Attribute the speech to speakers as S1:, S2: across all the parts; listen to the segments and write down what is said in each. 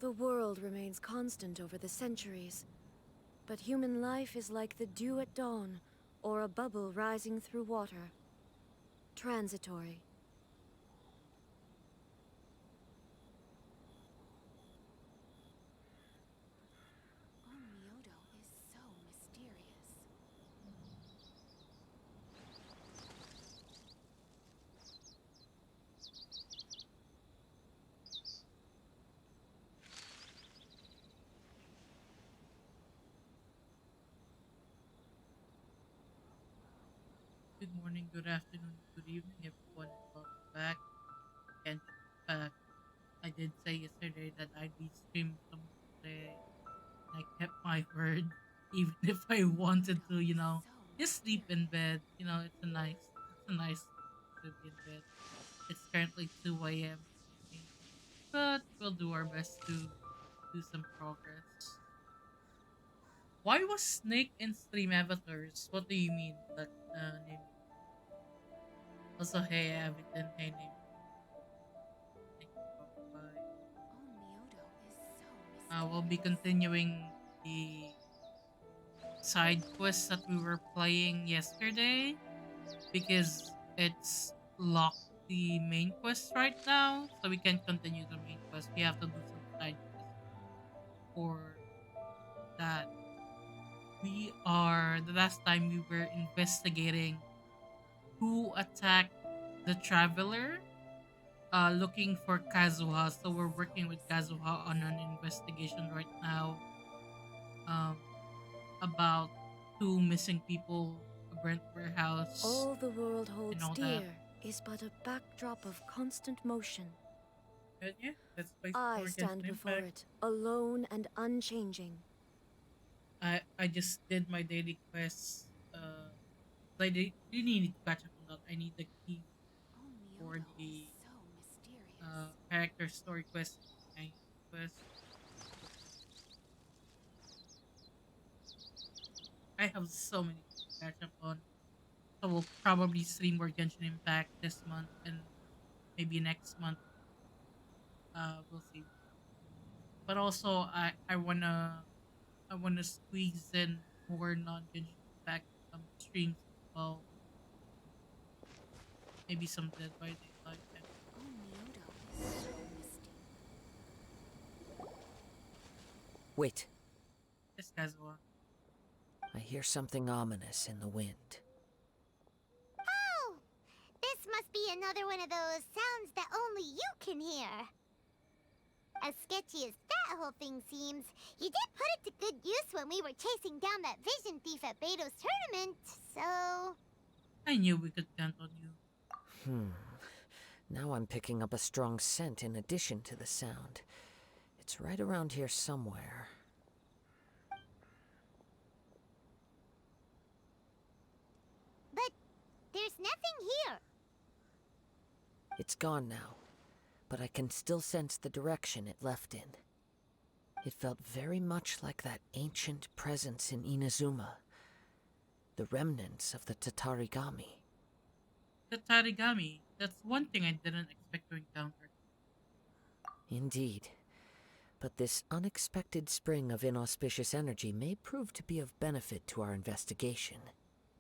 S1: The world remains constant over the centuries, but human life is like the dew at dawn, or a bubble rising through water. Transitory.
S2: Onmyodo is so mysterious.
S3: Good morning, good afternoon, good evening, everyone, and welcome back to Genshin Impact. I did say yesterday that I'd be streaming some more today, and I kept my word, even if I wanted
S2: Onmyodo
S3: to,
S2: is so
S3: just sleep in
S2: mysterious.
S3: bed. It's a nice to be in bed. It's currently 2 a.m. for me, but we'll do our best to do some progress. Why was Snake in Stream Avatars? What do you mean, that name? Also, hey, Aviton, hey, name. Thank you for dropping by.
S2: Onmyodo is so
S3: We'll be
S2: mysterious.
S3: continuing the side quests that we were playing yesterday because it's locked the main quest right now, so we can continue the main quest. We have to do some side quests for that. The last time we were investigating who attacked the traveler, looking for Kazuha. So we're
S2: So
S3: working with Kazuha on
S2: mysterious.
S3: an investigation right now. Um, about two missing people, a burnt warehouse,
S1: All the world
S3: and
S1: holds
S3: all that.
S1: dear is but a backdrop of constant motion.
S3: And yeah, let's play some
S1: I
S3: more
S1: stand
S3: Genshin
S1: before
S3: Impact.
S1: it, alone and unchanging.
S3: I just did my daily quests. I really need to catch up on that. I need the key for
S2: Onmyodo is
S3: the
S2: so mysterious.
S3: character story quest and quest. I have so many to catch up on. So we'll probably stream more Genshin Impact this month and maybe next month. We'll see. But also, I wanna squeeze in more non-Genshin Impact streams as well. Maybe some Dead by Daylight and
S2: Onmyodo is so mysterious.
S4: Wait,
S3: this Kazuha.
S4: I hear something ominous in the wind.
S5: Oh! This must be another one of those sounds that only you can hear. As sketchy as that whole thing seems, you did put it to good use when we were chasing down that vision thief at Beto's tournament, so...
S3: I knew we could count on you.
S4: Hmm. Now I'm picking up a strong scent in addition to the sound. It's right around here somewhere.
S5: But there's nothing here.
S4: It's gone now, but I can still sense the direction it left in. It felt very much like that ancient presence in Inazuma. The remnants of the Tatarigami.
S3: The Tarigami. That's one thing I didn't expect to encounter.
S4: Indeed. But this unexpected spring of inauspicious energy may prove to be of benefit to our investigation.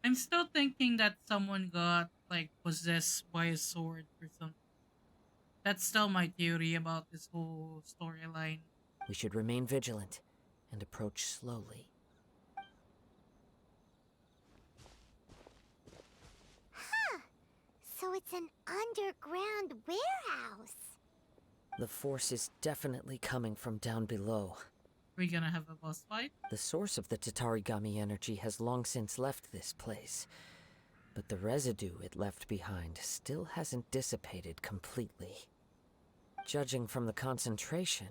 S3: I'm still thinking that someone got like possessed by a sword or something. That's still my theory about this whole storyline.
S4: We should remain vigilant and approach slowly.
S5: Huh. So it's an underground warehouse.
S4: The force is definitely coming from down below.
S3: We're gonna have a boss fight.
S4: The source of the Tatarigami energy has long since left this place, but the residue it left behind still hasn't dissipated completely. Judging from the concentration,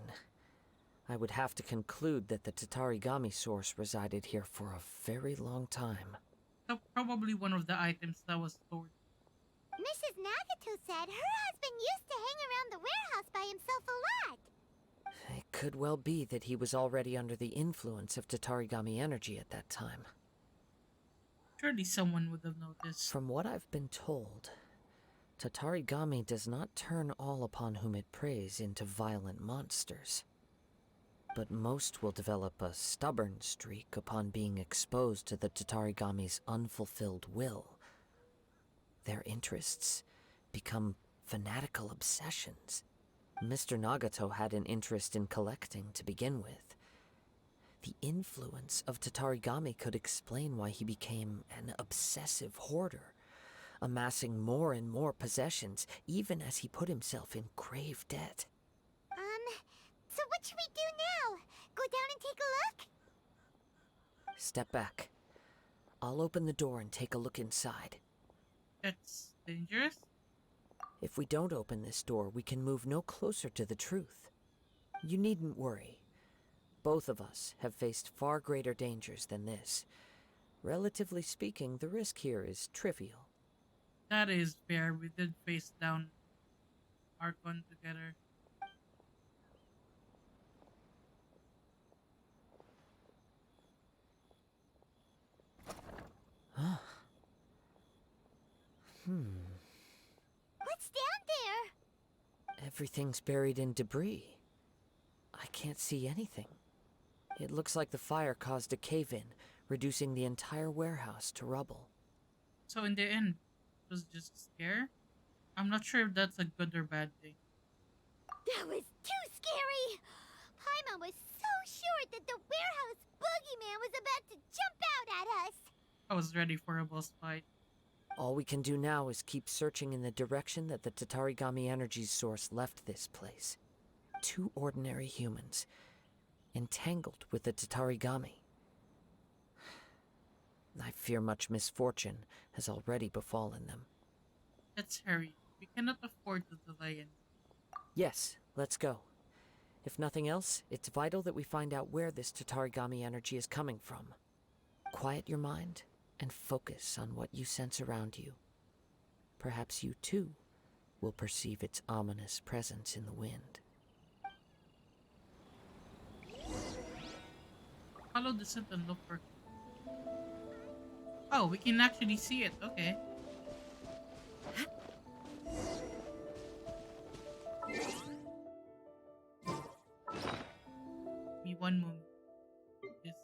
S4: I would have to conclude that the Tatarigami source resided here for a very long time.
S3: So probably one of the items that was stored.
S5: Mrs. Nagato said her husband used to hang around the warehouse by himself a lot.
S4: It could well be that he was already under the influence of Tatarigami energy at that time.
S3: Surely someone would have noticed.
S4: From what I've been told, Tatarigami does not turn all upon whom it preys into violent monsters. but most will develop a stubborn streak upon being exposed to the Tatarigami's unfulfilled will. Their interests become fanatical obsessions. Mr. Nagato had an interest in collecting to begin with. The influence of Tatarigami could explain why he became an obsessive hoarder, amassing more and more possessions, even as he put himself in grave debt.
S5: So what should we do now? Go down and take a look?
S4: Step back. I'll open the door and take a look inside.
S3: That's dangerous.
S4: If we don't open this door, we can move no closer to the truth. You needn't worry. Both of us have faced far greater dangers than this. Relatively speaking, the risk here is trivial.
S3: That is fair. We did face down Archon together.
S5: What's down there?
S4: Everything's buried in debris. I can't see anything. It looks like the fire caused a cave-in, reducing the entire warehouse to rubble.
S3: So in the end, it was just a scare? I'm not sure if that's a good or bad thing.
S5: That was too scary! Paimon was so sure that the warehouse boogeyman was about to jump out at us!
S3: I was ready for a boss fight.
S4: All we can do now is keep searching in the direction that the Tatarigami energy source left this place. 2 ordinary humans, entangled with the Tatarigami. I fear much misfortune has already befallen them.
S3: Let's hurry. We cannot afford to delay it.
S4: Yes, let's go. If nothing else, it's vital that we find out where this Tatarigami energy is coming from. Quiet your mind and focus on what you sense around you. Perhaps you too will perceive its ominous presence in the wind.
S3: Follow the scent and look for... Oh, we can actually see it. Okay. Me one moment. Yes.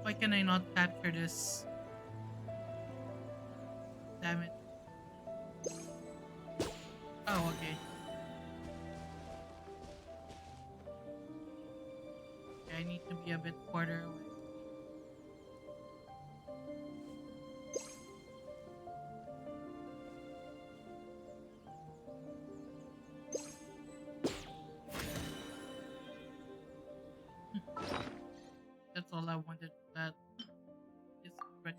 S3: Why can I not capture this? Damn it. Oh, okay. Okay, I need to be a bit further away. That's all I wanted. That is correct.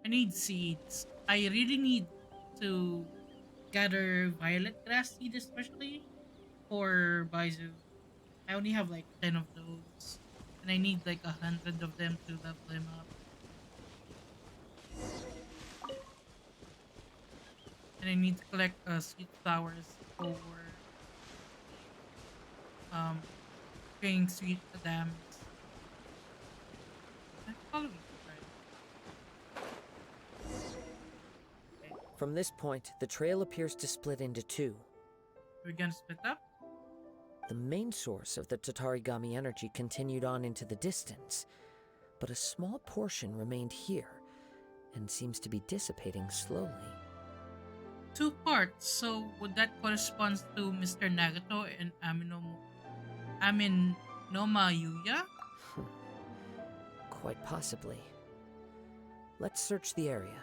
S3: I need seeds. I really need to gather violet grass seed, especially for Baizu. I only have like 10 of those, and I need like 100 of them to level him up. And I need to collect sweet flowers for creating sweet dams. I'm following you, right? Okay.
S4: From this point, the trail appears to split into 2.
S3: We're gonna split up?
S4: The main source of the Tatarigami energy continued on into the distance, but a small portion remained here and seems to be dissipating slowly.
S3: 2 parts, so would that correspond to Mr. Nagato and Aminoma Yuya?
S4: Quite possibly. Let's search the area.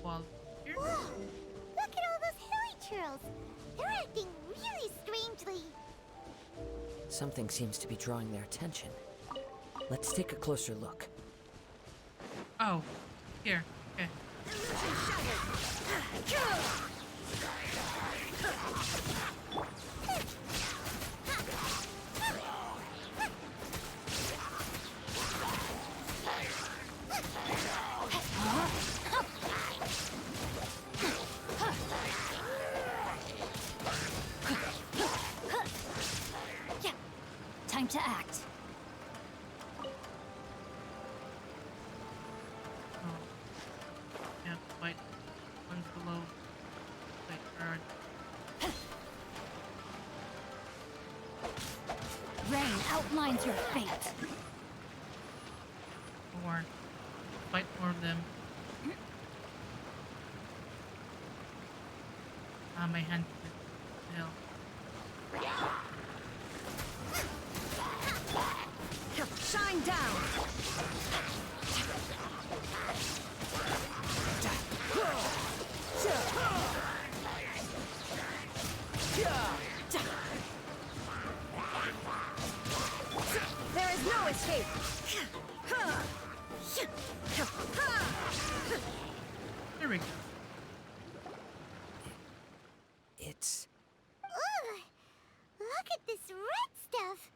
S3: Well, here.
S5: Whoa! Look at all those hilly churls! They're acting really strangely!
S4: Something seems to be drawing their attention. Let's take a closer look.
S3: Oh, here. Okay.
S2: outlines your fate.
S3: Or fight more of them. Ah, my hand. Hell.
S1: Shine down! There is no escape!
S3: There we go.
S4: It's...
S5: Ugh! Look at this red stuff!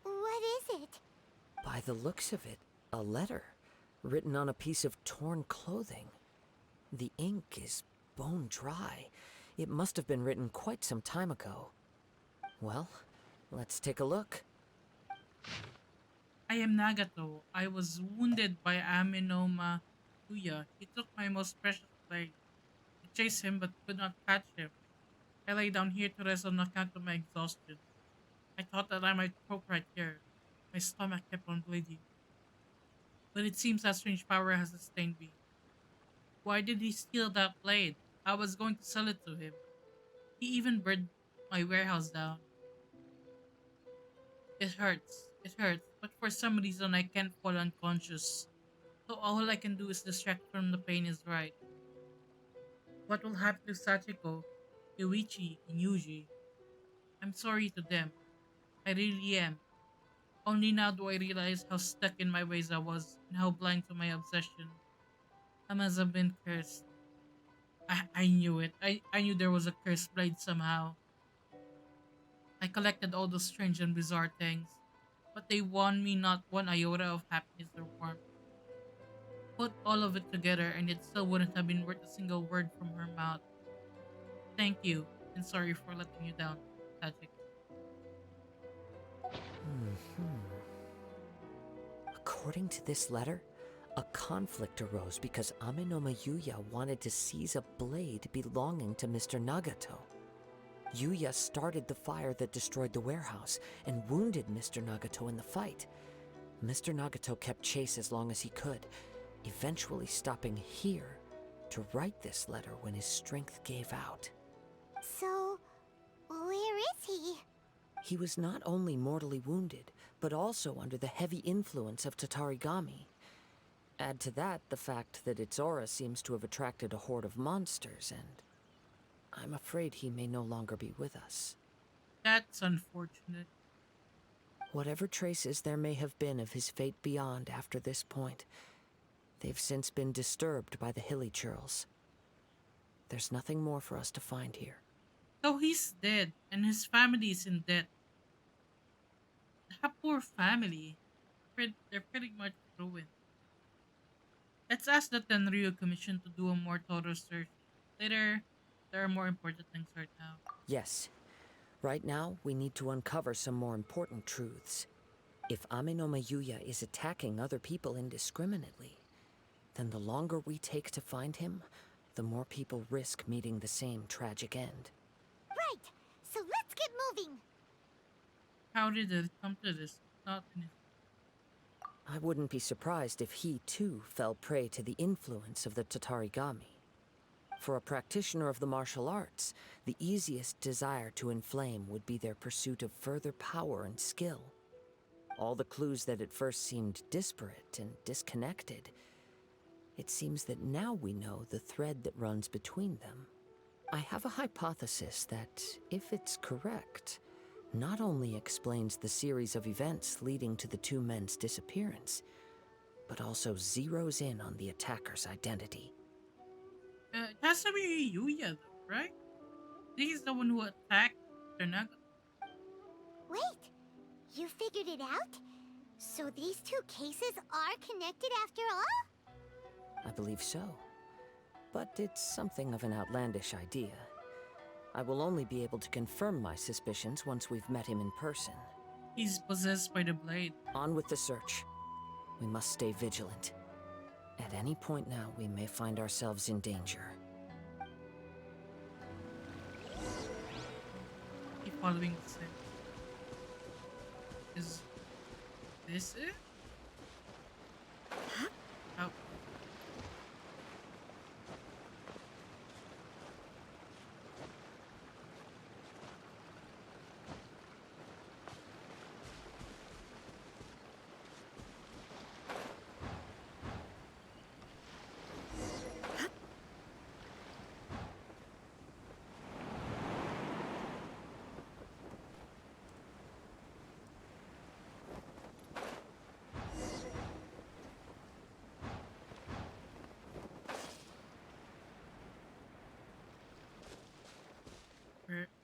S5: What is it?
S4: By the looks of it, a letter written on a piece of torn clothing. The ink is bone dry. It must have been written quite some time ago. Well, let's take a look.
S3: I am Nagato. I was wounded by Aminoma Yuya. He took my most precious blade. I chased him but could not catch him. I lay down here to rest on account of my exhaustion. I thought that I might choke right here. My stomach kept on bleeding. But it seems that strange power has sustained me. Why did he steal that blade? I was going to sell it to him. He even burned my warehouse down. It hurts. It hurts. But for some reason I can't fall unconscious. So all I can do is distract from the pain is right. What will happen to Sachiko, Yuichi, and Yuji? I'm sorry to them. I really am. Only now do I realize how stuck in my ways I was and how blind to my obsession. I must have been cursed. I knew it. I knew there was a cursed blade somehow. I collected all those strange and bizarre things, but they won me not one iota of happiness or warmth. Put all of it together and it still wouldn't have been worth a single word from her mouth. Thank you, and sorry for letting you down, Sachiko.
S4: According to this letter, a conflict arose because Aminoma Yuya wanted to seize a blade belonging to Mr. Nagato. Yuya started the fire that destroyed the warehouse and wounded Mr. Nagato in the fight. Mr. Nagato kept chase as long as he could, eventually stopping here to write this letter when his strength gave out.
S5: So, where is he?
S4: He was not only mortally wounded, but also under the heavy influence of Tatarigami. Add to that the fact that its aura seems to have attracted a horde of monsters, and I'm afraid he may no longer be with us.
S3: That's unfortunate.
S4: Whatever traces there may have been of his fate beyond after this point, they've since been disturbed by the hilly churls. There's nothing more for us to find here.
S3: So he's dead, and his family is in debt. That poor family. They're pretty much ruined. Let's ask the Tenryu Commission to do a more thorough search. Later, there are more important things right now.
S4: Yes. Right now, we need to uncover some more important truths. If Aminoma Yuya is attacking other people indiscriminately, then the longer we take to find him, the more people risk meeting the same tragic end.
S5: Right! So let's get moving!
S3: How did it come to this? Not in his...
S4: I wouldn't be surprised if he, too, fell prey to the influence of the Tatarigami. For a practitioner of the martial arts, the easiest desire to inflame would be their pursuit of further power and skill. All the clues that at first seemed disparate and disconnected, it seems that now we know the thread that runs between them. I have a hypothesis that, if it's correct, not only explains the series of events leading to the two men's disappearance, but also zeroes in on the attacker's identity.
S3: It has to be Yuya, though, right? He's the one who attacked Ternaga.
S5: Wait! You figured it out? So these two cases are connected after all?
S4: I believe so. But it's something of an outlandish idea. I will only be able to confirm my suspicions once we've met him in person.
S3: He's possessed by the blade.
S4: On with the search. We must stay vigilant. At any point now, we may find ourselves in danger.
S3: Keep following the same. Is this it? Oh,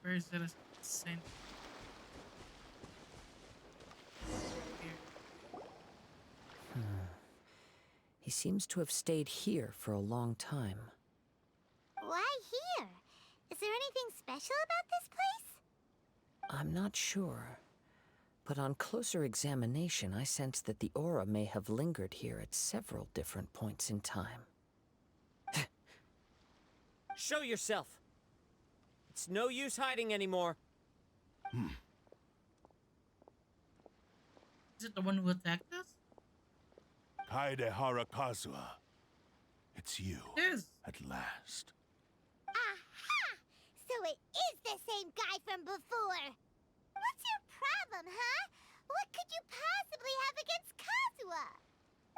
S3: where is it sent? Here.
S4: He seems to have stayed here for a long time.
S5: Why here? Is there anything special about this place?
S4: I'm not sure. But on closer examination, I sense that the aura may have lingered here at several different points in time. Show yourself! It's no use hiding anymore.
S3: Is it the one who attacked us?
S6: Kaede Harakazua. It's you,
S3: It is.
S6: at last.
S5: Aha! So it is the same guy from before. What's your problem, huh? What could you possibly have against Kazuha?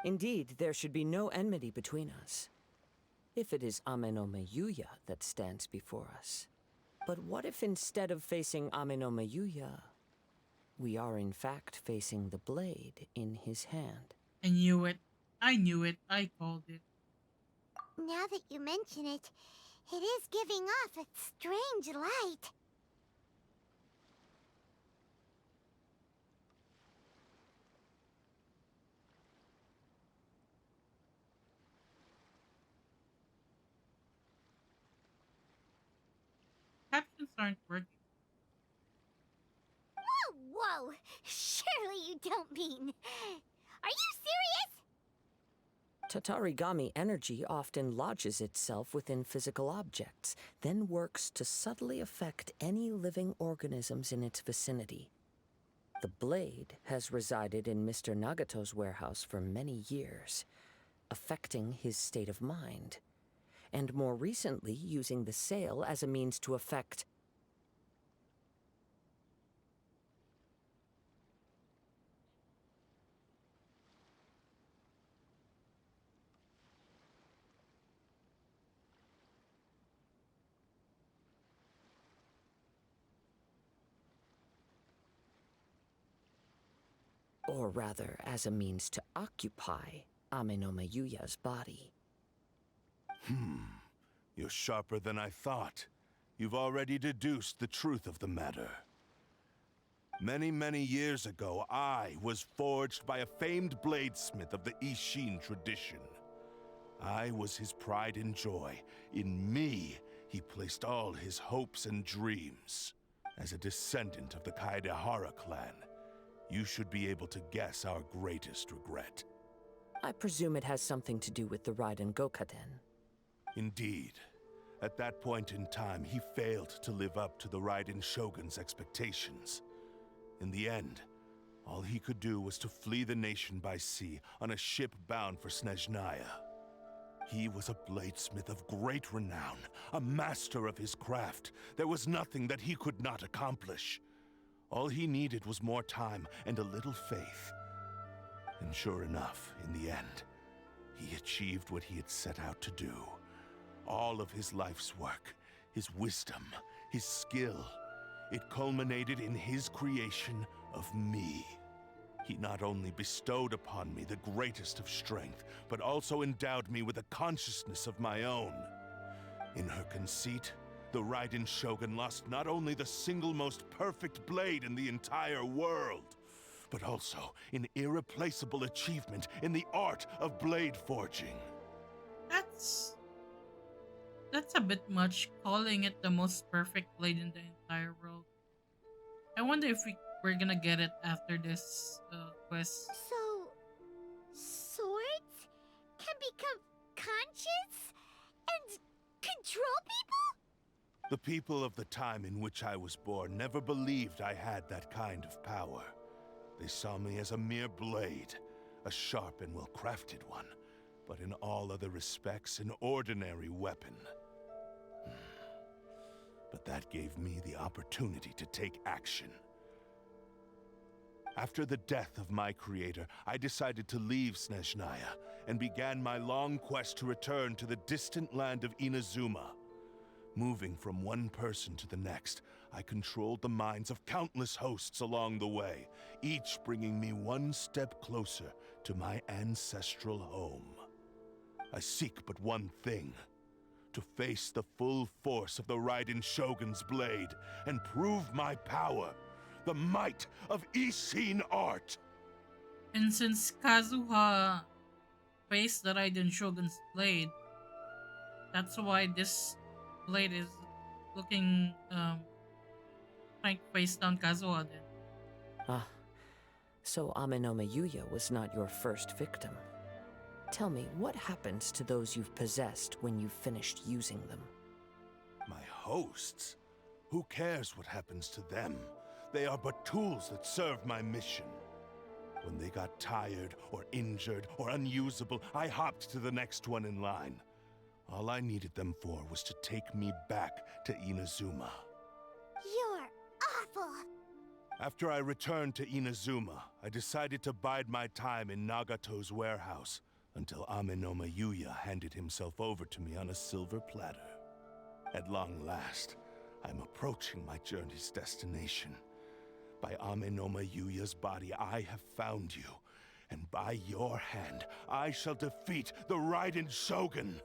S4: Indeed, there should be no enmity between us. If it is Ame no Meyuya that stands before us. But what if instead of facing Ame no Meyuya, we are in fact facing the blade in his hand?
S3: I knew it. I knew it. I called it.
S5: Now that you mention it, it is giving off a strange light.
S3: Captions aren't working.
S5: Whoa! Surely you don't mean... Are you serious?
S4: Tatarigami energy often lodges itself within physical objects, then works to subtly affect any living organisms in its vicinity. The blade has resided in Mr. Nagato's warehouse for many years, affecting his state of mind, and more recently using the sale as a means to affect... or rather, as a means to occupy Ame no Meyuya's body.
S6: You're sharper than I thought. You've already deduced the truth of the matter. Many, many years ago, I was forged by a famed bladesmith of the Ishin tradition. I was his pride and joy. In me, he placed all his hopes and dreams. As a descendant of the Kaedehara clan, you should be able to guess our greatest regret.
S4: I presume it has something to do with the Raiden Gokaden.
S6: Indeed. At that point in time, he failed to live up to the Raiden Shogun's expectations. In the end, all he could do was to flee the nation by sea on a ship bound for Snezhnaya. He was a bladesmith of great renown, a master of his craft. There was nothing that he could not accomplish. All he needed was more time and a little faith. And sure enough, in the end, he achieved what he had set out to do. All of his life's work, his wisdom, his skill, it culminated in his creation of me. He not only bestowed upon me the greatest of strength, but also endowed me with a consciousness of my own. In her conceit, the Raiden Shogun lost not only the single most perfect blade in the entire world, but also an irreplaceable achievement in the art of blade forging.
S3: That's a bit much, calling it the most perfect blade in the entire world. I wonder if we're gonna get it after this quest.
S5: So... swords can become conscious and control people?
S6: The people of the time in which I was born never believed I had that kind of power. They saw me as a mere blade, a sharp and well-crafted one, but in all other respects an ordinary weapon. But that gave me the opportunity to take action. After the death of my creator, I decided to leave Snezhnaya and began my long quest to return to the distant land of Inazuma. Moving from one person to the next, I controlled the minds of countless hosts along the way, each bringing me one step closer to my ancestral home. I seek but one thing: to face the full force of the Raiden Shogun's blade and prove my power, the might of Ishin art.
S3: And since Kazuha faced the Raiden Shogun's blade, that's why this blade is looking like face down Kazuha then.
S4: Ah, so Amenoma Yuya was not your first victim. Tell me, what happens to those you've possessed when you've finished using them?
S6: My hosts? Who cares what happens to them? They are but tools that serve my mission. When they got tired, or injured, or unusable, I hopped to the next one in line. All I needed them for was to take me back to Inazuma.
S5: You're awful!
S6: After I returned to Inazuma, I decided to bide my time in Nagato's warehouse until Amenoma Yuya handed himself over to me on a silver platter. At long last, I'm approaching my journey's destination. By Amenoma Yuya's body, I have found you, and by your hand, I shall defeat the Raiden Shogun.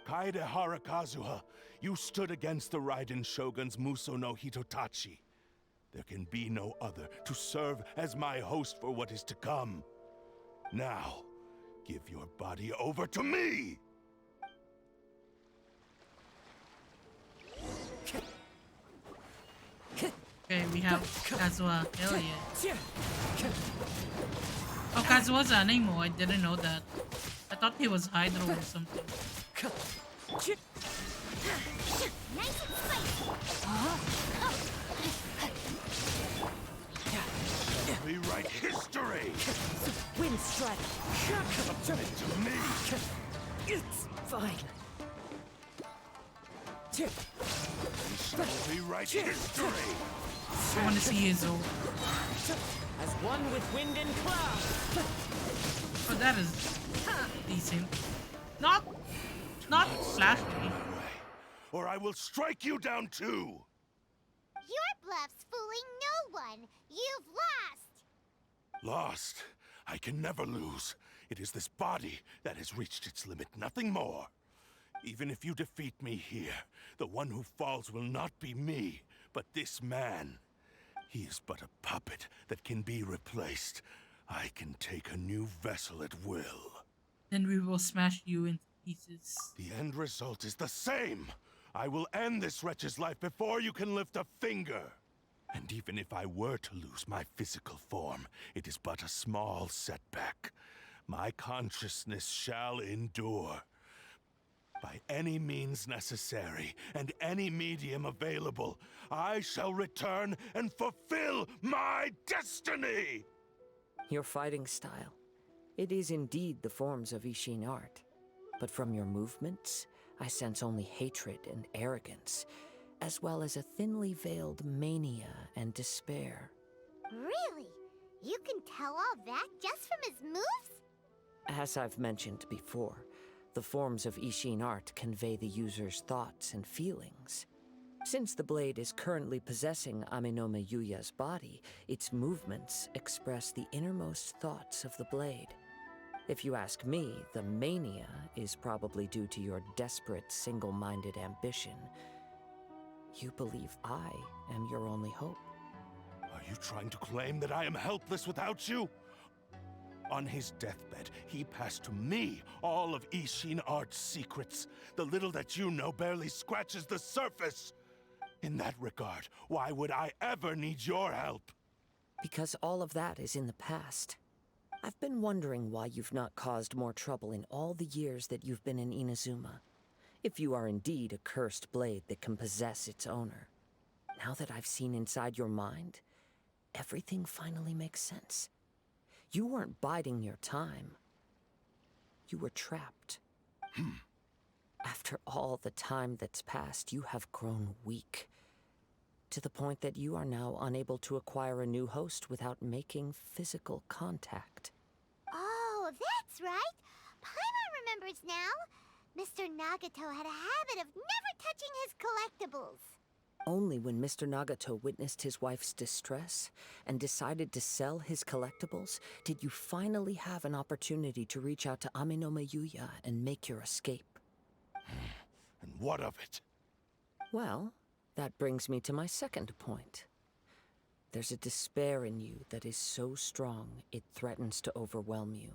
S6: Kaedehara Kazuha, you stood against the Raiden Shogun's Muso no Hitotachi. There can be no other to serve as my host for what is to come. Now, give your body over to me!
S3: Okay, we have Kazuha. Hell yeah. Oh, Kazuha's Anemo. I didn't know that. I thought he was Hydro or something.
S5: Nice and spicy!
S6: Rewrite history!
S4: Wind strike!
S6: Submit to me!
S4: It's fine.
S6: We shall rewrite history!
S3: I want to see his own.
S4: As one with wind and cloud.
S3: Oh, that is decent. Not flashy.
S6: Or I will strike you down too!
S5: Your bluff's fooling no one! You've lost!
S6: Lost? I can never lose. It is this body that has reached its limit, nothing more. Even if you defeat me here, the one who falls will not be me, but this man. He is but a puppet that can be replaced. I can take a new vessel at will.
S3: Then we will smash you into pieces.
S6: The end result is the same. I will end this wretch's life before you can lift a finger. And even if I were to lose my physical form, it is but a small setback. My consciousness shall endure. By any means necessary, and any medium available, I shall return and fulfill my destiny!
S4: Your fighting style. It is indeed the forms of Ishin art. But from your movements, I sense only hatred and arrogance, as well as a thinly veiled mania and despair.
S5: Really? You can tell all that just from his moves?
S4: As I've mentioned before, the forms of Ishin art convey the user's thoughts and feelings. Since the blade is currently possessing Amenoma Yuya's body, its movements express the innermost thoughts of the blade. If you ask me, the mania is probably due to your desperate, single-minded ambition. You believe I am your only hope.
S6: Are you trying to claim that I am helpless without you? On his deathbed, he passed to me all of Ishin art's secrets. The little that you know barely scratches the surface. In that regard, why would I ever need your help?
S4: Because all of that is in the past. I've been wondering why you've not caused more trouble in all the years that you've been in Inazuma. If you are indeed a cursed blade that can possess its owner. Now that I've seen inside your mind, everything finally makes sense. You weren't biding your time. You were trapped. After all the time that's passed, you have grown weak. To the point that you are now unable to acquire a new host without making physical contact.
S5: Oh, that's right. Paimon remembers now. Mr. Nagato had a habit of never touching his collectibles.
S4: Only when Mr. Nagato witnessed his wife's distress and decided to sell his collectibles did you finally have an opportunity to reach out to Aminome Yuya and make your escape.
S6: And what of it?
S4: Well, that brings me to my second point. There's a despair in you that is so strong it threatens to overwhelm you.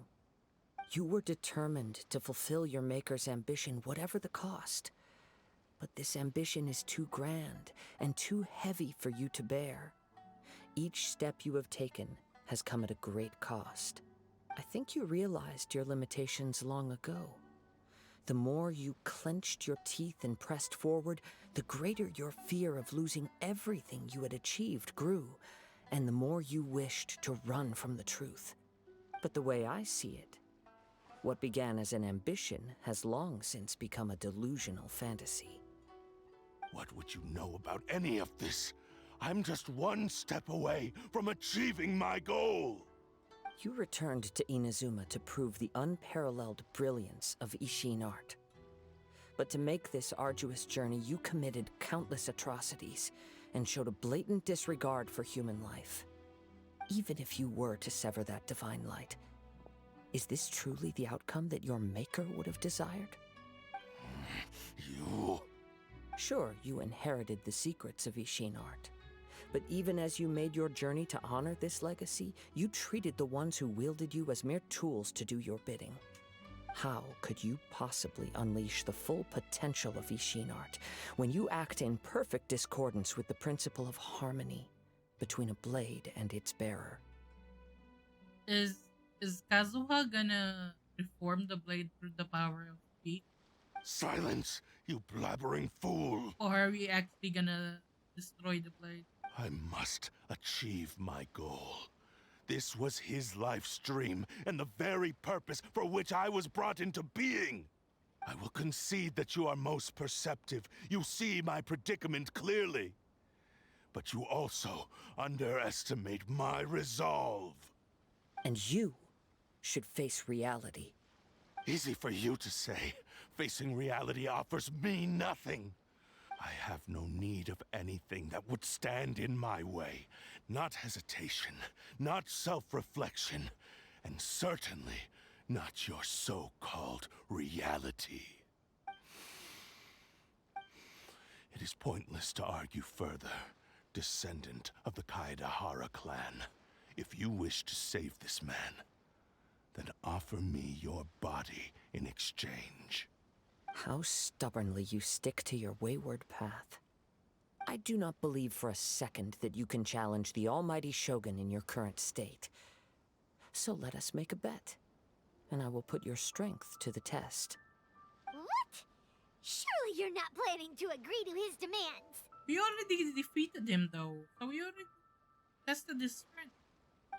S4: You were determined to fulfill your maker's ambition, whatever the cost. But this ambition is too grand and too heavy for you to bear. Each step you have taken has come at a great cost. I think you realized your limitations long ago. The more you clenched your teeth and pressed forward, the greater your fear of losing everything you had achieved grew, and the more you wished to run from the truth. But the way I see it, what began as an ambition has long since become a delusional fantasy.
S6: What would you know about any of this? I'm just one step away from achieving my goal!
S4: You returned to Inazuma to prove the unparalleled brilliance of Ishin art. But to make this arduous journey, you committed countless atrocities and showed a blatant disregard for human life. Even if you were to sever that divine light, is this truly the outcome that your maker would have desired?
S6: You...
S4: Sure, you inherited the secrets of Ishin art. But even as you made your journey to honor this legacy, you treated the ones who wielded you as mere tools to do your bidding. How could you possibly unleash the full potential of Ishin art when you act in perfect discordance with the principle of harmony between a blade and its bearer?
S3: Is Kazuha gonna reform the blade through the power of speak?
S6: Silence, you blabbering fool!
S3: Or are we actually gonna destroy the blade?
S6: I must achieve my goal. This was his life's dream, and the very purpose for which I was brought into being. I will concede that you are most perceptive. You see my predicament clearly. But you also underestimate my resolve.
S4: And you should face reality.
S6: Easy for you to say. Facing reality offers me nothing. I have no need of anything that would stand in my way. Not hesitation, not self-reflection, and certainly not your so-called reality. It is pointless to argue further, descendant of the Kaedahara clan. If you wish to save this man, then offer me your body in exchange.
S4: How stubbornly you stick to your wayward path. I do not believe for a second that you can challenge the almighty Shogun in your current state. So let us make a bet, and I will put your strength to the test.
S5: What? Surely you're not planning to agree to his demands.
S3: We already defeated him though, so we already tested his strength.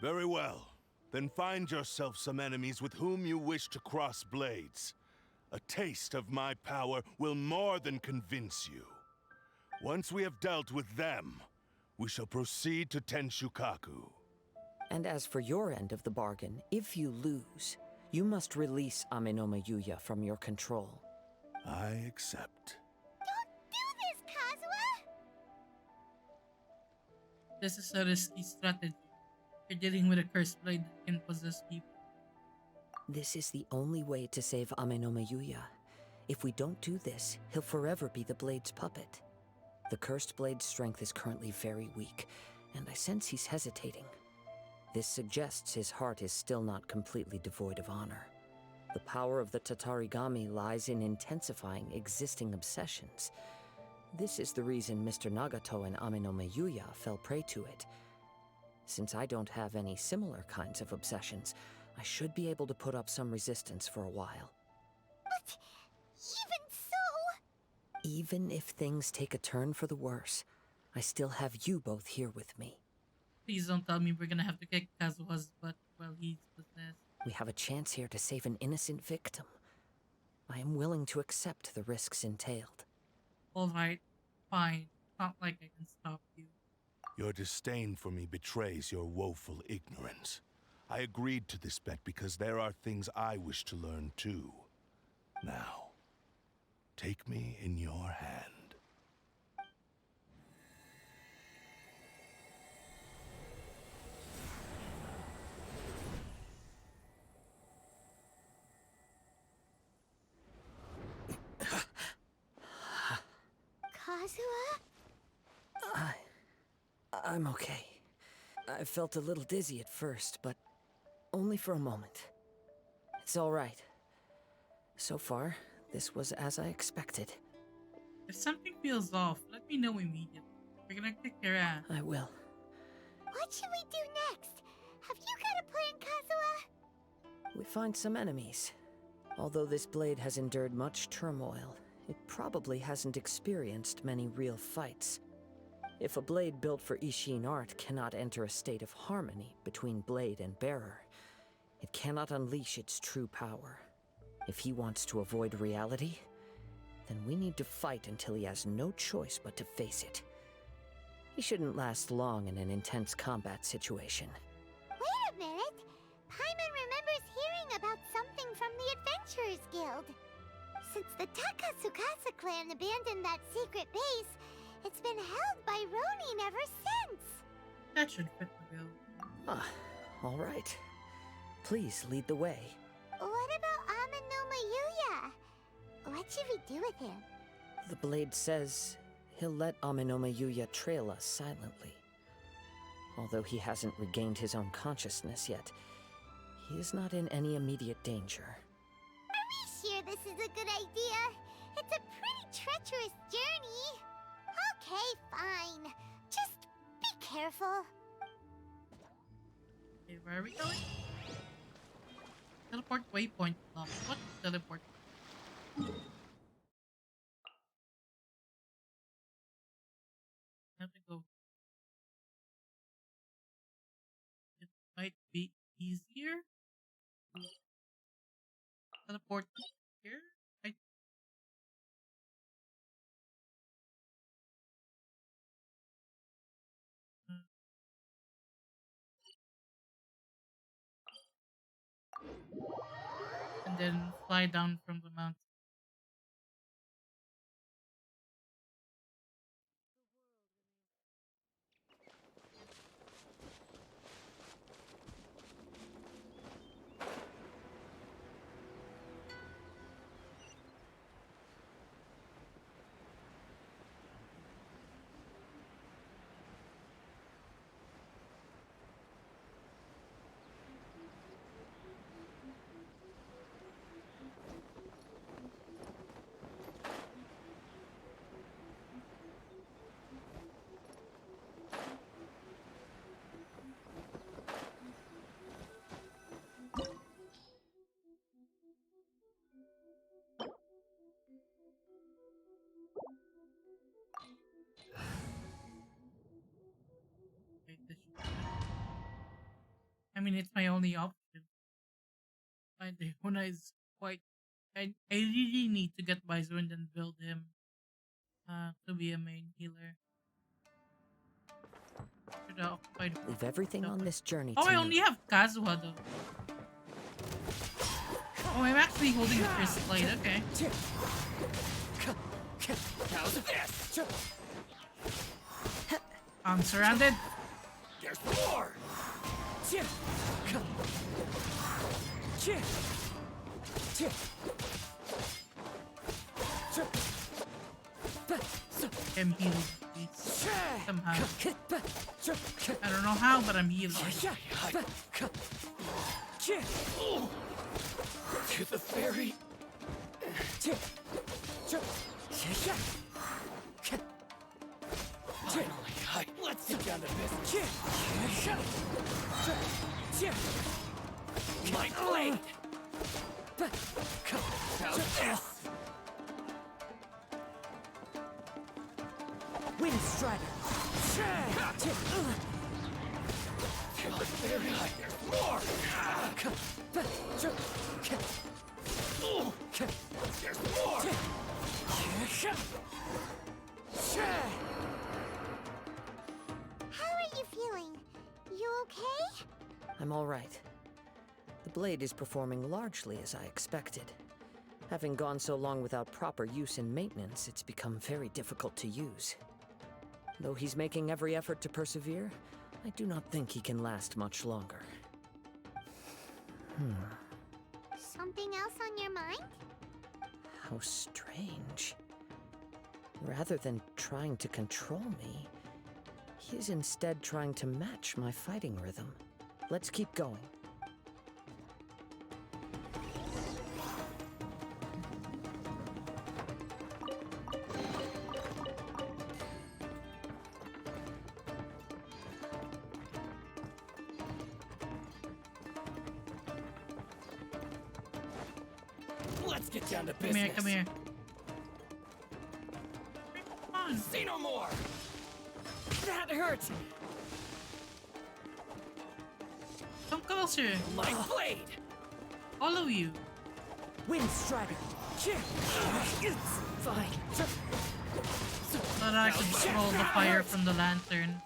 S6: Very well. Then find yourself some enemies with whom you wish to cross blades. A taste of my power will more than convince you. Once we have dealt with them, we shall proceed to Tenshukaku.
S4: And as for your end of the bargain, if you lose, you must release Aminome Yuya from your control.
S6: I accept.
S5: Don't do this, Kazuha!
S3: This is a risky strategy. You're dealing with a cursed blade that can possess people.
S4: This is the only way to save Aminome Yuya. If we don't do this, he'll forever be the Blade's puppet. The cursed blade's strength is currently very weak, and I sense he's hesitating. This suggests his heart is still not completely devoid of honor. The power of the Tatarigami lies in intensifying existing obsessions. This is the reason Mr. Nagato and Aminome Yuya fell prey to it. Since I don't have any similar kinds of obsessions, I should be able to put up some resistance for a while.
S5: But even so...
S4: Even if things take a turn for the worse, I still have you both here with me.
S3: Please don't tell me we're gonna have to kick Kazuha's butt while he's possessed.
S4: We have a chance here to save an innocent victim. I am willing to accept the risks entailed.
S3: Alright, fine. Not like I can stop you.
S6: Your disdain for me betrays your woeful ignorance. I agreed to this bet because there are things I wish to learn too. Now, take me in your hand.
S5: Kazuha?
S4: I'm okay. I felt a little dizzy at first, but only for a moment. It's all right. So far, this was as I expected.
S3: If something feels off, let me know immediately. We're gonna kick your ass.
S4: I will.
S5: What should we do next? Have you got a plan, Kazuha?
S4: We find some enemies. Although this blade has endured much turmoil, it probably hasn't experienced many real fights. If a blade built for Ishin art cannot enter a state of harmony between blade and bearer, it cannot unleash its true power. If he wants to avoid reality, then we need to fight until he has no choice but to face it. He shouldn't last long in an intense combat situation.
S5: Wait a minute. Paimon remembers hearing about something from the Adventurers Guild. Since the Takasukasa clan abandoned that secret base, it's been held by Ronin ever since.
S3: That should fit the bill.
S4: Ah, all right. Please lead the way.
S5: What about Amanoma Yuya? What should we do with him?
S4: The blade says he'll let Amenoma Yuya trail us silently. Although he hasn't regained his own consciousness yet, he is not in any immediate danger.
S5: Are we sure this is a good idea? It's a pretty treacherous journey. Okay, fine. Just be careful.
S3: Okay, where are we going? Teleport waypoint lock. What teleport? Have to go. It might be easier to teleport here. And then fly down from the mountain. Okay, this should be good. I mean, it's my only option. My Deona is quite. I really need to get Bizwind and build him to be a main healer. Should have occupied.
S4: Leave everything on this journey
S3: Oh,
S4: to
S3: I
S4: me.
S3: only have Kazuha though. Oh, I'm actually holding the first blade. Okay.
S7: How's this?
S3: I'm surrounded.
S7: There's more!
S3: I'm healing, please. Somehow. I don't know how, but I'm healing.
S7: To the ferry. Finally, let's get down to business. My blade! How's this?
S4: Wind Strider!
S7: the fairy. There's more. There's more.
S5: How are you feeling? You okay?
S4: I'm all right. The blade is performing largely as I expected. Having gone so long without proper use and maintenance, it's become very difficult to use. Though he's making every effort to persevere, I do not think he can last much longer.
S5: Something else on your mind?
S4: How strange. Rather than trying to control me, he is instead trying to match my fighting rhythm. Let's keep going.
S7: Let's get down to
S3: Come
S7: business.
S3: here, come here. Come on.
S7: Say no more. That hurts.
S3: Come closer.
S7: My blade.
S3: All of you.
S4: Wind Strider!
S7: It's fine.
S3: Thought I could control the fire from the lantern.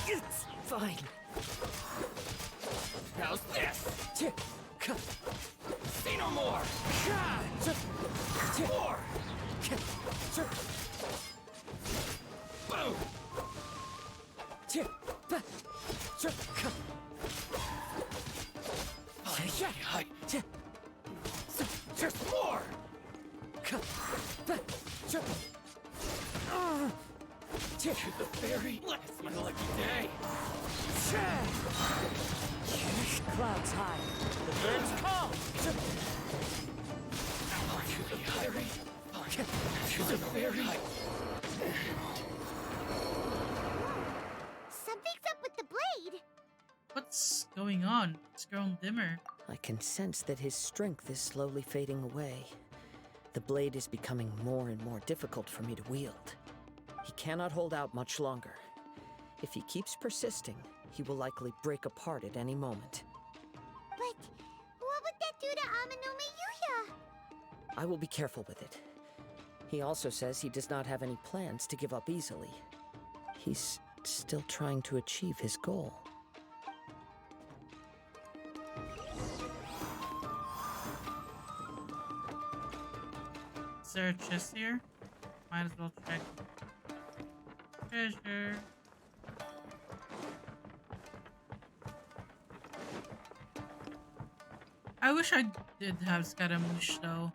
S7: It's fine. How's this? Say no more. More. Boom. There's more. To the fairy. It's my lucky day.
S4: Clouds high. The birds call!
S7: To the fairy. To the fairy.
S5: Something's up with the blade.
S3: What's going on? It's grown dimmer.
S4: I can sense that his strength is slowly fading away. The blade is becoming more and more difficult for me to wield. He cannot hold out much longer. If he keeps persisting, he will likely break apart at any moment.
S5: But what would that do to Amanome Yuya?
S4: I will be careful with it. He also says he does not have any plans to give up easily. He's still trying to achieve his goal.
S3: Is there a chest here? Might as well check. Treasure. I wish I did have Scaramouche though,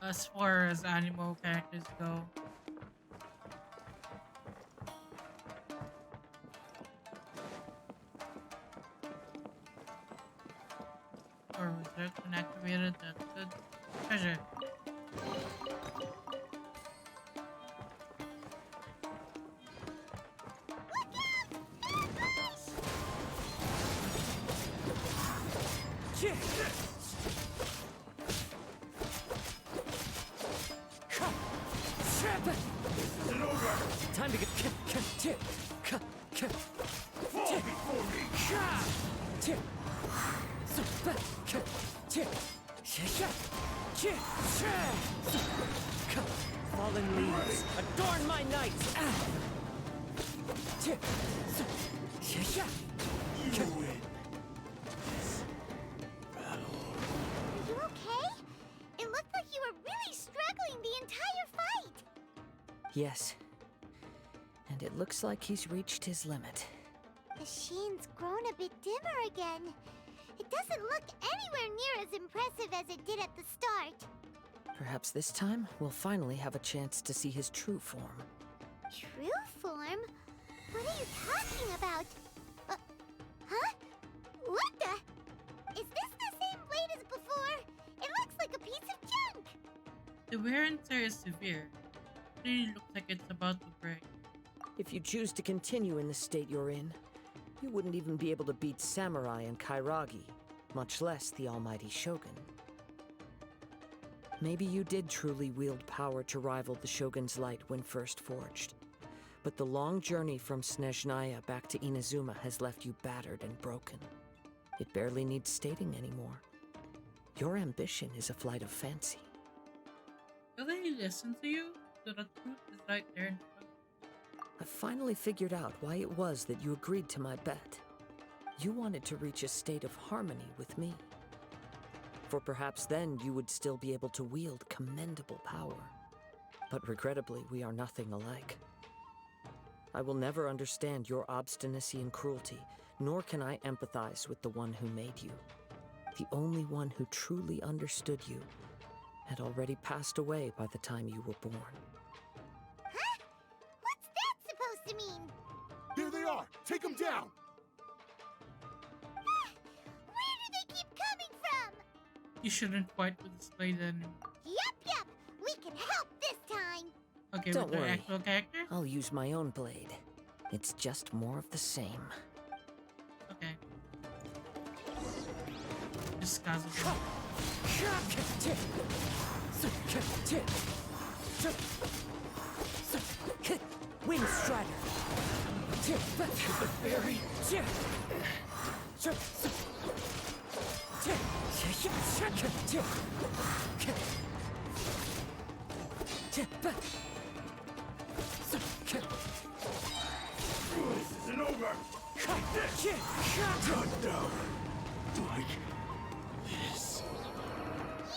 S3: as far as animal characters go. Or reserve unactivated, that's good. Treasure.
S7: Time to get fall before me.
S4: Fallen leaves, adorn my night!
S7: You win.
S5: Are you okay? It looked like you were really struggling the entire fight.
S4: Yes. And it looks like he's reached his limit.
S5: The sheen's grown a bit dimmer again. It doesn't look anywhere near as impressive as it did at the start.
S4: Perhaps this time, we'll finally have a chance to see his true form.
S5: True form? What are you talking about? Huh? What the? Is this the same blade as before? It looks like a piece of junk.
S3: The wear and tear is severe. It really looks like it's about to break.
S4: If you choose to continue in the state you're in, you wouldn't even be able to beat Samurai and Kairagi, much less the almighty Shogun. Maybe you did truly wield power to rival the Shogun's light when first forged. But the long journey from Snezhnaya back to Inazuma has left you battered and broken. It barely needs stating anymore. Your ambition is a flight of fancy.
S3: Do they listen to you? So the truth is right there in front.
S4: I finally figured out why it was that you agreed to my bet. You wanted to reach a state of harmony with me. For perhaps then you would still be able to wield commendable power. But regrettably, we are nothing alike. I will never understand your obstinacy and cruelty, nor can I empathize with the one who made you. The only one who truly understood you had already passed away by the time you were born.
S5: Huh? What's that supposed to mean?
S6: There they are! Take them down!
S5: Where do they keep coming from?
S3: You shouldn't fight with this blade anymore.
S5: Yup! We can help this time!
S3: Okay,
S4: Don't
S3: with their
S4: worry.
S3: actual character?
S4: I'll use my own blade. It's just more of the same.
S3: Okay. Just casual.
S4: Wind Strider!
S7: The fairy! This isn't over! Cut down! Like this.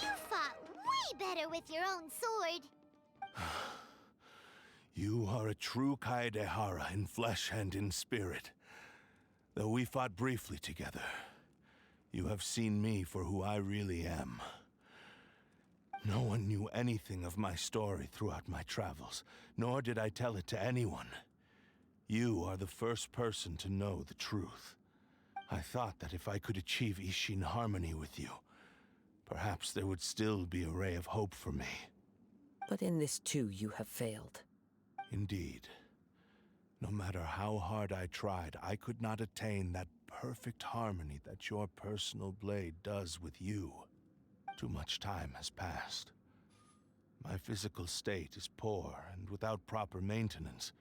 S5: You fought way better with your own sword.
S6: You are a true Kaedehara in flesh and in spirit. Though we fought briefly together, you have seen me for who I really am. No one knew anything of my story throughout my travels, nor did I tell it to anyone. You are the first person to know the truth. I thought that if I could achieve Ishin harmony with you, perhaps there would still be a ray of hope for me.
S4: But in this too, you have failed.
S6: Indeed. No matter how hard I tried, I could not attain that perfect harmony that your personal blade does with you. Too much time has passed. My physical state is poor, and without proper maintenance,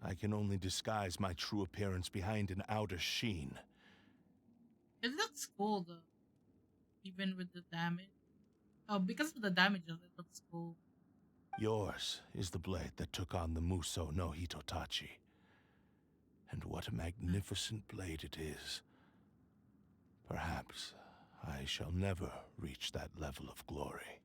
S6: I can only disguise my true appearance behind an outer sheen.
S3: It looks cool though. Even with the damage. Oh, because of the damages, it looks cool.
S6: Yours is the blade that took on the Muso no Hitotachi. And what a magnificent blade it is. Perhaps I shall never reach that level of glory.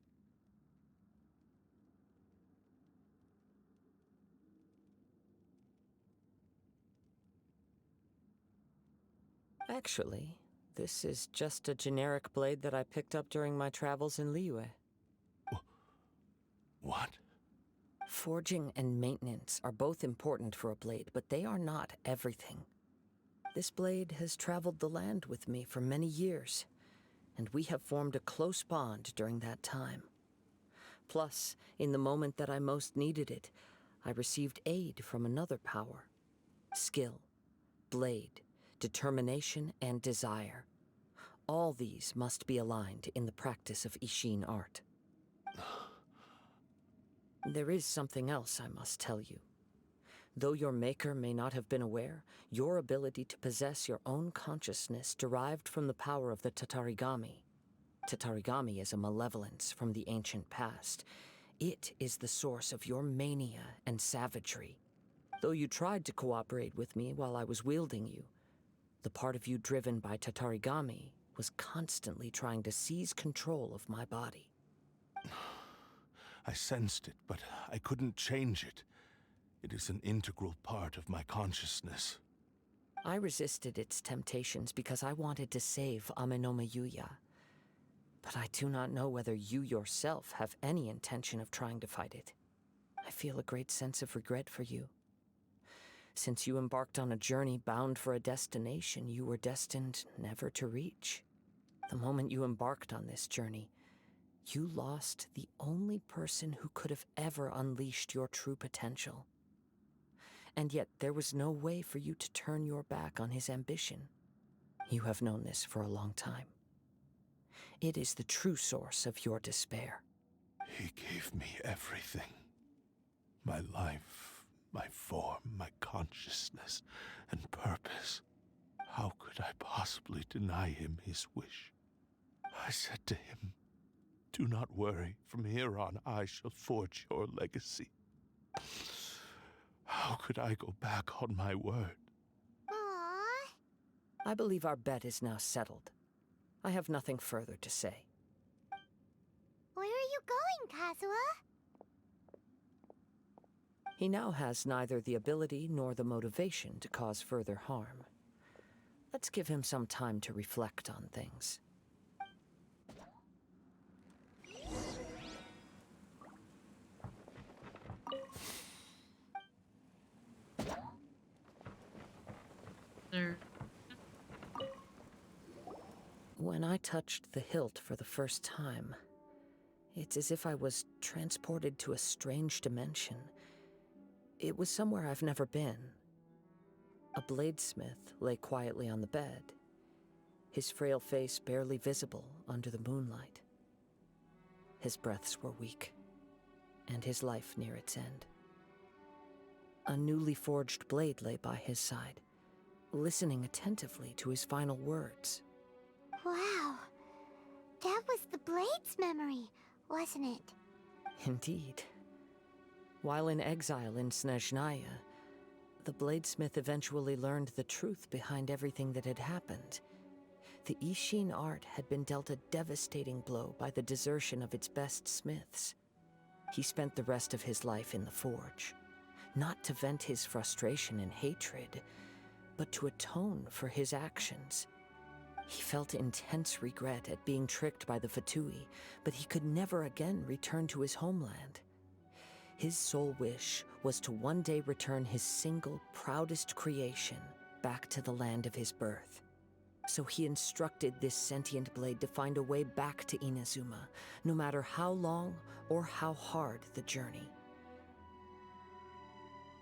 S4: Actually, this is just a generic blade that I picked up during my travels in Liyue.
S6: What?
S4: Forging and maintenance are both important for a blade, but they are not everything. This blade has traveled the land with me for many years, and we have formed a close bond during that time. Plus, in the moment that I most needed it, I received aid from another power. Skill, blade, determination, and desire. All these must be aligned in the practice of Ishin art. There is something else I must tell you. Though your maker may not have been aware, your ability to possess your own consciousness derived from the power of the Tatarigami. Tatarigami is a malevolence from the ancient past. It is the source of your mania and savagery. Though you tried to cooperate with me while I was wielding you, the part of you driven by Tatarigami was constantly trying to seize control of my body.
S6: I sensed it, but I couldn't change it. It is an integral part of my consciousness.
S4: I resisted its temptations because I wanted to save Amenoma Yuya. But I do not know whether you yourself have any intention of trying to fight it. I feel a great sense of regret for you. Since you embarked on a journey bound for a destination you were destined never to reach. The moment you embarked on this journey, you lost the only person who could have ever unleashed your true potential. And yet there was no way for you to turn your back on his ambition. You have known this for a long time. It is the true source of your despair.
S6: He gave me everything. My life, my form, my consciousness, and purpose. How could I possibly deny him his wish? I said to him, "Do not worry, from here on I shall forge your legacy." How could I go back on my word?
S5: Aww.
S4: I believe our bet is now settled. I have nothing further to say.
S5: Where are you going, Kazuha?
S4: He now has neither the ability nor the motivation to cause further harm. Let's give him some time to reflect on things.
S3: There.
S4: When I touched the hilt for the first time, it's as if I was transported to a strange dimension. It was somewhere I've never been. A bladesmith lay quietly on the bed, his frail face barely visible under the moonlight. His breaths were weak, and his life near its end. A newly forged blade lay by his side, listening attentively to his final words.
S5: Wow. That was the Blade's memory, wasn't it?
S4: Indeed. While in exile in Snezhnaya, the bladesmith eventually learned the truth behind everything that had happened. The Ishin art had been dealt a devastating blow by the desertion of its best smiths. He spent the rest of his life in the forge, not to vent his frustration and hatred, but to atone for his actions. He felt intense regret at being tricked by the Fatui, but he could never again return to his homeland. His sole wish was to one day return his single, proudest creation back to the land of his birth. So he instructed this sentient blade to find a way back to Inazuma, no matter how long or how hard the journey.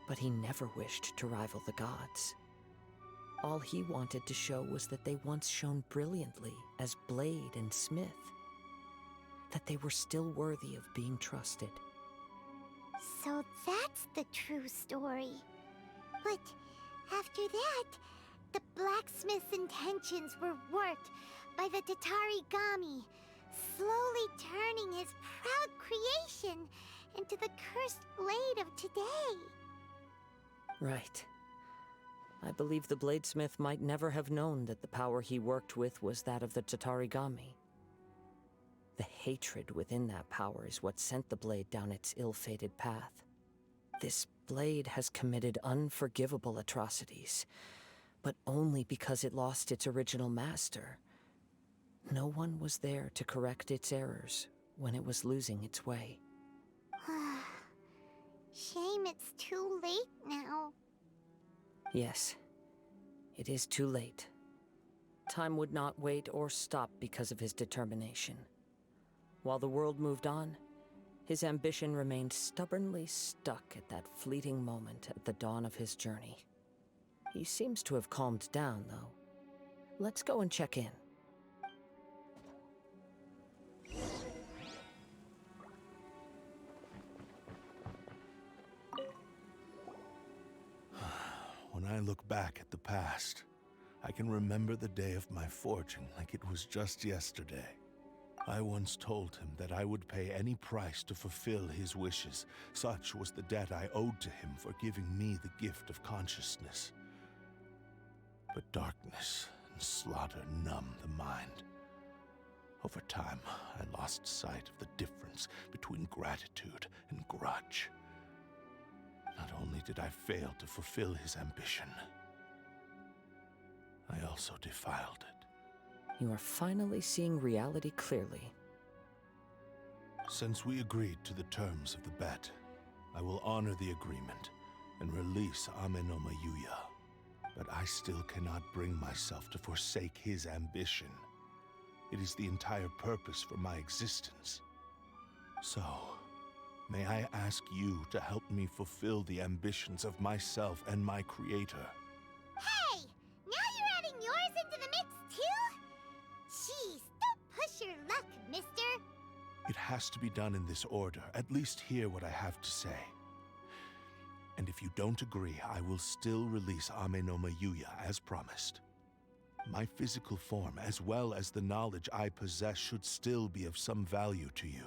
S4: But he never wished to rival the gods. All he wanted to show was that they once shone brilliantly as blade and smith, that they were still worthy of being trusted.
S5: So that's the true story. But after that, the blacksmith's intentions were worked by the Tatarigami, slowly turning his proud creation into the cursed blade of today.
S4: Right. I believe the bladesmith might never have known that the power he worked with was that of the Tatarigami. The hatred within that power is what sent the blade down its ill-fated path. This blade has committed unforgivable atrocities, but only because it lost its original master. No one was there to correct its errors when it was losing its way.
S5: Shame it's too late now.
S4: Yes, it is too late. Time would not wait or stop because of his determination. While the world moved on, his ambition remained stubbornly stuck at that fleeting moment at the dawn of his journey. He seems to have calmed down, though. Let's go and check in.
S6: When I look back at the past, I can remember the day of my forging like it was just yesterday. I once told him that I would pay any price to fulfill his wishes. Such was the debt I owed to him for giving me the gift of consciousness. But darkness and slaughter numb the mind. Over time, I lost sight of the difference between gratitude and grudge. Not only did I fail to fulfill his ambition, I also defiled it.
S4: You are finally seeing reality clearly.
S6: Since we agreed to the terms of the bet, I will honor the agreement and release Amenoma Yuya. But I still cannot bring myself to forsake his ambition. It is the entire purpose for my existence. So, may I ask you to help me fulfill the ambitions of myself and my creator?
S5: Hey! Now you're adding yours into the mix, too? Jeez, don't push your luck, mister.
S6: It has to be done in this order. At least hear what I have to say. And if you don't agree, I will still release Ame no Mayuya as promised. My physical form, as well as the knowledge I possess, should still be of some value to you.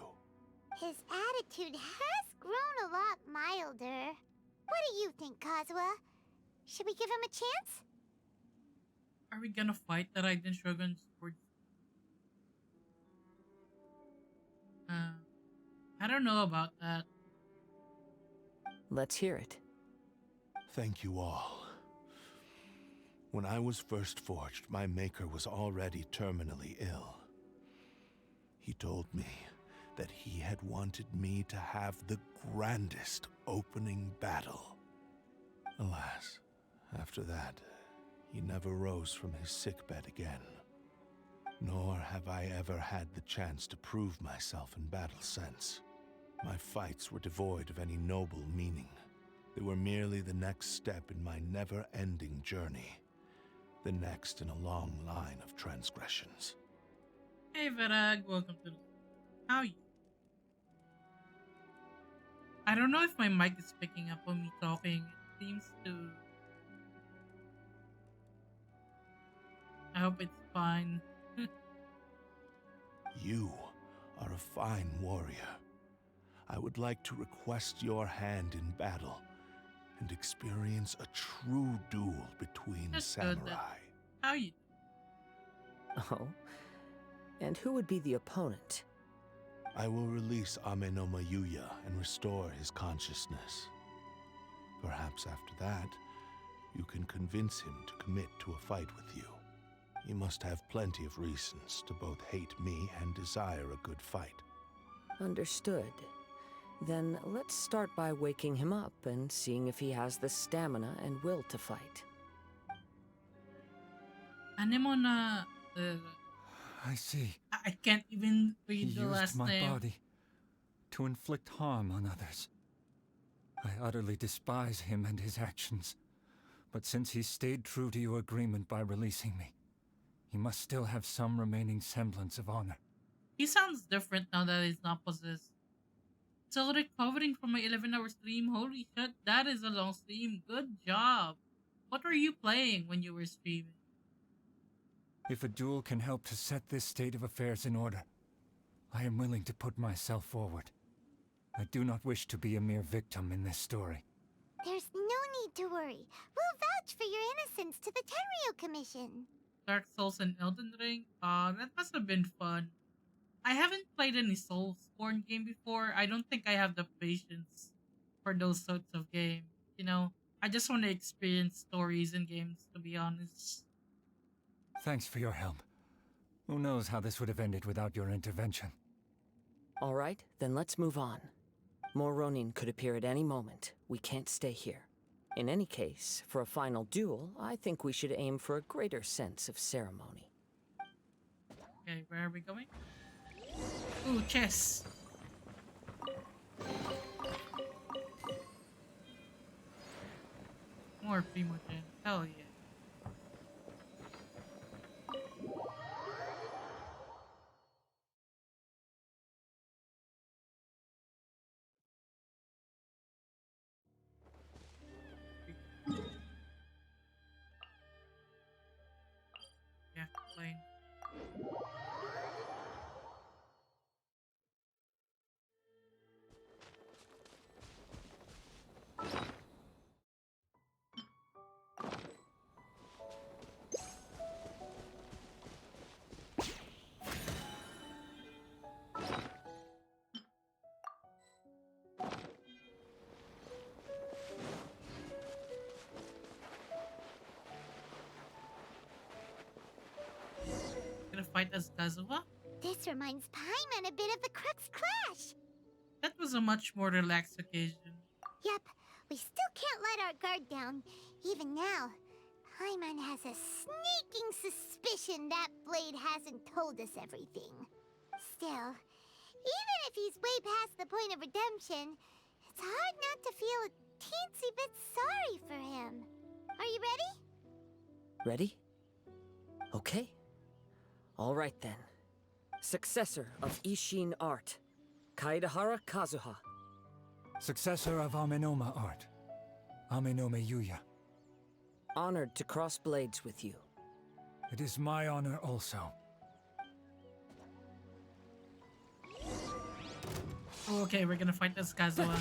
S5: His attitude has grown a lot milder. What do you think, Kazuha? Should we give him a chance?
S3: Are we gonna fight the Raiden Shogun's sword? I don't know about that.
S4: Let's hear it.
S6: Thank you all. When I was first forged, my maker was already terminally ill. He told me that he had wanted me to have the grandest opening battle. Alas, after that, he never rose from his sickbed again. Nor have I ever had the chance to prove myself in battle since. My fights were devoid of any noble meaning. They were merely the next step in my never-ending journey. The next in a long line of transgressions.
S3: Hey Verag, welcome to the... How are you? I don't know if my mic is picking up on me talking. It seems to... I hope it's fine.
S6: You are a fine warrior. I would like to request your hand in battle and experience a true duel between
S3: That's good,
S6: samurai.
S3: How are you?
S4: Oh? And who would be the opponent?
S6: I will release Ame no Mayuya and restore his consciousness. Perhaps after that, you can convince him to commit to a fight with you. He must have plenty of reasons to both hate me and desire a good fight.
S4: Understood. Then let's start by waking him up and seeing if he has the stamina and will to fight.
S3: Ano mo na...
S7: I see.
S3: I can't even
S7: He
S3: read the
S7: used
S3: last
S7: my
S3: name.
S7: body to inflict harm on others. I utterly despise him and his actions. But since he stayed true to your agreement by releasing me, he must still have some remaining semblance of honor.
S3: He sounds different now that he's not possessed. Still recovering from my 11-hour stream. Holy shit, that is a long stream. Good job. What were you playing when you were streaming?
S7: If a duel can help to set this state of affairs in order, I am willing to put myself forward. I do not wish to be a mere victim in this story.
S5: There's no need to worry. We'll vouch for your innocence to the Tenryu Commission.
S3: Dark Souls and Elden Ring? That must have been fun. I haven't played any Soulsborne game before. I don't think I have the patience for those sorts of games. You know, I just want to experience stories in games, to be honest.
S7: Thanks for your help. Who knows how this would have ended without your intervention.
S4: All right, then let's move on. More Ronin could appear at any moment. We can't stay here. In any case, for a final duel, I think we should aim for a greater sense of ceremony.
S3: Okay, where are we going? Ooh, chess. More Primogen. Hell yeah. Yeah, plane. Gonna fight as Kazuha?
S5: This reminds Paimon a bit of the Crux Clash.
S3: That was a much more relaxed occasion.
S5: Yep, we still can't let our guard down. Even now, Paimon has a sneaking suspicion that Blade hasn't told us everything. Still, even if he's way past the point of redemption, it's hard not to feel a teensy bit sorry for him. Are you ready?
S4: Ready? Okay. All right then. Successor of Ishin Art, Kaedahara Kazuha.
S7: Successor of Amenoma art, Amenome Yuya.
S4: Honored to cross blades with you.
S7: It is my honor also.
S3: Oh, okay, we're gonna fight this Kazuha.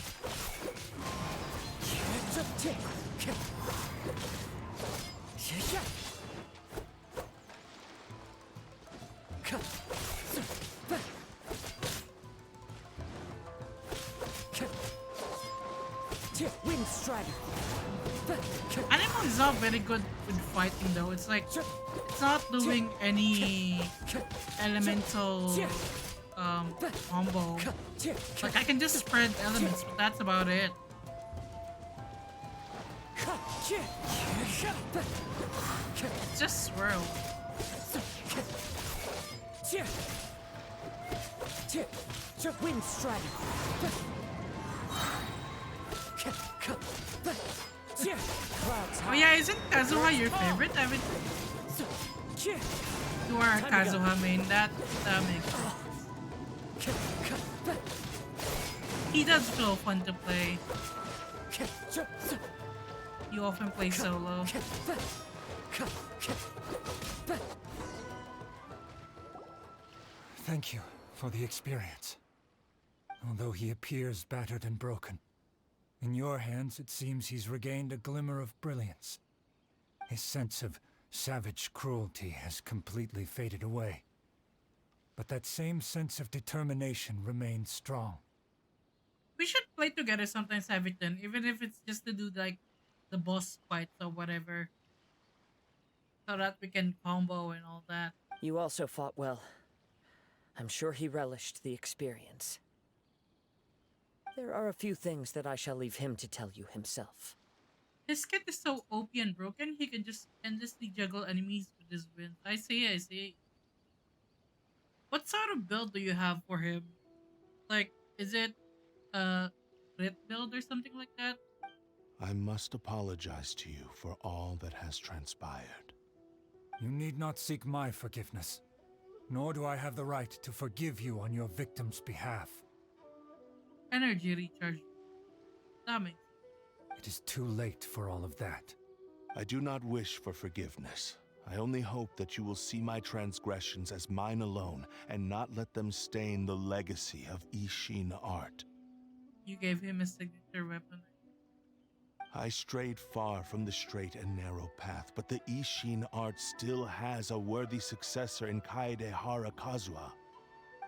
S4: Wind Strider.
S3: Animo is not very good with fighting though. It's like it's not doing any elemental combo. Like I can just spread elements, but that's about it. It's just swirl.
S4: Wind Strider.
S3: Oh yeah, isn't Kazuha your favorite? I mean, you are a Kazuha main. That makes sense. He does feel fun to play. You often play solo.
S7: Thank you for the experience. Although he appears battered and broken, in your hands it seems he's regained a glimmer of brilliance. His sense of savage cruelty has completely faded away. But that same sense of determination remains strong.
S3: We should play together sometimes, Everton, even if it's just to do like the boss fights or whatever. So that we can combo and all that.
S4: You also fought well. I'm sure he relished the experience. There are a few things that I shall leave him to tell you himself.
S3: His kit is so OP and broken, he can just endlessly juggle enemies with his wind. I see. What sort of build do you have for him? Like, is it a crit build or something like that?
S6: I must apologize to you for all that has transpired.
S7: You need not seek my forgiveness, nor do I have the right to forgive you on your victim's behalf.
S3: Energy recharge. That makes sense.
S7: It is too late for all of that.
S6: I do not wish for forgiveness. I only hope that you will see my transgressions as mine alone and not let them stain the legacy of Ishin art.
S3: You gave him a signature weapon.
S6: I strayed far from the straight and narrow path, but the Ishin art still has a worthy successor in Kaedehara Kazuha.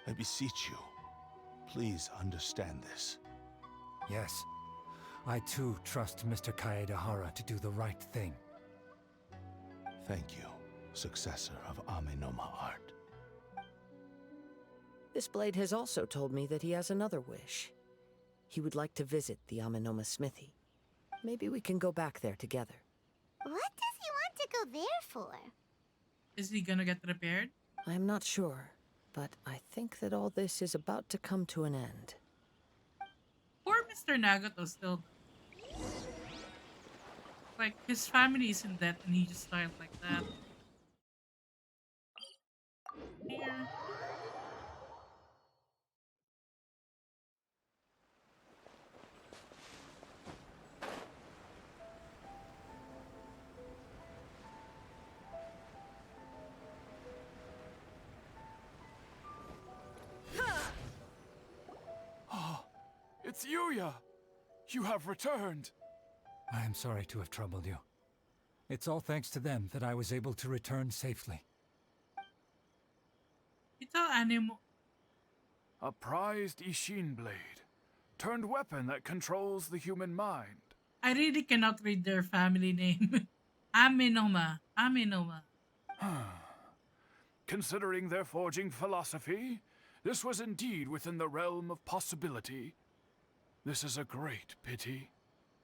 S6: I beseech you, please understand this.
S7: Yes, I too trust Mr. Kaedehara to do the right thing.
S6: Thank you, successor of Amenoma art.
S4: This blade has also told me that he has another wish. He would like to visit the Amenoma smithy. Maybe we can go back there together.
S5: What does he want to go there for?
S3: Is he gonna get repaired?
S4: I am not sure, but I think that all this is about to come to an end.
S3: Poor Mr. Nagato still. Like, his family is in debt and he just died like that. Here.
S8: It's Yuya! You have returned!
S7: I am sorry to have troubled you. It's all thanks to them that I was able to return safely.
S3: You tell Animo.
S8: A prized Ishin blade, turned weapon that controls the human mind.
S3: I really cannot read their family name. Amenoma.
S8: Considering their forging philosophy, this was indeed within the realm of possibility. This is a great pity.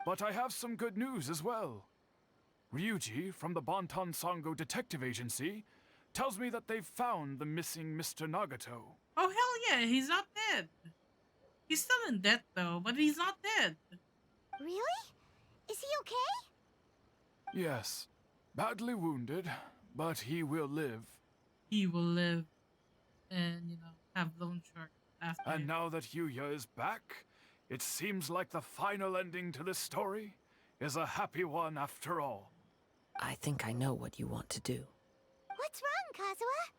S8: But I have some good news as well. Ryuji from the Bonton Sango Detective Agency tells me that they've found the missing Mr. Nagato.
S3: Oh hell yeah, he's not dead. He's still in debt though, but he's not dead.
S5: Really? Is he okay?
S8: Yes, badly wounded, but he will live.
S3: He will live and, you know, have loan shark after
S8: And
S3: him.
S8: now that Yuya is back, it seems like the final ending to this story is a happy one after all.
S4: I think I know what you want to do.
S5: What's wrong, Kazuha?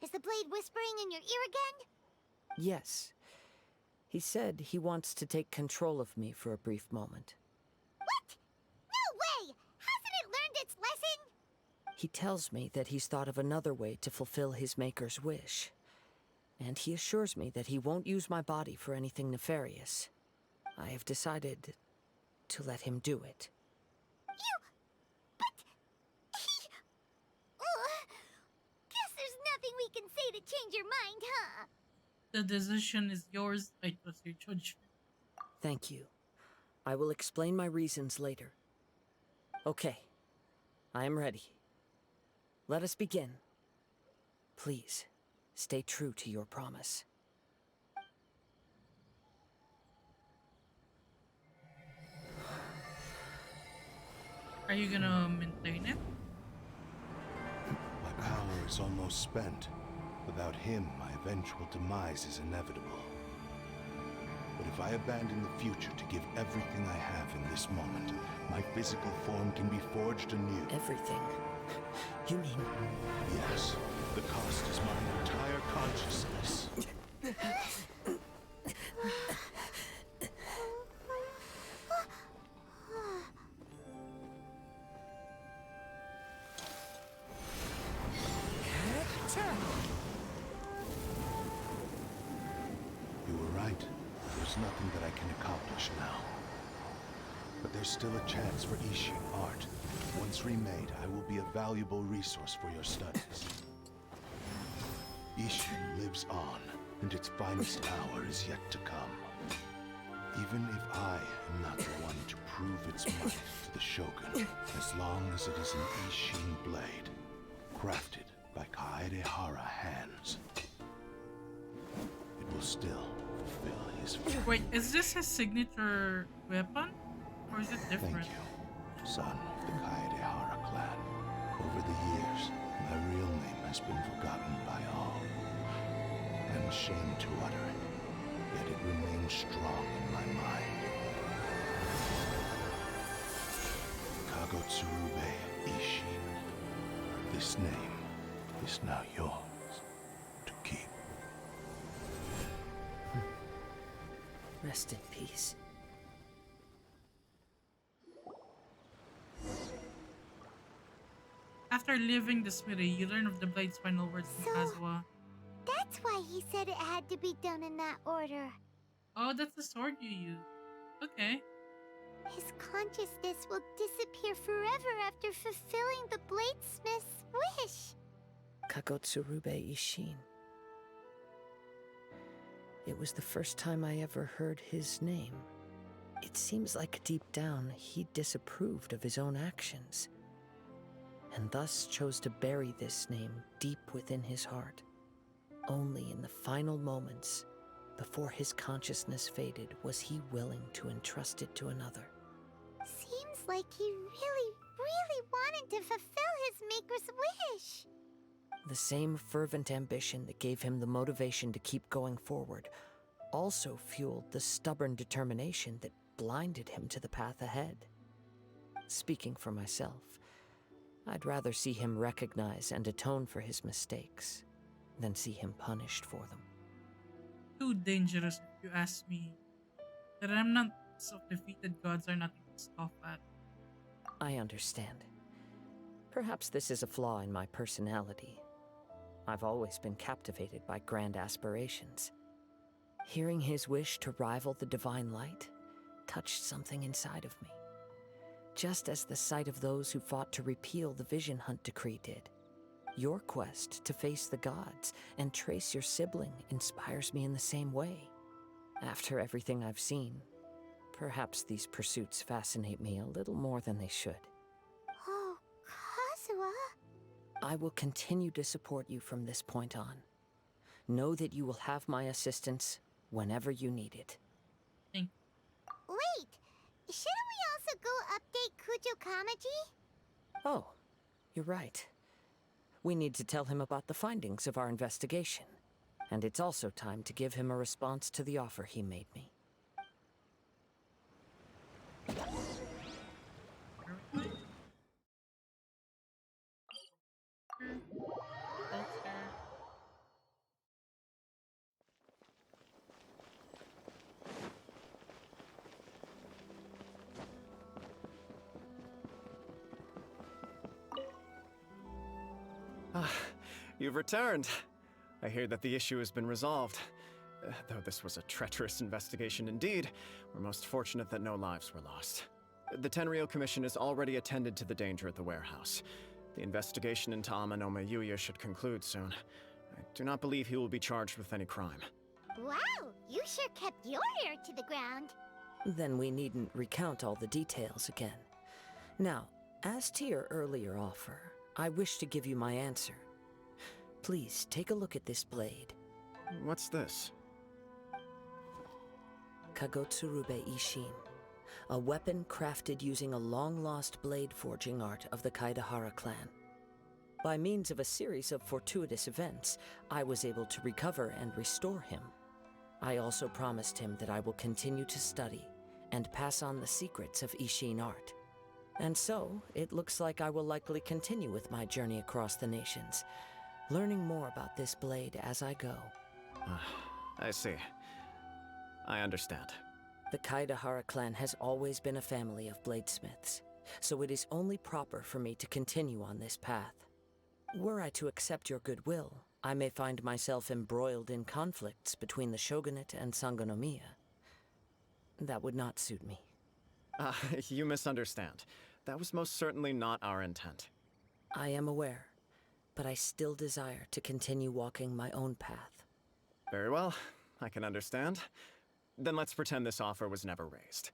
S5: Is the blade whispering in your ear again?
S4: Yes. He said he wants to take control of me for a brief moment.
S5: What? No way! Hasn't it learned its lesson?
S4: He tells me that he's thought of another way to fulfill his maker's wish. And he assures me that he won't use my body for anything nefarious. I have decided to let him do it.
S5: Guess there's nothing we can say to change your mind, huh?
S3: The decision is yours. I trust your judgment.
S4: Thank you. I will explain my reasons later. Okay. I am ready. Let us begin. Please, stay true to your promise.
S3: Are you gonna maintain it?
S6: My power is almost spent. Without him, my eventual demise is inevitable. But if I abandon the future to give everything I have in this moment, my physical form can be forged anew.
S4: Everything? You mean...
S6: Yes, the cost is my entire consciousness. You were right. There's nothing that I can accomplish now. But there's still a chance for Ishin art. Once remade, I will be a valuable resource for your studies. Ishin lives on, and its finest hour is yet to come. Even if I am not the one to prove its might to the Shogun, as long as it is an Ishin blade, crafted by Kaedehara hands, it will still fulfill his fate.
S3: Wait, is this his signature weapon? Or is it different?
S6: Thank you, son of the Kaedehara clan. Over the years, my real name has been forgotten by all. I'm ashamed to utter it, yet it remains strong in my mind. Kagotsurube Ishin. This name is now yours to keep.
S4: Rest in peace.
S3: After leaving the smithy, you learn of the blade's final words from
S5: So-
S3: Kazuha.
S5: That's why he said it had to be done in that order.
S3: Oh, that's the sword you use. Okay.
S5: His consciousness will disappear forever after fulfilling the bladesmith's wish.
S4: Kagotsurube Ishin. It was the first time I ever heard his name. It seems like deep down he disapproved of his own actions, and thus chose to bury this name deep within his heart. Only in the final moments, before his consciousness faded, was he willing to entrust it to another.
S5: Seems like he really wanted to fulfill his maker's wish.
S4: The same fervent ambition that gave him the motivation to keep going forward also fueled the stubborn determination that blinded him to the path ahead. Speaking for myself, I'd rather see him recognize and atone for his mistakes than see him punished for them.
S3: Too dangerous if you ask me. The remnants of defeated gods are nothing to scoff at.
S4: I understand. Perhaps this is a flaw in my personality. I've always been captivated by grand aspirations. Hearing his wish to rival the divine light touched something inside of me, just as the sight of those who fought to repeal the Vision Hunt decree did. Your quest to face the gods and trace your sibling inspires me in the same way. After everything I've seen, perhaps these pursuits fascinate me a little more than they should.
S5: Oh, Kazuha.
S4: I will continue to support you from this point on. Know that you will have my assistance whenever you need it.
S5: Wait, shouldn't we also go update Kujo Kamaji?
S4: Oh, you're right. We need to tell him about the findings of our investigation. And it's also time to give him a response to the offer he made me.
S9: You've returned. I hear that the issue has been resolved. Though this was a treacherous investigation indeed, we're most fortunate that no lives were lost. The Tenryou Commission has already attended to the danger at the warehouse. The investigation into Amanome Yuya should conclude soon. I do not believe he will be charged with any crime.
S5: Wow, you sure kept your ear to the ground.
S4: Then we needn't recount all the details again. Now, as to your earlier offer, I wish to give you my answer. Please take a look at this blade.
S9: What's this?
S4: Kagotsurube Ishin, a weapon crafted using a long-lost blade forging art of the Kaidahara clan. By means of a series of fortuitous events, I was able to recover and restore him. I also promised him that I will continue to study and pass on the secrets of Ishin art. And so, it looks like I will likely continue with my journey across the nations, learning more about this blade as I go.
S9: I see. I understand.
S4: The Kaidahara clan has always been a family of bladesmiths, so it is only proper for me to continue on this path. Were I to accept your goodwill, I may find myself embroiled in conflicts between the shogunate and Sangonomiya. That would not suit me.
S9: You misunderstand. That was most certainly not our intent.
S4: I am aware, but I still desire to continue walking my own path.
S9: Very well, I can understand. Then let's pretend this offer was never raised.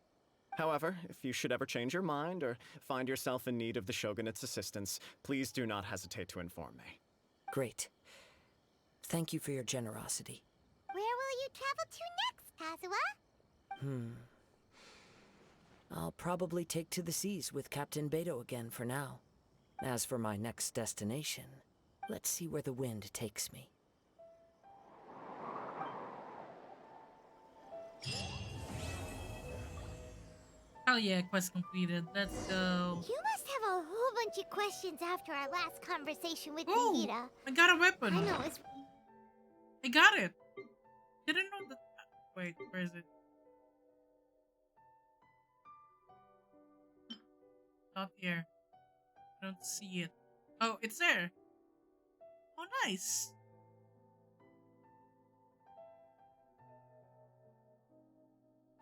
S9: However, if you should ever change your mind or find yourself in need of the Shogunate's assistance, please do not hesitate to inform me.
S4: Great. Thank you for your generosity.
S5: Where will you travel to next, Kazuha?
S4: I'll probably take to the seas with Captain Beto again for now. As for my next destination, let's see where the wind takes me.
S3: Hell yeah, quest completed. Let's go.
S5: You must have a whole bunch of questions after our last conversation with
S3: Oh,
S5: Nihira.
S3: I got a weapon.
S5: I know, it's...
S3: I got it. Didn't know that. Wait, where is it? Not here. I don't see it. Oh, it's there. Oh, nice.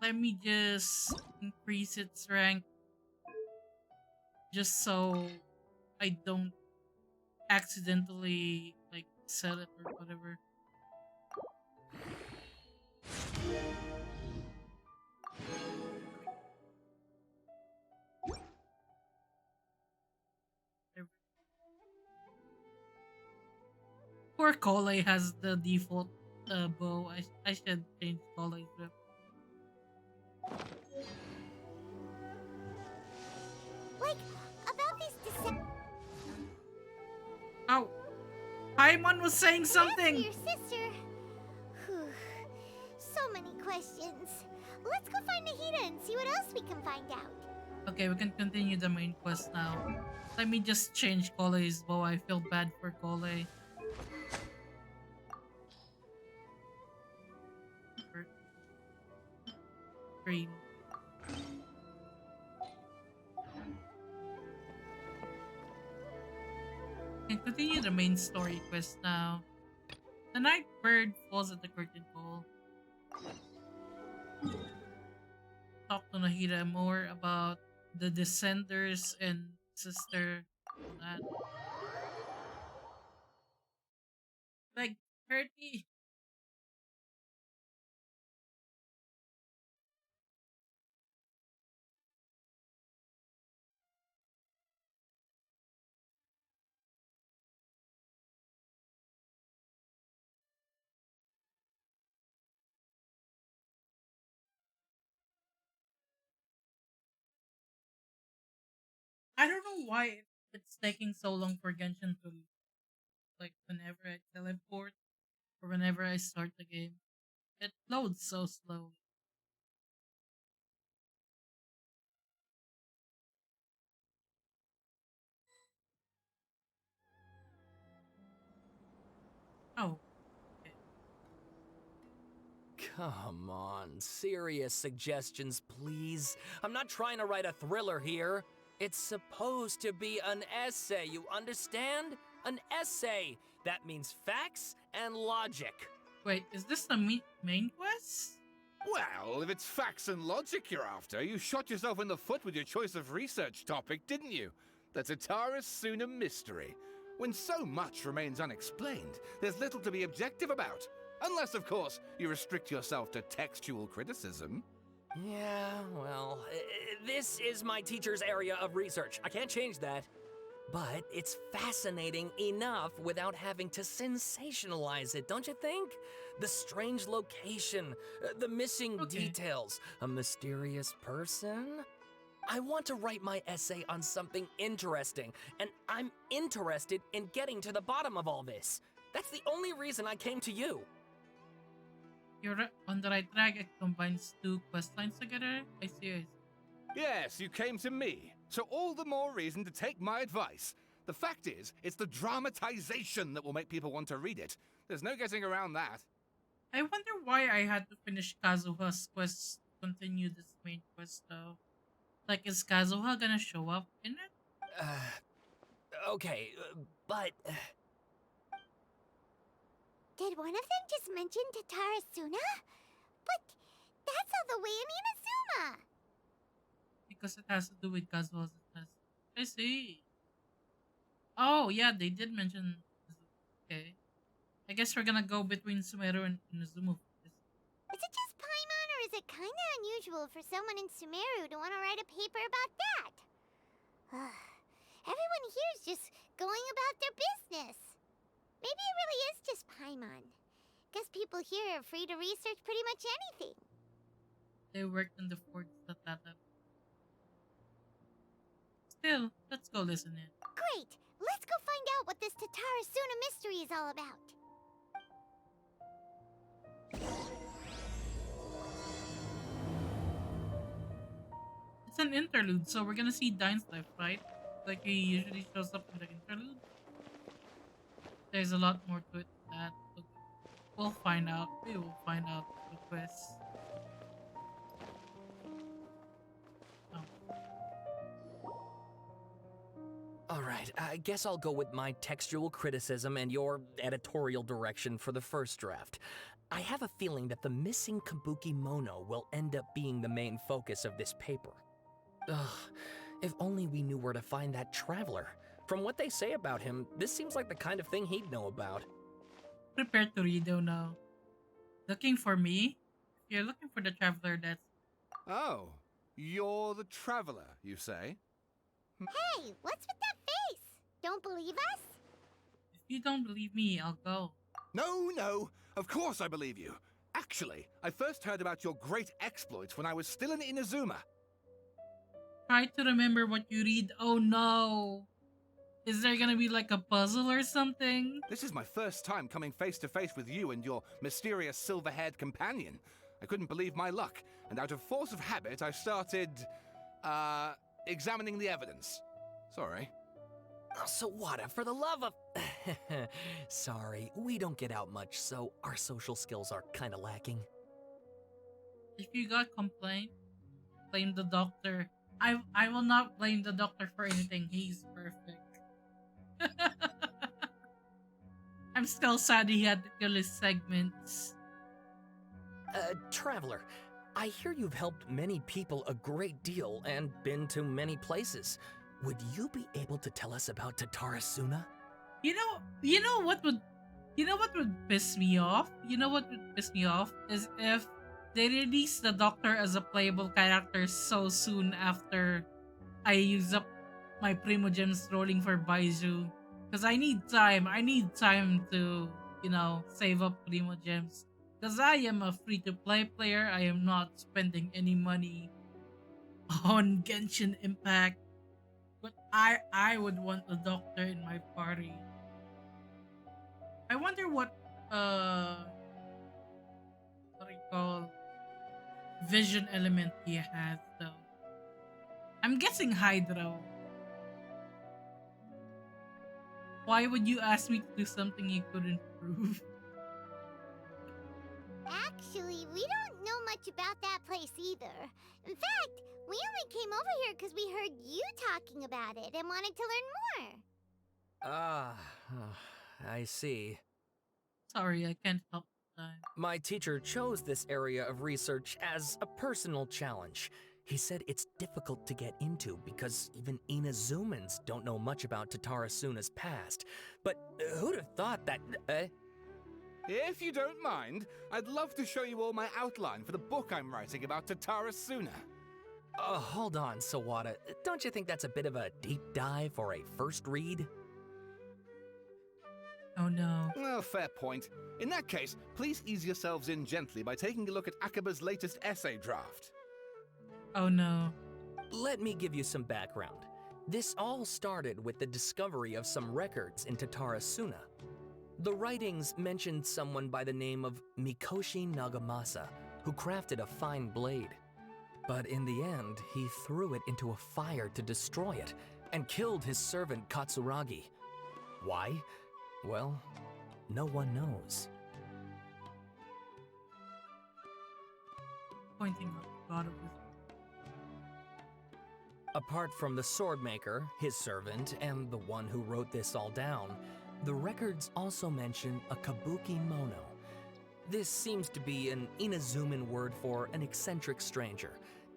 S3: Let me just increase its rank. Just so I don't accidentally, like, sell it or whatever. Poor Kole has the default bow. I should change Kole's whip.
S5: Like, about these
S3: Oh! Paimon was saying something!
S5: Your sister... Whew. So many questions. Let's go find Nihira and see what else we can find out.
S3: Okay, we can continue the main quest now. Let me just change Kole's bow. I feel bad for Kole. Green. Can continue the main story quest now. The night bird falls at the curtain call. Talk to Nahida more about the Descenders and sister. That. Like, hurt me. I don't know why it's taking so long for Genshin to, like, whenever I teleport or whenever I start the game. It loads so slow. Oh, okay.
S10: Come on, serious suggestions, please. I'm not trying to write a thriller here. It's supposed to be an essay, you understand? An essay! That means facts and logic.
S3: Wait, is this the main quest?
S11: Well, if it's facts and logic you're after, you shot yourself in the foot with your choice of research topic, didn't you? The Tatara Suna mystery. When so much remains unexplained, there's little to be objective about. Unless, of course, you restrict yourself to textual criticism.
S10: Yeah, well, this is my teacher's area of research. I can't change that. But it's fascinating enough without having to sensationalize it, don't you think? The strange location, the missing details, a mysterious person. I want to write my essay on something interesting, and I'm interested in getting to the bottom of all this. That's the only reason I came to you.
S3: You're on the right track. It combines two quest lines together. I see.
S11: Yes, you came to me. So all the more reason to take my advice. The fact is, it's the dramatization that will make people want to read it. There's no getting around that.
S3: I wonder why I had to finish Kazuha's quest to continue this main quest though. Like, is Kazuha gonna show up in it?
S10: Okay, but...
S5: Did one of them just mention Tatara Suna? But that's all the way in Inazuma!
S3: Because it has to do with Kazuha's test. I see. Oh, yeah, they did mention... Okay. I guess we're gonna go between Sumeru and Inazuma.
S5: Is it just Paimon, or is it kinda unusual for someone in Sumeru to want to write a paper about that? Everyone here is just going about their business. Maybe it really is just Paimon. Guess people here are free to research pretty much anything.
S3: They worked in the fort that. Still, let's go listen in.
S5: Great! Let's go find out what this Tatara Suna mystery is all about.
S3: It's an interlude, so we're gonna see Dine's life, right? Like he usually shows up in the interlude. There's a lot more to it than that. But we'll find out. We will find out the quest.
S10: Alright, I guess I'll go with my textual criticism and your editorial direction for the first draft. I have a feeling that the missing Kabuki Mono will end up being the main focus of this paper. Ugh, if only we knew where to find that traveler. From what they say about him, this seems like the kind of thing he'd know about.
S3: Prepare to read, though, now. Looking for me? If you're looking for the traveler, that's...
S11: Oh, you're the traveler, you say?
S5: Hey, what's with that face? Don't believe us?
S3: If you don't believe me, I'll go.
S11: No, of course I believe you. Actually, I first heard about your great exploits when I was still in Inazuma.
S3: Try to remember what you read. Oh no! Is there gonna be like a puzzle or something?
S11: This is my first time coming face to face with you and your mysterious silver-haired companion. I couldn't believe my luck, and out of force of habit, I started, examining the evidence. Sorry.
S10: Oh, Sawada, for the love of... Sorry, we don't get out much, so our social skills are kinda lacking.
S3: If you got complaint, blame the doctor. I will not blame the doctor for anything. He's perfect. I'm still sad he had to kill his segments.
S10: Traveler, I hear you've helped many people a great deal and been to many places. Would you be able to tell us about Tatara Suna?
S3: You know what would piss me off? You know what would piss me off is if they release the Doctor as a playable character so soon after I use up my Primo Gems rolling for Baiju. Because I need time. I need time to, save up Primo Gems. Because I am a free-to-play player. I am not spending any money on Genshin Impact. But I would want the Doctor in my party. I wonder what you call vision element he has though. I'm guessing Hydro. Why would you ask me to do something you couldn't prove?
S5: Actually, we don't know much about that place either. In fact, we only came over here because we heard you talking about it and wanted to learn more.
S10: I see.
S3: Sorry, I can't help the time.
S10: My teacher chose this area of research as a personal challenge. He said it's difficult to get into because even Inazumans don't know much about Tatara Suna's past. But who'd have thought that...
S11: If you don't mind, I'd love to show you all my outline for the book I'm writing about Tatara Suna.
S10: Hold on, Sawada. Don't you think that's a bit of a deep dive for a first read?
S3: Oh no.
S11: Well, fair point. In that case, please ease yourselves in gently by taking a look at Akaba's latest essay draft.
S3: Oh no.
S10: Let me give you some background. This all started with the discovery of some records in Tatara Suna. The writings mentioned someone by the name of Mikoshi Nagamasa, who crafted a fine blade. But in the end, he threw it into a fire to destroy it, and killed his servant Katsuragi. Why? Well, no one knows.
S3: Pointing out the god of wisdom.
S10: Apart from the swordmaker, his servant, and the one who wrote this all down, the records also mention a kabuki mono. This seems to be an Inazuman word for an eccentric stranger,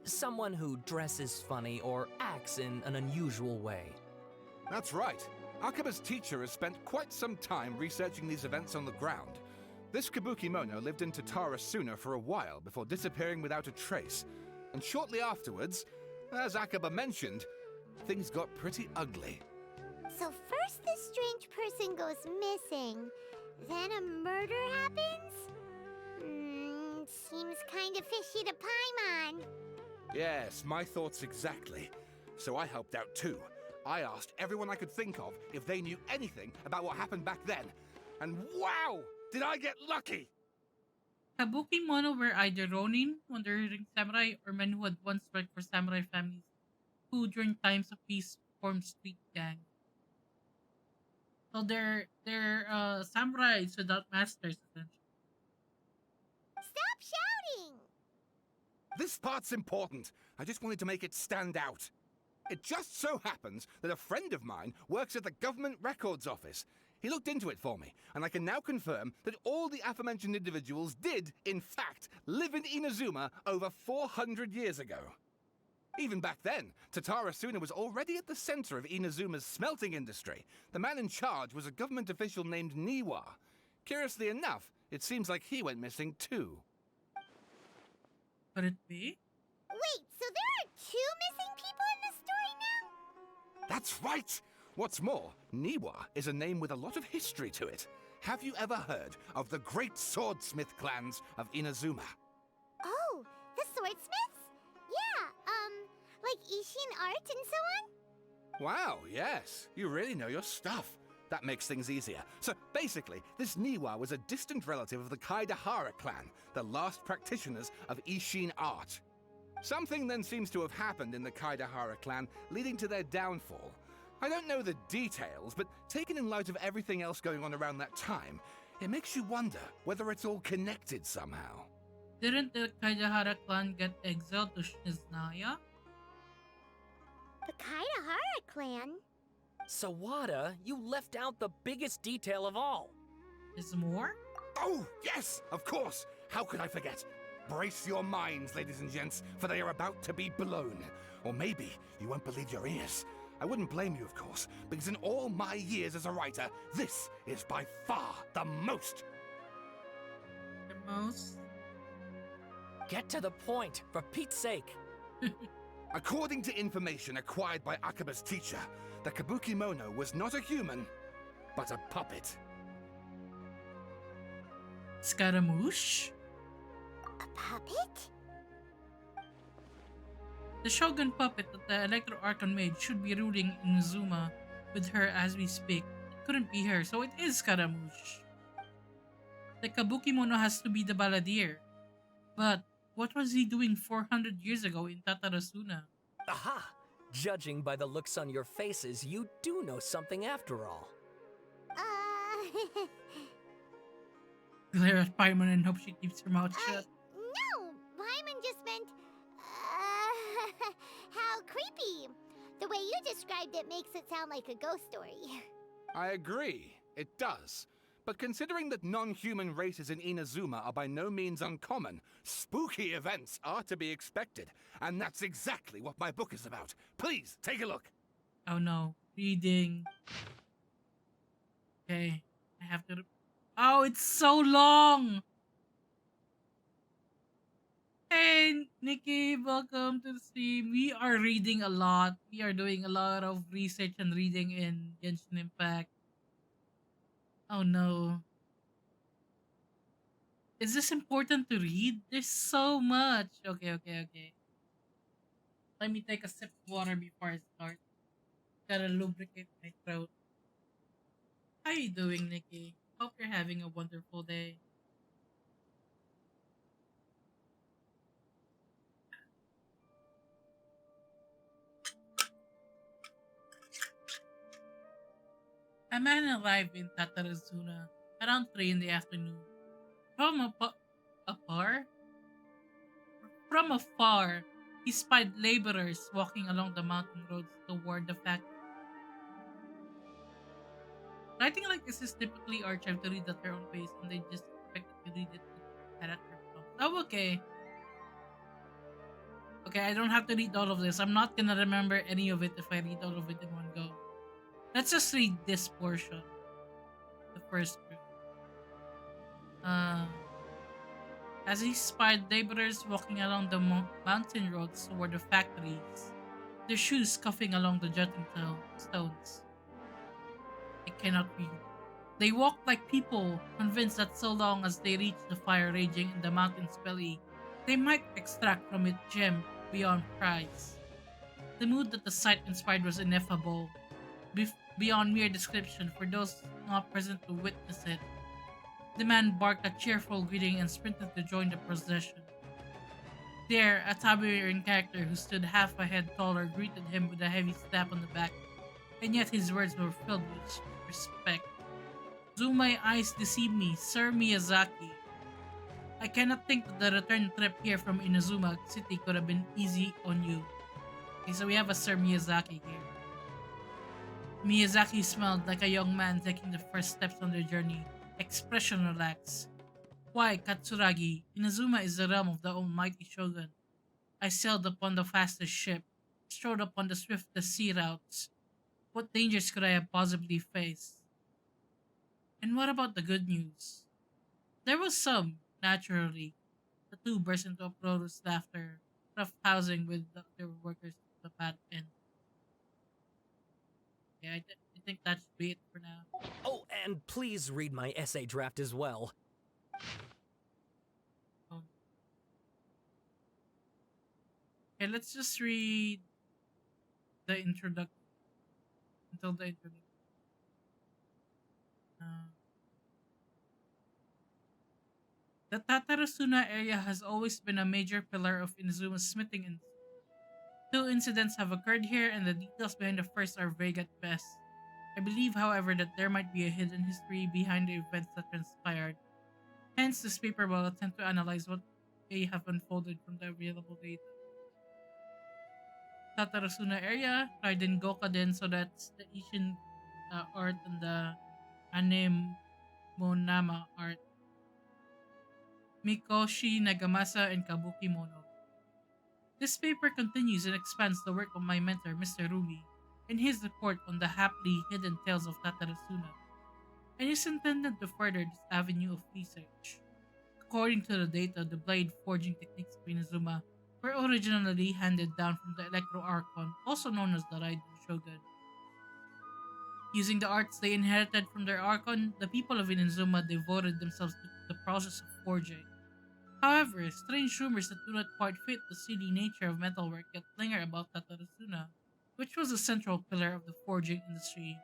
S10: someone who dresses funny or acts in an unusual way.
S11: That's right. Akaba's teacher has spent quite some time researching these events on the ground. This Kabukimono lived in Tatara Suna for a while before disappearing without a trace. And shortly afterwards, as Akaba mentioned, things got pretty ugly.
S5: So first this strange person goes missing, then a murder happens? Seems kinda fishy to Paimon.
S11: Yes, my thoughts exactly. So I helped out too. I asked everyone I could think of if they knew anything about what happened back then. And wow! Did I get lucky!
S3: Kabuki mono were either ronin, wandering samurai, or men who had once worked for samurai families, who during times of peace formed street gangs. So they're samurais without masters, essentially.
S5: Stop shouting!
S11: This part's important. I just wanted to make it stand out. It just so happens that a friend of mine works at the Government Records Office. He looked into it for me, and I can now confirm that all the aforementioned individuals did, in fact, live in Inazuma over 400 years ago. Even back then, Tatara Suna was already at the center of Inazuma's smelting industry. The man in charge was a government official named Niwa. Curiously enough, it seems like he went missing too.
S3: Could it be?
S5: Wait, so there are two missing people in this story now?
S11: That's right! What's more, Niwa is a name with a lot of history to it. Have you ever heard of the great swordsmith clans of Inazuma?
S5: Oh, the swordsmiths? Yeah, like Ishin art and so on?
S11: Wow, yes. You really know your stuff. That makes things easier. So basically, this Niwa was a distant relative of the Kaidahara clan, the last practitioners of Ishin art. Something then seems to have happened in the Kaidahara clan, leading to their downfall. I don't know the details, but taken in light of everything else going on around that time, it makes you wonder whether it's all connected somehow.
S3: Didn't the Kaidahara clan get exiled to Shiznaya?
S5: The Kaidahara clan?
S10: Sawada, you left out the biggest detail of all.
S3: Is more?
S11: Oh, yes, of course. How could I forget? Brace your minds, ladies and gents, for they are about to be blown. Or maybe you won't believe your ears. I wouldn't blame you, of course, because in all my years as a writer, this is by far the most.
S3: The most?
S10: Get to the point, for Pete's sake.
S11: According to information acquired by Akaba's teacher, the Kabukimono was not a human, but a puppet.
S3: Scaramouche?
S5: A puppet?
S3: The Shogun puppet that the Electro Archon made should be ruling Inazuma with her as we speak. It couldn't be her, so it is Scaramouche. The Kabukimono has to be the balladeer. But what was he doing 400 years ago in Tatarasuna?
S10: Aha! Judging by the looks on your faces, you do know something after all.
S3: Glare at Paimon and hope she keeps her mouth shut.
S5: No! Paimon just meant, how creepy. The way you described it makes it sound like a ghost story.
S11: I agree. it does. But considering that non-human races in Inazuma are by no means uncommon, spooky events are to be expected. And that's exactly what my book is about. Please, take a look.
S3: Oh no. Reading. Okay. I have to... Oh, it's so long! Hey, Nikki, welcome to the stream. We are reading a lot. We are doing a lot of research and reading in Genshin Impact. Oh no. Is this important to read? There's so much. Okay. Let me take a sip of water before I start. Gotta lubricate my throat. How you doing, Nikki? Hope you're having a wonderful day. A man arrived in Tatarazuna around 3 in the afternoon. From afar? From afar, he spied laborers walking along the mountain roads toward the factory. Writing like this is typically archived to read at their own pace, and they just expect that you read it with character prompts. Oh, okay. Okay, I don't have to read all of this. I'm not gonna remember any of it if I read all of it in one go. Let's just read this portion. The first group. As he spied laborers walking along the mountain roads toward the factories, their shoes scuffing along the jutting stones. I cannot read. They walked like people, convinced that so long as they reached the fire raging in the mountain's belly, they might extract from it gem beyond price. The mood that the sight inspired was ineffable, beyond mere description for those not present to witness it. The man barked a cheerful greeting and sprinted to join the procession. There, a towering character who stood half a head taller greeted him with a heavy slap on the back, and yet his words were filled with respect. "Do my eyes deceive me, Sir Miyazaki? I cannot think that the return trip here from Inazuma City could have been easy on you." Okay, so we have a Sir Miyazaki here. Miyazaki smiled like a young man taking the first steps on their journey, expression relaxed. "Why, Katsuragi, Inazuma is the realm of the almighty shogun. I sailed upon the fastest ship, strode upon the swiftest sea routes. What dangers could I have possibly faced? And what about the good news?" There was some, naturally. The two burst into uproarious laughter, rough housing with the other workers at the bad end. Yeah, I think that should be it for now.
S10: Oh, and please read my essay draft as well.
S3: Okay, let's just read the introduction until the introduction. The Tatarasuna area has always been a major pillar of Inazuma's smithing industry. 2 incidents have occurred here, and the details behind the first are vague at best. I believe, however, that there might be a hidden history behind the events that transpired. Hence, this paper will attempt to analyze what may have unfolded from the available data. Tatarasuna area, Raiden Gokaden, so that's the Ishin art and the Anemonama art. Mikoshi Nagamasa and Kabuki Mono. This paper continues and expands the work of my mentor, Mr. Rumi, in his report on the happily hidden tales of Tatarasuna, and is intended to further this avenue of research. According to the data, the blade forging techniques of Inazuma were originally handed down from the Electro Archon, also known as the Raiden Shogun. Using the arts they inherited from their Archon, the people of Inazuma devoted themselves to the process of forging. However, strange rumors that do not quite fit the seedy nature of metalwork yet linger about Tatarasuna, which was a central pillar of the forging industry.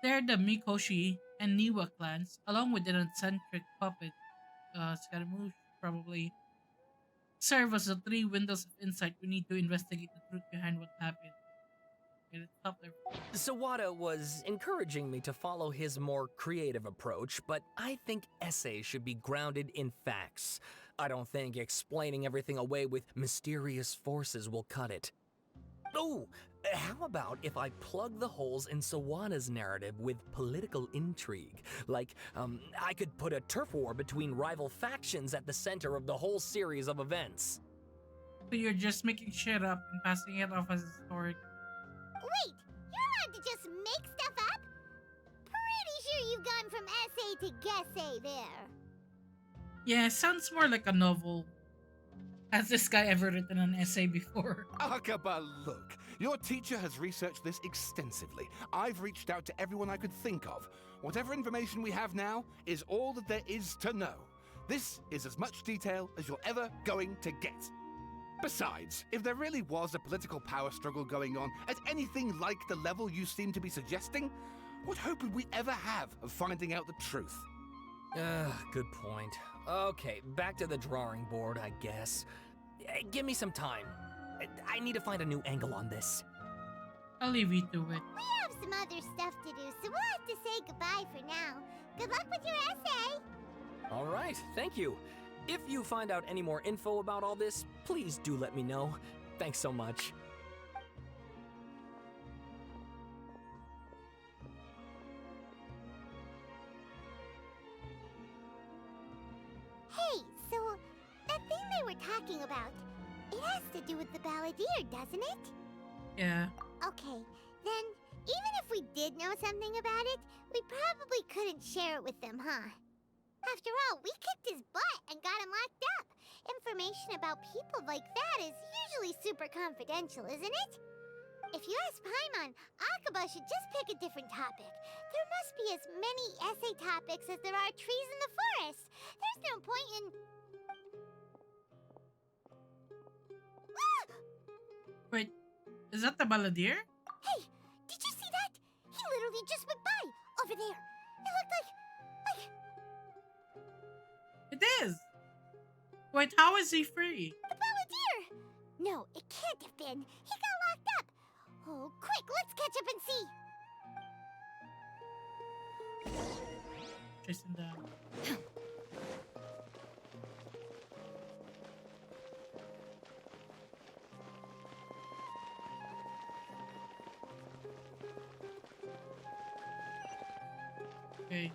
S3: There, the Mikoshi and Niwa clans, along with an eccentric puppet, Scaramouche probably, serve as the 3 windows of insight we need to investigate the truth behind what happened. Okay, let's stop there.
S10: Sawada was encouraging me to follow his more creative approach, but I think essays should be grounded in facts. I don't think explaining everything away with mysterious forces will cut it. Oh, How about if I plug the holes in Sawana's narrative with political intrigue? Like, I could put a turf war between rival factions at the center of the whole series of events.
S3: So you're just making shit up and passing it off as historic.
S5: Wait, you're allowed to just make stuff up? Pretty sure you've gone from essay to guessay there.
S3: Yeah, it sounds more like a novel. Has this guy ever written an essay before?
S11: Akaba, look. Your teacher has researched this extensively. I've reached out to everyone I could think of. Whatever information we have now is all that there is to know. This is as much detail as you're ever going to get. Besides, if there really was a political power struggle going on at anything like the level you seem to be suggesting, what hope would we ever have of finding out the truth?
S10: Good point. Okay, back to the drawing board, I guess. Give me some time. I need to find a new angle on this.
S3: I'll leave you to it.
S5: We have some other stuff to do, so we'll have to say goodbye for now. Good luck with your essay.
S10: All right, thank you. If you find out any more info about all this, please do let me know. Thanks so much.
S5: Hey, so that thing they were talking about, it has to do with the balladeer, doesn't it?
S3: Yeah.
S5: Okay, then even if we did know something about it, we probably couldn't share it with them, huh? After all, we kicked his butt and got him locked up. Information about people like that is usually super confidential, isn't it? If you ask Paimon, Akaba should just pick a different topic. There must be as many essay topics as there are trees in the forest. There's no point in... Ah!
S3: Wait, is that the balladeer?
S5: Hey, did you see that? He literally just went by, over there. It looked like...
S3: It is! Wait, how is he free?
S5: The balladeer! No, it can't have been. He got locked up. Oh, quick, let's catch up and see.
S3: Chasing down. Okay.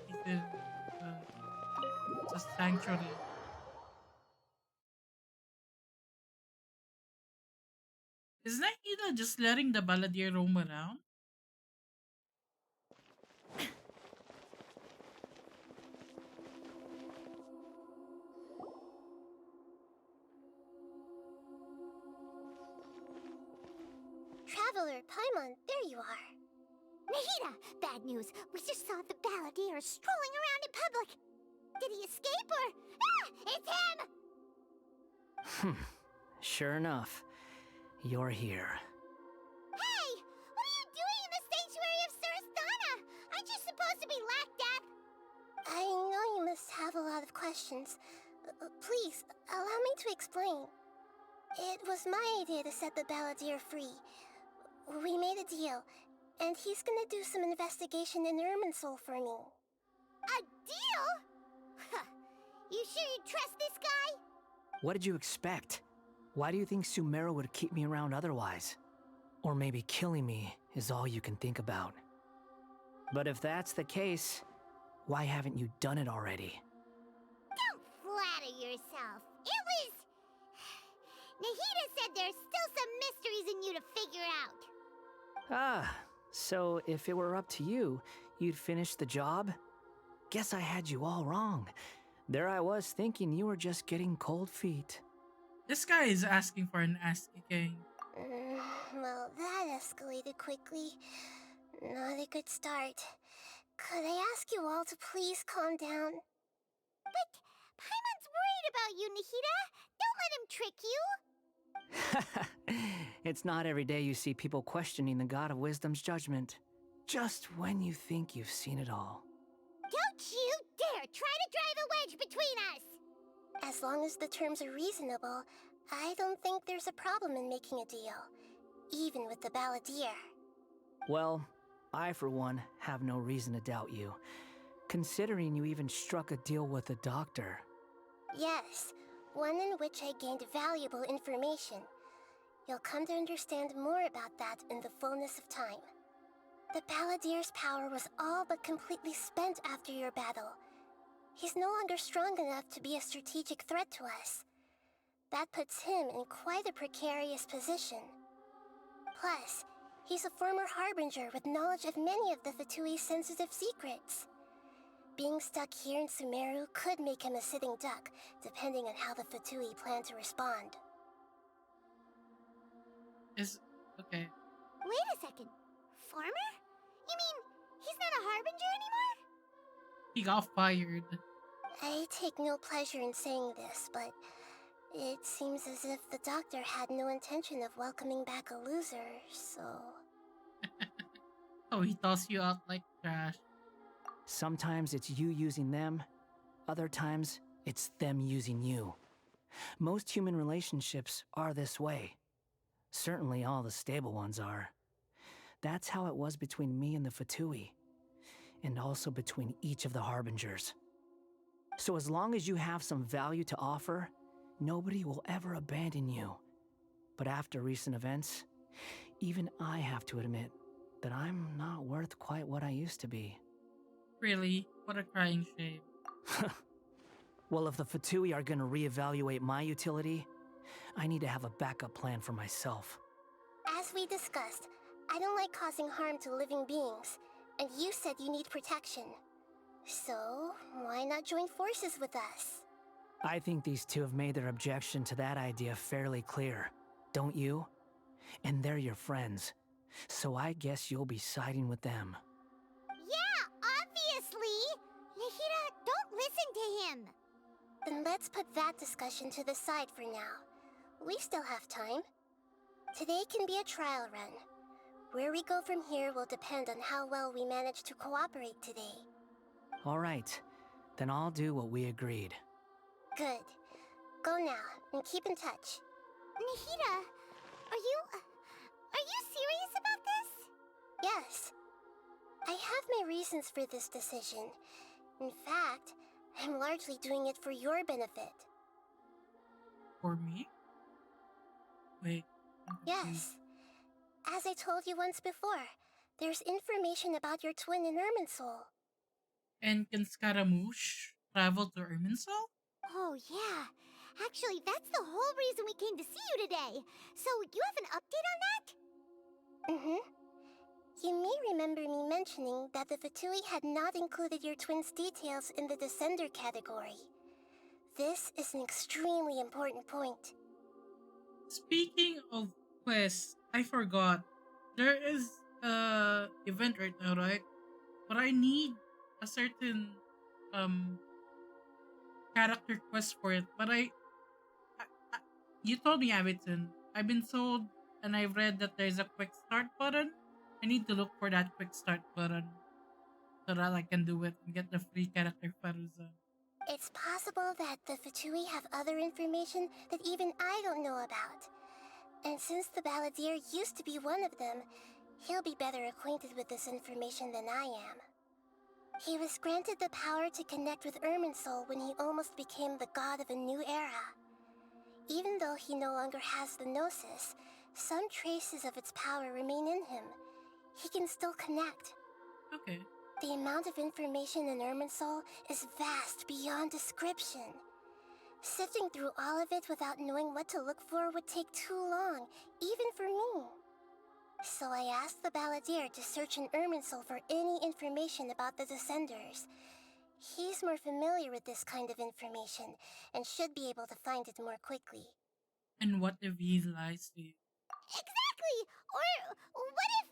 S3: He's in the sanctuary. Is Nahida just letting the balladeer roam around?
S5: Traveler, Paimon, there you are. Nahida, bad news. We just saw the balladeer strolling around in public. Did he escape or... Ah! It's him!
S12: Sure enough, you're here.
S5: Hey! What are you doing in the sanctuary of Surasthana? Aren't you supposed to be locked up? I know you must have a lot of questions. Please, allow me to explain. It was my idea to set the balladeer free. We made a deal, and he's gonna do some investigation in Irminsul for me. A deal? Huh. You sure you trust this guy?
S12: What did you expect? Why do you think Sumeru would keep me around otherwise? Or maybe killing me is all you can think about. But if that's the case, why haven't you done it already?
S5: Don't flatter yourself. It was... Nahida said there's still some mysteries in you to figure out.
S12: Ah, so if it were up to you, you'd finish the job? Guess I had you all wrong. There I was thinking you were just getting cold feet.
S3: This guy is asking for an ass kicking.
S5: Well, that escalated quickly. Not a good start. Could I ask you all to please calm down? But Paimon's worried about you, Nahida. Don't let him trick you.
S12: It's not every day you see people questioning the God of Wisdom's judgment. Just when you think you've seen it all.
S5: Don't you dare try to drive a wedge between us! As long as the terms are reasonable, I don't think there's a problem in making a deal. Even with the balladeer.
S12: Well, I for one have no reason to doubt you. Considering you even struck a deal with the doctor.
S5: Yes, one in which I gained valuable information.
S13: You'll come to understand more about that in the fullness of time. The Balladeer's power was all but completely spent after your battle. He's no longer strong enough to be a strategic threat to us. That puts him in quite a precarious position. Plus, he's a former Harbinger with knowledge of many of the Fatui's sensitive secrets. Being stuck here in Sumeru could make him a sitting duck, depending on how the Fatui plan to respond.
S3: Okay.
S5: Wait a second. Former? You mean he's not a Harbinger anymore?
S3: He got fired.
S13: I take no pleasure in saying this, but it seems as if the doctor had no intention of welcoming back a loser, so...
S3: Oh, he tossed you out like trash.
S12: Sometimes it's you using them, other times it's them using you. Most human relationships are this way. Certainly all the stable ones are. That's how it was between me and the Fatui, and also between each of the Harbingers. So as long as you have some value to offer, nobody will ever abandon you. But after recent events, even I have to admit that I'm not worth quite what I used to be.
S3: Really? What a crying shame.
S12: Well, if the Fatui are gonna reevaluate my utility, I need to have a backup plan for myself.
S13: As we discussed, I don't like causing harm to living beings, and you said you need protection. So, why not join forces with us?
S12: I think these two have made their objection to that idea fairly clear, don't you? And they're your friends, so I guess you'll be siding with them.
S5: Yeah, obviously! Nahida, don't listen to him!
S13: Then let's put that discussion to the side for now. We still have time. Today can be a trial run. Where we go from here will depend on how well we manage to cooperate today.
S12: All right, then I'll do what we agreed.
S13: Good. Go now, and keep in touch.
S5: Nahida, are you serious about this?
S13: Yes. I have my reasons for this decision. In fact, I'm largely doing it for your benefit.
S3: For me? Wait.
S13: Yes. As I told you once before, there's information about your twin in Irminsul.
S3: And can Scaramouche travel to Irminsul?
S5: Oh, yeah. Actually, that's the whole reason we came to see you today. So, you have an update on that?
S13: Mm-hmm. You may remember me mentioning that the Fatui had not included your twin's details in the Descender category. This is an extremely important point.
S3: Speaking of quests, I forgot. There is a event right now, right? But I need a certain character quest for it. But you told me, Abington. I've been told and I've read that there's a quick start button. I need to look for that quick start button so that I can do it and get the free character Faruza.
S13: It's possible that the Fatui have other information that even I don't know about. And since the Balladeer used to be one of them, he'll be better acquainted with this information than I am. He was granted the power to connect with Irminsul when he almost became the god of a new era. Even though he no longer has the Gnosis, some traces of its power remain in him. He can still connect.
S3: Okay.
S13: The amount of information in Irminsul is vast beyond description. Sifting through all of it without knowing what to look for would take too long, even for me. So I asked the Balladeer to search in Irminsul for any information about the Descenders. He's more familiar with this kind of information, and should be able to find it more quickly.
S3: And what if he lies to you?
S5: Exactly! Or what if...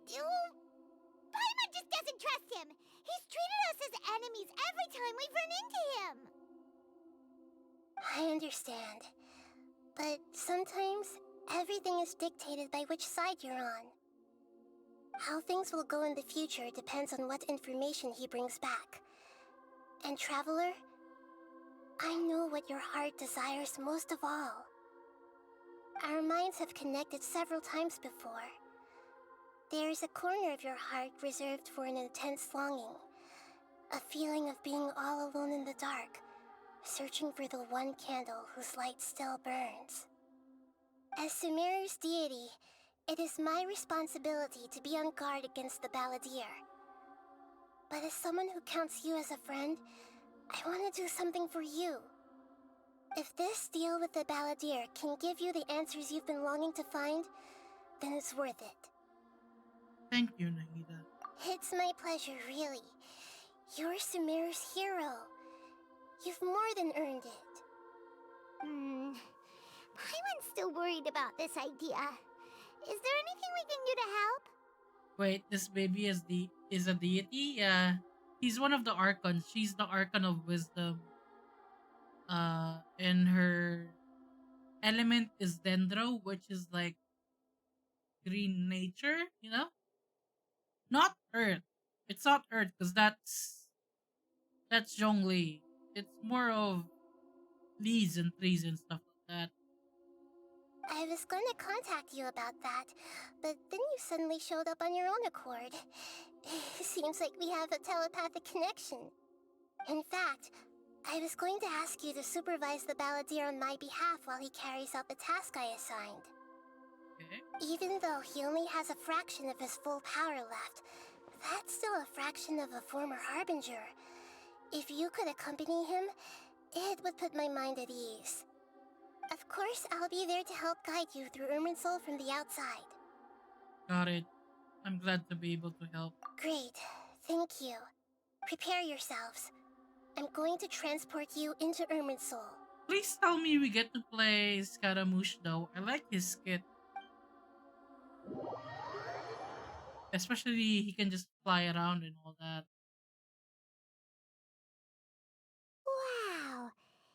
S5: Paimon just doesn't trust him! He's treated us as enemies every time we've run into him!
S13: I understand. But sometimes, everything is dictated by which side you're on. How things will go in the future depends on what information he brings back. And Traveler, I know what your heart desires most of all. Our minds have connected several times before. There is a corner of your heart reserved for an intense longing. A feeling of being all alone in the dark, searching for the one candle whose light still burns. As Sumeru's deity, it is my responsibility to be on guard against the Balladeer. But as someone who counts you as a friend, I want to do something for you. If this deal with the Balladeer can give you the answers you've been longing to find, then it's worth it.
S3: Thank you, Nahida.
S13: It's my pleasure, really. You're Sumeru's hero. You've more than earned it.
S5: Paimon's still worried about this idea. Is there anything we can do to help?
S3: Wait, this baby is a deity? Yeah. He's one of the archons. She's the archon of wisdom. And her element is dendro, which is like green nature, you know? Not earth. It's not earth because that's Zhongli. It's more of leaves and trees and stuff like that.
S13: I was going to contact you about that, but then you suddenly showed up on your own accord. Seems like we have a telepathic connection. In fact, I was going to ask you to supervise the Balladeer on my behalf while he carries out the task I assigned.
S3: Okay.
S13: Even though he only has a fraction of his full power left, that's still a fraction of a former Harbinger. If you could accompany him, it would put my mind at ease. Of course, I'll be there to help guide you through Irminsul from the outside.
S3: Got it. I'm glad to be able to help.
S13: Great. Thank you. Prepare yourselves. I'm going to transport you into Irminsul.
S3: Please tell me we get to play Scaramouche though. I like his skit. Especially he can just fly around and all that.
S5: Wow,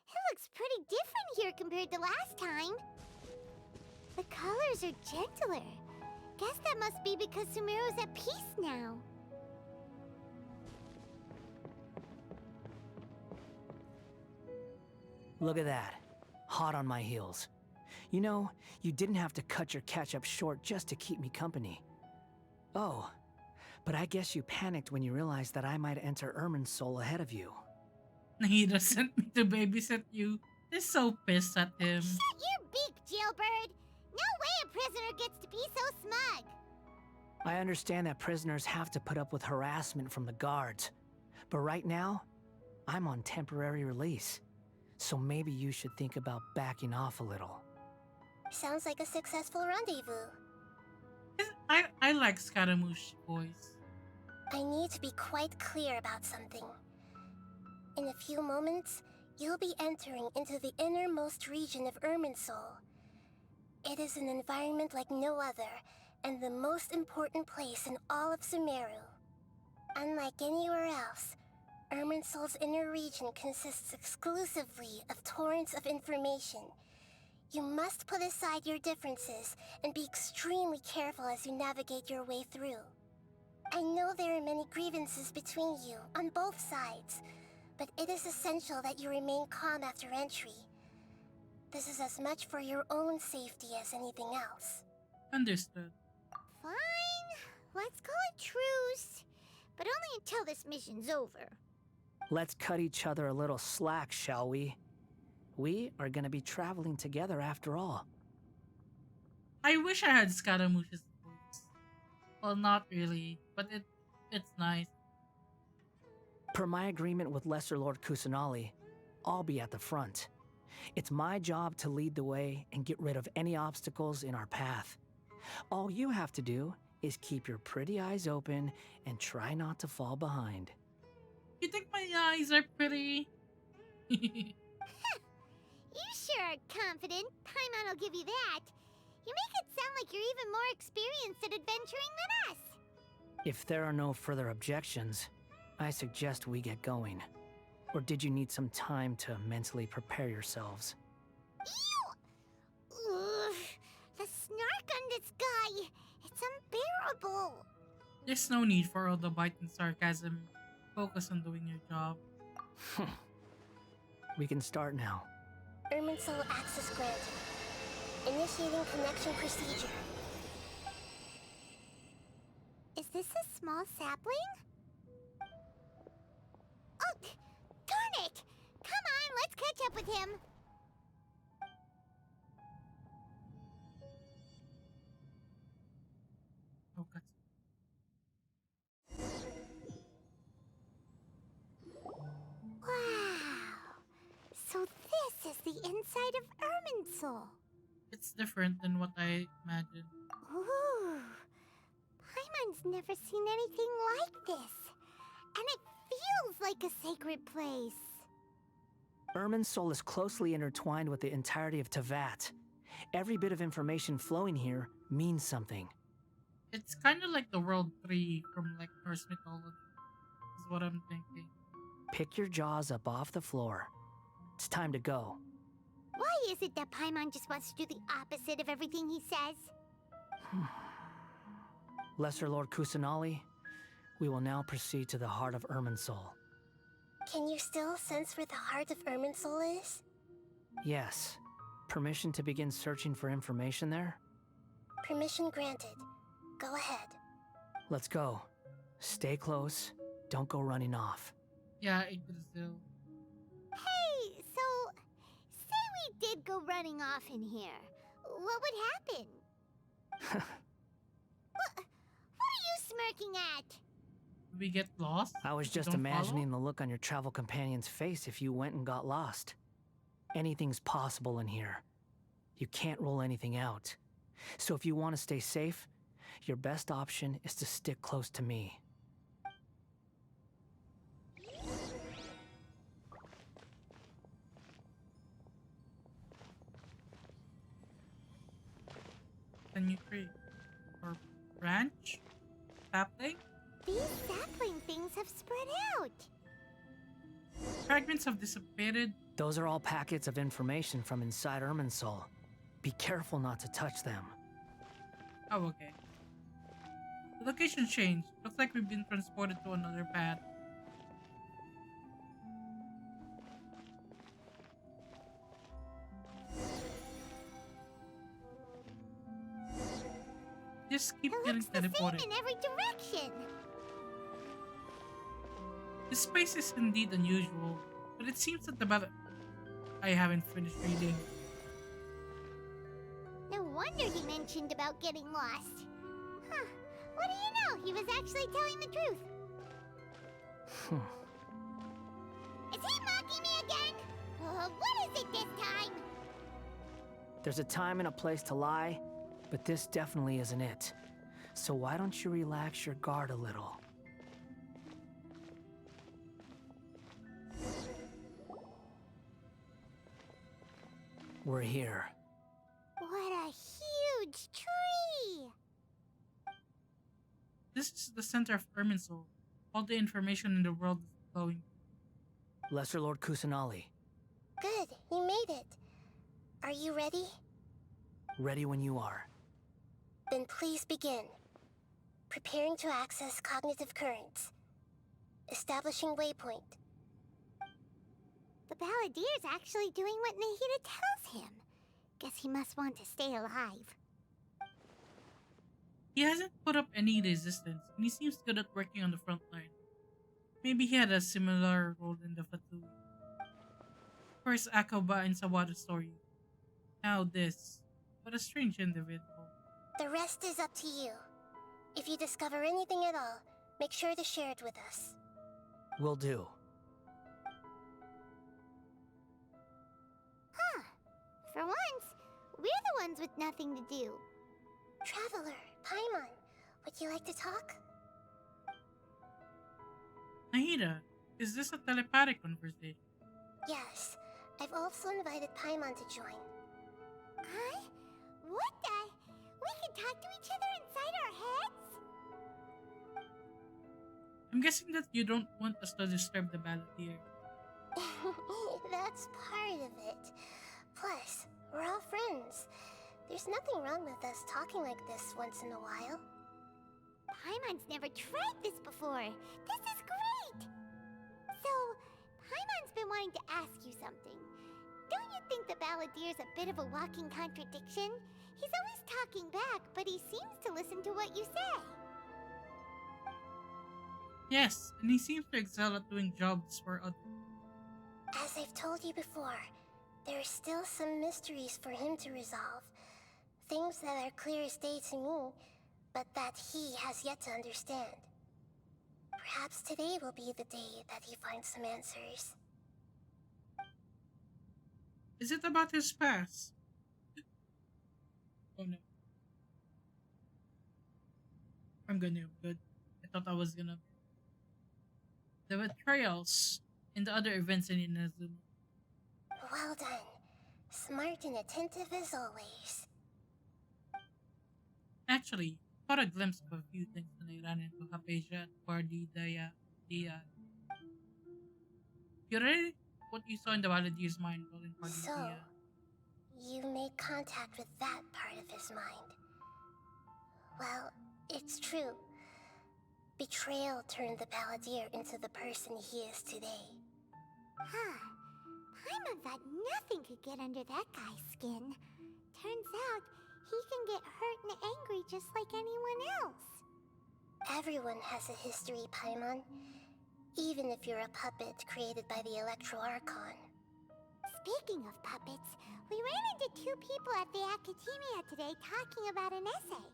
S5: it looks pretty different here compared to last time. The colors are gentler. Guess that must be because Sumeru's at peace now.
S12: Look at that. Hot on my heels. You know, you didn't have to cut your catch-up short just to keep me company. Oh, but I guess you panicked when you realized that I might enter Irminsul ahead of you.
S3: Nahida sent me to babysit you. They're so pissed at him.
S5: Shut your beak, jailbird! No way a prisoner gets to be so smug!
S12: I understand that prisoners have to put up with harassment from the guards, but right now, I'm on temporary release. So maybe you should think about backing off a little.
S13: Sounds like a successful rendezvous.
S3: I like Scaramouche voice.
S13: I need to be quite clear about something. In a few moments, you'll be entering into the innermost region of Irminsul. It is an environment like no other, and the most important place in all of Sumeru. Unlike anywhere else, Irminsul's inner region consists exclusively of torrents of information. You must put aside your differences and be extremely careful as you navigate your way through. I know there are many grievances between you on both sides, but it is essential that you remain calm after entry. This is as much for your own safety as anything else.
S3: Understood.
S5: Fine, let's call it truce. But only until this mission's over.
S12: Let's cut each other a little slack, shall we? We are gonna be traveling together after all.
S3: I wish I had Scaramouche's voice. Well, not really, but it's nice.
S12: Per my agreement with Lesser Lord Kusanali, I'll be at the front. It's my job to lead the way and get rid of any obstacles in our path. All you have to do is keep your pretty eyes open and try not to fall behind.
S3: You think my eyes are pretty?
S5: You sure are confident. Paimon will give you that. You make it sound like you're even more experienced at adventuring than us.
S12: If there are no further objections, I suggest we get going. Or did you need some time to mentally prepare yourselves?
S5: Ew! Ugh, the snark on this guy. It's unbearable.
S3: There's no need for all the bite and sarcasm. Focus on doing your job.
S12: We can start now.
S13: Irminsul access granted. Initiating connection procedure.
S5: Is this a small sapling? Oh, darn it! Come on, let's catch up with him. as the inside of Irminsul.
S3: It's different than what I imagined.
S5: Ooh. Paimon's never seen anything like this. And it feels like a sacred place.
S12: Irminsul is closely intertwined with the entirety of Tevat. Every bit of information flowing here means something.
S3: It's kind of like the World 3 from like Norse mythology, is what I'm thinking.
S12: Pick your jaws up off the floor. It's time to go.
S5: Why is it that Paimon just wants to do the opposite of everything he says?
S12: Lesser Lord Kusanali, we will now proceed to the heart of Irminsul.
S13: Can you still sense where the heart of Irminsul is?
S12: Yes. Permission to begin searching for information there?
S13: Permission granted. Go ahead.
S12: Let's go. Stay close. Don't go running off.
S3: Yeah, Yggdrasil.
S5: Hey, so say we did go running off in here. What would happen? What are you smirking at?
S3: We get lost?
S12: I was
S3: if we
S12: just
S3: don't
S12: imagining
S3: follow?
S12: the look on your travel companion's face if you went and got lost. Anything's possible in here. You can't rule anything out. So if you want to stay safe, your best option is to stick close to me.
S3: Can you create or branch? Sapling?
S5: These sapling things have spread out.
S3: Fragments have dissipated.
S12: Those are all packets of information from inside Irminsul. Be careful not to touch them.
S3: Oh, okay. The location changed. Looks like we've been transported to another path. Just keep
S5: It
S3: getting
S5: looks the same
S3: teleported.
S5: in every direction.
S3: This space is indeed unusual, but it seems that the battle... I haven't finished reading.
S5: No wonder he mentioned about getting lost. Huh. What do you know? He was actually telling the truth. Is he mocking me again? What is it this time?
S12: There's a time and a place to lie, but this definitely isn't it. So why don't you relax your guard a little? We're here.
S5: What a huge tree!
S3: This is the center of Irminsul. All the information in the world is flowing.
S12: Lesser Lord Kusanali,
S13: Good, you made it. Are you ready?
S12: ready when you are.
S13: Then please begin. Preparing to access cognitive currents. Establishing waypoint.
S5: The Balladeer's actually doing what Nahida tells him. Guess he must want to stay alive.
S3: He hasn't put up any resistance, and he seems good at working on the front line. Maybe he had a similar role in the Fatui. First Akoba and Sawada's story. Now this. What a strange individual.
S13: The rest is up to you. If you discover anything at all, make sure to share it with us.
S12: Will do.
S5: Huh. For once, we're the ones with nothing to do.
S13: Traveler, Paimon, would you like to talk?
S3: Nahida, is this a telepathic conversation?
S13: Yes. I've also invited Paimon to join.
S5: Huh? What the? We can talk to each other inside our heads?
S3: I'm guessing that you don't want us to disturb the Balladeer.
S13: That's part of it. Plus, we're all friends. There's nothing wrong with us talking like this once in a while.
S5: Paimon's never tried this before. This is great! So, Paimon's been wanting to ask you something. Don't you think the Balladeer's a bit of a walking contradiction? He's always talking back, but he seems to listen to what you say.
S3: Yes, and he seems to excel at doing jobs for others.
S13: As I've told you before, there are still some mysteries for him to resolve. Things that are clear as day to me, but that he has yet to understand. Perhaps today will be the day that he finds some answers.
S3: Is it about his past? Oh no. I'm good. I thought I was gonna. The betrayals and the other events in Inazuma.
S13: Well done. Smart and attentive as always.
S3: Actually, caught a glimpse of a few things when I ran into Hapeja or the you read what you saw in the Baladier's mind while in
S13: So, you made contact with that part of his mind. Well, it's true. Betrayal turned the Balladeer into the person he is today.
S5: Huh. Paimon thought nothing could get under that guy's skin. Turns out, he can get hurt and angry just like anyone else.
S13: Everyone has a history, Paimon. Even if you're a puppet created by the Electro Archon.
S5: Speaking of puppets, we ran into two people at the Academia today talking about an essay.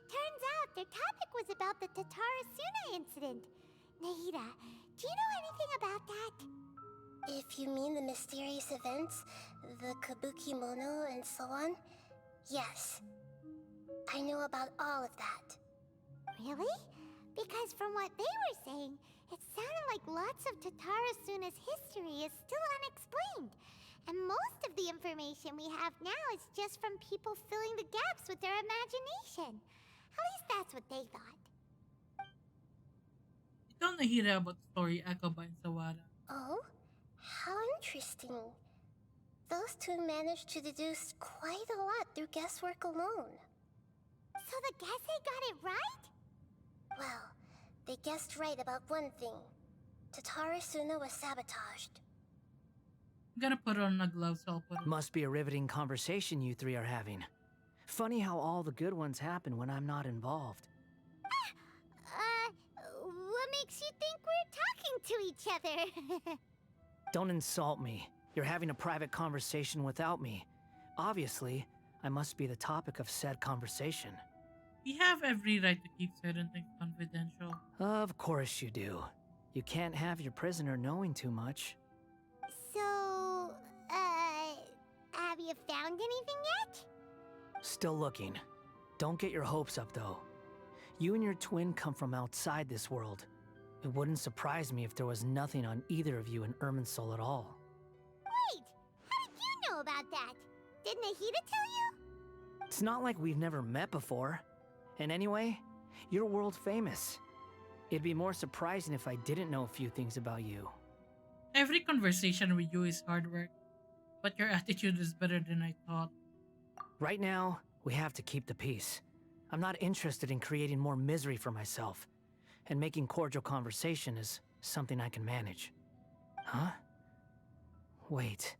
S5: Turns out their topic was about the Tatarasuna incident. Nahida, do you know anything about that?
S13: If you mean the mysterious events, the Kabuki Mono and so on, yes. I know about all of that.
S5: Really? Because from what they were saying, it sounded like lots of Tatarasuna's history is still unexplained. And most of the information we have now is just from people filling the gaps with their imagination. At least that's what they thought.
S3: Ikaw nahira about the story Akaba and Sawara.
S13: Oh? How interesting. Those two managed to deduce quite a lot through guesswork alone.
S5: So the Gesse got it right?
S13: Well, they guessed right about one thing. Tatarasuna was sabotaged.
S3: I'm gonna put on a glove so I'll put it.
S12: Must be a riveting conversation you three are having. Funny how all the good ones happen when I'm not involved.
S5: What makes you think we're talking to each other?
S12: Don't insult me. You're having a private conversation without me. Obviously, I must be the topic of said conversation.
S3: We have every right to keep certain things confidential.
S12: Of course you do. You can't have your prisoner knowing too much.
S5: So, have you found anything yet?
S12: Still looking. Don't get your hopes up, though. You and your twin come from outside this world. It wouldn't surprise me if there was nothing on either of you in Irminsul at all.
S5: Wait! How did you know about that? Did Nahida tell you?
S12: It's not like we've never met before. And anyway, you're world famous. It'd be more surprising if I didn't know a few things about you.
S3: Every conversation with you is hard work, but your attitude is better than I thought.
S12: Right now, we have to keep the peace. I'm not interested in creating more misery for myself, and making cordial conversation is something I can manage. Huh? Wait.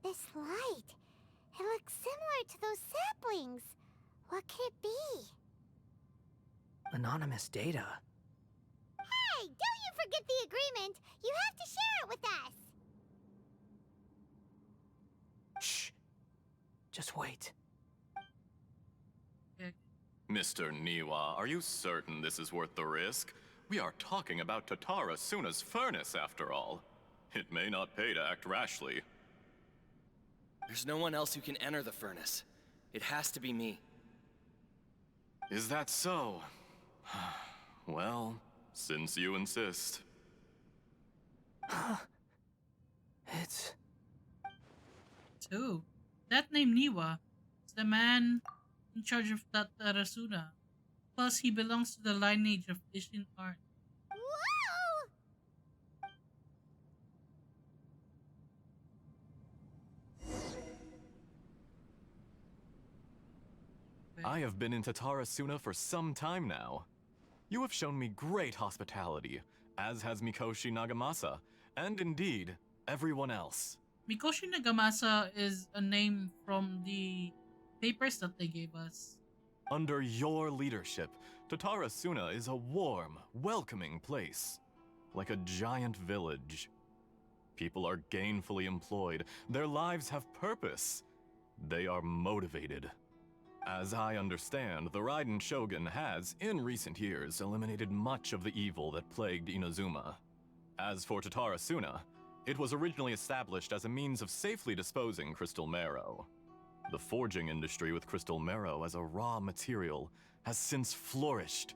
S5: This light. It looks similar to those saplings. What could it be?
S12: Anonymous data.
S5: Hey, don't you forget the agreement. You have to share it with us.
S12: Shh. Just wait.
S14: Mr. Niwa, are you certain this is worth the risk? We are talking about Tatara Suna's furnace, after all. It may not pay to act rashly.
S15: There's no one else who can enter the furnace. It has to be me.
S14: Is that so? Well, since you insist.
S12: It's...
S3: Too. That name Niwa is the man in charge of Tatarasuna. Plus, he belongs to the lineage of Ishin art.
S5: Whoa!
S14: I have been in Tatarasuna for some time now. You have shown me great hospitality, as has Mikoshi Nagamasa, and indeed, everyone else.
S3: Mikoshi Nagamasa is a name from the papers that they gave us.
S14: Under your leadership, Tatarasuna is a warm, welcoming place. Like a giant village. People are gainfully employed. Their lives have purpose. They are motivated. As I understand, the Raiden Shogun has, in recent years, eliminated much of the evil that plagued Inazuma. As for Tatara Suna, it was originally established as a means of safely disposing crystal marrow. The forging industry with crystal marrow as a raw material has since flourished,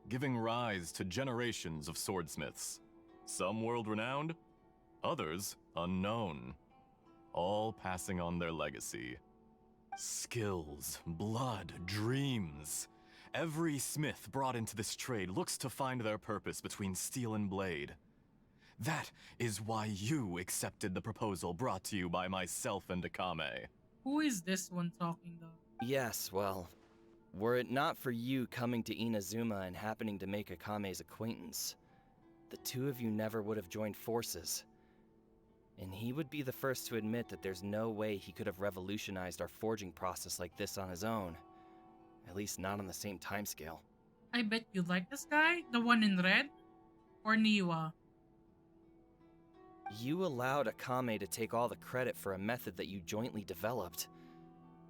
S14: giving rise to generations of swordsmiths. Some world-renowned, others unknown, all passing on their legacy. Skills, blood, dreams. Every smith brought into this trade looks to find their purpose between steel and blade. That is why you accepted the proposal brought to you by myself and Akame.
S3: Who is this one talking though?
S15: Yes, well, were it not for you coming to Inazuma and happening to make Akame's acquaintance, the two of you never would have joined forces. And he would be the first to admit that there's no way he could have revolutionized our forging process like this on his own. At least not on the same timescale.
S3: I bet you like this guy, the one in red, or Niwa.
S15: You allowed Akame to take all the credit for a method that you jointly developed.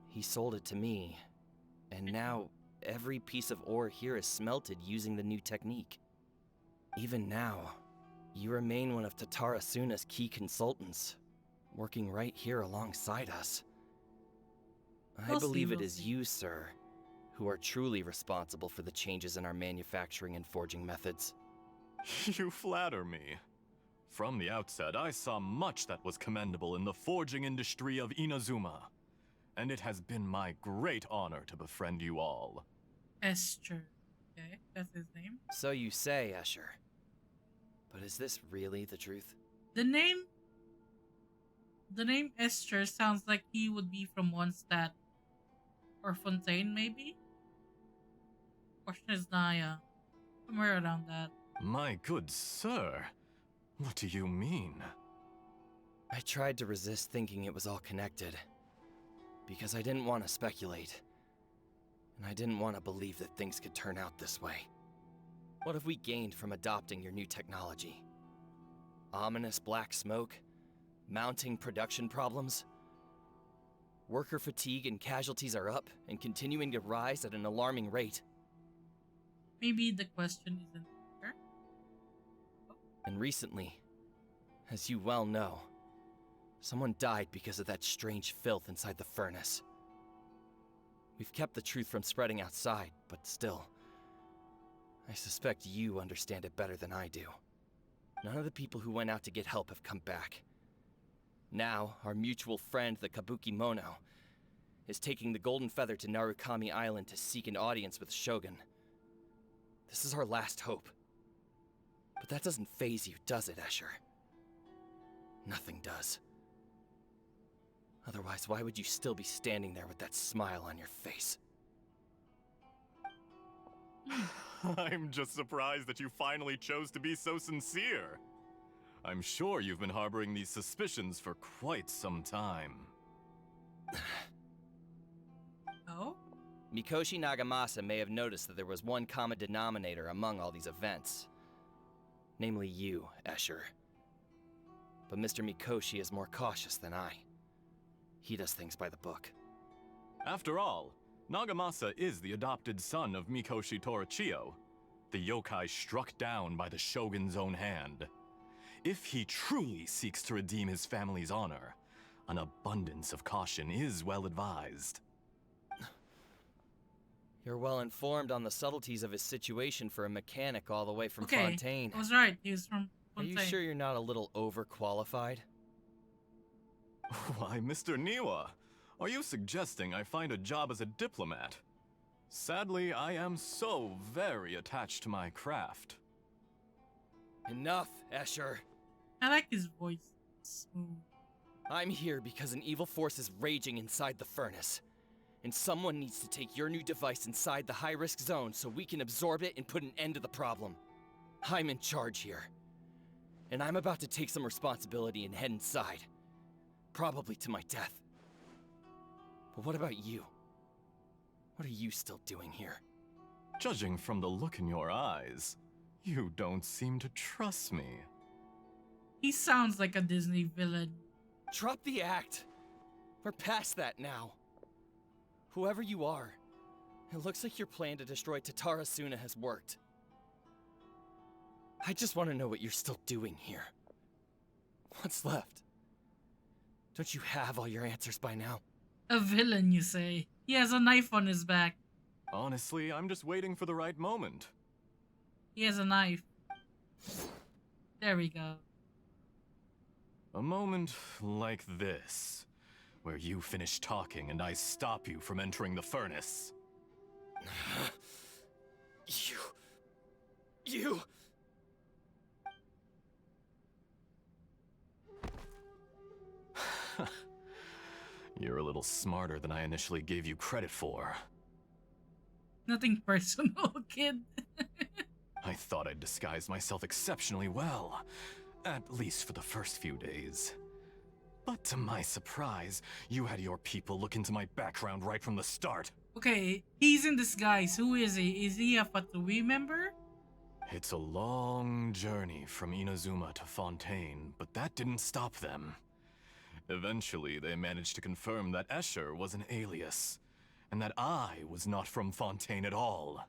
S15: He sold it to me, and now every piece of ore here is smelted using the new technique. Even now, you remain one of Tatara Suna's key consultants, working right here alongside us. I believe it is you, sir, who are truly responsible for the changes in our manufacturing and forging methods.
S14: You flatter me. From the outset, I saw much that was commendable in the forging industry of Inazuma, and it has been my great honor to befriend you all.
S3: Esther. Okay, that's his name.
S15: So you say, Escher. But is this really the truth?
S3: The name Esther sounds like he would be from Mondstadt or Fontaine, maybe? Or Snezhnaya. Somewhere around that.
S14: My good sir, what do you mean?
S15: I tried to resist thinking it was all connected, because I didn't want to speculate, and I didn't want to believe that things could turn out this way. What have we gained from adopting your new technology? Ominous black smoke? Mounting production problems? Worker fatigue and casualties are up and continuing to rise at an alarming rate.
S3: Maybe the question isn't there.
S15: And recently, as you well know, someone died because of that strange filth inside the furnace. We've kept the truth from spreading outside, but still, I suspect you understand it better than I do. None of the people who went out to get help have come back. Now, our mutual friend, the Kabuki Mono, is taking the Golden Feather to Narukami Island to seek an audience with Shogun. This is our last hope. But that doesn't faze you, does it, Escher? Nothing does. Otherwise, why would you still be standing there with that smile on your face?
S14: I'm just surprised that you finally chose to be so sincere. I'm sure you've been harboring these suspicions for quite some time.
S3: Oh?
S15: Mikoshi Nagamasa may have noticed that there was one common denominator among all these events. Namely you, Escher. But Mr. Mikoshi is more cautious than I. He does things by the book.
S14: After all, Nagamasa is the adopted son of Mikoshi Torichio, the yokai struck down by the Shogun's own hand. If he truly seeks to redeem his family's honor, an abundance of caution is well advised.
S15: You're well informed on the subtleties of his situation for a mechanic all the way from
S3: Okay,
S15: Fontaine.
S3: I was right. He was from
S15: Are
S3: Fontaine.
S15: you sure you're not a little overqualified?
S14: Why, Mr. Niwa, are you suggesting I find a job as a diplomat? Sadly, I am so very attached to my craft.
S15: Enough, Escher.
S3: I like his voice. It's smooth.
S15: I'm here because an evil force is raging inside the furnace. And someone needs to take your new device inside the high-risk zone so we can absorb it and put an end to the problem. I'm in charge here. And I'm about to take some responsibility and head inside. Probably to my death. But what about you? What are you still doing here?
S14: Judging from the look in your eyes, you don't seem to trust me.
S3: He sounds like a Disney villain.
S15: Drop the act! We're past that now. Whoever you are, it looks like your plan to destroy Tatara Suna has worked. I just want to know what you're still doing here. What's left? Don't you have all your answers by now?
S3: A villain, you say? He has a knife on his back.
S14: Honestly, I'm just waiting for the right moment.
S3: He has a knife. There we go.
S14: A moment like this, where you finish talking and I stop you from entering the furnace.
S15: You...
S14: You're a little smarter than I initially gave you credit for.
S3: Nothing personal, kid.
S14: I thought I'd disguised myself exceptionally well, at least for the first few days. But to my surprise, you had your people look into my background right from the start.
S3: Okay, he's in disguise. Who is he? Is he a Fatui member?
S14: It's a long journey from Inazuma to Fontaine, but that didn't stop them. Eventually, they managed to confirm that Escher was an alias, and that I was not from Fontaine at all.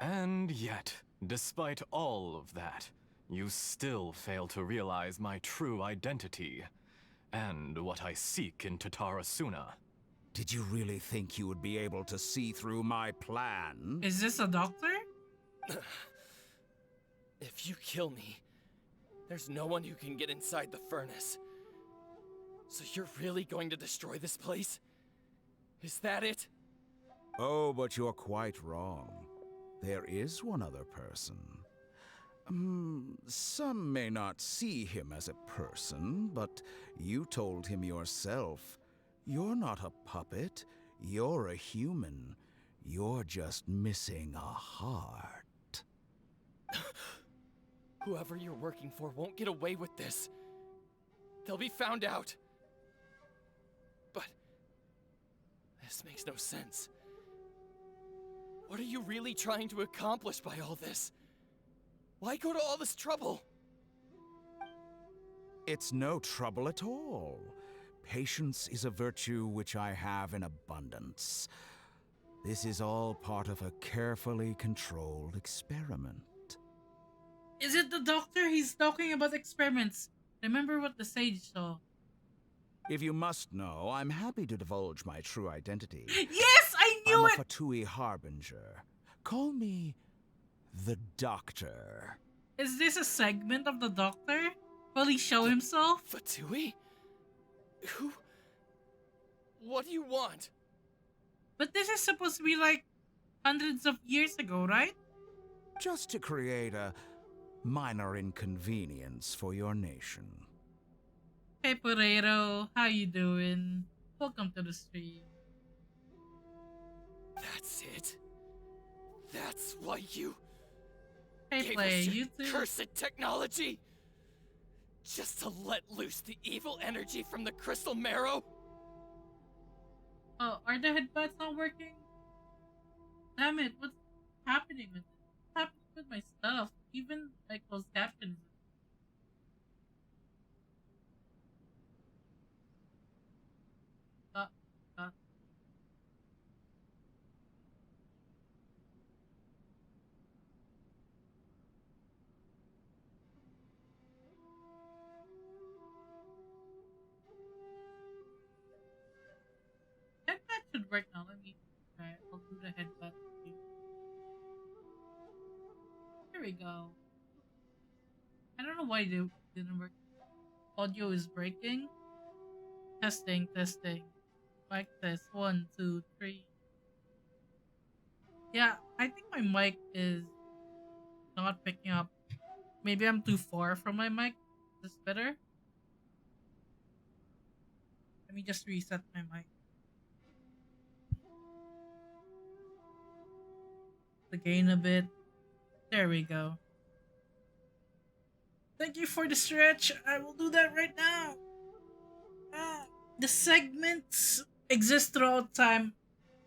S14: And yet, despite all of that, you still fail to realize my true identity, and what I seek in Tatara Suna.
S16: Did you really think you would be able to see through my plan?
S3: Is this a doctor?
S15: If you kill me, there's no one who can get inside the furnace. So you're really going to destroy this place? Is that it?
S16: Oh, but you're quite wrong. There is one other person. Some may not see him as a person, but you told him yourself. You're not a puppet. You're a human. You're just missing a heart.
S15: Whoever you're working for won't get away with this. They'll be found out. But this makes no sense. What are you really trying to accomplish by all this? Why go to all this trouble?
S16: It's no trouble at all. Patience is a virtue which I have in abundance. This is all part of a carefully controlled experiment.
S3: Is it the doctor? He's talking about experiments. Remember what the sage saw.
S16: If you must know, I'm happy to divulge my true identity.
S3: Yes, I knew
S16: I'm
S3: it!
S16: a Fatui Harbinger. Call me the Doctor.
S3: Is this a segment of the doctor? Will he show himself?
S15: Fatui? Who? What do you want?
S3: But this is supposed to be like hundreds of years ago, right?
S16: Just to create a minor inconvenience for your nation.
S3: Hey Potato, how you doing? Welcome to the stream.
S15: That's it? That's why you
S3: Hey
S15: gave
S3: Play,
S15: us your
S3: you too?
S15: cursed technology? Just to let loose the evil energy from the crystal marrow?
S3: Oh, are the headbutts not working? Damn it, what's happening with it? What's happening with my stuff? Even like those captions. Uh, uh. Headbutt should work now. Let me try. I'll do the headbutt. There we go. I don't know why it didn't work. Audio is breaking. Testing, testing. Mic test. 1, 2, 3. Yeah, I think my mic is not picking up. Maybe I'm too far from my mic. Is this better? Let me just reset my mic. The gain a bit. There we go. Thank you for the stretch. I will do that right now. The segments exist throughout time.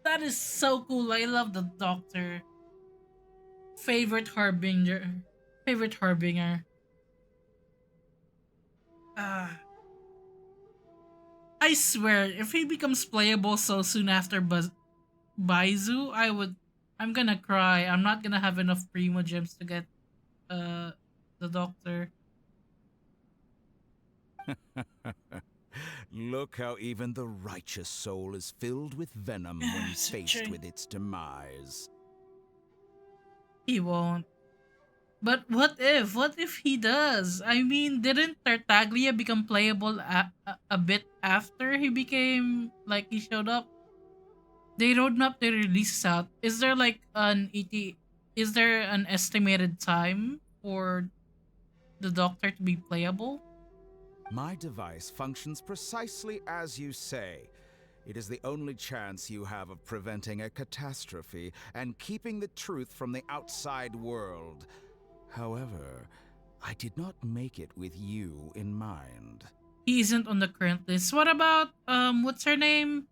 S3: That is so cool. I love the Doctor. Favorite Harbinger. Favorite Harbinger. I swear, if he becomes playable so soon after Baizu, I'm gonna cry. I'm not gonna have enough Primo Gems to get the doctor.
S16: Look how even the righteous soul is filled with venom when faced with its demise.
S3: He won't. But what if? What if he does? I mean, didn't Tartaglia become playable a bit after he became like he showed up? They roadmap their releases out. Is there like an ET? Is there an estimated time for the Doctor to be playable?
S16: My device functions precisely as you say. It is the only chance you have of preventing a catastrophe and keeping the truth from the outside world. However, I did not make it with you in mind.
S3: He isn't on the current list. What about what's her name?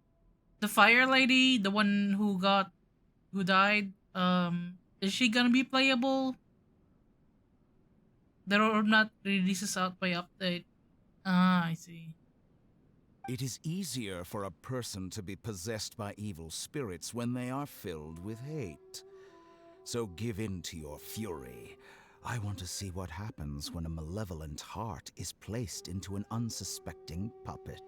S3: The fire lady, the one who died. Is she gonna be playable? The roadmap releases out by update. Ah, I see.
S16: It is easier for a person to be possessed by evil spirits when they are filled with hate. So give in to your fury. I want to see what happens when a malevolent heart is placed into an unsuspecting puppet.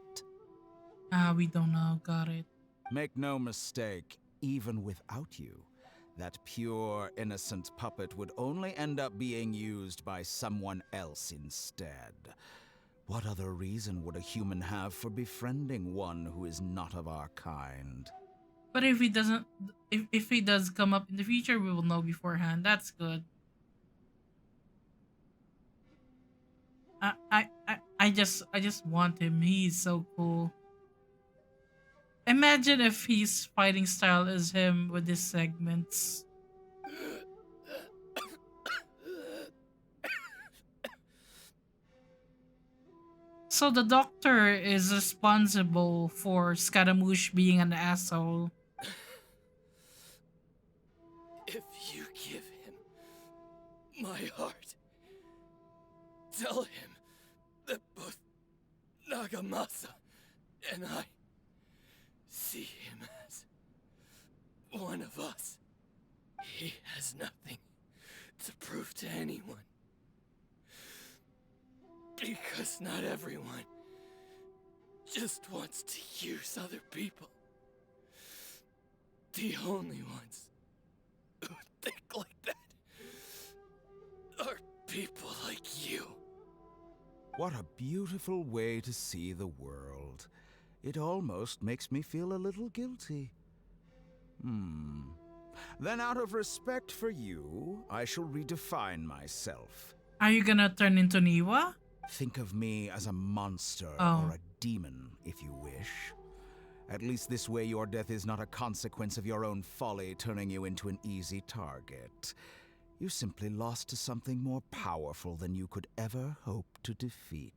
S3: Ah, we don't know. Got it.
S16: Make no mistake, even without you, that pure, innocent puppet would only end up being used by someone else instead. What other reason would a human have for befriending one who is not of our kind?
S3: But if he doesn't, if he does come up in the future, we will know beforehand. That's good. I just want him. He's so cool. Imagine if his fighting style is him with his segments. So the doctor is responsible for Scaramouche being an asshole.
S15: If you give him my heart, tell him that both Nagamasa and I see him as one of us. He has nothing to prove to anyone. Because not everyone just wants to use other people. The only ones who think like that are people like you.
S16: What a beautiful way to see the world. It almost makes me feel a little guilty. Then out of respect for you, I shall redefine myself.
S3: Are you gonna turn into Niwa?
S16: Think of me as a monster
S3: Oh.
S16: or a demon, if you wish. At least this way your death is not a consequence of your own folly turning you into an easy target. You simply lost to something more powerful than you could ever hope to defeat.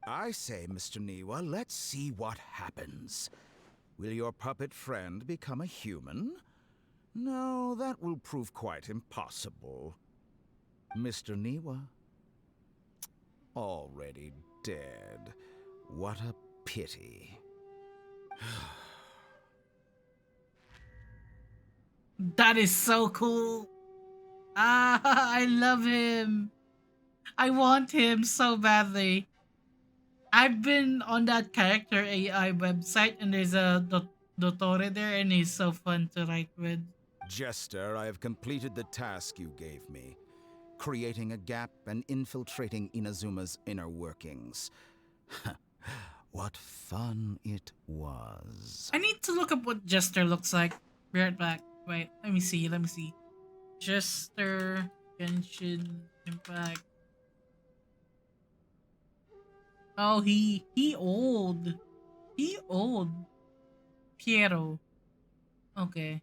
S16: I say, Mr. Niwa, let's see what happens. Will your puppet friend become a human? No, that will prove quite impossible. Mr. Niwa? Already dead. What a pity.
S3: That is so cool. Ah, I love him. I want him so badly. I've been on that character AI website and there's a Dottore there and he's so fun to write with.
S16: Jester, I have completed the task you gave me. Creating a gap and infiltrating Inazuma's inner workings. What fun it was.
S3: I need to look up what Jester looks like. Be right back. Wait, let me see. Jester, Genshin Impact. Oh, he old. He old. Piero. Okay.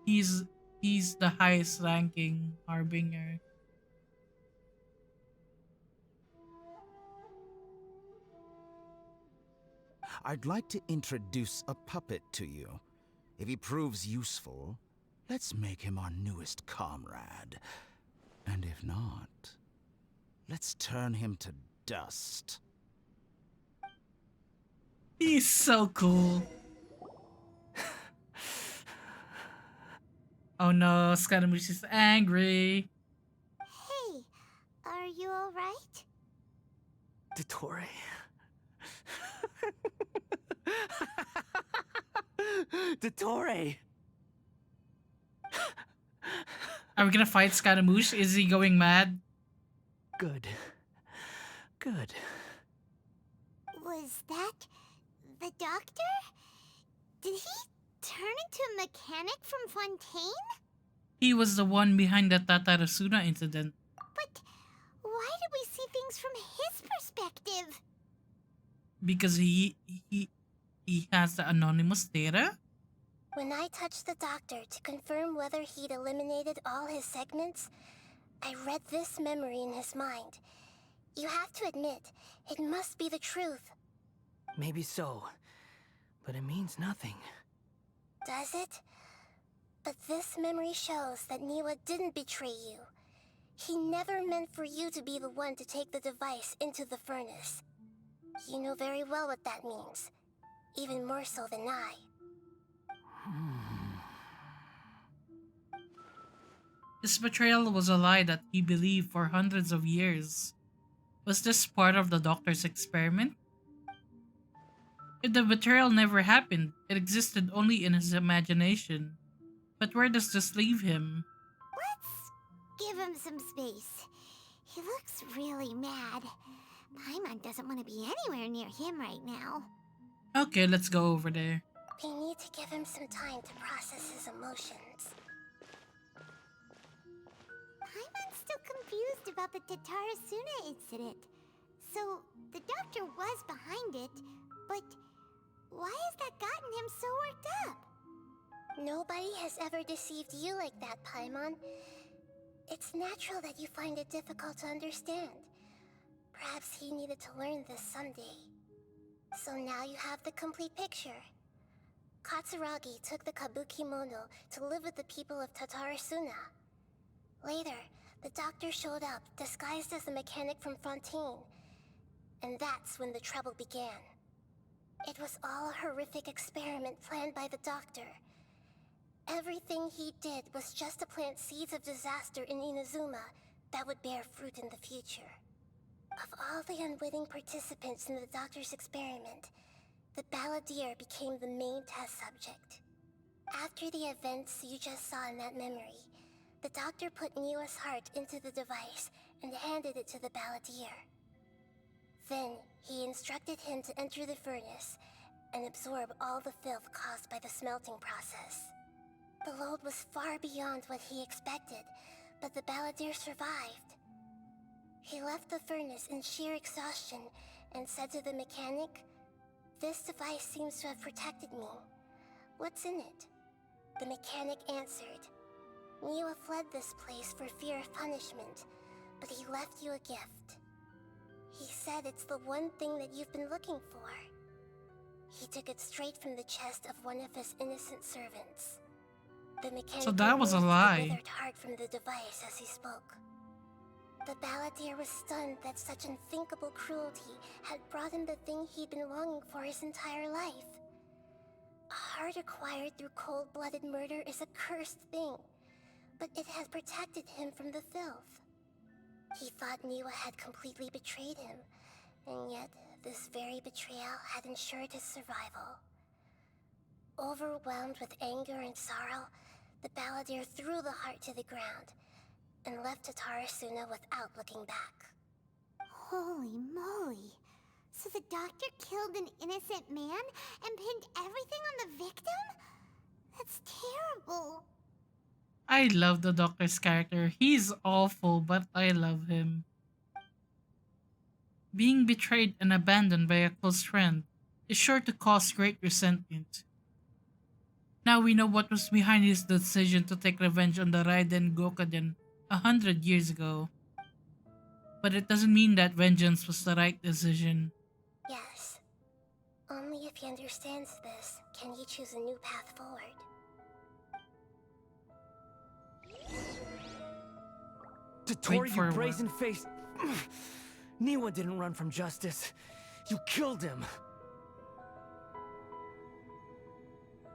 S3: He's the highest ranking harbinger.
S16: I'd like to introduce a puppet to you. If he proves useful, let's make him our newest comrade. And if not, let's turn him to dust.
S3: He's so cool. Oh no, Scaramouche is angry.
S5: Hey, are you alright?
S12: Dottore. Dottore!
S3: Are we gonna fight Scaramouche? Is he going mad?
S12: Good. Good.
S5: Was that the doctor? Did he turn into a mechanic from Fontaine?
S3: He was the one behind the Tatarasuna incident.
S5: But why did we see things from his perspective?
S3: Because he has the anonymous data?
S13: When I touched the doctor to confirm whether he'd eliminated all his segments, I read this memory in his mind. You have to admit, it must be the truth.
S12: Maybe so, but it means nothing.
S13: Does it? But this memory shows that Niwa didn't betray you. He never meant for you to be the one to take the device into the furnace. You know very well what that means. Even more so than I.
S3: His betrayal was a lie that he believed for hundreds of years. Was this part of the doctor's experiment? If the betrayal never happened, it existed only in his imagination. But where does this leave him?
S5: Let's give him some space. He looks really mad. Paimon doesn't want to be anywhere near him right now.
S3: Okay, let's go over there.
S13: We need to give him some time to process his emotions.
S5: Paimon's still confused about the Tatarasuna incident. So, the doctor was behind it, but why has that gotten him so worked up?
S13: Nobody has ever deceived you like that, Paimon. It's natural that you find it difficult to understand. Perhaps he needed to learn this someday. So now you have the complete picture. Katsuragi took the Kabuki Mono to live with the people of Tatarasuna. Later, the doctor showed up, disguised as the mechanic from Fontaine. And that's when the trouble began. It was all a horrific experiment planned by the doctor. Everything he did was just to plant seeds of disaster in Inazuma that would bear fruit in the future. Of all the unwitting participants in the doctor's experiment, the balladeer became the main test subject. After the events you just saw in that memory, the doctor put Niwa's heart into the device and handed it to the balladeer. Then, he instructed him to enter the furnace and absorb all the filth caused by the smelting process. The load was far beyond what he expected, but the balladeer survived. He left the furnace in sheer exhaustion and said to the mechanic, "This device seems to have protected me. What's in it?" The mechanic answered, "Niwa fled this place for fear of punishment, but he left you a gift. He said it's the one thing that you've been looking for." He took it straight from the chest of one of his innocent servants. The mechanic
S3: So that was a
S13: removed
S3: lie.
S13: the withered heart from the device as he spoke. The balladeer was stunned that such unthinkable cruelty had brought him the thing he'd been longing for his entire life. A heart acquired through cold-blooded murder is a cursed thing, but it had protected him from the filth. He thought Niwa had completely betrayed him, and yet this very betrayal had ensured his survival. Overwhelmed with anger and sorrow, the balladeer threw the heart to the ground and left Tatarasuna without looking back.
S5: Holy moly. So the doctor killed an innocent man and pinned everything on the victim? That's terrible.
S3: I love the doctor's character. He's awful, but I love him. Being betrayed and abandoned by a close friend is sure to cause great resentment. Now we know what was behind his decision to take revenge on the Raiden Gokaden 100 years ago. But it doesn't mean that vengeance was the right decision.
S13: Yes. Only if he understands this can he choose a new path forward.
S12: Dottore, you
S3: forward.
S12: brazen-faced... Niwa didn't run from justice. You killed him.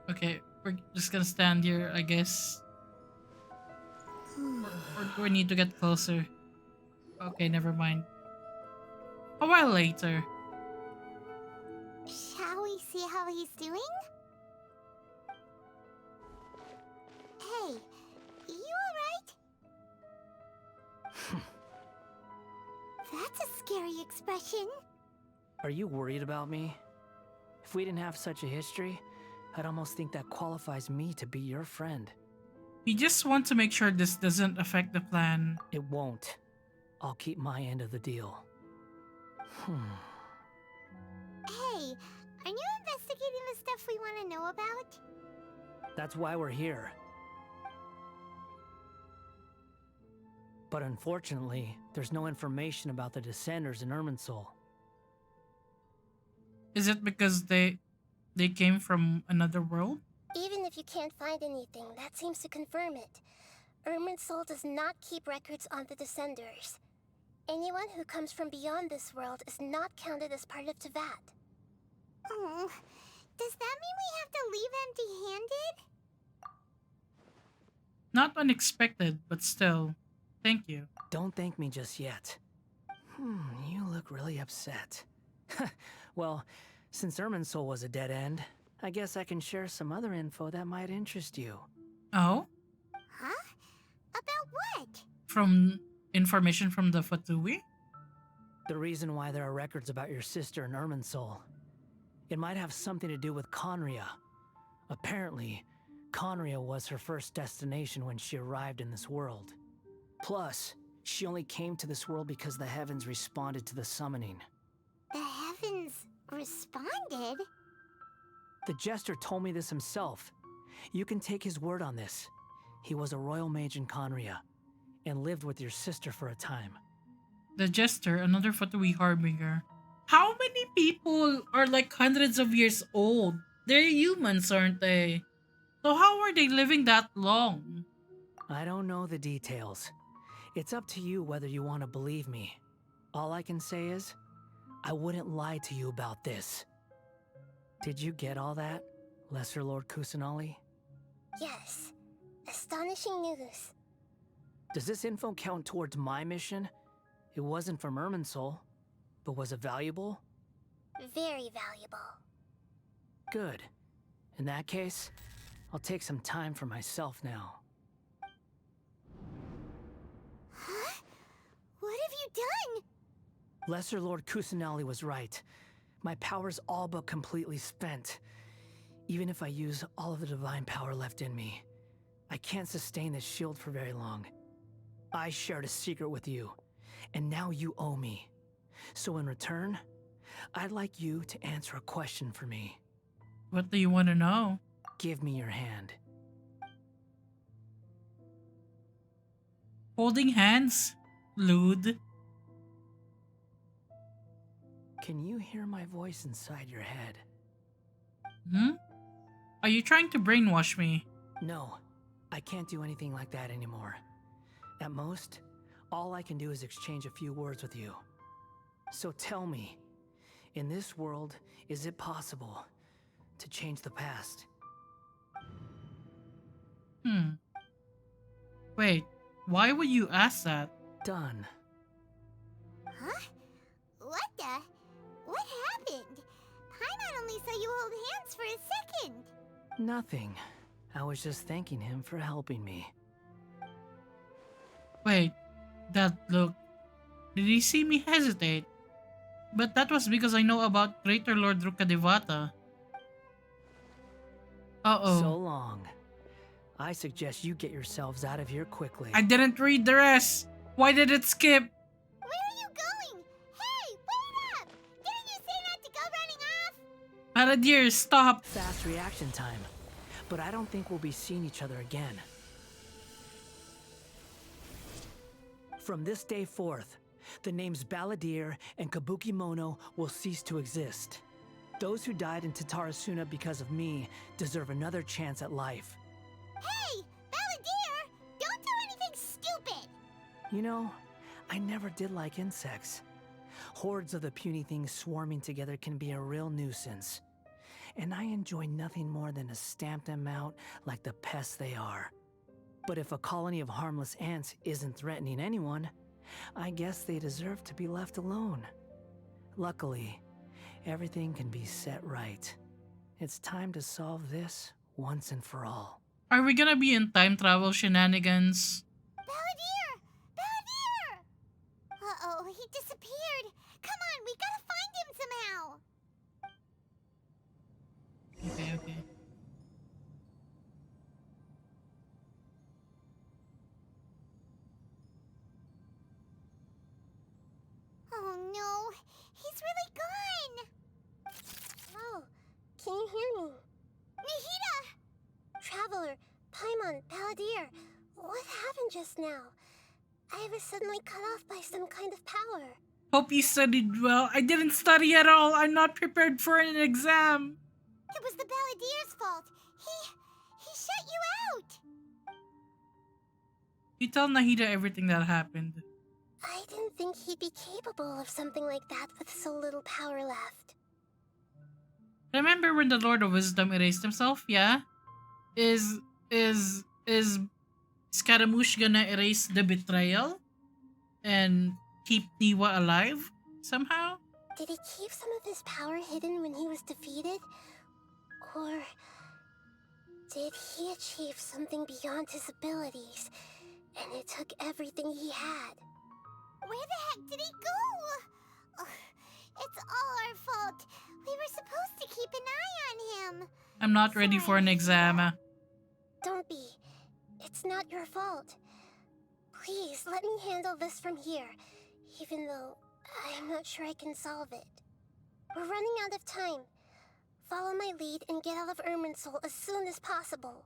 S3: Okay, we're just gonna stand here, I guess. Or do I need to get closer? Okay, never mind. A while later.
S5: Shall we see how he's doing? Hey, you alright? That's a scary expression.
S12: Are you worried about me? If we didn't have such a history, I'd almost think that qualifies me to be your friend.
S3: We just want to make sure this doesn't affect the plan.
S12: It won't. I'll keep my end of the deal.
S5: Hey, are you investigating the stuff we want to know about?
S12: That's why we're here. But unfortunately, there's no information about the Descenders in Irminsul.
S3: Is it because they came from another world?
S13: Even if you can't find anything, that seems to confirm it. Irminsul does not keep records on the Descenders. Anyone who comes from beyond this world is not counted as part of Tevat.
S5: Oh, does that mean we have to leave empty-handed?
S3: Not unexpected, but still. Thank you.
S12: Don't thank me just yet. You look really upset. Well, since Irminsul was a dead end, I guess I can share some other info that might interest you.
S3: Oh?
S5: Huh? About what?
S3: From information from the Fatui?
S12: The reason why there are records about your sister in Irminsul. It might have something to do with Conria. Apparently, Conria was her first destination when she arrived in this world. Plus, she only came to this world because the heavens responded to the summoning.
S5: The heavens responded?
S12: The Jester told me this himself. You can take his word on this. He was a royal mage in Conria, and lived with your sister for a time.
S3: The Jester, another Fatui harbinger. How many people are like hundreds of years old? They're humans, aren't they? So how are they living that long?
S12: I don't know the details. It's up to you whether you want to believe me. All I can say is, I wouldn't lie to you about this. Did you get all that, Lesser Lord Kusanali?
S13: Yes. Astonishing news.
S12: Does this info count towards my mission? It wasn't from Irminsul, but was it valuable?
S13: Very valuable.
S12: Good. In that case, I'll take some time for myself now.
S5: Huh? What have you done?
S12: Lesser Lord Kusanali was right. My power's all but completely spent. Even if I use all of the divine power left in me, I can't sustain this shield for very long. I shared a secret with you, and now you owe me. So in return, I'd like you to answer a question for me.
S3: What do you want to know?
S12: Give me your hand.
S3: Holding hands? Lewd.
S12: Can you hear my voice inside your head?
S3: Are you trying to brainwash me?
S12: No, I can't do anything like that anymore. At most, all I can do is exchange a few words with you. So tell me, in this world, is it possible to change the past?
S3: Wait, why would you ask that?
S12: Done.
S5: Huh? What the? What happened? Paimon only saw you hold hands for a second.
S12: Nothing. I was just thanking him for helping me.
S3: Wait, that look. Did he see me hesitate? But that was because I know about Greater Lord Rukadevata. Uh-oh.
S12: So long. I suggest you get yourselves out of here quickly.
S3: I didn't read the rest. Why did it skip?
S5: Where are you going? Hey, wait up! Didn't you say not to go running off?
S3: Paladir, stop.
S12: Fast reaction time. But I don't think we'll be seeing each other again. From this day forth, the names Balladeer and Kabukimono will cease to exist. Those who died in Tatarasuna because of me deserve another chance at life.
S5: Hey, Balladeer! Don't do anything stupid!
S12: You know, I never did like insects. Hordes of the puny things swarming together can be a real nuisance. And I enjoy nothing more than to stamp them out like the pests they are. But if a colony of harmless ants isn't threatening anyone, I guess they deserve to be left alone. Luckily, everything can be set right. It's time to solve this once and for all.
S3: Are we gonna be in time travel shenanigans?
S5: Balladeer! Balladeer! Uh-oh, he disappeared. Come on, we gotta find him somehow.
S3: Okay, okay.
S5: Oh no, he's really gone.
S13: Oh, can you hear me?
S5: Nahida!
S13: Traveler, Paimon, Balladeer, what happened just now? I was suddenly cut off by some kind of power.
S3: Hope you studied well. I didn't study at all. I'm not prepared for an exam.
S5: It was the Balladeer's fault. He shut you out.
S3: You tell Nahida everything that happened.
S13: I didn't think he'd be capable of something like that with so little power left.
S3: Remember when the Lord of Wisdom erased himself? Yeah? Is Scaramouche gonna erase the betrayal? And keep Niwa alive? Somehow?
S13: Did he keep some of his power hidden when he was defeated? Or did he achieve something beyond his abilities, and it took everything he had?
S5: Where the heck did he go? Ugh, it's all our fault. We were supposed to keep an eye on him.
S3: I'm not ready for an exam.
S13: Don't be. It's not your fault. Please, let me handle this from here, even though I'm not sure I can solve it. We're running out of time. Follow my lead and get out of Irminsul as soon as possible.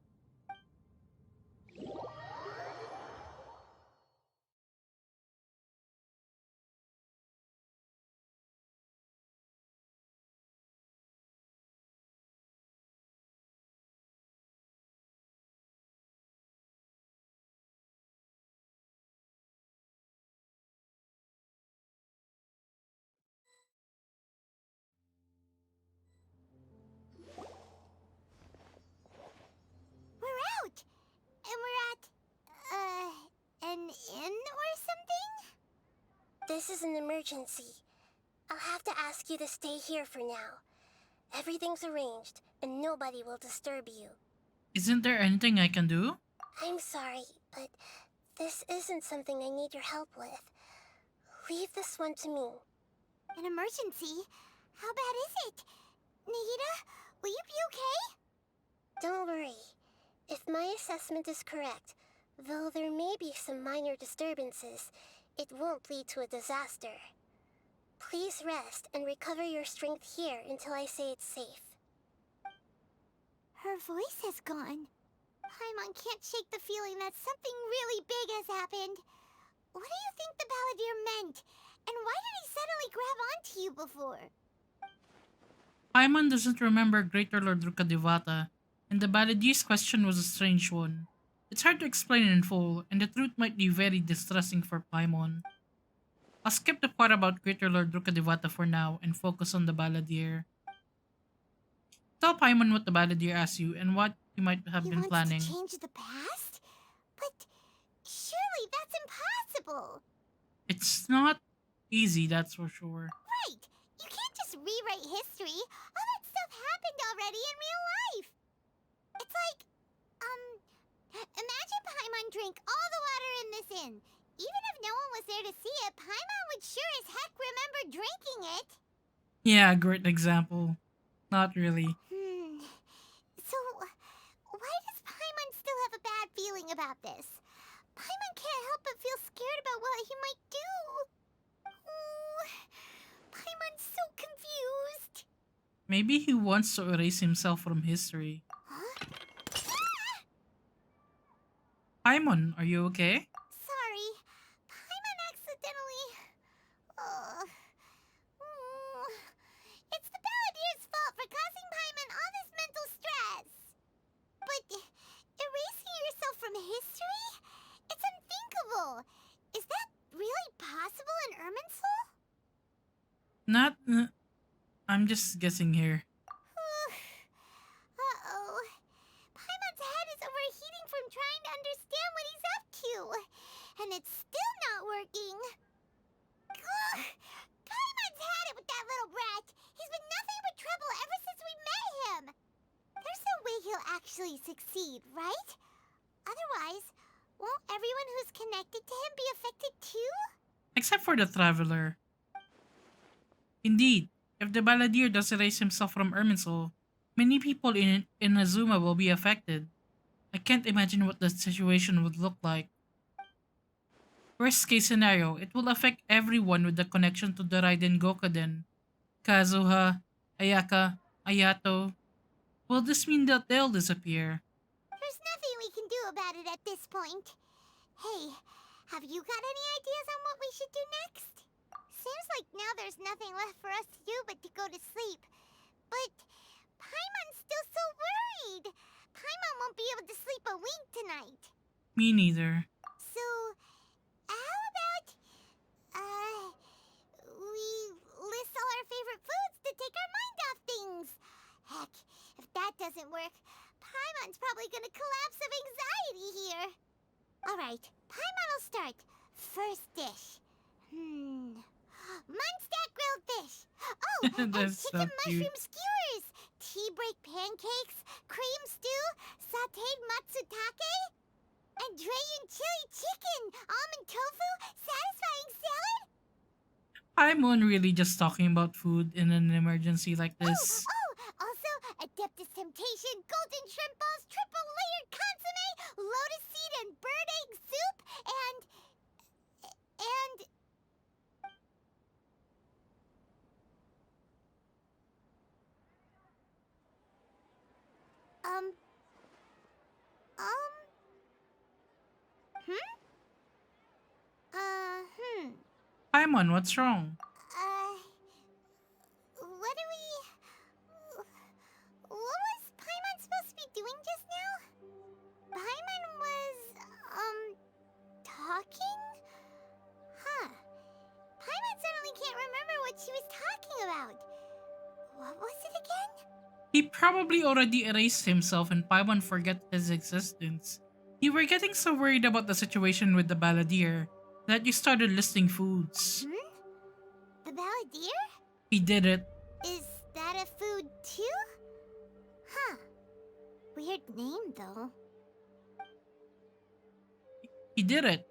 S5: We're out! And we're at, an inn or something?
S13: This is an emergency. I'll have to ask you to stay here for now. Everything's arranged, and nobody will disturb you.
S3: Isn't there anything I can do?
S13: I'm sorry, but this isn't something I need your help with. Leave this one to me.
S5: An emergency? How bad is it? Nahida, will you be okay?
S13: Don't worry. If my assessment is correct, though there may be some minor disturbances, it won't lead to a disaster. Please rest and recover your strength here until I say it's safe.
S5: Her voice has gone. Paimon can't shake the feeling that something really big has happened. What do you think the Balladeer meant? And why did he suddenly grab onto you before?
S3: Paimon doesn't remember Greater Lord Rukadevata, and the Baladier's question was a strange one. It's hard to explain in full, and the truth might be very distressing for Paimon. I'll skip the part about Greater Lord Rukadevata for now and focus on the Balladeer. Tell Paimon what the Balladeer asked you and what you might have been planning.
S5: He wants to change the past? But surely that's impossible!
S3: It's not easy, that's for sure.
S5: Right! You can't just rewrite history. All that stuff happened already in real life. It's like, imagine Paimon drank all the water in this inn. Even if no one was there to see it, Paimon would sure as heck remember drinking it.
S3: Yeah, great example. Not really.
S5: So, why does Paimon still have a bad feeling about this? Paimon can't help but feel scared about what he might do. Oh, Paimon's so confused.
S3: Maybe he wants to erase himself from history.
S5: Huh?
S3: Paimon, are you okay?
S5: Sorry. Paimon accidentally... It's the Balladeer's fault for causing Paimon all this mental stress. But erasing yourself from history? It's unthinkable. Is that really possible in Irminsul?
S3: Not... I'm just guessing here.
S5: Uh-oh. Paimon's head is overheating from trying to understand actually succeed, right? Otherwise, won't everyone who's connected to him be affected too?
S3: Except for the Traveler. Indeed, if the Balladeer does erase himself from Irminsul, many people in Inazuma will be affected. I can't imagine what the situation would look like. Worst case scenario, it will affect everyone with the connection to the Raiden Gokuden. Kazuha, Ayaka, Ayato. Will this mean that they'll disappear?
S5: There's nothing we can do about it at this point. Hey, have you got any ideas on what we should do next? Seems like now there's nothing left for us to do but to go to sleep. But Paimon's still so worried. Paimon won't be able to sleep a wink tonight.
S3: Me neither.
S5: So, how about, we list all our favorite foods to take our mind off things? Heck, if that doesn't work, Paimon's probably gonna collapse of anxiety here. Alright, Paimon will start. First dish. Munstack grilled fish. Oh, and
S3: That's so
S5: chicken
S3: cute.
S5: mushroom skewers. Tea break pancakes. Cream stew. Sauteed matsutake. And Dragon chili chicken. Almond tofu. Satisfying salad.
S3: Paimon really just talking about food in an emergency like this.
S5: Also, Adeptus Temptation, golden shrimp balls, triple layered consomme, lotus seed and bird egg soup, and um,
S3: Paimon, what's wrong?
S5: What do we... What was Paimon supposed to be doing just now? Paimon was, talking? Huh. Paimon suddenly can't remember what she was talking about. What was it again?
S3: He probably already erased himself and Paimon forget his existence. You were getting so worried about the situation with the Balladeer that you started listing foods.
S5: The Balladeer?
S3: He did it.
S5: Is that a food too? Huh. Weird name, though.
S3: He did it.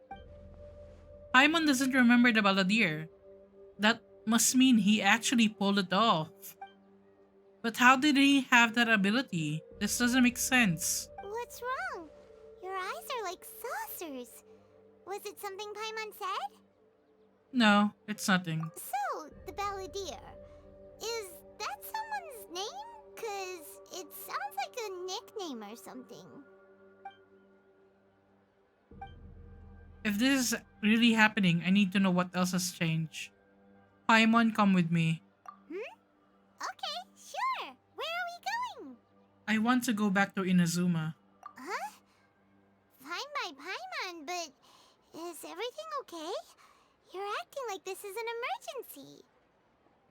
S3: Paimon doesn't remember the Balladeer. That must mean he actually pulled it off. But how did he have that ability? This doesn't make sense.
S5: What's wrong? Your eyes are like saucers. Was it something Paimon said?
S3: No, it's nothing.
S5: So, the Balladeer. Is that someone's name? 'Cause it sounds like a nickname or something.
S3: If this is really happening, I need to know what else has changed. Paimon, come with me.
S5: Okay, sure. Where are we going?
S3: I want to go back to Inazuma.
S5: Huh? Fine by Paimon, but is everything okay? You're acting like this is an emergency.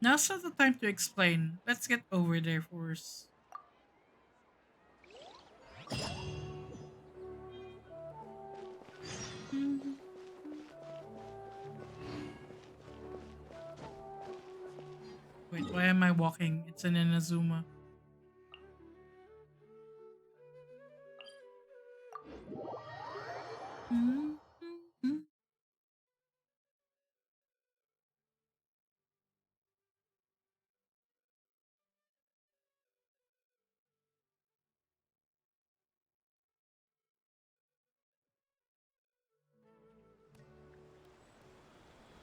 S3: Now's not the time to explain. Let's get over there first. Wait, why am I walking? It's an Inazuma.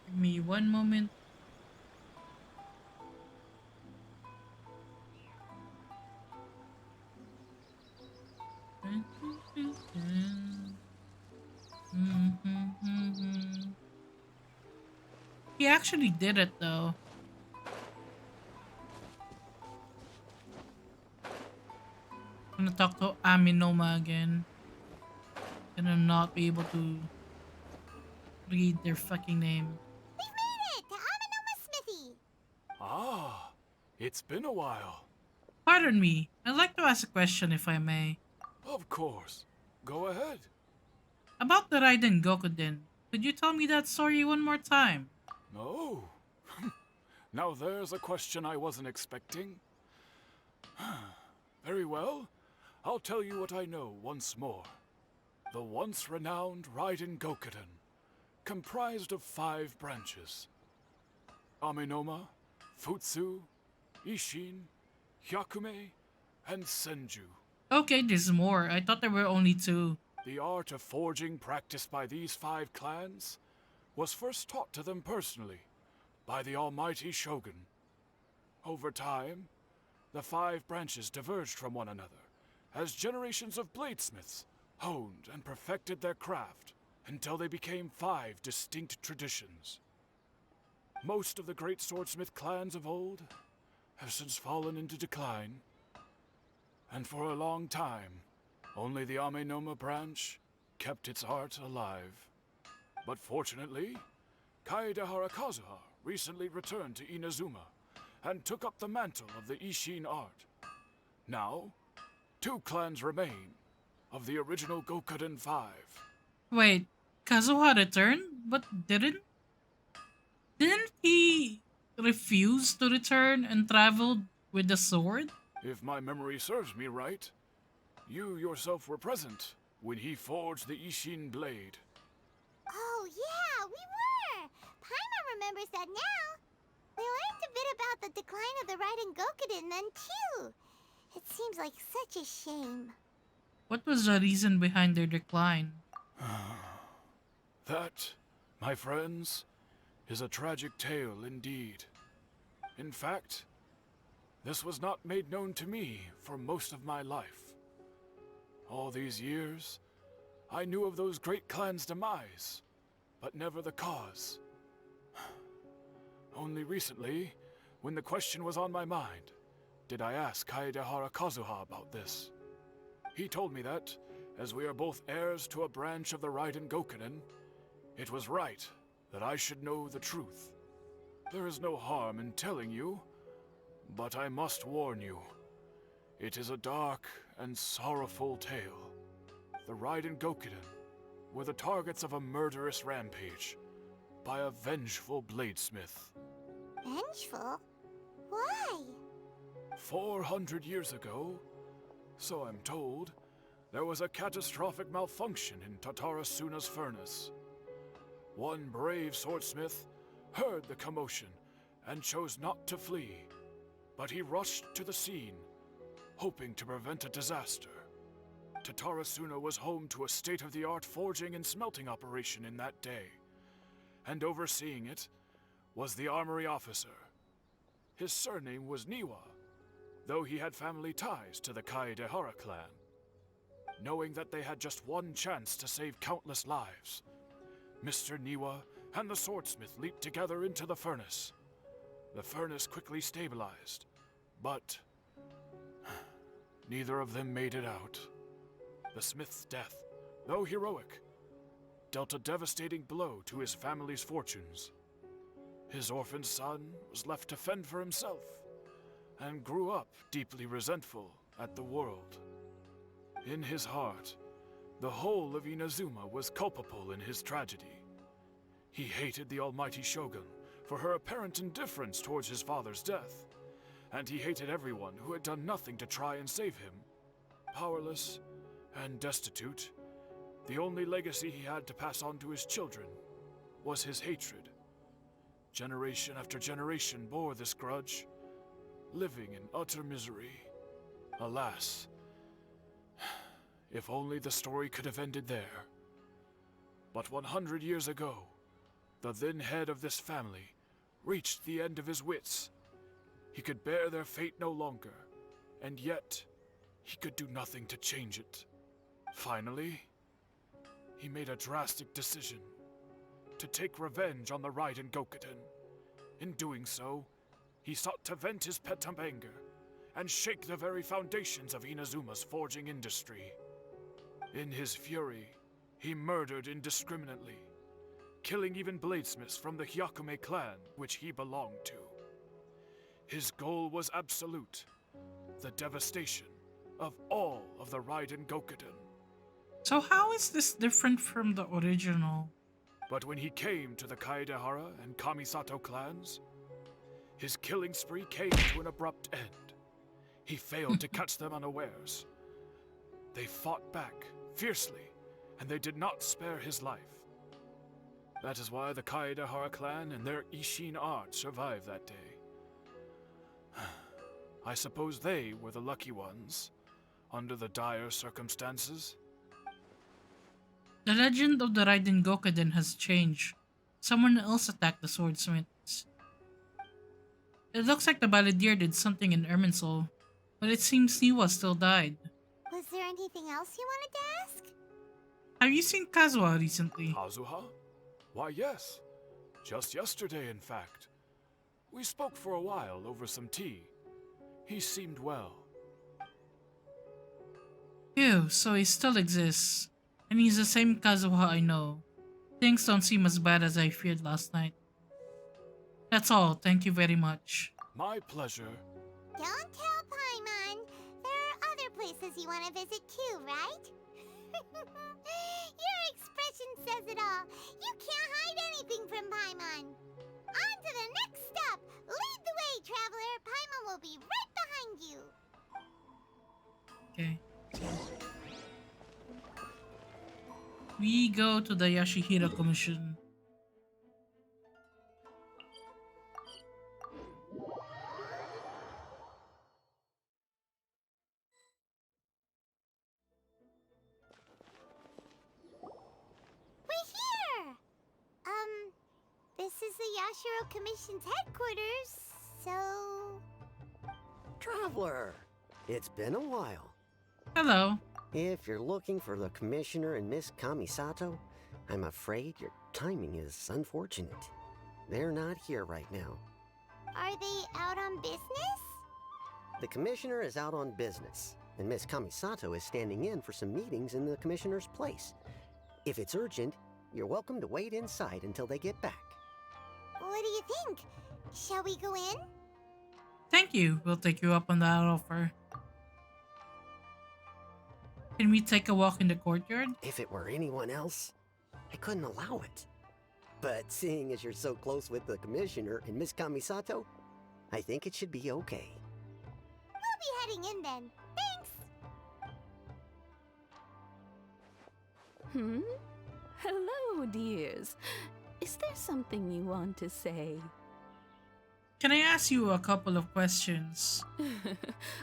S3: Give me one moment. He actually did it though. I'm gonna talk to Aminoma again. Gonna not be able to read their fucking name.
S5: We made it to Aminoma Smithy.
S8: Ah, it's been a while.
S3: Pardon me, I'd like to ask a question if I may.
S8: Of course. Go ahead.
S3: About the Raiden Gokuden, could you tell me that story one more time?
S8: No. Now there's a question I wasn't expecting. Very well. I'll tell you what I know once more. The once renowned Raiden Gokuden, comprised of 5 branches. Amenoma, Futsu, Ishin, Hyakume, and Senju.
S3: Okay, there's more. I thought there were only 2.
S8: The art of forging practiced by these 5 clans was first taught to them personally by the almighty Shogun. Over time, the 5 branches diverged from one another as generations of bladesmiths honed and perfected their craft until they became 5 distinct traditions. Most of the great swordsmith clans of old have since fallen into decline, and for a long time, only the Amenoma branch kept its art alive. But fortunately, Kaedehara Kazuha recently returned to Inazuma and took up the mantle of the Ishin art. Now, 2 clans remain of the original Gokuden 5.
S3: Wait, Kazuha returned, but didn't he refuse to return and traveled with the sword?
S8: If my memory serves me right, you yourself were present when he forged the Ishin blade.
S5: Oh, yeah, we were! Paimon remembers that now. We learned a bit about the decline of the Raiden Gokuden then, too. It seems like such a shame.
S3: What was the reason behind their decline?
S8: That, my friends, is a tragic tale indeed. In fact, this was not made known to me for most of my life. All these years, I knew of those great clans' demise, but never the cause. Only recently, when the question was on my mind, did I ask Kaedehara Kazuha about this. He told me that, as we are both heirs to a branch of the Raiden Gokuden, it was right that I should know the truth. There is no harm in telling you, but I must warn you. It is a dark and sorrowful tale. The Raiden Gokuden were the targets of a murderous rampage by a vengeful bladesmith.
S5: Vengeful? Why?
S8: 400 years ago, so I'm told, there was a catastrophic malfunction in Tatarasuna's furnace. One brave swordsmith heard the commotion and chose not to flee, but he rushed to the scene, hoping to prevent a disaster. Tatarasuna was home to a state-of-the-art forging and smelting operation in that day, and overseeing it was the armory officer. His surname was Niwa, though he had family ties to the Kaedehara clan. Knowing that they had just one chance to save countless lives, Mr. Niwa and the swordsmith leaped together into the furnace. The furnace quickly stabilized, but neither of them made it out. The smith's death, though heroic, dealt a devastating blow to his family's fortunes. His orphaned son was left to fend for himself, and grew up deeply resentful at the world. In his heart, the whole of Inazuma was culpable in his tragedy. He hated the almighty Shogun for her apparent indifference towards his father's death, and he hated everyone who had done nothing to try and save him. Powerless and destitute, the only legacy he had to pass on to his children was his hatred. Generation after generation bore this grudge, living in utter misery. Alas, if only the story could have ended there. But 100 years ago, the then head of this family reached the end of his wits. He could bear their fate no longer, and yet he could do nothing to change it. Finally, he made a drastic decision to take revenge on the Raiden Gokuden. In doing so, he sought to vent his pent anger and shake the very foundations of Inazuma's forging industry. In his fury, he murdered indiscriminately, killing even bladesmiths from the Hyakume clan which he belonged to. His goal was absolute, the devastation of all of the Raiden Gokuden.
S3: So how is this different from the original?
S8: But when he came to the Kaedehara and Kamisato clans, his killing spree came to an abrupt end. He failed to catch them unawares, They fought back fiercely, and they did not spare his life. That is why the Kaedahara clan and their Ishin art survived that day. I suppose they were the lucky ones, under the dire circumstances.
S3: The legend of the Raiden Gokuden has changed. Someone else attacked the swordsmiths. It looks like the balladeer did something in Irminsul, but it seems Niwa still died.
S5: Was there anything else you wanted to ask?
S3: Have you seen Kazuha recently?
S8: Kazuha? Why, yes. Just yesterday, in fact. We spoke for a while over some tea. He seemed well.
S3: Phew, so he still exists. And he's the same Kazuha I know. Things don't seem as bad as I feared last night. That's all, thank you very much.
S8: My pleasure.
S5: Don't tell Paimon. There are other places you want to visit too, right? Your expression says it all. You can't hide anything from Paimon. On to the next stop. Lead the way, traveler. Paimon will be right behind you.
S3: Okay. We go to the Yashihiro Commission.
S5: We're here! This is the Yashiro Commission's headquarters, so...
S17: Traveler, it's been a while.
S3: Hello.
S17: If you're looking for the Commissioner and Miss Kamisato, I'm afraid your timing is unfortunate. They're not here right now.
S5: Are they out on business?
S17: The Commissioner is out on business, and Miss Kamisato is standing in for some meetings in the Commissioner's place. If it's urgent, you're welcome to wait inside until they get back.
S5: What do you think? Shall we go in?
S3: Thank you. We'll take you up on that offer. Can we take a walk in the courtyard?
S17: If it were anyone else, I couldn't allow it. But seeing as you're so close with the Commissioner and Miss Kamisato, I think it should be okay.
S5: We'll be heading in then. Thanks!
S2: Hello, dears. Is there something you want to say?
S3: Can I ask you a couple of questions?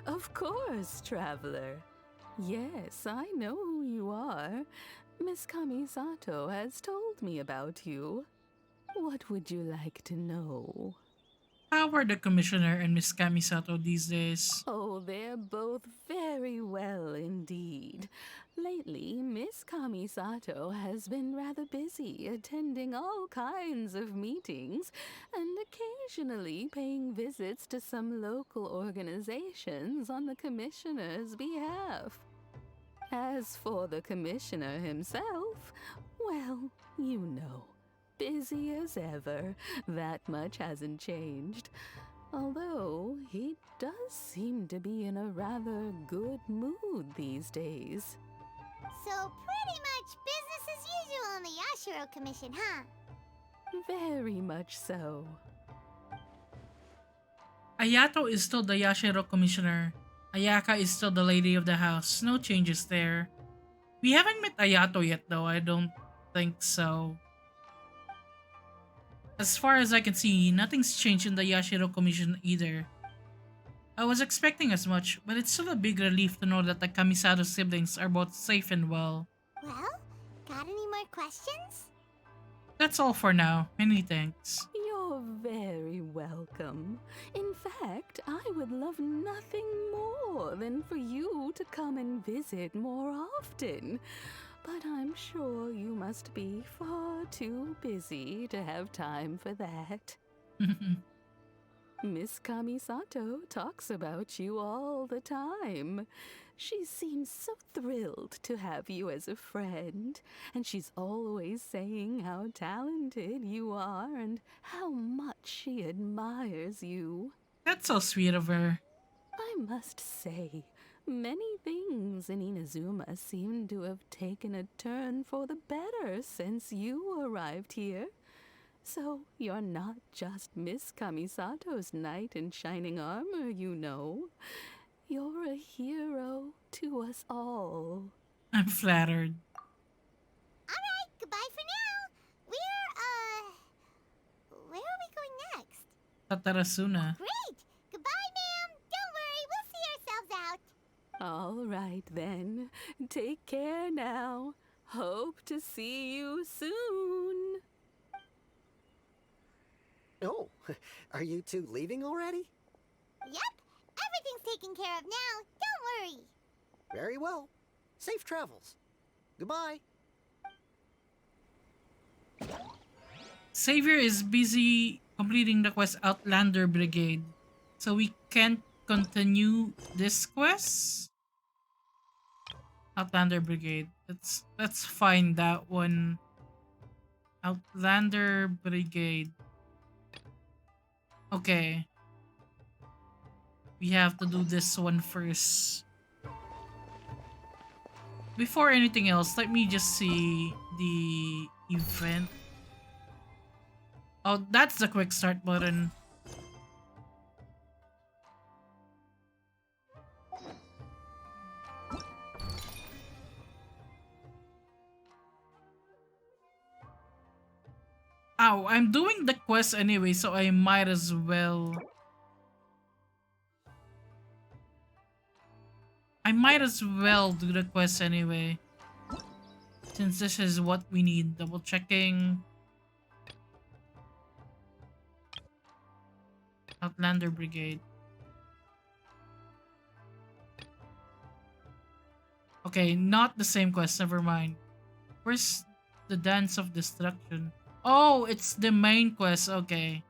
S2: Of course, traveler. Yes, I know who you are. Miss Kamisato has told me about you. What would you like to know?
S3: How are the Commissioner and Miss Kamisato these days?
S2: Oh, they're both very well indeed. Lately, Miss Kamisato has been rather busy attending all kinds of meetings and occasionally paying visits to some local organizations on the Commissioner's behalf. As for the Commissioner himself, well, you know, busy as ever. That much hasn't changed. Although, he does seem to be in a rather good mood these days.
S5: So pretty much business as usual in the Yashiro Commission, huh?
S2: Very much so.
S3: Ayato is still the Yashiro Commissioner. Ayaka is still the lady of the house. No changes there. We haven't met Ayato yet though, I don't think so. As far as I can see, nothing's changed in the Yashiro Commission either. I was expecting as much, but it's still a big relief to know that the Kamisato siblings are both safe and well.
S5: Well, got any more questions?
S3: That's all for now. Many thanks.
S2: You're very welcome. In fact, I would love nothing more than for you to come and visit more often. But I'm sure you must be far too busy to have time for that. Miss Kamisato talks about you all the time. She seems so thrilled to have you as a friend, and she's always saying how talented you are and how much she admires you.
S3: That's so sweet of her.
S2: I must say, many things in Inazuma seem to have taken a turn for the better since you arrived here. So you're not just Miss Kamisato's knight in shining armor, you know. You're a hero to us all.
S3: I'm flattered.
S5: Alright, goodbye for now. Where are we going next?
S3: Tatarasuna.
S5: Great! Goodbye, ma'am! Don't worry, we'll see ourselves out.
S2: All right then. Take care now. Hope to see you soon.
S17: Oh, are you two leaving already?
S5: Yep, everything's taken care of now. Don't worry.
S17: Very well. Safe travels. Goodbye.
S3: Savior is busy completing the quest Outlander Brigade. So we can't continue this quest? Outlander Brigade. Let's find that one. Outlander Brigade. Okay. We have to do this one first. Before anything else, let me just see the event. Oh, that's the quick start button. Ow, I'm doing the quest anyway, so I might as well. I might as well do the quest anyway. Since this is what we need. Double checking. Outlander Brigade. Okay, not the same quest, never mind. Where's the Dance of Destruction? Oh, it's the main quest, okay.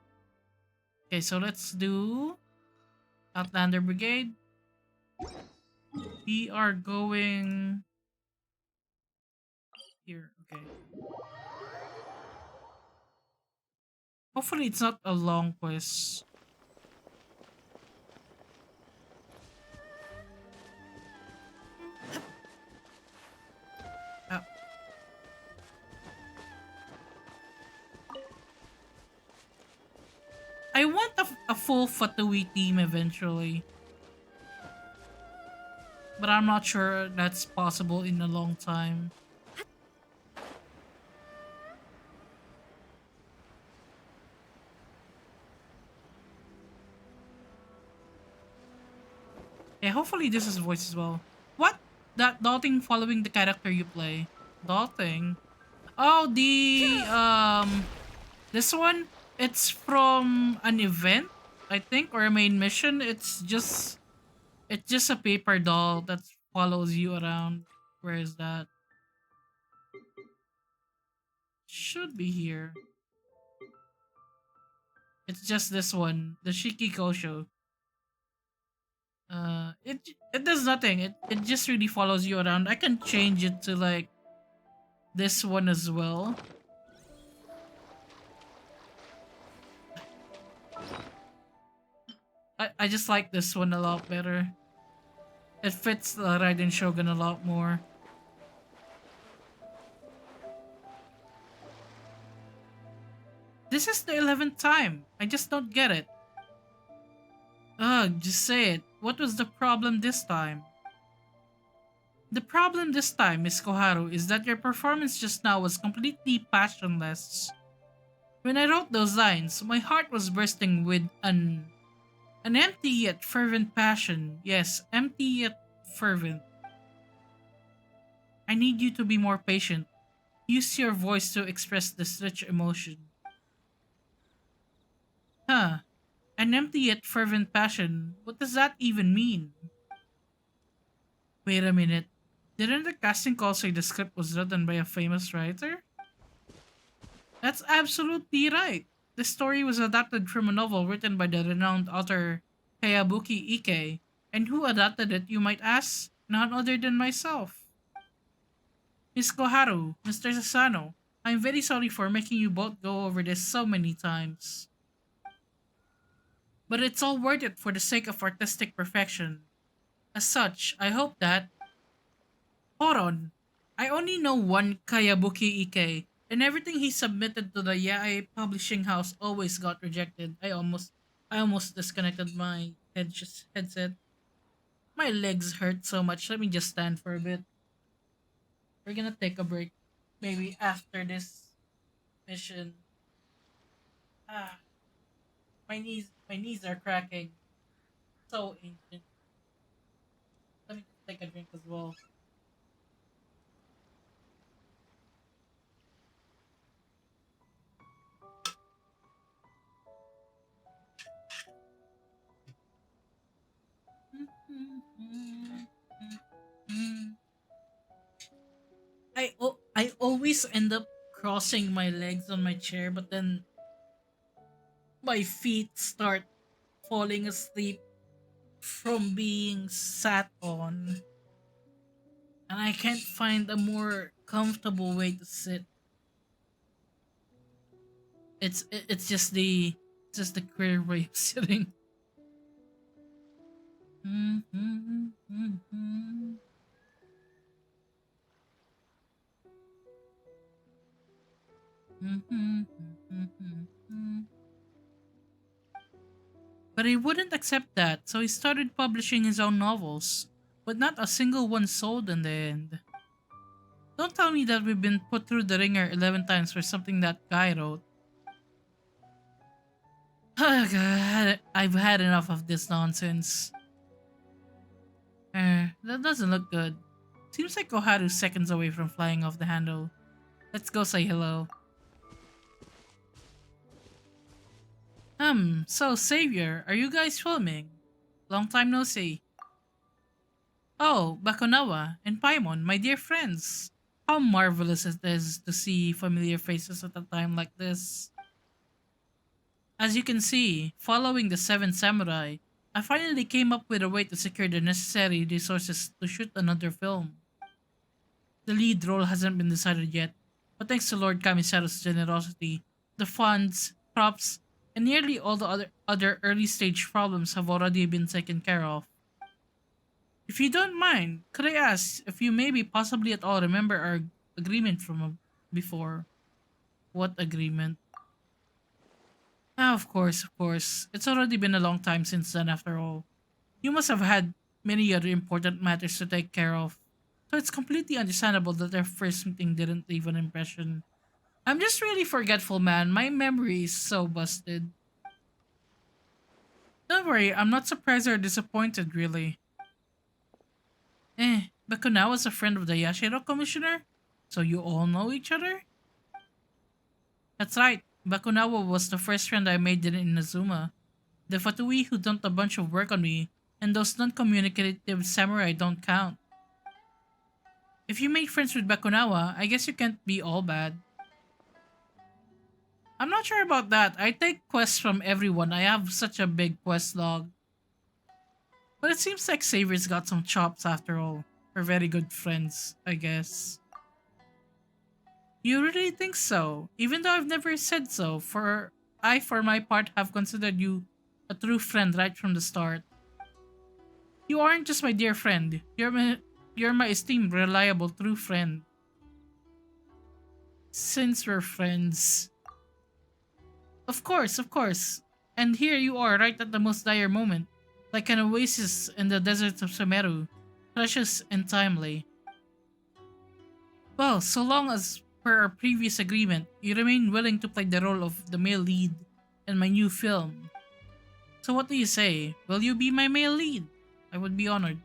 S3: Okay, so let's do Outlander Brigade. We are going here, okay. Hopefully it's not a long quest. I want a full Fatui team eventually. But I'm not sure that's possible in a long time. Yeah, hopefully this is voice as well. What? That dotting following the character you play. Dotting? Oh, this one? It's from an event, I think, or a main mission. It's just a paper doll that follows you around. Where is that? Should be here. It's just this one, the Shiki Kosho. It does nothing. It just really follows you around. I can change it to like this one as well. I just like this one a lot better. It fits the Raiden Shogun a lot more. This is the 11th time. I just don't get it. Ugh, just say it. What was the problem this time? The problem this time, Miss Koharu, is that your performance just now was completely passionless. When I wrote those lines, my heart was bursting with an empty yet fervent passion. Yes, empty yet fervent. I need you to be more patient. Use your voice to express this rich emotion. Huh. An empty yet fervent passion. What does that even mean? Wait a minute. Didn't the casting call say the script was written by a famous writer? That's absolutely right. The story was adapted from a novel written by the renowned author Hayabuki Ike. And who adapted it, you might ask? None other than myself. Miss Koharu, Mr. Sasano, I'm very sorry for making you both go over this so many times. But it's all worth it for the sake of artistic perfection. As such, I hope that... Hold on. I only know one Kayabuki Ike, and everything he submitted to the Yae publishing house always got rejected. I almost disconnected my headset. My legs hurt so much. Let me just stand for a bit. We're gonna take a break. Maybe after this mission. Ah, my knees are cracking. So ancient. Let me just take a drink as well. I always end up crossing my legs on my chair, but then my feet start falling asleep from being sat on, and I can't find a more comfortable way to sit. It's just the queer way of sitting. But he wouldn't accept that, so he started publishing his own novels. But not a single one sold in the end. Don't tell me that we've been put through the ringer 11 times for something that guy wrote. God, I've had enough of this nonsense. That doesn't look good. Seems like Koharu's seconds away from flying off the handle. Let's go say hello. So Savior, are you guys filming? Long time no see. Oh, Bakunawa and Paimon, my dear friends. How marvelous it is to see familiar faces at a time like this. As you can see, following the Seven Samurai, I finally came up with a way to secure the necessary resources to shoot another film. The lead role hasn't been decided yet, but thanks to Lord Kamisato's generosity, the funds, props, and nearly all the other early stage problems have already been taken care of. If you don't mind, could I ask if you maybe possibly at all remember our agreement from before? What agreement? Ah, of course, of course. It's already been a long time since then after all. You must have had many other important matters to take care of. So it's completely understandable that our first meeting didn't leave an impression. I'm just really forgetful, man. My memory is so busted. Don't worry, I'm not surprised or disappointed, really. Bakuna was a friend of the Yashiro Commissioner? So you all know each other? That's right. Bakunawa was the first friend I made in Inazuma. The Fatui who dumped a bunch of work on me, and those non-communicative samurai don't count. If you made friends with Bakunawa, I guess you can't be all bad. I'm not sure about that. I take quests from everyone. I have such a big quest log. But it seems like Savior's got some chops after all. We're very good friends, I guess. You really think so? Even though I've never said so, for my part, have considered you a true friend right from the start. You aren't just my dear friend. You're my esteemed, reliable, true friend. Since we're friends. Of course, of course. And here you are, right at the most dire moment. Like an oasis in the deserts of Sumeru. Precious and timely. Well, so long as per our previous agreement, you remain willing to play the role of the male lead in my new film. So what do you say? Will you be my male lead? I would be honored.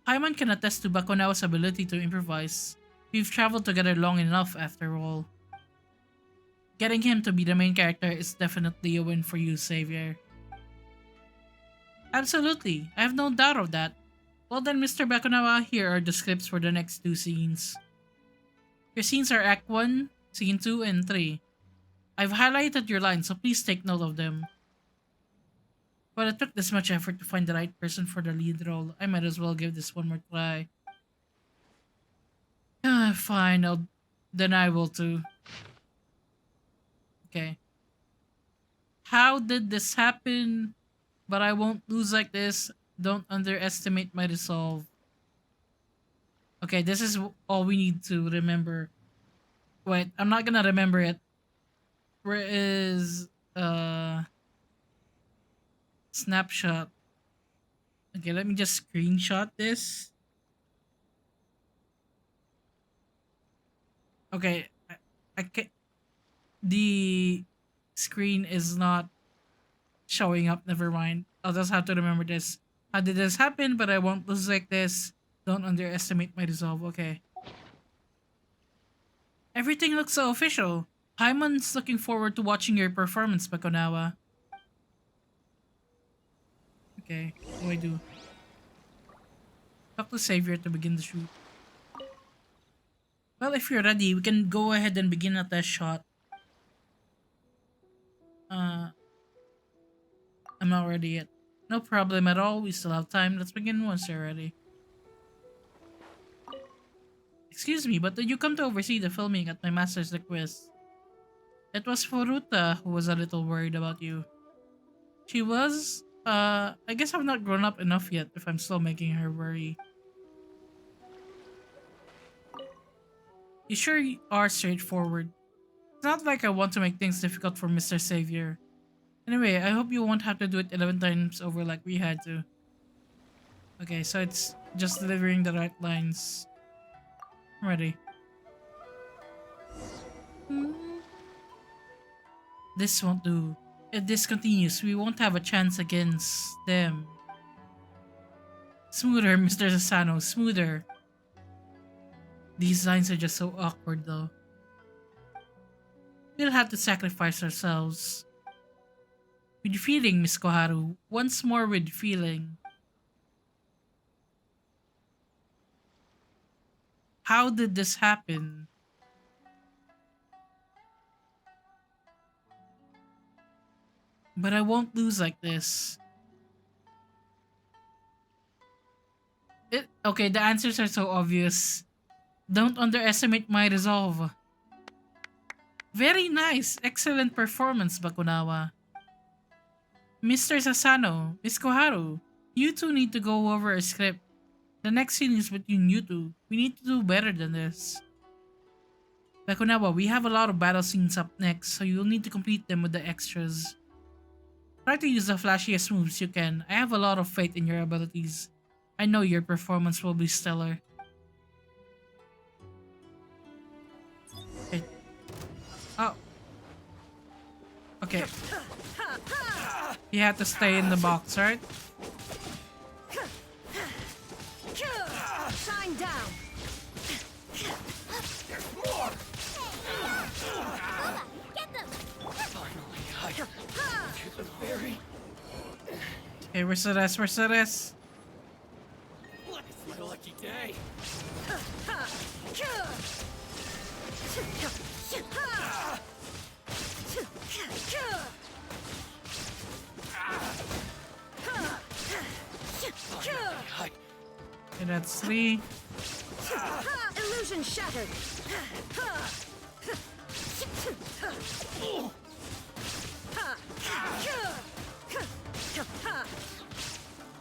S3: Paimon can attest to Bakunawa's ability to improvise. We've traveled together long enough after all. Getting him to be the main character is definitely a win for you, Savior. Absolutely, I have no doubt of that. Well then, Mr. Bakunawa, here are the scripts for the next two scenes. Your scenes are Act 1, Scene 2, and 3. I've highlighted your lines, so please take note of them. But it took this much effort to find the right person for the lead role. I might as well give this one more try. Fine, then I will too. Okay. How did this happen? But I won't lose like this. Don't underestimate my resolve. Okay, this is all we need to remember. Wait, I'm not gonna remember it. Where is snapshot? Okay, let me just screenshot this. Okay, I can the screen is not showing up. Never mind. I'll just have to remember this. How did this happen? But I won't lose like this. Don't underestimate my resolve. Okay. Everything looks so official. Paimon's looking forward to watching your performance, Bakonawa. Okay, what do I do? Talk to Savior to begin the shoot. Well, if you're ready, we can go ahead and begin a test shot. I'm not ready yet. No problem at all. We still have time. Let's begin once you're ready. Excuse me, but did you come to oversee the filming at my master's request? It was Furuta who was a little worried about you. She was? I guess I've not grown up enough yet if I'm still making her worry. You sure are straightforward. It's not like I want to make things difficult for Mr. Savior. Anyway, I hope you won't have to do it 11 times over like we had to. Okay, so it's just delivering the right lines. I'm ready. This won't do. If this continues, we won't have a chance against them. Smoother, Mr. Asano, smoother. These lines are just so awkward though. We'll have to sacrifice ourselves. With feeling, Miss Koharu. Once more with feeling. How did this happen? But I won't lose like this. Okay, the answers are so obvious. Don't underestimate my resolve. Very nice. Excellent performance, Bakunawa. Mr. Sasano, Miss Koharu, you two need to go over a script. The next scene is between you two. We need to do better than this. Bakunawa, we have a lot of battle scenes up next, so you'll need to complete them with the extras. Try to use the flashiest moves you can. I have a lot of faith in your abilities. I know your performance will be stellar. Okay. Oh. Okay. You have to stay in the box, right?
S1: Shine down.
S10: There's more.
S5: Get them!
S10: Finally, I to the very.
S3: Okay, where's the rest? Where's the rest?
S10: It's my lucky day.
S3: Okay, that's 3.
S1: Illusion shattered.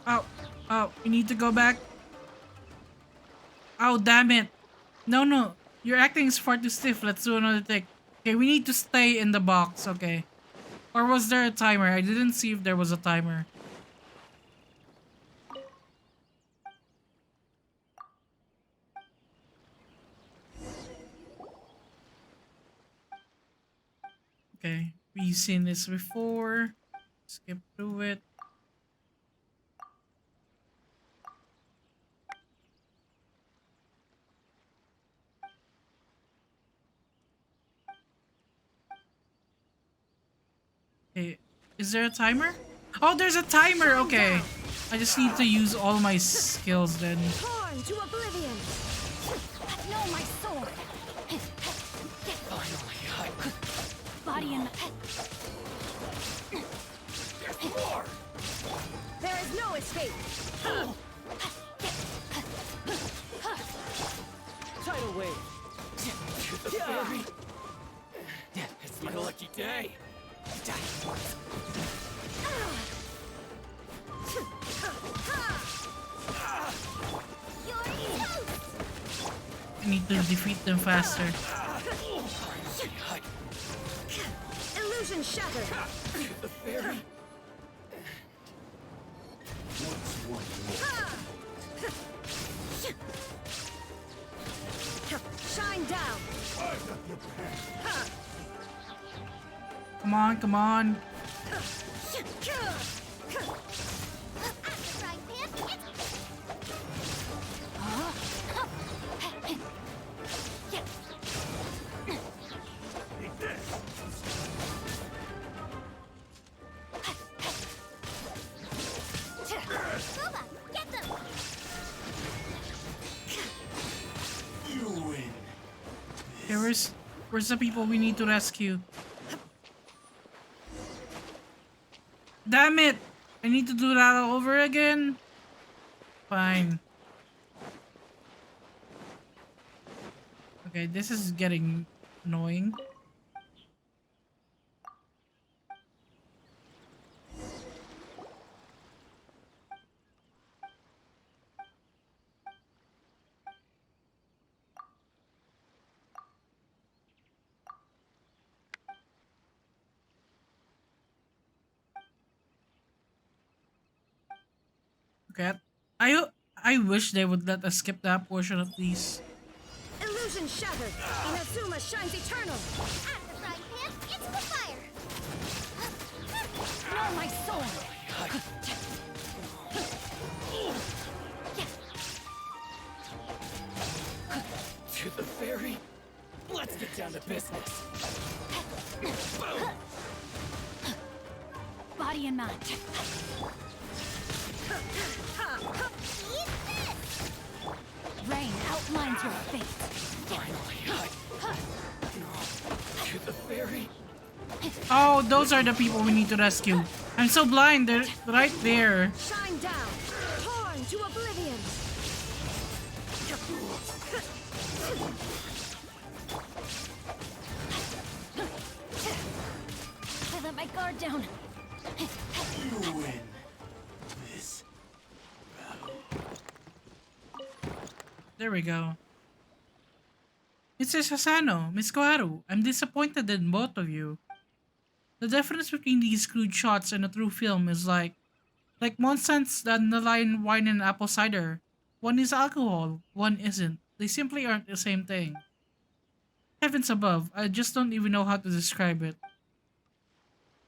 S3: Oh, oh, we need to go back. Oh, damn it. No, your acting is far too stiff. Let's do another take. Okay, we need to stay in the box, okay. Or was there a timer? I didn't see if there was a timer. Okay, we've seen this before. Skip through it. Okay, is there a timer? Oh, there's a timer! Okay. I just need to use all my skills then.
S1: Torn to oblivion. No, my sword.
S10: Finally,
S1: Body and
S10: there's more.
S1: there is no escape.
S10: Tidal wave. To the very. It's my lucky day.
S3: I need to defeat them faster.
S1: Illusion shattered.
S10: The very.
S6: Once
S1: Shine down.
S3: Come on, come on. Okay, where's the people we need to rescue? Damn it! I need to do that all over again? Fine. Okay, this is getting annoying. Okay. I wish they would let us skip that portion at least.
S1: Illusion shattered. Inazuma shines eternal.
S5: At the frying pan, it's the fire.
S1: Know my soul.
S10: To the ferry. Let's get down to business.
S1: Body and mind. Rain outlines your fate.
S10: Finally. To the ferry.
S3: Oh, those are the people we need to rescue. I'm so blind. They're right there.
S1: Shine down. Torn to oblivion. I let my guard down.
S10: You win this battle.
S3: There we go. Mr. Sasano, Miss Koharu, I'm disappointed in both of you. The difference between these crude shots and a true film is like Monsanto's dandelion wine and apple cider. One is alcohol, one isn't. They simply aren't the same thing. Heavens above, I just don't even know how to describe it.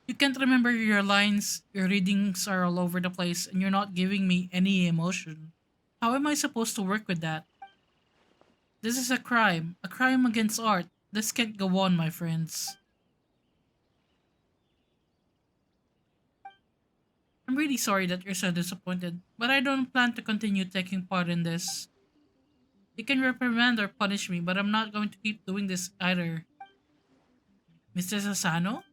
S3: You can't remember your lines, your readings are all over the place, and you're not giving me any emotion. How am I supposed to work with that? This is a crime against art. This can't go on, my friends. I'm really sorry that you're so disappointed, but I don't plan to continue taking part in this. You can reprimand or punish me, but I'm not going to keep doing this either. Mr. Sasano?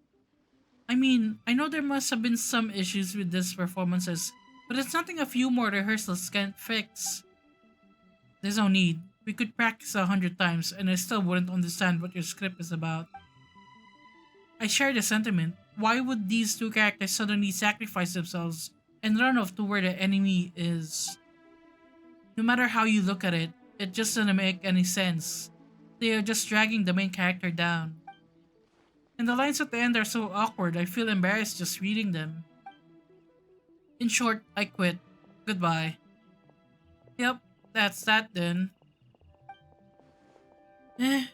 S3: I mean, I know there must have been some issues with these performances, but it's nothing a few more rehearsals can't fix. There's no need. We could practice 100 times and I still wouldn't understand what your script is about. I share the sentiment. Why would these two characters suddenly sacrifice themselves and run off to where the enemy is? No matter how you look at it, it just doesn't make any sense. They are just dragging the main character down. And the lines at the end are so awkward, I feel embarrassed just reading them. In short, I quit. Goodbye. Yep, that's that then.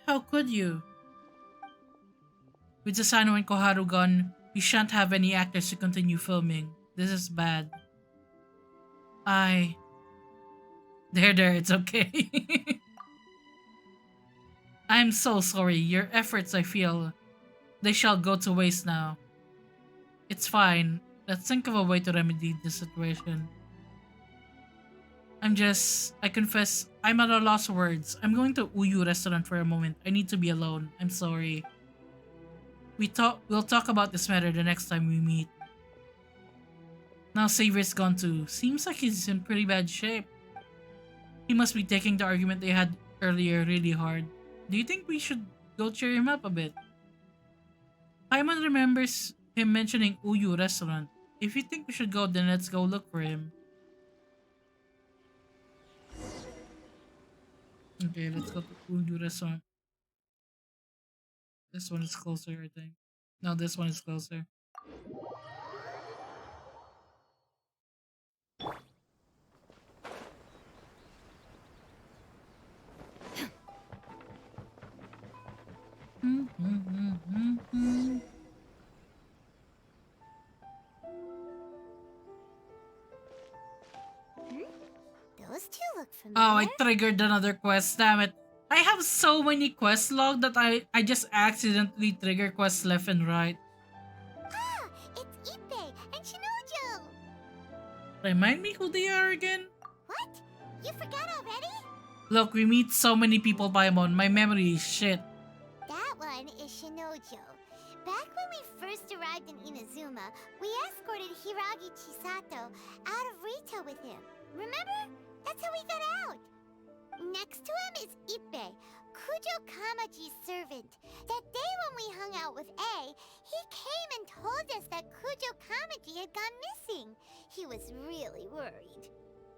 S3: How could you? With Sasano and Koharu gone, we shan't have any actors to continue filming. This is bad. There, it's okay. I'm so sorry. Your efforts, I feel, they shall go to waste now. It's fine. Let's think of a way to remedy this situation. I confess, I'm at a loss of words. I'm going to Uyu restaurant for a moment. I need to be alone. I'm sorry. We'll talk about this matter the next time we meet. Now Saver's gone too. Seems like he's in pretty bad shape. He must be taking the argument they had earlier really hard. Do you think we should go cheer him up a bit? Paimon remembers him mentioning Uyu restaurant. If you think we should go, then let's go look for him. Okay, let's go to Uyu restaurant. This one is closer, I think. No, this one is closer.
S5: Those two look
S3: Oh,
S5: familiar.
S3: I triggered another quest. Damn it. I have so many quest log that I just accidentally trigger quests left and right.
S5: Ah, it's Ippei and Shinojo.
S3: Remind me who they are again?
S5: What? You forgot already?
S3: Look, we meet so many people, Paimon. My memory is shit.
S5: That one is Shinojo. Back when we first arrived in Inazuma, we escorted Hiragi Chisato out of Rito with him. Remember? That's how we got out. Next to him is Ippei, Kujo Kamaji's servant. That day when we hung out with A, he came and told us that Kujo Kamaji had gone missing. He was really worried.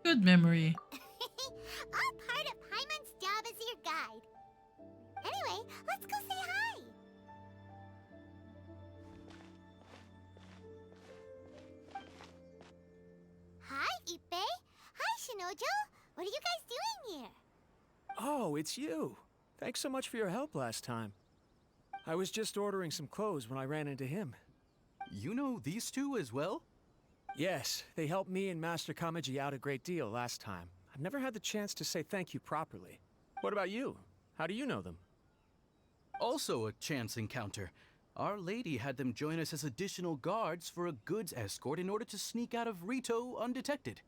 S3: Good memory.
S5: All part of Paimon's job as your guide. Anyway, let's go say hi. Hi, Ippei. Hi, Shinojo. What are you guys doing here?
S18: Oh, it's you. Thanks so much for your help last time. I was just ordering some clothes when I ran into him.
S19: You know these two as well?
S18: Yes, they helped me and Master Kamaji out a great deal last time. I've never had the chance to say thank you properly. What about you? How do you know them?
S19: Also a chance encounter. Our lady had them join us as additional guards for a goods escort in order to sneak out of Rito undetected.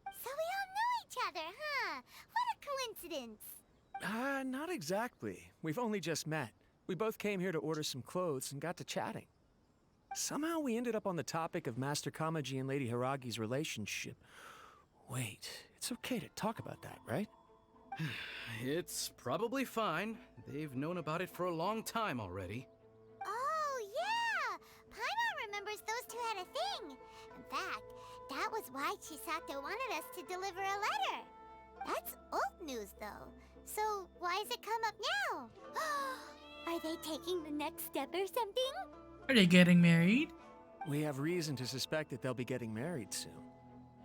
S5: So we all know each other, huh? What a coincidence.
S18: Not exactly. We've only just met. We both came here to order some clothes and got to chatting. Somehow we ended up on the topic of Master Kamaji and Lady Hiragi's relationship. Wait, it's okay to talk about that, right?
S19: It's probably fine. They've known about it for a long time already.
S5: Oh, yeah! Paimon remembers those two had a thing. In fact, that was why Chisato wanted us to deliver a letter. That's old news, though. So why has it come up now? Are they taking the next step or something?
S3: Are they getting married?
S18: We have reason to suspect that they'll be getting married soon.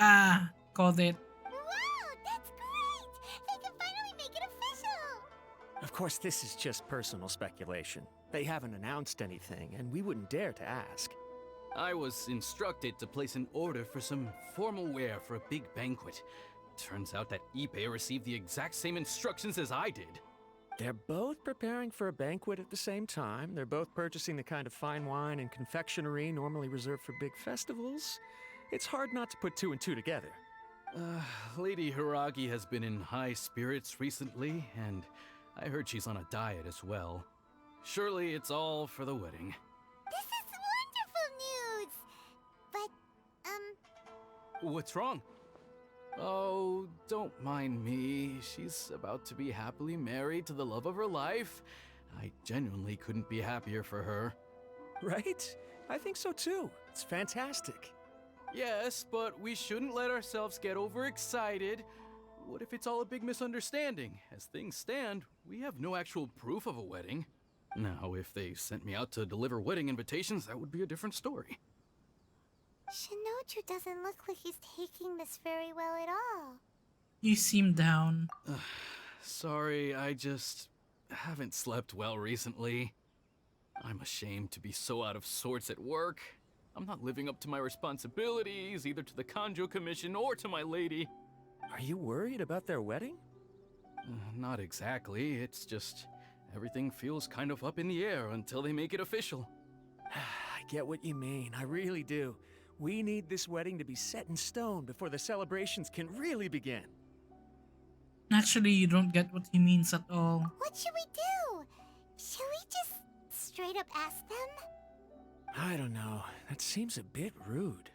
S3: Ah, called it.
S5: Wow, that's great! They can finally make it official!
S18: Of course, this is just personal speculation. They haven't announced anything, and we wouldn't dare to ask.
S19: I was instructed to place an order for some formal wear for a big banquet. Turns out that Ippei received the exact same instructions as I did.
S18: They're both preparing for a banquet at the same time. They're both purchasing the kind of fine wine and confectionery normally reserved for big festivals. It's hard not to put two and two together.
S19: Lady Hiragi has been in high spirits recently, and I heard she's on a diet as well. Surely it's all for the wedding.
S5: This is wonderful news! But,
S19: What's wrong? Oh, don't mind me. She's about to be happily married to the love of her life. I genuinely couldn't be happier for her.
S18: Right? I think so too. It's fantastic.
S19: Yes, but we shouldn't let ourselves get overexcited. What if it's all a big misunderstanding? As things stand, we have no actual proof of a wedding. Now, if they sent me out to deliver wedding invitations, that would be a different story.
S5: Shinoju doesn't look like he's taking this very well at all.
S3: You seem down.
S19: Sorry, I just haven't slept well recently. I'm ashamed to be so out of sorts at work. I'm not living up to my responsibilities, either to the Kanjo Commission or to my lady.
S18: Are you worried about their wedding?
S19: Not exactly. It's just everything feels kind of up in the air until they make it official.
S18: I get what you mean. I really do. We need this wedding to be set in stone before the celebrations can really begin.
S3: Actually, you don't get what he means at all.
S5: What should we do? Should we just straight up ask them?
S18: I don't know. That seems a bit rude.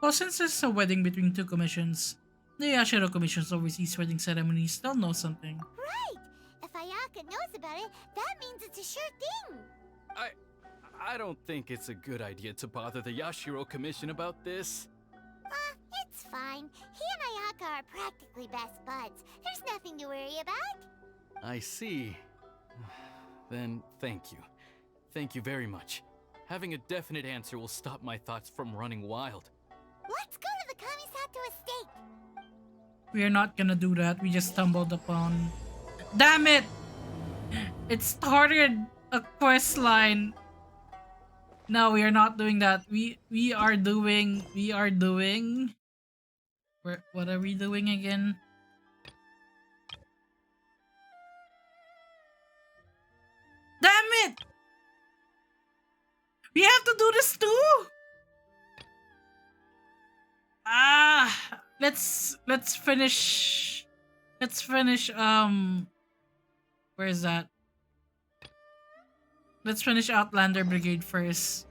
S3: Well, since it's a wedding between two commissions, the Yashiro Commission's overseas wedding ceremonies, they'll know something.
S5: Right! If Ayaka knows about it, that means it's a sure thing!
S19: I don't think it's a good idea to bother the Yashiro Commission about this.
S5: It's fine. He and Ayaka are practically best buds. There's nothing to worry about.
S19: I see. Then thank you. Thank you very much. Having a definite answer will stop my thoughts from running wild.
S5: Let's go to the Kamisato estate!
S3: We are not gonna do that. We just stumbled upon... Damn it! It started a quest line. No, we are not doing that. We are doing. What are we doing again? Damn it! We have to do this too. Let's finish. Let's finish. Where is that? Let's finish Outlander Brigade first.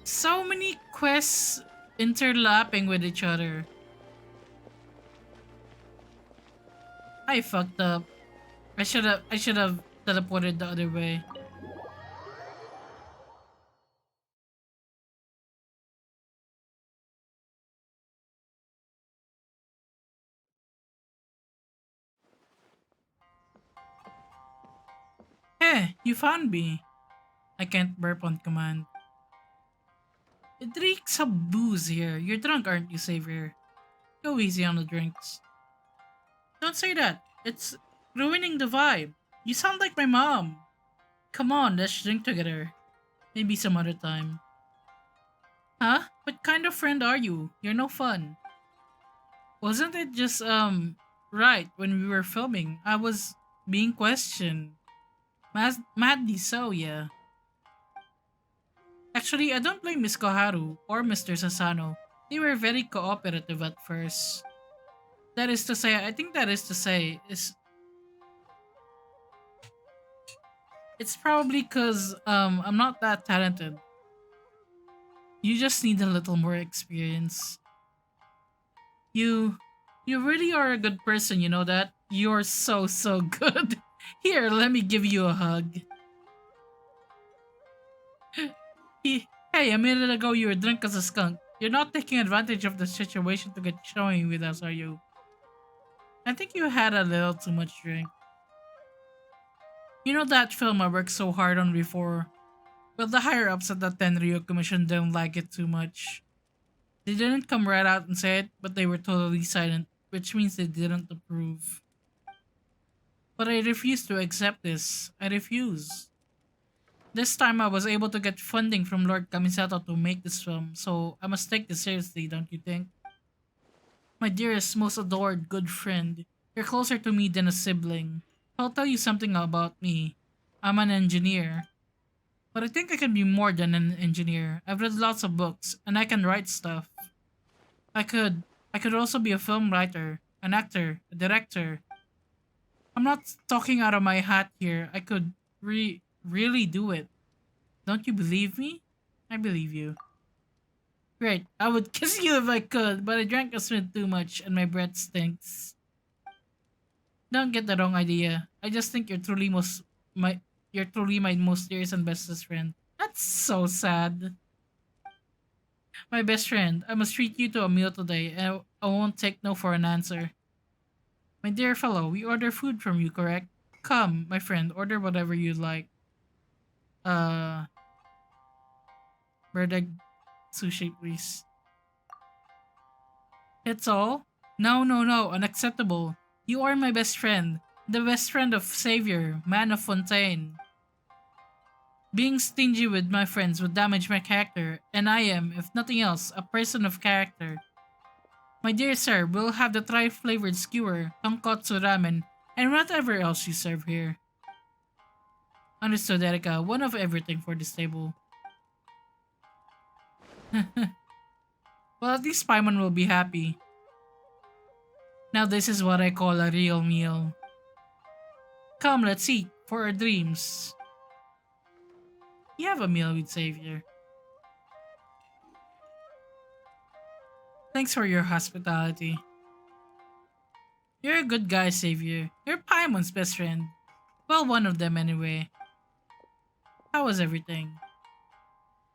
S3: So many quests interlapping with each other. I fucked up. I should have teleported the other way. Hey, you found me. I can't burp on command. It reeks of booze here. You're drunk, aren't you, Savior? Go easy on the drinks. Don't say that. It's ruining the vibe. You sound like my mom. Come on, let's drink together. Maybe some other time. Huh? What kind of friend are you? You're no fun. Wasn't it just, right when we were filming? I was being questioned. Madly so, yeah. Actually, I don't blame Miss Koharu or Mr. Sasano. They were very cooperative at first. That is to say, I think that is to say, it's probably cause I'm not that talented. You just need a little more experience. You really are a good person, you know that? You're so good. Here, let me give you a hug. Hey, a minute ago you were drunk as a skunk. You're not taking advantage of the situation to get showing with us, are you? I think you had a little too much drink. You know that film I worked so hard on before? Well, the higher-ups at the Tenryo Commission didn't like it too much. They didn't come right out and say it, but they were totally silent, which means they didn't approve. But I refuse to accept this. I refuse. This time I was able to get funding from Lord Kamisato to make this film, so I must take this seriously, don't you think? My dearest, most adored, good friend, you're closer to me than a sibling. I'll tell you something about me. I'm an engineer. But I think I can be more than an engineer. I've read lots of books, and I can write stuff. I could also be a film writer, an actor, a director. I'm not talking out of my hat here. I could really do it. Don't you believe me? I believe you. Great. I would kiss you if I could, but I drank a smidge too much and my breath stinks. Don't get the wrong idea. I just think you're truly my most dearest and bestest friend. That's so sad. My best friend, I must treat you to a meal today, and I won't take no for an answer. My dear fellow, we order food from you, correct? Come, my friend, order whatever you like. Bird egg sushi, please. It's all? No, unacceptable. You are my best friend. The best friend of Savior, man of Fontaine. Being stingy with my friends would damage my character, and I am, if nothing else, a person of character. My dear sir, we'll have the tri-flavored skewer, tonkotsu ramen, and whatever else you serve here. Understood, Erika. One of everything for this table. Well, at least Paimon will be happy. Now this is what I call a real meal. Come, let's eat, for our dreams. You have a meal with Savior. Thanks for your hospitality. You're a good guy, Savior. You're Paimon's best friend. Well, one of them anyway. How was everything?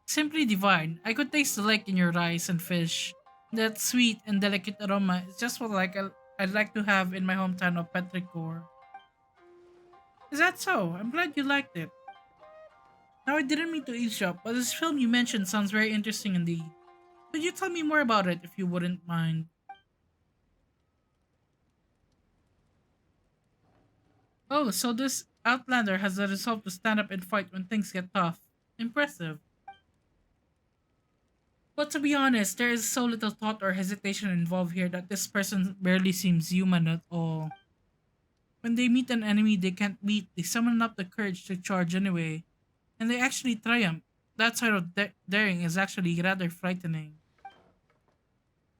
S3: Simply divine. I could taste the lake in your rice and fish. That sweet and delicate aroma is just what I'd like to have in my hometown of Petrichor. Is that so? I'm glad you liked it. Now, I didn't mean to eavesdrop, but this film you mentioned sounds very interesting indeed. Could you tell me more about it if you wouldn't mind? Oh, so this Outlander has the resolve to stand up and fight when things get tough. Impressive. But to be honest, there is so little thought or hesitation involved here that this person barely seems human at all. When they meet an enemy they can't beat, they summon up the courage to charge anyway. And they actually triumph. That side of daring is actually rather frightening.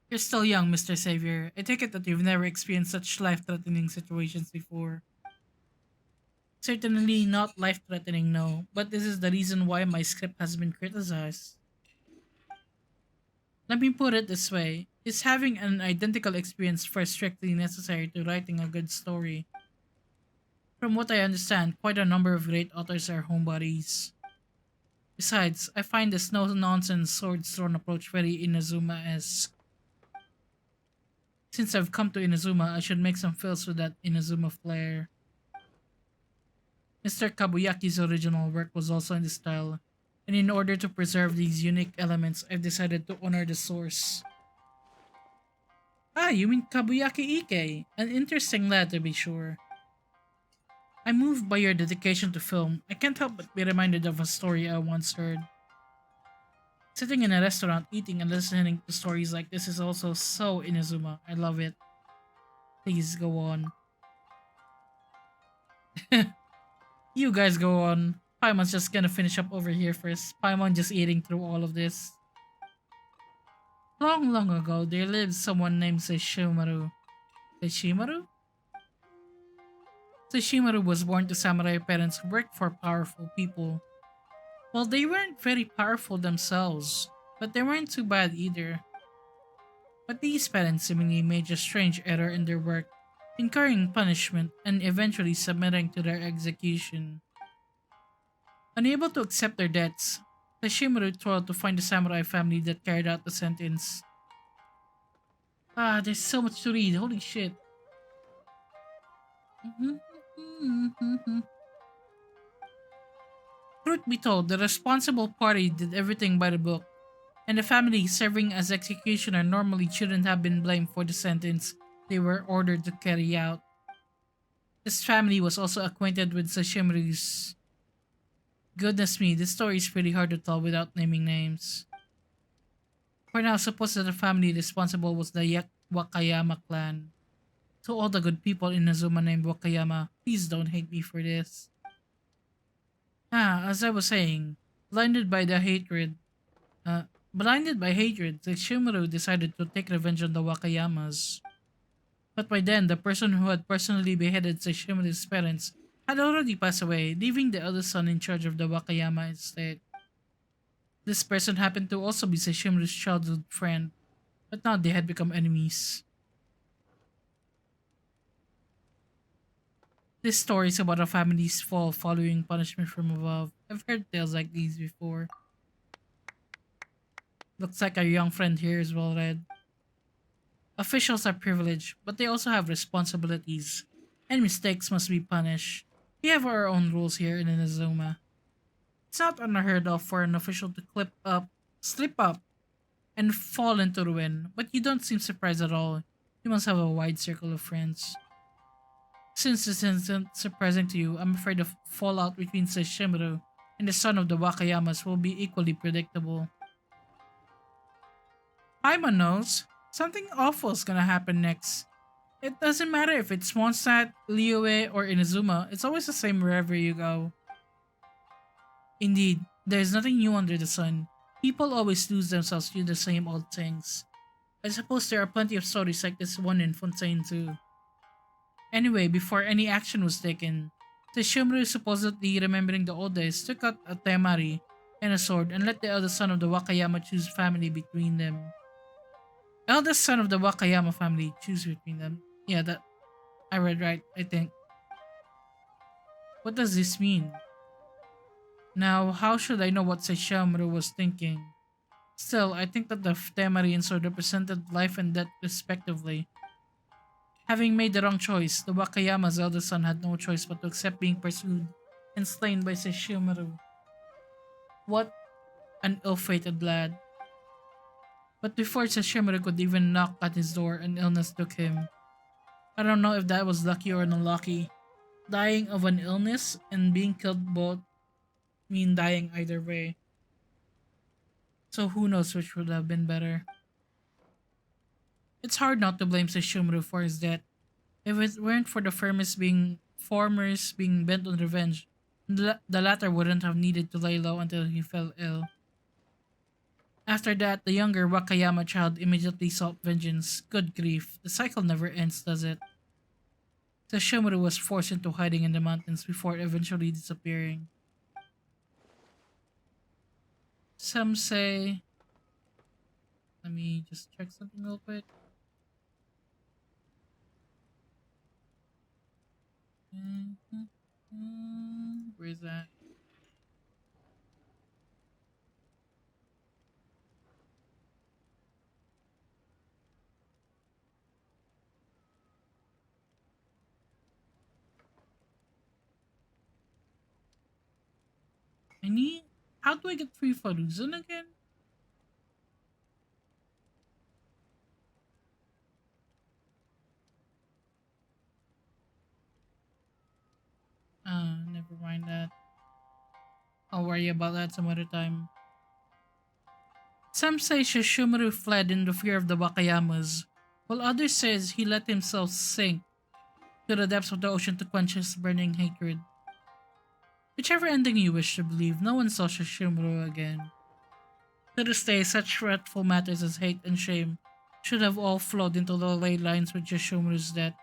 S3: You're still young, Mr. Savior. I take it that you've never experienced such life-threatening situations before. Certainly not life-threatening, no. But this is the reason why my script has been criticized. Let me put it this way. Is having an identical experience first strictly necessary to writing a good story? From what I understand, quite a number of great authors are homebodies. Besides, I find this no-nonsense swords-thrown approach very Inazuma-esque. Since I've come to Inazuma, I should make some fills with that Inazuma flair. Mr. Kabuyaki's original work was also in this style, and in order to preserve these unique elements, I've decided to honor the source. Ah, you mean Kabuyaki Ike? An interesting lad to be sure. I'm moved by your dedication to film. I can't help but be reminded of a story I once heard. Sitting in a restaurant, eating and listening to stories like this is also so Inazuma. I love it. Please go on. You guys go on. Paimon's just gonna finish up over here first. Paimon just eating through all of this. Long, long ago, there lived someone named Seishimaru. Seishimaru? Seishimaru was born to samurai parents who worked for powerful people. Well, they weren't very powerful themselves, but they weren't too bad either. But these parents seemingly made a strange error in their work, incurring punishment and eventually submitting to their execution. Unable to accept their debts, Seishimaru toiled to find the samurai family that carried out the sentence. Ah, there's so much to read, holy shit. Truth be told, the responsible party did everything by the book, and the family serving as executioner normally shouldn't have been blamed for the sentence they were ordered to carry out. This family was also acquainted with Sashimaru's... Goodness me, this story is pretty hard to tell without naming names. For now, suppose that the family responsible was the Wakayama clan. To all the good people in Nazuma named Wakayama, please don't hate me for this. As I was saying, blinded by hatred, Sesshomaru decided to take revenge on the Wakayamas. But by then, the person who had personally beheaded Sesshomaru's parents had already passed away, leaving the eldest son in charge of the Wakayama estate. This person happened to also be Sesshomaru's childhood friend, but now they had become enemies. This story is about a family's fall following punishment from above. I've heard tales like these before. Looks like our young friend here is well read. Officials are privileged, but they also have responsibilities, and mistakes must be punished. We have our own rules here in Inazuma. It's not unheard of for an official to slip up, and fall into ruin, but you don't seem surprised at all. You must have a wide circle of friends. Since this isn't surprising to you, I'm afraid the fallout between Sesshomaru and the son of the Wakayamas will be equally predictable. Paimon knows. Something awful is gonna happen next. It doesn't matter if it's Mondstadt, Liyue, or Inazuma, it's always the same wherever you go. Indeed, there is nothing new under the sun. People always lose themselves to the same old things. I suppose there are plenty of stories like this one in Fontaine too. Anyway, before any action was taken, Sesshomaru, supposedly remembering the old days, took out a temari and a sword and let the eldest son of the Wakayama choose family between them. Eldest son of the Wakayama family choose between them. Yeah, that I read right, I think. What does this mean? Now, how should I know what Sesshomaru was thinking? Still, I think that the temari and sword represented life and death respectively. Having made the wrong choice, the Wakayama's eldest son had no choice but to accept being pursued and slain by Sesshomaru. What an ill-fated lad. But before Sesshomaru could even knock at his door, an illness took him. I don't know if that was lucky or unlucky. dying of an illness and being killed both mean dying either way. So who knows which would have been better. It's hard not to blame Sesshomaru for his death. If it weren't for the farmers being bent on revenge, the latter wouldn't have needed to lay low until he fell ill. After that, the younger Wakayama child immediately sought vengeance. Good grief, the cycle never ends, does it? Sesshomaru was forced into hiding in the mountains before eventually disappearing. Some say... Let me just check something real quick. Where is that? I need... How do I get free Faruzan again? Never mind that. I'll worry about that some other time. Some say Sesshomaru fled in the fear of the Wakayamas, while others says he let himself sink to the depths of the ocean to quench his burning hatred. Whichever ending you wish to believe, no one saw Sesshomaru again. To this day, such dreadful matters as hate and shame should have all flowed into the ley lines with Sesshomaru's death.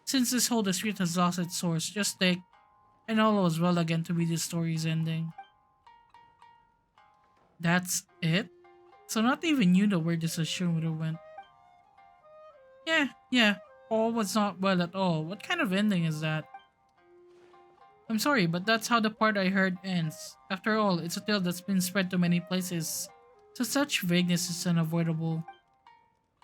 S3: Since this whole dispute has lost its source, just think, and all was well again to be the story's ending. That's it? So not even you know where this Sesshomaru went. Yeah, all was not well at all. What kind of ending is that? I'm sorry, but that's how the part I heard ends. After all, it's a tale that's been spread to many places, so such vagueness is unavoidable.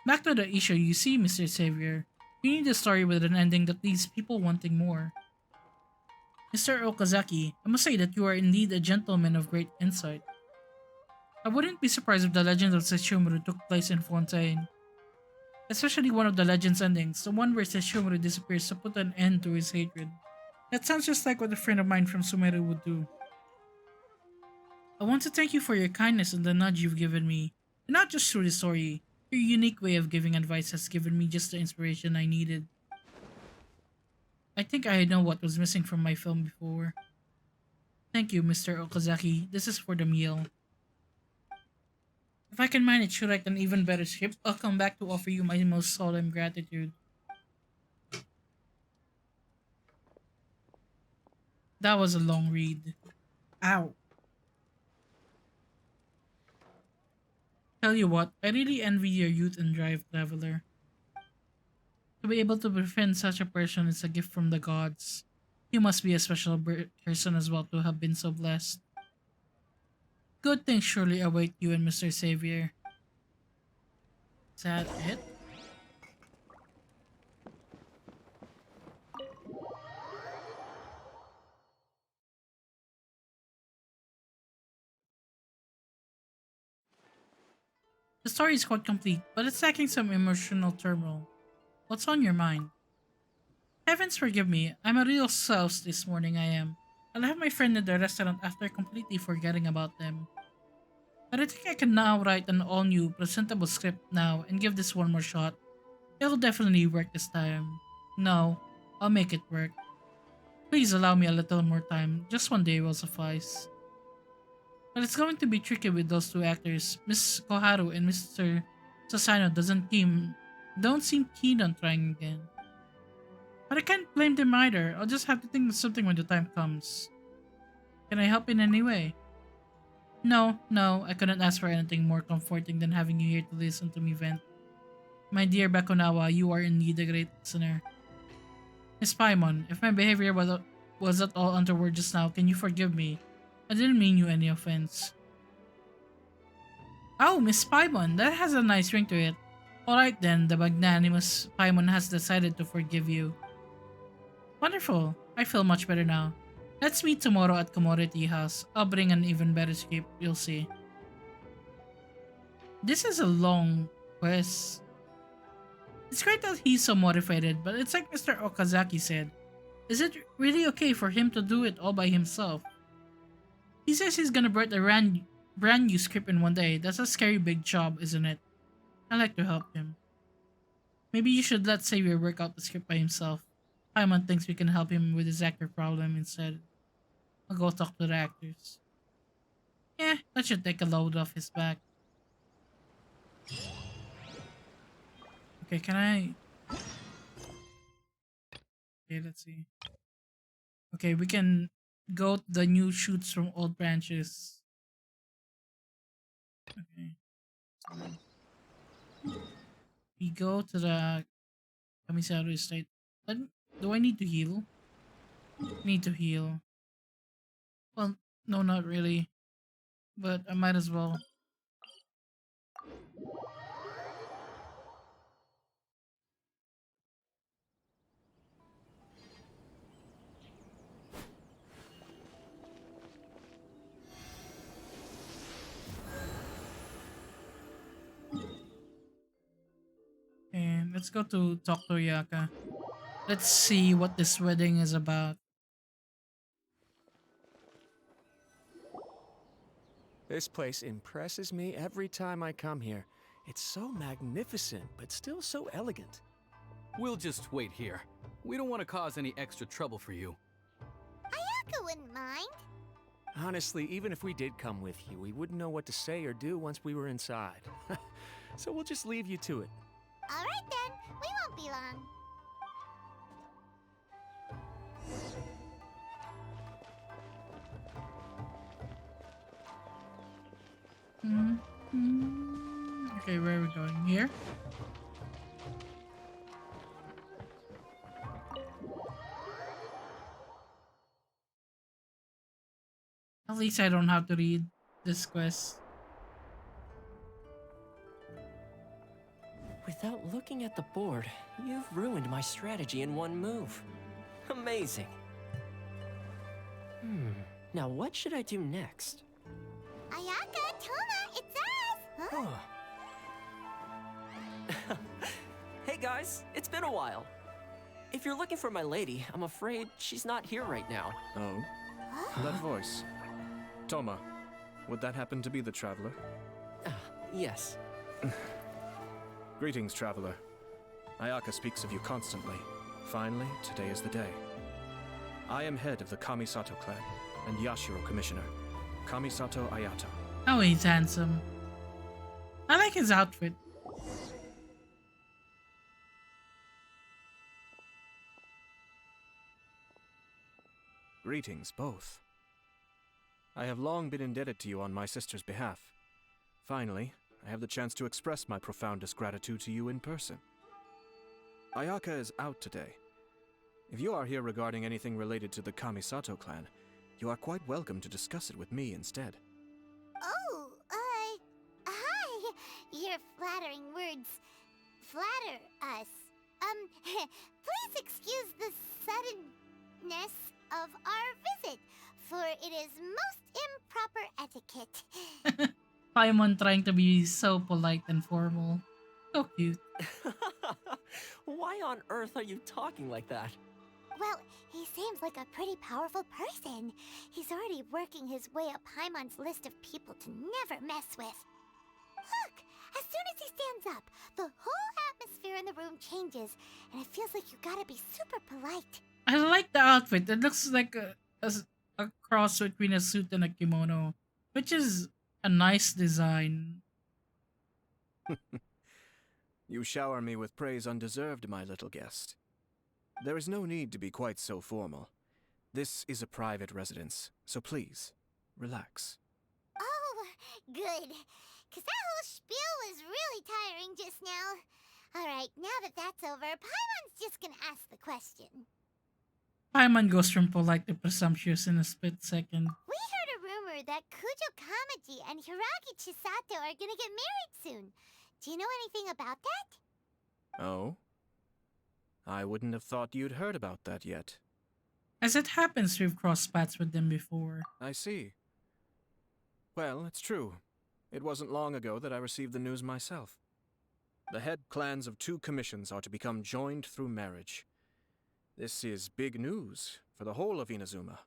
S3: Back to the issue, you see, Mr. Savior. You need a story with an ending that leaves people wanting more. Mr. Okazaki, I must say that you are indeed a gentleman of great insight. I wouldn't be surprised if the legend of Sesshomaru took place in Fontaine. Especially one of the legend's endings, the one where Sesshomaru disappears to put an end to his hatred. That sounds just like what a friend of mine from Sumeru would do. I want to thank you for your kindness and the nudge you've given me. And not just through the story, your unique way of giving advice has given me just the inspiration I needed. I think I know what was missing from my film before. Thank you, Mr. Okazaki. This is for the meal. If I can manage to write an even better script, I'll come back to offer you my most solemn gratitude. That was a long read. Ow. Tell you what, I really envy your youth and drive, Traveler. To be able to befriend such a person is a gift from the gods. You must be a special person as well to have been so blessed. Good things surely await you and Mr. Savior. Is that it? The story is quite complete, but it's lacking some emotional turmoil. What's on your mind? Heavens forgive me, I'm a real souse this morning, I am. I left my friend at the restaurant after completely forgetting about them. But I think I can now write an all-new, presentable script now and give this one more shot. It'll definitely work this time. No, I'll make it work. Please allow me a little more time, just one day will suffice. But it's going to be tricky with those two actors. Miss Koharu and Mr. Sasano don't seem keen on trying again. But I can't blame them either. I'll just have to think of something when the time comes. Can I help in any way? No, I couldn't ask for anything more comforting than having you here to listen to me vent. My dear Bakunawa, you are indeed a great listener. Miss Paimon, if my behavior was at all untoward just now, can you forgive me? I didn't mean you any offense. Oh, Miss Paimon, that has a nice ring to it. Alright then, the magnanimous Paimon has decided to forgive you. Wonderful, I feel much better now. Let's meet tomorrow at Komore Tea House. I'll bring an even better script, you'll see. This is a long quest. It's great that he's so motivated, but it's like Mr. Okazaki said. Is it really okay for him to do it all by himself? He says he's gonna write a brand new script in one day. That's a scary big job, isn't it? I like to help him. Maybe you should let Xavier work out the script by himself. Paimon thinks we can help him with his actor problem instead. I'll go talk to the actors. Yeah, that should take a load off his back. Okay, can I... Okay, let's see. Okay, we can go to the new shoots from old branches. Okay. We go to the Commissary Estate. Do I need to heal? Need to heal. Well, no, not really. But I might as well. And let's go to talk to Yaka. Let's see what this wedding is about.
S18: This place impresses me every time I come here. It's so magnificent, but still so elegant.
S19: We'll just wait here. We don't want to cause any extra trouble for you.
S5: Ayaka wouldn't mind.
S18: Honestly, even if we did come with you, we wouldn't know what to say or do once we were inside. So we'll just leave you to it.
S5: All right then, we won't be long.
S3: Okay, where are we going? Here? At least I don't have to read this quest.
S20: Without looking at the board, you've ruined my strategy in one move. Amazing. Now what should I do next?
S5: Ayaka, Toma, it's us! Huh?
S20: Hey guys, it's been a while. If you're looking for my lady, I'm afraid she's not here right now.
S18: Oh? That voice. Toma, would that happen to be the Traveler?
S20: Yes.
S18: Greetings, Traveler. Ayaka speaks of you constantly. Finally, today is the day. I am head of the Kamisato clan, and Yashiro Commissioner. Kamisato Ayato.
S3: Oh, he's handsome. I like his outfit.
S18: Greetings, both. I have long been indebted to you on my sister's behalf. Finally, I have the chance to express my profoundest gratitude to you in person. Ayaka is out today. If you are here regarding anything related to the Kamisato clan, you are quite welcome to discuss it with me instead.
S5: Oh, hi! Your flattering words flatter us. Please excuse the suddenness of our visit, for it is most improper etiquette.
S3: Paimon trying to be so polite and formal. So cute.
S20: Why on earth are you talking like that?
S5: Well, he seems like a pretty powerful person. He's already working his way up Paimon's list of people to never mess with. Look! As soon as he stands up, the whole atmosphere in the room changes, and it feels like you gotta be super polite.
S3: I like the outfit. It looks like a cross between a suit and a kimono, which is a nice design.
S18: You shower me with praise undeserved, my little guest. There is no need to be quite so formal. This is a private residence, so please, relax.
S5: Oh, good. 'Cause that whole spiel was really tiring just now. Alright, now that that's over, Paimon's just gonna ask the question.
S3: Paimon goes from polite to presumptuous in a split second.
S5: We heard a rumor that Kujo Kamaji and Hiragi Chisato are gonna get married soon. Do you know anything about that?
S18: Oh? I wouldn't have thought you'd heard about that yet.
S3: As it happens, we've crossed paths with them before.
S18: I see. Well, it's true. It wasn't long ago that I received the news myself. The head clans of 2 commissions are to become joined through marriage. This is big news for the whole of Inazuma.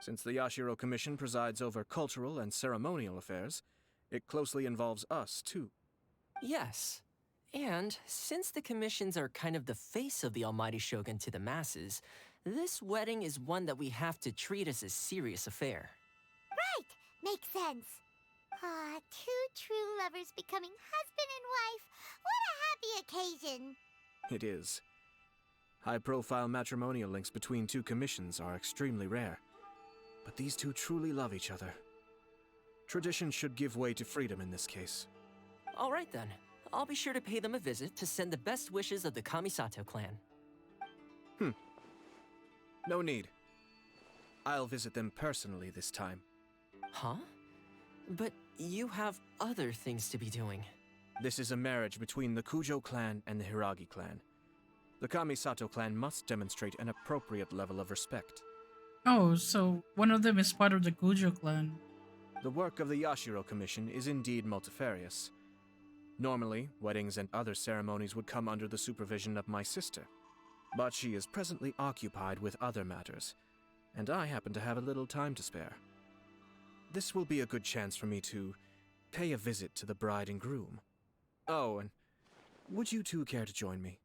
S18: Since the Yashiro Commission presides over cultural and ceremonial affairs, it closely involves us, too.
S20: Yes. And since the commissions are kind of the face of the Almighty Shogun to the masses, this wedding is one that we have to treat as a serious affair.
S5: Right! Makes sense. Ah, two true lovers becoming husband and wife. What a happy occasion!
S18: It is. High-profile matrimonial links between two commissions are extremely rare. But these two truly love each other. Tradition should give way to freedom in this case.
S20: All right then. I'll be sure to pay them a visit to send the best wishes of the Kamisato clan.
S18: No need. I'll visit them personally this time.
S20: Huh? But you have other things to be doing.
S18: This is a marriage between the Kujo clan and the Hiragi clan. The Kamisato clan must demonstrate an appropriate level of respect.
S3: Oh, so one of them is part of the Kujo clan.
S18: The work of the Yashiro Commission is indeed multifarious. Normally, weddings and other ceremonies would come under the supervision of my sister. But she is presently occupied with other matters, and I happen to have a little time to spare. This will be a good chance for me to pay a visit to the bride and groom. Oh, and would you two care to join me?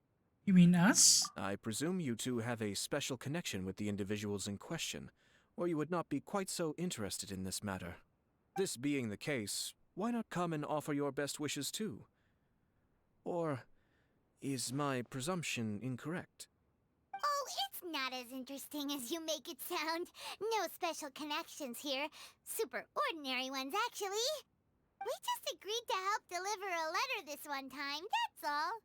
S3: You mean us?
S18: I presume you two have a special connection with the individuals in question, or you would not be quite so interested in this matter. This being the case, why not come and offer your best wishes too? Or is my presumption incorrect?
S5: Oh, it's not as interesting as you make it sound. No special connections here. Super ordinary ones, actually. We just agreed to help deliver a letter this one time, that's all.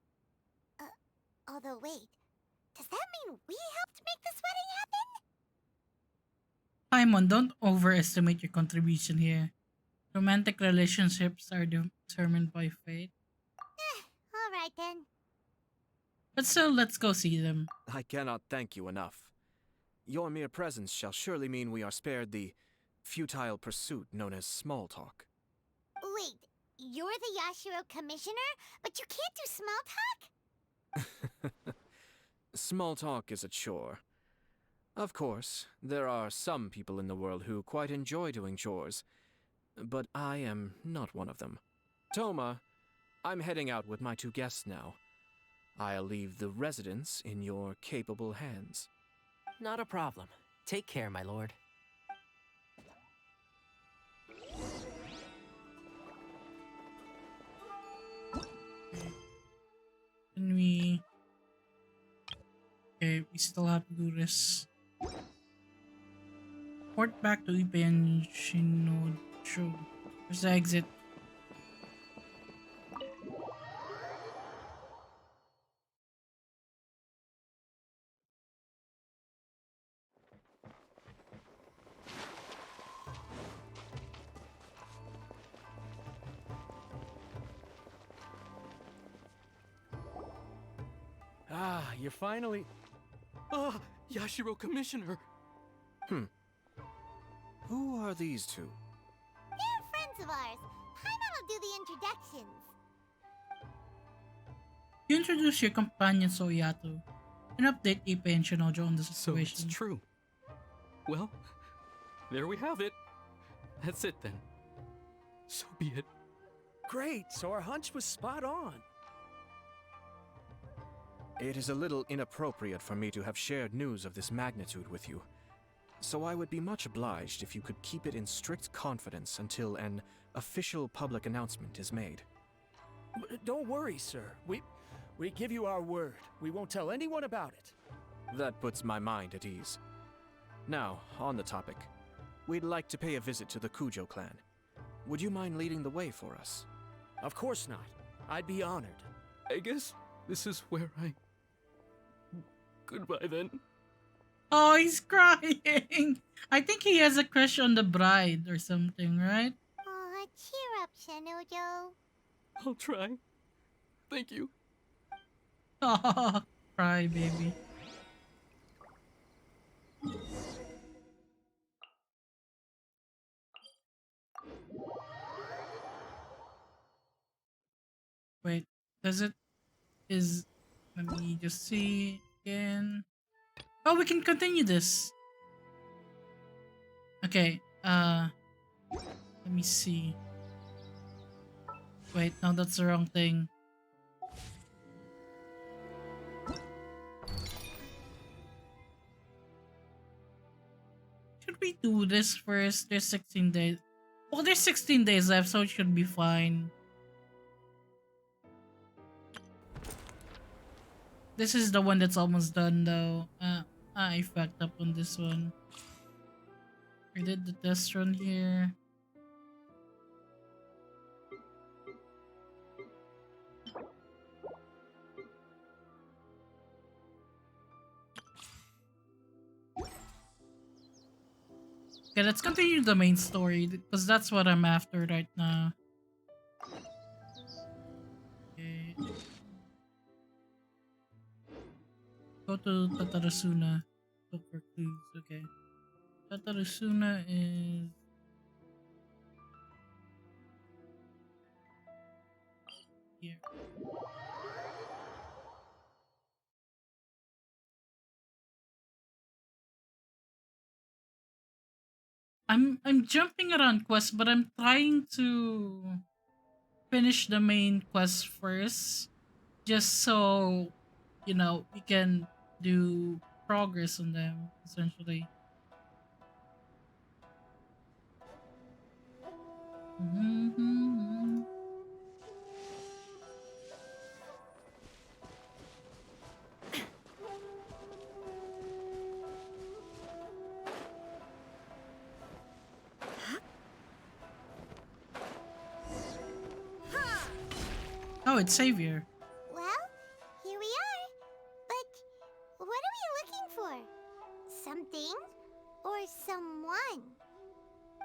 S5: Although wait, does that mean we helped make this wedding happen?
S3: Paimon, don't overestimate your contribution here. Romantic relationships are determined by fate.
S5: Alright then.
S3: But still, let's go see them.
S18: I cannot thank you enough. Your mere presence shall surely mean we are spared the futile pursuit known as small talk.
S5: Wait, you're the Yashiro Commissioner, but you can't do small talk?
S18: Small talk is a chore. Of course, there are some people in the world who quite enjoy doing chores, but I am not one of them. Toma, I'm heading out with my two guests now. I'll leave the residence in your capable hands.
S20: Not a problem. Take care, my lord.
S3: Can we... Okay, we still have to do this. Port back to Ipen Shinojo. Where's the exit?
S18: Ah, you're finally...
S19: Ah, Yashiro Commissioner!
S18: Who are these two?
S5: They're friends of ours. Paimon will do the introductions.
S3: You introduce your companion Soyato and update Ipe and Shinojo on the
S19: So
S3: situation.
S19: it's true. Well, there we have it. That's it then. So be it.
S18: Great, so our hunch was spot on. It is a little inappropriate for me to have shared news of this magnitude with you. So I would be much obliged if you could keep it in strict confidence until an official public announcement is made.
S21: Don't worry, sir. We give you our word. We won't tell anyone about it.
S18: That puts my mind at ease. Now, on the topic. We'd like to pay a visit to the Kujo clan. Would you mind leading the way for us?
S21: Of course not. I'd be honored.
S19: I guess this is where I... Goodbye then.
S3: Oh, he's crying! I think he has a crush on the bride or something, right?
S5: Aw, cheer up, Shinojo.
S19: I'll try. Thank you.
S3: Oh, cry, baby. Wait, does it... Let me just see again. Oh, we can continue this. Okay, let me see. Wait, no, that's the wrong thing. Should we do this first? There's 16 days. Well, there's 16 days left, so it should be fine. This is the one that's almost done, though. I fucked up on this one. I did the test run here. Okay, let's continue the main story, because that's what I'm after right now. Okay. Go to Tatarasuna. Look for clues, okay. Tatarasuna is... here. I'm jumping around quests, but I'm trying to finish the main quest first, just so you know we can do progress on them essentially. Mhm. Oh, it's Savior.
S5: Well, here we are. But what are we looking for? Something or someone?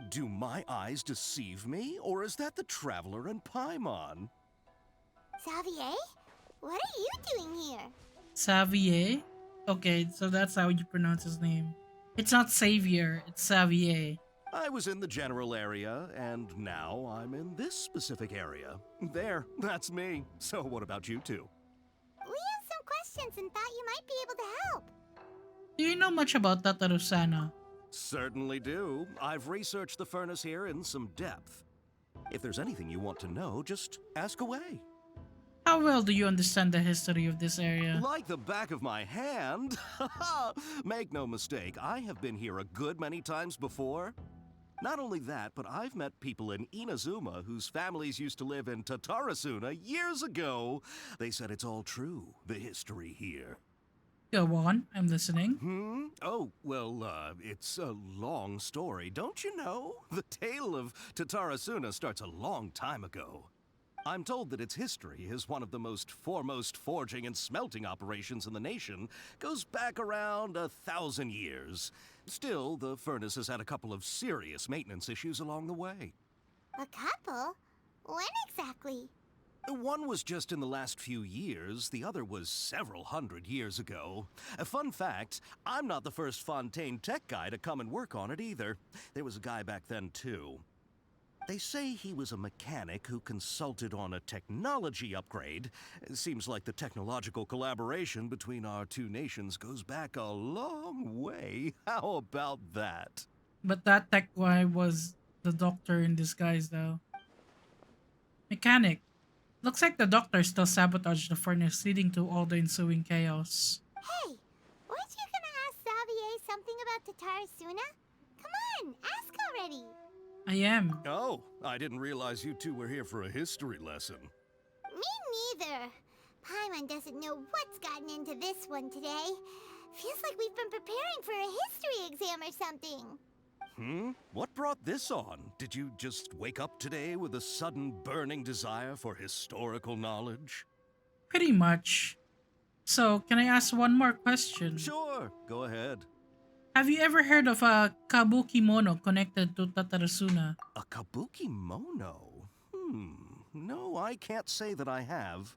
S7: Do my eyes deceive me, or is that the Traveler and Paimon?
S5: Xavier? What are you doing here?
S3: Xavier? Okay, so that's how you pronounce his name. It's not Savior, it's Xavier.
S7: I was in the general area, and now I'm in this specific area. There, that's me. So what about you two?
S5: We have some questions and thought you might be able to help.
S3: Do you know much about Tatarusana?
S7: Certainly do. I've researched the furnace here in some depth. If there's anything you want to know, just ask away.
S3: How well do you understand the history of this area?
S7: Like the back of my hand. Make no mistake, I have been here a good many times before. Not only that, but I've met people in Inazuma whose families used to live in Tatarasuna years ago. They said it's all true, the history here.
S3: Go on, I'm listening.
S7: Oh, well, it's a long story, don't you know? The tale of Tatarasuna starts a long time ago. I'm told that its history is one of the most foremost forging and smelting operations in the nation, goes back around 1,000 years. Still, the furnace has had a couple of serious maintenance issues along the way.
S5: A couple? When exactly?
S7: One was just in the last few years, the other was several hundred years ago. A fun fact, I'm not the first Fontaine tech guy to come and work on it either. There was a guy back then too. They say he was a mechanic who consulted on a technology upgrade. It seems like the technological collaboration between our two nations goes back a long way. How about that?
S3: But that tech guy was the doctor in disguise, though. Mechanic. Looks like the doctor still sabotaged the furnace, leading to all the ensuing chaos.
S5: Hey, weren't you gonna ask Xavier something about Tatarasuna? Come on, ask already.
S3: I am.
S7: Oh, I didn't realize you two were here for a history lesson.
S5: Me neither. Paimon doesn't know what's gotten into this one today. Feels like we've been preparing for a history exam or something.
S7: What brought this on? Did you just wake up today with a sudden burning desire for historical knowledge?
S3: Pretty much. So, can I ask one more question?
S7: Sure, go ahead.
S3: Have you ever heard of a kabuki mono connected to Tatarasuna?
S7: A kabuki mono? No, I can't say that I have.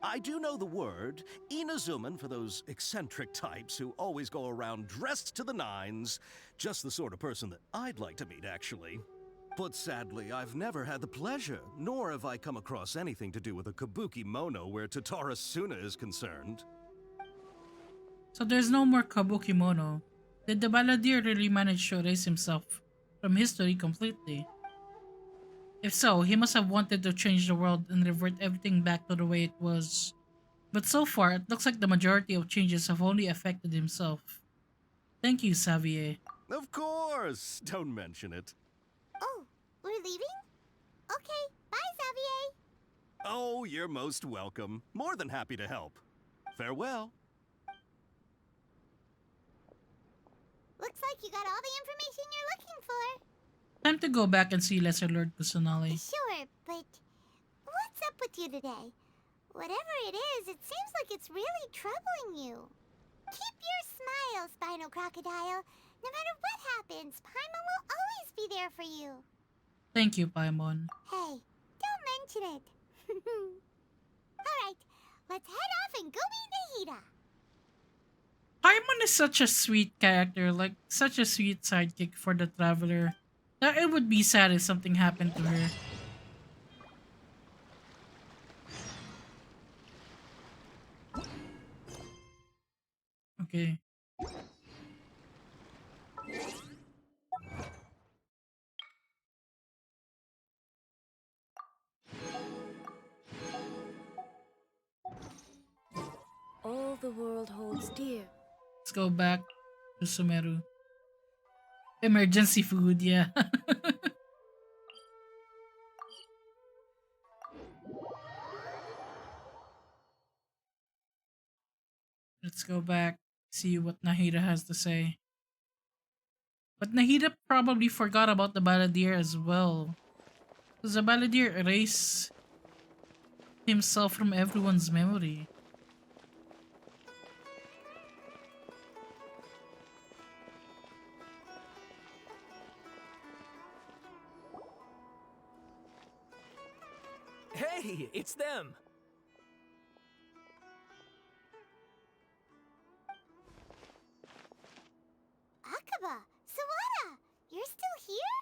S7: I do know the word, Inazuman for those eccentric types who always go around dressed to the nines. Just the sort of person that I'd like to meet, actually. But sadly, I've never had the pleasure, nor have I come across anything to do with a kabuki mono where Tatarasuna is concerned.
S3: So there's no more Kabukimono. Did the Balladeer really manage to erase himself from history completely? If so, he must have wanted to change the world and revert everything back to the way it was. But so far, it looks like the majority of changes have only affected himself. Thank you, Xavier.
S7: Of course! Don't mention it.
S5: Oh, we're leaving? Okay, bye, Xavier.
S7: Oh, you're most welcome. More than happy to help. Farewell.
S5: Looks like you got all the information you're looking for.
S3: Time to go back and see Lesser Lord Kusanali.
S5: Sure, but what's up with you today? Whatever it is, it seems like it's really troubling you. Keep your smile, Spinal Crocodile. No matter what happens, Paimon will always be there for you.
S3: Thank you, Paimon.
S5: Hey, don't mention it. Alright, let's head off and go meet Nahida.
S3: Paimon is such a sweet character, like such a sweet sidekick for the traveler, that it would be sad if something happened to her. Okay.
S1: All the world holds dear.
S3: Let's go back to Sumeru. Emergency food, yeah. Let's go back, see what Nahida has to say. But Nahida probably forgot about the Balladeer as well. Because the Balladeer erased himself from everyone's memory.
S20: Hey, it's them!
S5: Akaba, Sawada, you're still here?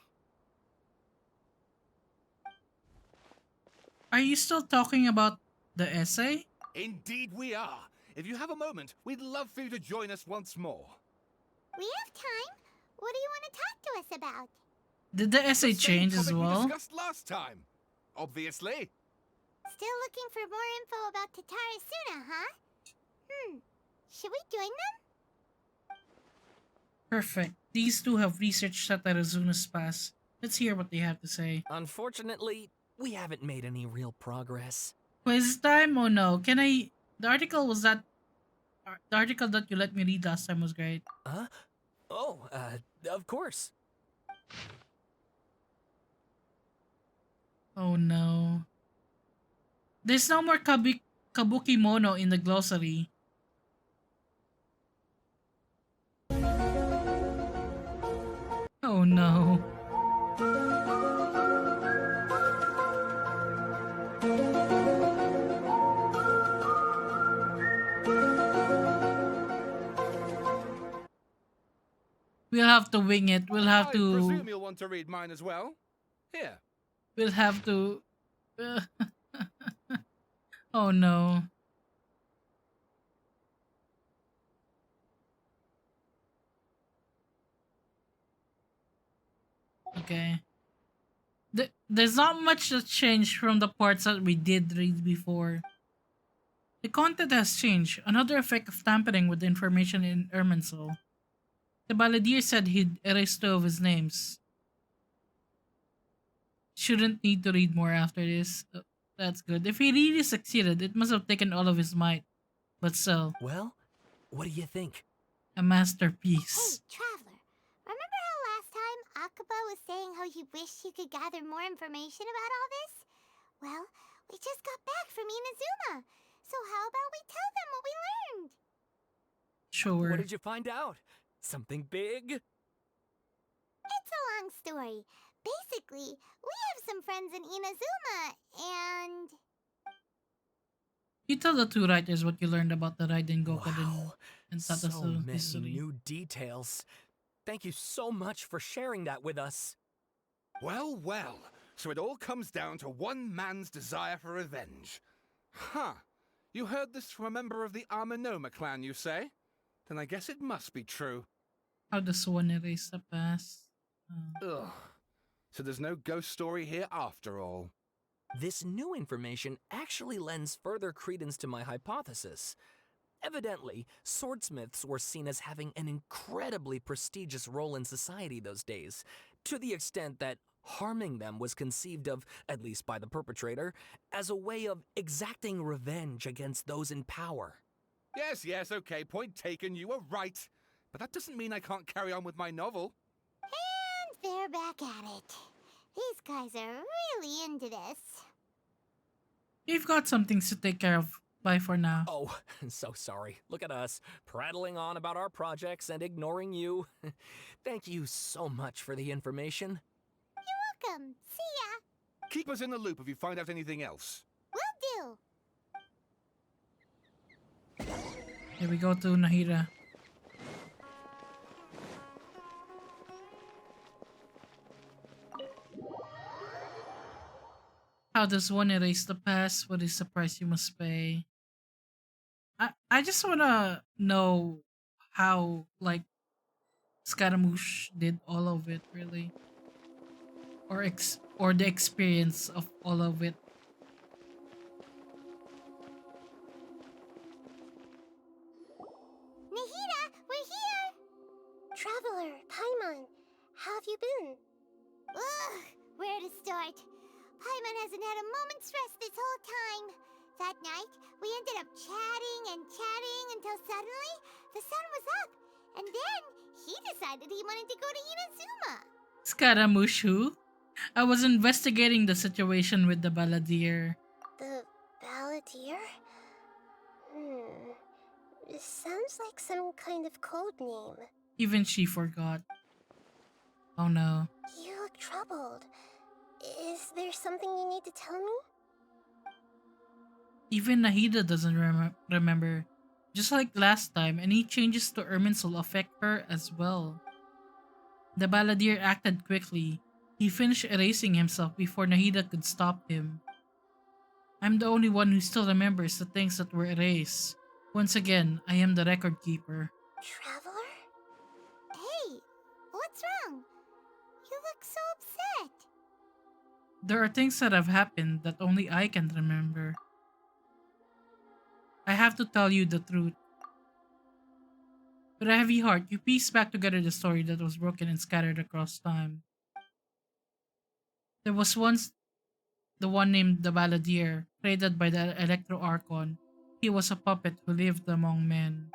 S3: Are you still talking about the essay?
S11: Indeed we are. If you have a moment, we'd love for you to join us once more.
S5: We have time. What do you want to talk to us about?
S3: Did the essay
S11: The same
S3: change as
S11: topic
S3: well?
S11: we discussed last time. Obviously.
S5: Still looking for more info about Tatara Suna, huh? Should we join them?
S3: Perfect. These two have researched Satarazuna's past. Let's hear what they have to say.
S20: Unfortunately, we haven't made any real progress.
S3: Quiz time? Oh no. Can I... The article was that... The article that you let me read last time was great.
S20: Huh? Oh, of course.
S3: Oh no. There's no more Kabukimono in the glossary. Oh no. We'll have to wing it. We'll have
S11: I
S3: to...
S11: presume you'll want to read mine as well. Here.
S3: We'll have to... Oh no. Okay. There's not much that changed from the parts that we did read before. The content has changed. Another effect of tampering with the information in Irminsul. The Balladeer said he'd erased 2 of his names. Shouldn't need to read more after this. That's good. If he really succeeded, it must have taken all of his might. But still.
S20: Well, what do you think?
S3: A masterpiece.
S5: Hey, Traveler. Remember how last time Akaba was saying how he wished he could gather more information about all this? Well, we just got back from Inazuma. So how about we tell them what we learned?
S3: Sure.
S20: What did you find out? Something big?
S5: It's a long story. Basically, we have some friends in Inazuma, and...
S3: You tell the 2 writers what you learned about the Raiden Gokaden
S20: Wow.
S3: and
S20: So
S3: Tatasu
S20: many
S3: history.
S20: new details. Thank you so much for sharing that with us.
S11: Well, well. So it all comes down to one man's desire for revenge. Huh. You heard this from a member of the Amanoma clan, you say? Then I guess it must be true.
S3: How does one erase the past?
S11: Ugh. So there's no ghost story here after all.
S10: This new information actually lends further credence to my hypothesis. Evidently, swordsmiths were seen as having an incredibly prestigious role in society those days, to the extent that harming them was conceived of, at least by the perpetrator, as a way of exacting revenge against those in power.
S11: Yes, okay, point taken, you were right. But that doesn't mean I can't carry on with my novel.
S5: And they're back at it. These guys are really into this.
S3: You've got some things to take care of. Bye for now.
S10: Oh, so sorry. Look at us, prattling on about our projects and ignoring you. Thank you so much for the information.
S5: You're welcome. See ya.
S11: Keep us in the loop if you find out anything else.
S5: Will do.
S3: Here we go to Nahida. How does one erase the past? What is the price you must pay? I just wanna know how, like, Scaramouche did all of it, really, or the experience of all of it.
S5: Nahida, we're here!
S13: Traveler, Paimon, how have you been?
S5: Ugh, where to start? Paimon hasn't had a moment's rest this whole time. That night, we ended up chatting and chatting until suddenly the sun was up. And then he decided he wanted to go to Inazuma.
S3: Scaramouche who? I was investigating the situation with the balladeer.
S13: The Balladeer? It sounds like some kind of code name.
S3: Even she forgot. Oh no.
S13: You look troubled. Is there something you need to tell me?
S3: Even Nahida doesn't remember. Just like last time, any changes to Irminsul affect her as well. The balladeer acted quickly. He finished erasing himself before Nahida could stop him. I'm the only one who still remembers the things that were erased. Once again, I am the record keeper.
S13: Traveler?
S5: Hey, what's wrong? You look so upset.
S3: There are things that have happened that only I can remember. I have to tell you the truth. With a heavy heart, you piece back together the story that was broken and scattered across time. There was once the one named the Balladeer, created by the Electro Archon. He was a puppet who lived among men.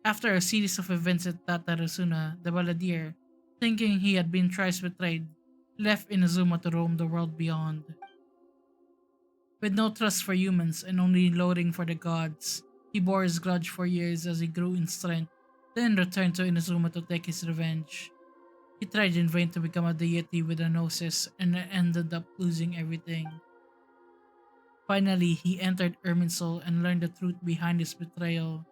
S3: After a series of events at Tatarasuna, the Balladeer, thinking he had been thrice betrayed, left Inazuma to roam the world beyond. With no trust for humans and only loathing for the gods, he bore his grudge for years as he grew in strength, then returned to Inazuma to take his revenge. He tried in vain to become a deity with a gnosis and ended up losing everything. Finally, he entered Irminsul and learned the truth behind his betrayal.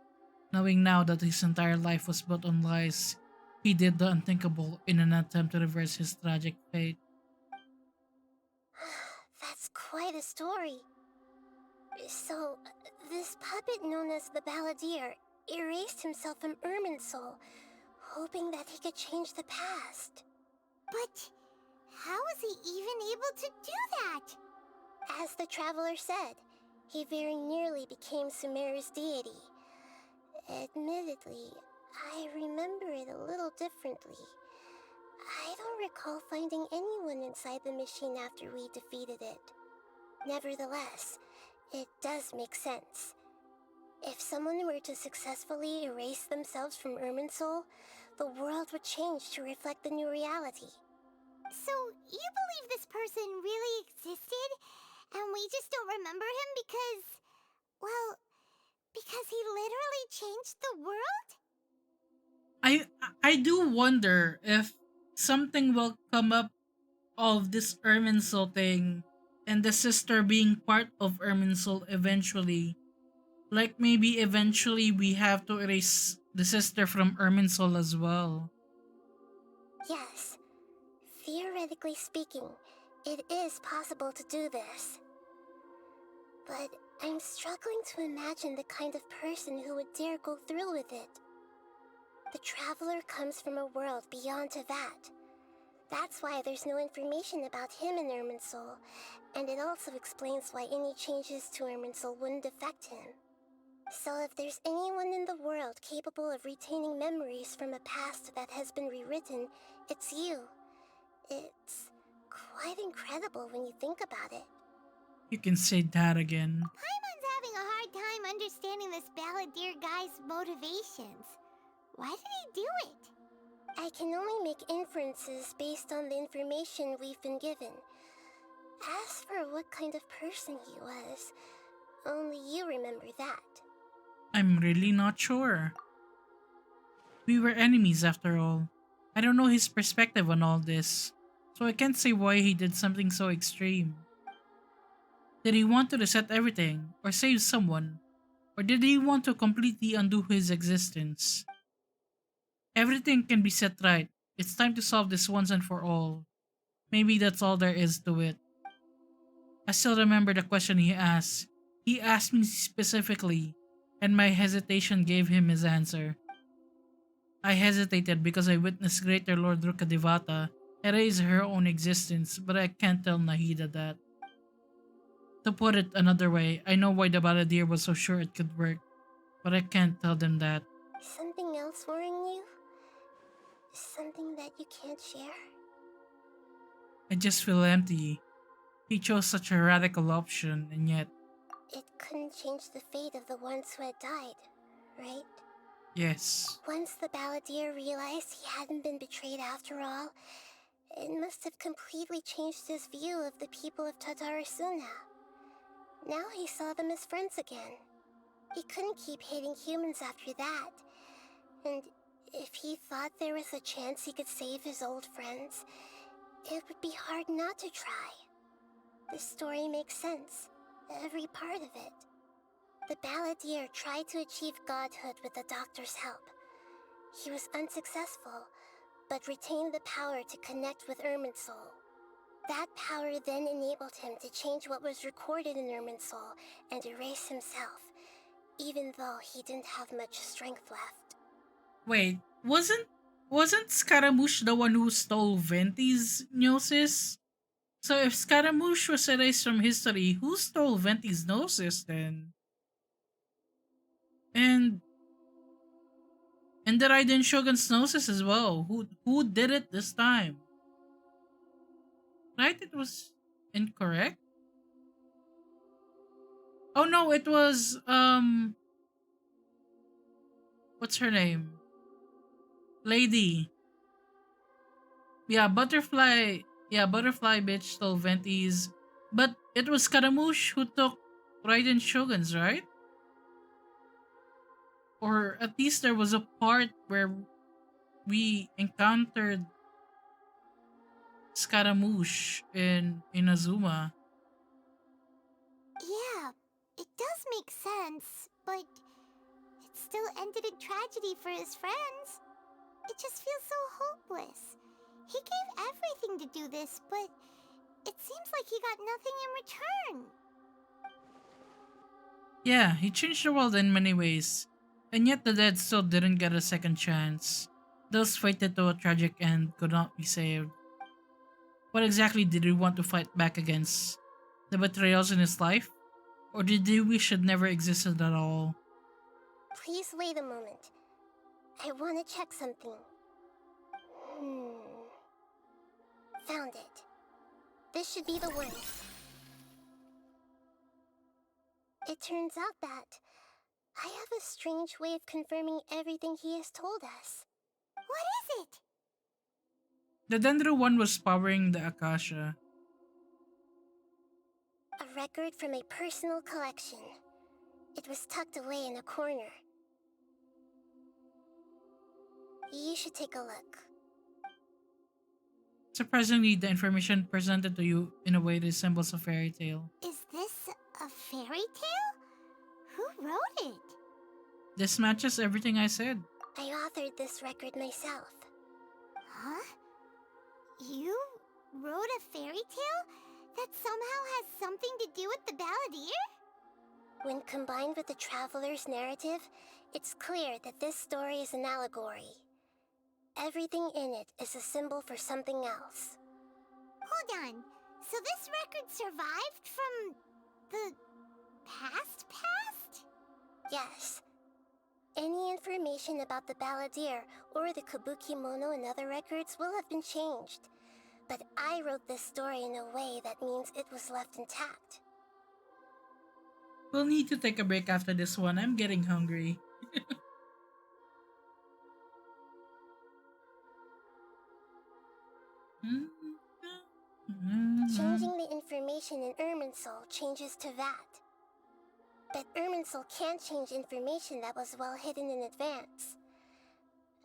S3: Knowing now that his entire life was built on lies, he did the unthinkable in an attempt to reverse his tragic fate.
S13: That's quite a story. So, this puppet known as the Balladeer erased himself from Irminsul, hoping that he could change the past.
S5: But how was he even able to do that?
S13: As the Traveler said, he very nearly became Sumeru's deity. Admittedly, I remember it a little differently. I don't recall finding anyone inside the machine after we defeated it. Nevertheless, it does make sense. If someone were to successfully erase themselves from Irminsul, the world would change to reflect the new reality.
S5: So, you believe this person really existed, and we just don't remember him because, well, because he literally changed the world?
S3: I do wonder if something will come up of this Irminsul thing and the sister being part of Irminsul eventually. Like maybe eventually we have to erase the sister from Irminsul as well.
S13: Yes. Theoretically speaking, it is possible to do this. but I'm struggling to imagine the kind of person who would dare go through with it. The Traveler comes from a world beyond Tevat. That's why there's no information about him in Irminsul, and it also explains why any changes to Irminsul wouldn't affect him. So if there's anyone in the world capable of retaining memories from a past that has been rewritten, it's you. It's quite incredible when you think about it.
S3: You can say that again.
S5: Paimon's having a hard time understanding this balladeer guy's motivations. Why did he do it?
S13: I can only make inferences based on the information we've been given. As for what kind of person he was, only you remember that.
S3: I'm really not sure. We were enemies after all. I don't know his perspective on all this, so I can't say why he did something so extreme. Did he want to reset everything, or save someone? Or did he want to completely undo his existence? Everything can be set right. It's time to solve this once and for all. Maybe that's all there is to it. I still remember the question he asked. He asked me specifically, and my hesitation gave him his answer. I hesitated because I witnessed Greater Lord Rukadevata erase her own existence, but I can't tell Nahida that. To put it another way, I know why the Balladeer was so sure it could work, but I can't tell them that.
S13: Something else worrying you? Something that you can't share?
S3: I just feel empty. He chose such a radical option, and yet...
S13: It couldn't change the fate of the ones who had died, right?
S3: Yes.
S13: Once the Balladeer realized he hadn't been betrayed after all, it must have completely changed his view of the people of Tatarasuna. Now he saw them as friends again. He couldn't keep hating humans after that. And if he thought there was a chance he could save his old friends, it would be hard not to try. The story makes sense, every part of it. The Balladeer tried to achieve godhood with the Doctor's help. He was unsuccessful, but retained the power to connect with Irminsul. That power then enabled him to change what was recorded in Irminsul and erase himself, even though he didn't have much strength left.
S3: Wait, wasn't Scaramouche the one who stole Venti's Gnosis? So if Scaramouche was erased from history, who stole Venti's Gnosis then? And the Raiden Shogun's Gnosis as well. Who did it this time? Right? It was incorrect? Oh no, it was what's her name? Lady. Yeah, Butterfly bitch stole Venti's. But it was Scaramouche who took Raiden Shogun's, right? Or at least there was a part where we encountered Scaramouche in Inazuma.
S5: Yeah, it does make sense, but it still ended in tragedy for his friends. It just feels so hopeless. He gave everything to do this, but it seems like he got nothing in return.
S3: Yeah, he changed the world in many ways, and yet the dead still didn't get a second chance. Those fated to a tragic end could not be saved. What exactly did he want to fight back against? The betrayals in his life? Or did he wish it never existed at all?
S13: Please wait a moment. I want to check something. Found it. This should be the one. It turns out that I have a strange way of confirming everything he has told us.
S5: What is it?
S3: The Dendro one was powering the Akasha.
S13: A record from a personal collection. It was tucked away in a corner. You should take a look.
S3: Surprisingly, the information presented to you in a way resembles a fairy tale.
S5: Is this a fairy tale? Who wrote it?
S3: This matches everything I said.
S13: I authored this record myself.
S5: Huh? You wrote a fairy tale that somehow has something to do with the Balladeer?
S13: When combined with the Traveler's narrative, it's clear that this story is an allegory. Everything in it is a symbol for something else.
S5: Hold on. So this record survived from the past?
S13: Yes. Any information about the Balladeer or the Kabuki Mono in other records will have been changed. But I wrote this story in a way that means it was left intact.
S3: We'll need to take a break after this one. I'm getting hungry.
S13: Changing the information in Irminsul changes to that. But Irminsul can't change information that was well hidden in advance.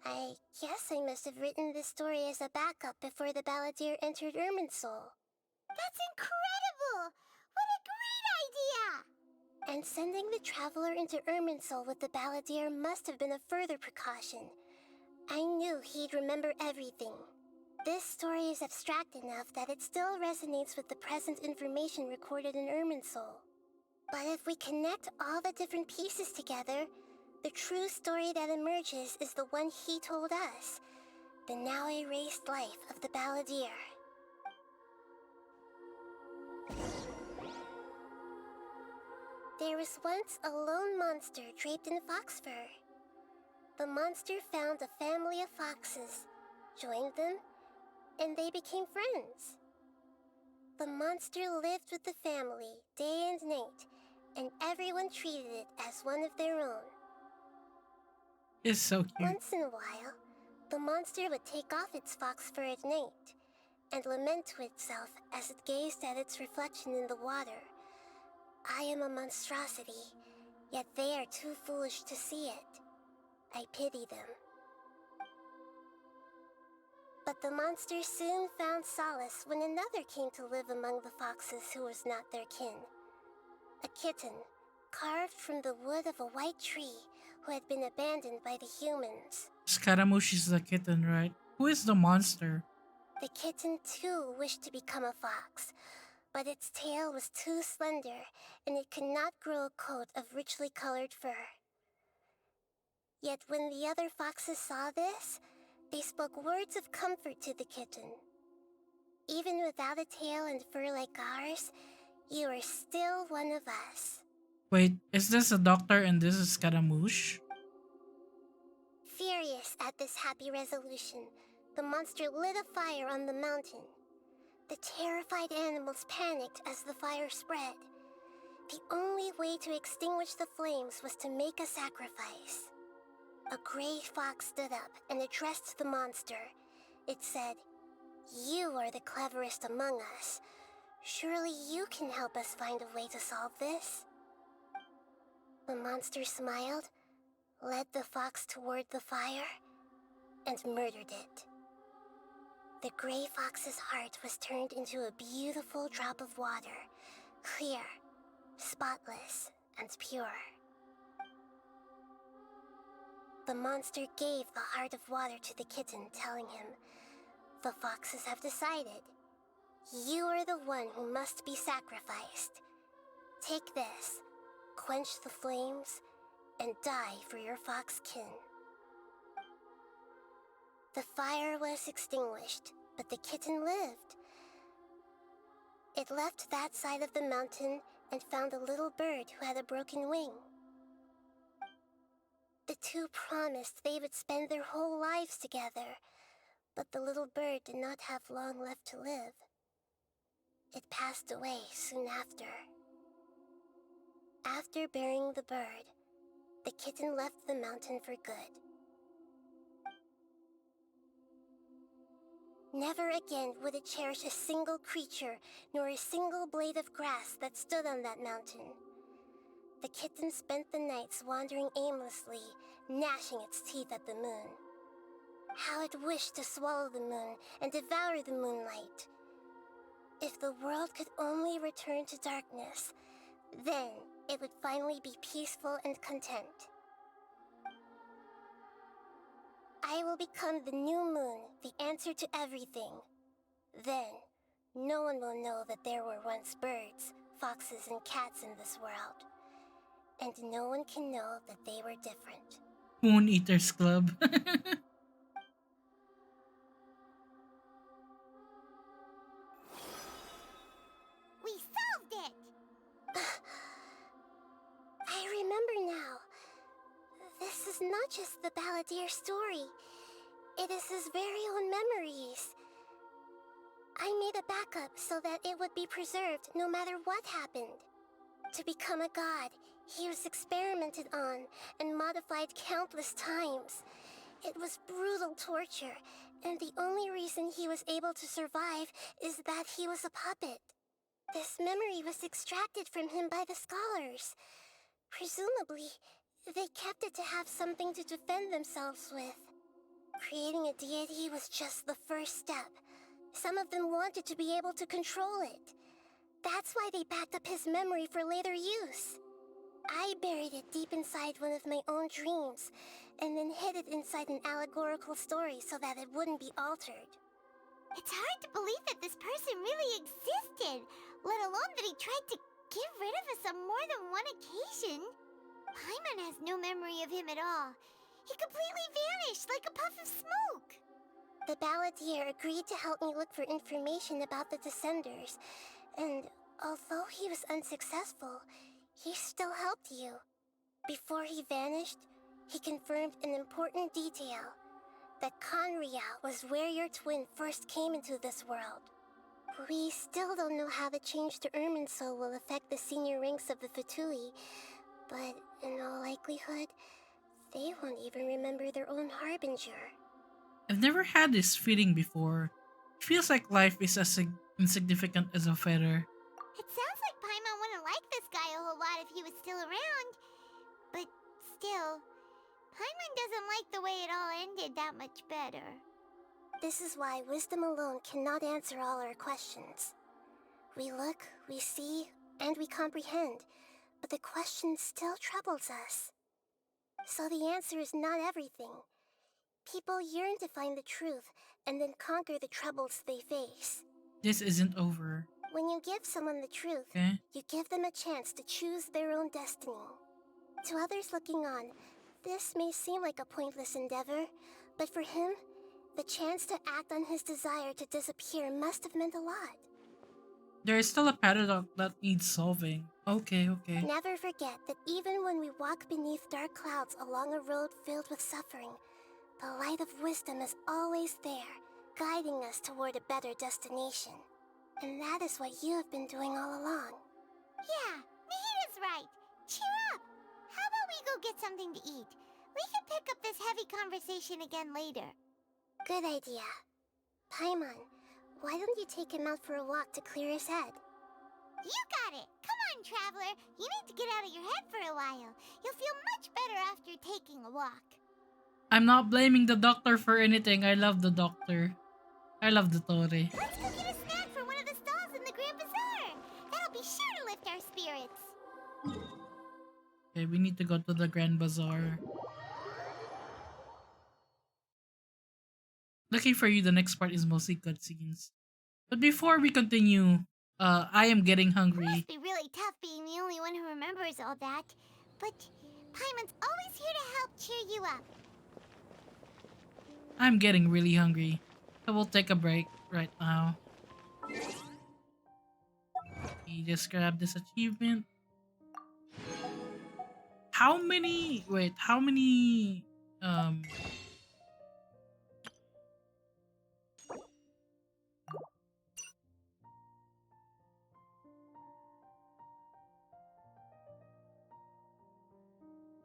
S13: I guess I must have written this story as a backup before the Balladeer entered Irminsul.
S5: That's incredible! What a great idea!
S13: And sending the Traveler into Irminsul with the Balladeer must have been a further precaution. I knew he'd remember everything. This story is abstract enough that it still resonates with the present information recorded in Irminsul. But if we connect all the different pieces together, the true story that emerges is the one he told us, the now erased life of the Balladeer. There was once a lone monster draped in fox fur. The monster found a family of foxes, joined them, and they became friends. The monster lived with the family day and night, and everyone treated it as one of their own.
S3: It's so cute.
S13: Once in a while, the monster would take off its fox fur at night and lament to itself as it gazed at its reflection in the water. I am a monstrosity, yet they are too foolish to see it. I pity them. But the monster soon found solace when another came to live among the foxes who was not their kin. A kitten, carved from the wood of a white tree, who had been abandoned by the humans.
S3: Scaramouche is the kitten, right? Who is the monster?
S13: The kitten too wished to become a fox, but its tail was too slender, and it could not grow a coat of richly colored fur. Yet when the other foxes saw this, they spoke words of comfort to the kitten. Even without a tail and fur like ours, you are still one of us.
S3: Wait, is this a doctor and this is Scaramouche?
S13: Furious at this happy resolution, the monster lit a fire on the mountain. The terrified animals panicked as the fire spread. The only way to extinguish the flames was to make a sacrifice. A gray fox stood up and addressed the monster. It said, "You are the cleverest among us. Surely you can help us find a way to solve this." The monster smiled, led the fox toward the fire, and murdered it. The gray fox's heart was turned into a beautiful drop of water, clear, spotless, and pure. The monster gave the heart of water to the kitten, telling him, "The foxes have decided. You are the one who must be sacrificed. Take this, quench the flames, and die for your fox kin." The fire was extinguished, but the kitten lived. It left that side of the mountain and found a little bird who had a broken wing. The two promised they would spend their whole lives together, but the little bird did not have long left to live. It passed away soon after. After burying the bird, the kitten left the mountain for good. Never again would it cherish a single creature, nor a single blade of grass that stood on that mountain. The kitten spent the nights wandering aimlessly, gnashing its teeth at the moon. How it wished to swallow the moon and devour the moonlight. If the world could only return to darkness, then it would finally be peaceful and content. I will become the new moon, the answer to everything. Then, no one will know that there were once birds, foxes, and cats in this world. and no one can know that they were different.
S3: Moon Eaters Club.
S5: We solved it!
S13: I remember now. This is not just the Balladeer story. It is his very own memories. I made a backup so that it would be preserved no matter what happened. To become a god, he was experimented on and modified countless times. It was brutal torture, and the only reason he was able to survive is that he was a puppet. This memory was extracted from him by the scholars. Presumably, they kept it to have something to defend themselves with. Creating a deity was just the first step. Some of them wanted to be able to control it. That's why they backed up his memory for later use. I buried it deep inside one of my own dreams, and then hid it inside an allegorical story so that it wouldn't be altered.
S5: It's hard to believe that this person really existed, let alone that he tried to get rid of us on more than one occasion. Paimon has no memory of him at all. He completely vanished like a puff of smoke.
S13: The Balladeer agreed to help me look for information about the Descenders, and although he was unsuccessful, he still helped you. Before he vanished, he confirmed an important detail, that Conria was where your twin first came into this world. We still don't know how the change to Irminsul will affect the senior ranks of the Fatui, but in all likelihood, they won't even remember their own Harbinger.
S3: I've never had this feeling before. It feels like life is as insignificant as a feather.
S5: It sounds like Paimon wouldn't like this guy a whole lot if he was still around. But still, Paimon doesn't like the way it all ended that much better.
S13: This is why wisdom alone cannot answer all our questions. We look, we see, and we comprehend, but the question still troubles us. So the answer is not everything. People yearn to find the truth and then conquer the troubles they face.
S3: This isn't over.
S13: When you give someone the truth,
S3: Okay.
S13: you give them a chance to choose their own destiny. To others looking on, this may seem like a pointless endeavor, but for him, the chance to act on his desire to disappear must have meant a lot.
S3: There is still a paradox that needs solving. Okay.
S13: Never forget that even when we walk beneath dark clouds along a road filled with suffering, the light of wisdom is always there, guiding us toward a better destination. And that is what you have been doing all along.
S5: Yeah, Nahita's right. Cheer up! How about we go get something to eat? We can pick up this heavy conversation again later.
S13: Good idea. Paimon, why don't you take him out for a walk to clear his head?
S5: You got it! Come on, Traveler! You need to get out of your head for a while. You'll feel much better after taking a walk.
S3: I'm not blaming the doctor for anything. I love the doctor. I love the Tore.
S5: Let's go get a snack from one of the stalls in the Grand Bazaar. That'll be sure to lift our spirits.
S3: Okay, we need to go to the Grand Bazaar. Looking for you, the next part is mostly cutscenes. But before we continue, I am getting hungry.
S5: It must be really tough being the only one who remembers all that. But Paimon's always here to help cheer you up.
S3: I'm getting really hungry. So we'll take a break right now. You just grab this achievement. How many I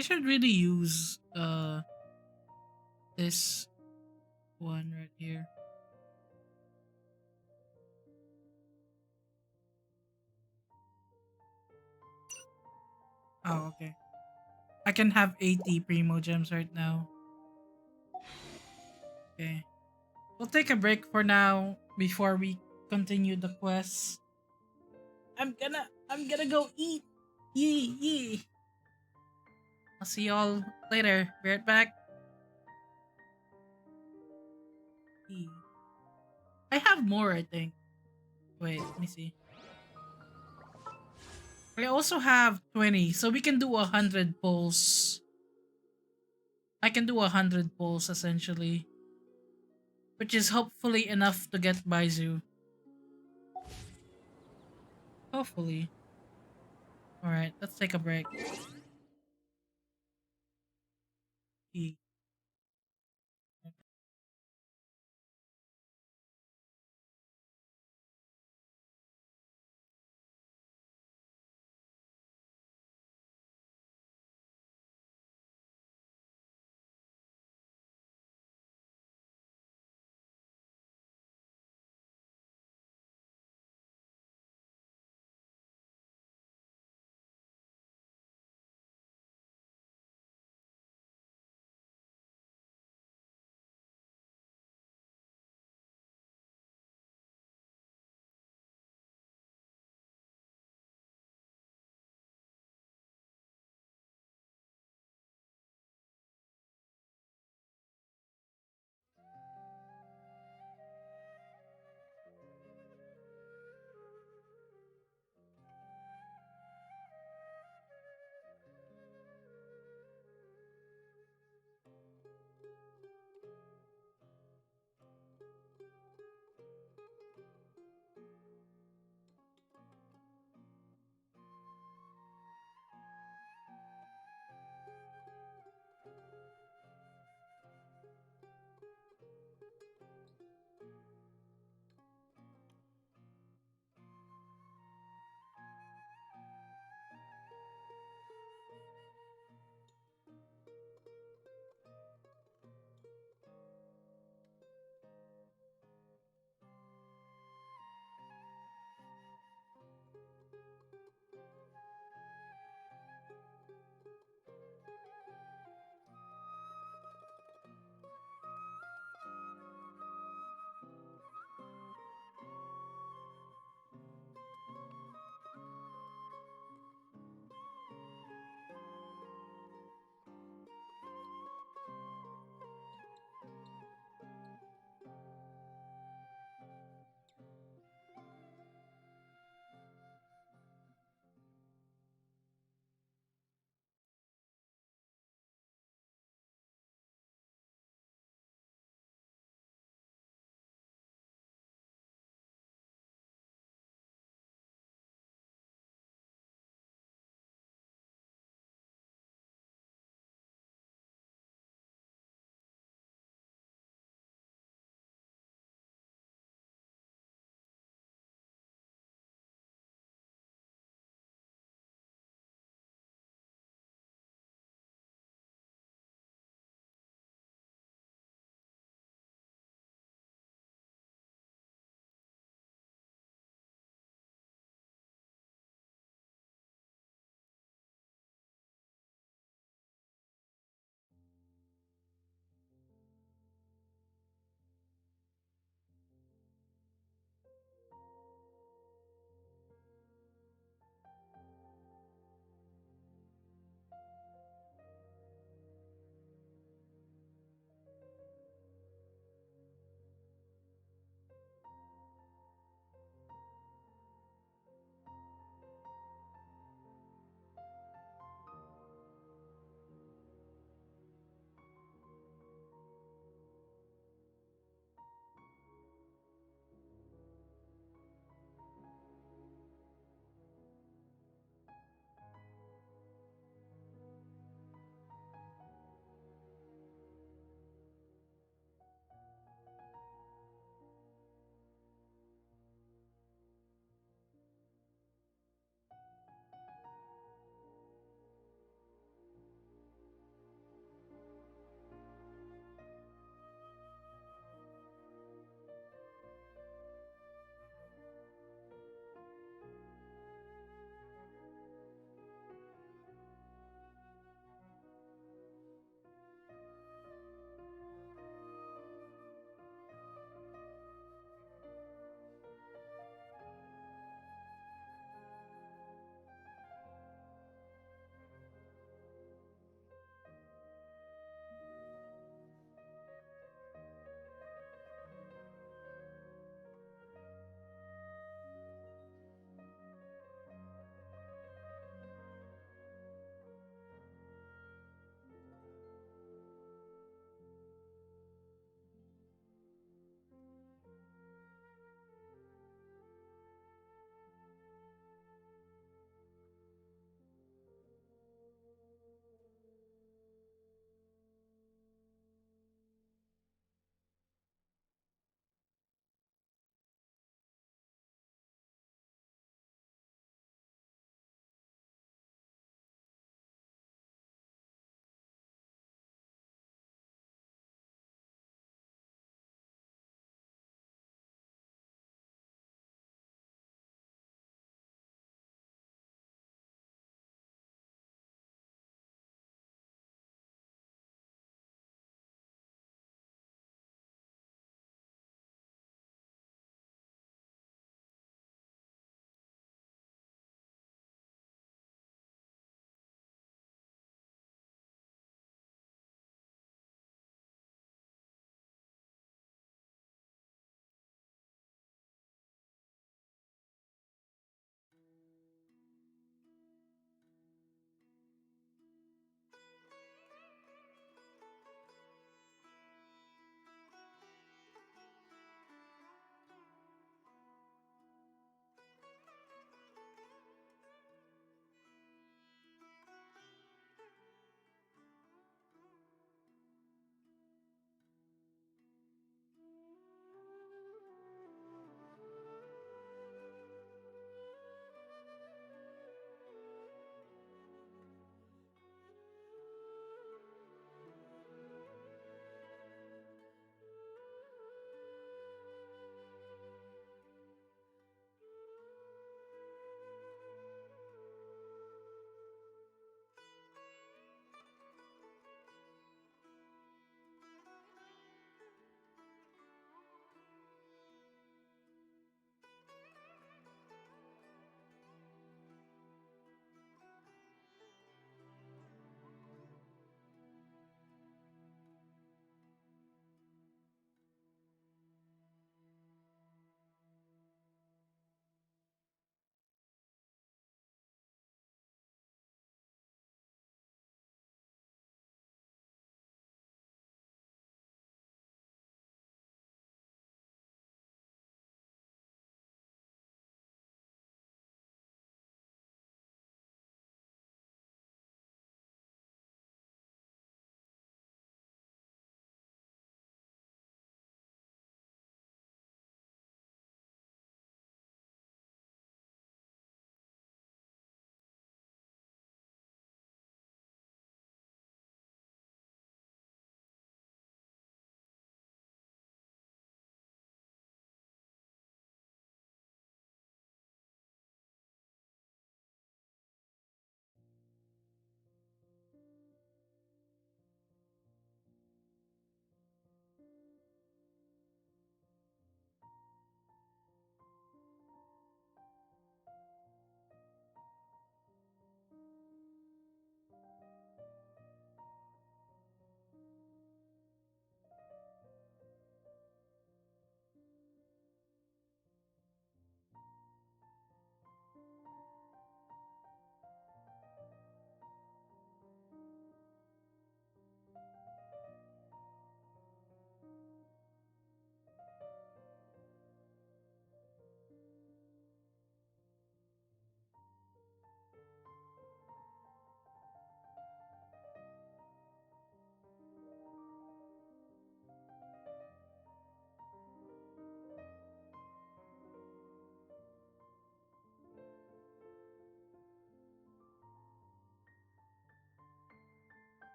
S3: should really use this one right here. Oh, okay. I can have 80 Primo Gems right now. Okay. We'll take a break for now before we continue the quest. I'm gonna go eat. Yee. I'll see y'all later. Be right back. I have more, I think. Wait, let me see. I also have 20, so we can do 100 pulls. I can do 100 pulls essentially, which is hopefully enough to get Baizu. Hopefully. Alright, let's take a break.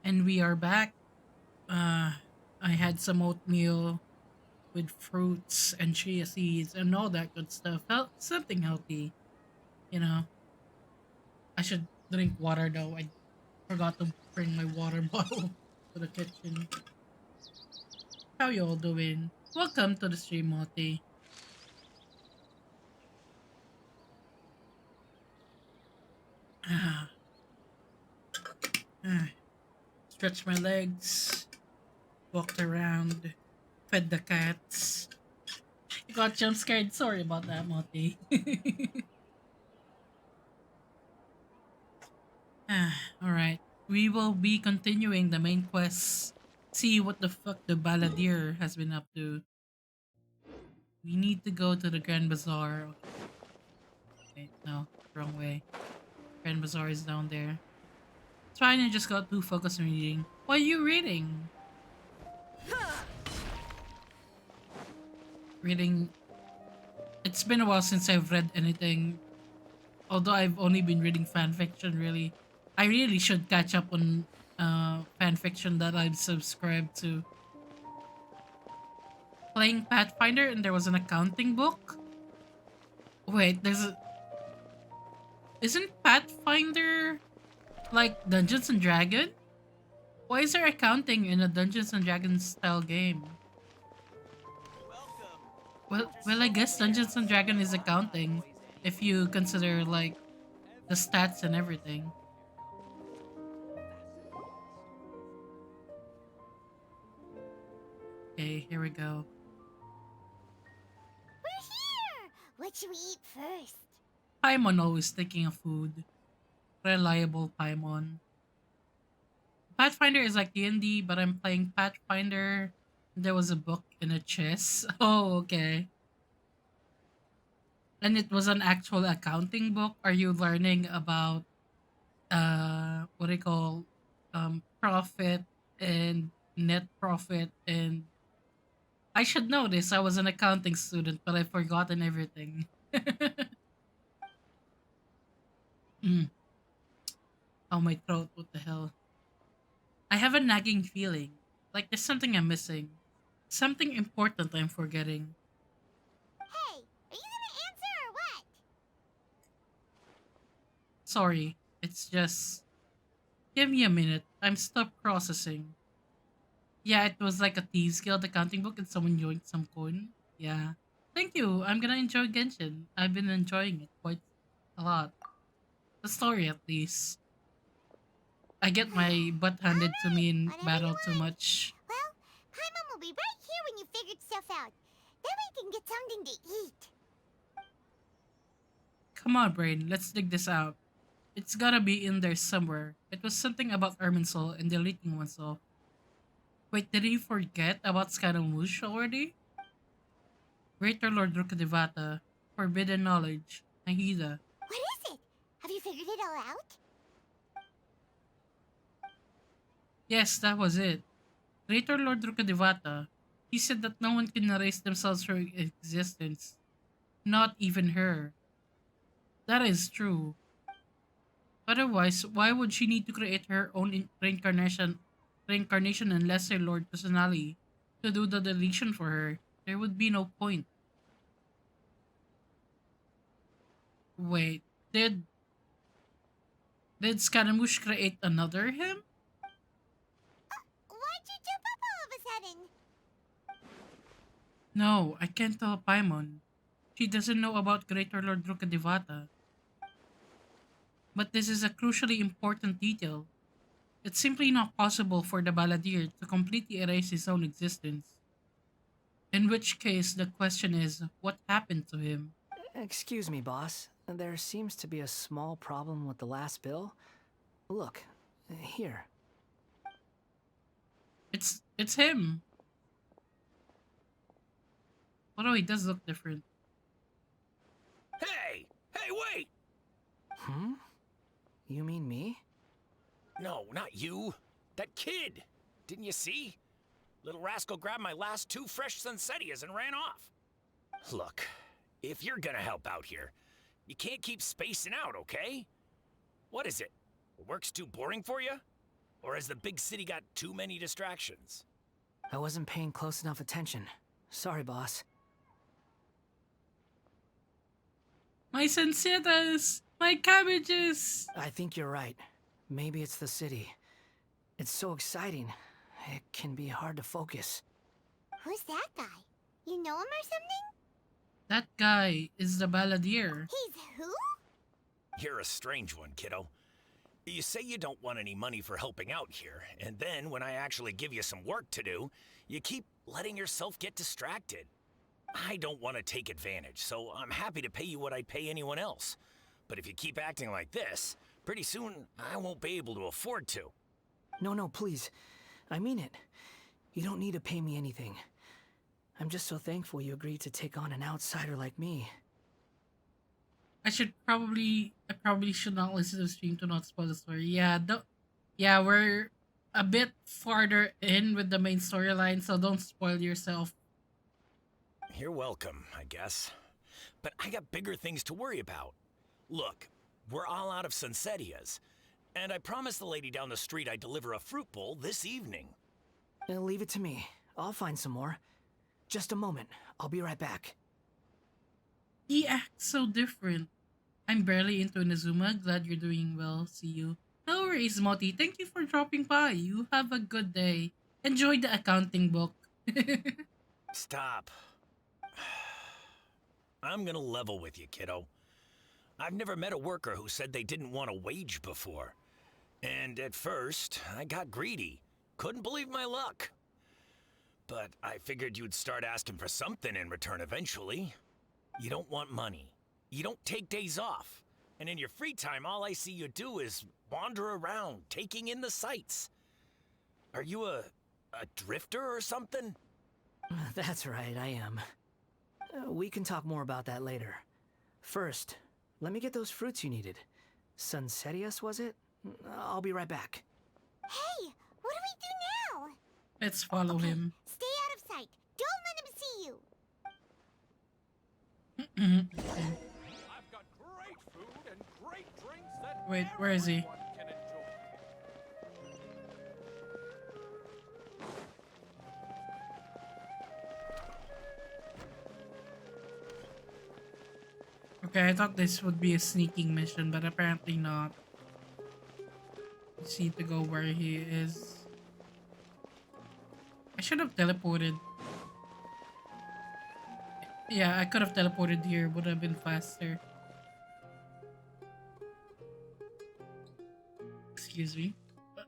S3: And we are back. I had some oatmeal with fruits and chia seeds and all that good stuff. Something healthy, you know. I should drink water though. I forgot to bring my water bottle to the kitchen. How you all doing? Welcome to the stream, Moti. Ah, ah. Stretch my legs, walked around, fed the cats. Got jump scared. Sorry about that, Moti. Alright. We will be continuing the main quest. See what the fuck the Balladeer has been up to. We need to go to the Grand Bazaar. Okay, no, wrong way. Grand Bazaar is down there. It's fine, I just got too focused on reading. What are you reading? Reading. It's been a while since I've read anything. Although I've only been reading fan fiction, really. I really should catch up on fan fiction that I'm subscribed to. Playing Pathfinder and there was an accounting book? Wait, Isn't Pathfinder like Dungeons and Dragons? Why is there accounting in a Dungeons and Dragons style game? Well, I guess Dungeons and Dragons is accounting if you consider like the stats and everything. Okay, here we go.
S5: We're here! What should we eat first?
S3: Paimon always thinking of food. Reliable Paimon. Pathfinder is like D&D, but I'm playing Pathfinder. There was a book and a chess. Oh, okay. And it was an actual accounting book. Are you learning about what do you call profit and net profit? And I should know this. I was an accounting student, but I've forgotten everything. Oh, my throat. What the hell? I have a nagging feeling. Like there's something I'm missing. Something important I'm forgetting.
S5: Hey, are you gonna answer or what?
S3: Sorry. It's just... Give me a minute. I'm stuck processing. Yeah, it was like a Thieves Guild accounting book and someone joined some coin. Yeah. Thank you. I'm gonna enjoy Genshin. I've been enjoying it quite a lot. The story, at least. I get my butt handed to me in battle too much.
S5: Well, Paimon will be right here when you figured stuff out. Then we can get something to eat.
S3: Come on, brain. Let's dig this out. It's gotta be in there somewhere. It was something about Irminsul and deleting oneself. Wait, did he forget about Scaramouche already? Greater Lord Rukadevata. Forbidden Knowledge. Nahida.
S5: What is it? Have you figured it all out?
S3: Yes, that was it. Greater Lord Rukadevata. He said that no one can erase themselves from existence. Not even her. That is true. Otherwise, why would she need to create her own reincarnation and Lesser Lord Kusanali to do the deletion for her? There would be no point. Wait, did Scaramouche create another him?
S5: Why'd you jump up all of a sudden?
S3: No, I can't tell Paimon. She doesn't know about Greater Lord Rukadevata. But this is a crucially important detail. It's simply not possible for the Balladeer to completely erase his own existence. In which case, the question is, what happened to him?
S12: Excuse me, boss. There seems to be a small problem with the last bill. Look, here.
S3: It's him. Although he does look different.
S9: Hey! Hey, wait!
S12: Hmm? You mean me?
S9: No, not you. That kid. Didn't you see? Little rascal grabbed my last 2 fresh Sunsettias and ran off. Look, if you're gonna help out here, you can't keep spacing out, okay? What is it? The work's too boring for you? Or has the big city got too many distractions?
S12: I wasn't paying close enough attention. Sorry, boss.
S3: My sensitas! My cabbages!
S12: I think you're right. Maybe it's the city. It's so exciting. It can be hard to focus.
S5: Who's that guy? You know him or something?
S3: That guy is the balladeer.
S5: He's who?
S9: You're a strange one, kiddo. You say you don't want any money for helping out here, and then when I actually give you some work to do, you keep letting yourself get distracted. I don't want to take advantage, so I'm happy to pay you what I'd pay anyone else. But if you keep acting like this, pretty soon I won't be able to afford to.
S12: No, please. I mean it. You don't need to pay me anything. I'm just so thankful you agreed to take on an outsider like me.
S3: I probably should not listen to the stream to not spoil the story. Yeah, we're a bit farther in with the main storyline, so don't spoil yourself.
S9: You're welcome, I guess. But I got bigger things to worry about. Look, we're all out of Sunsetias, and I promised the lady down the street I'd deliver a fruit bowl this evening.
S12: Leave it to me. I'll find some more. Just a moment. I'll be right back.
S3: He acts so different. I'm barely into Inazuma. Glad you're doing well. See you. No worries, Moti. Thank you for dropping by. You have a good day. Enjoy the accounting book.
S9: Stop. I'm gonna level with you, kiddo. I've never met a worker who said they didn't want a wage before. And at first, I got greedy. Couldn't believe my luck. But I figured you'd start asking for something in return eventually. You don't want money. You don't take days off. And in your free time, all I see you do is wander around, taking in the sights. Are you a drifter or something?
S12: That's right, I am. We can talk more about that later. First, let me get those fruits you needed. Sunsetias, was it? I'll be right back.
S5: Hey, what do we do now?
S3: Let's follow him.
S5: Stay out of sight. Don't let him see you.
S8: I've got great food and great drinks that
S3: Wait, where is he?
S8: everyone can enjoy.
S3: Okay, I thought this would be a sneaking mission, but apparently not. Just need to go where he is. I should have teleported. Yeah, I could have teleported here. Would have been faster. Excuse me.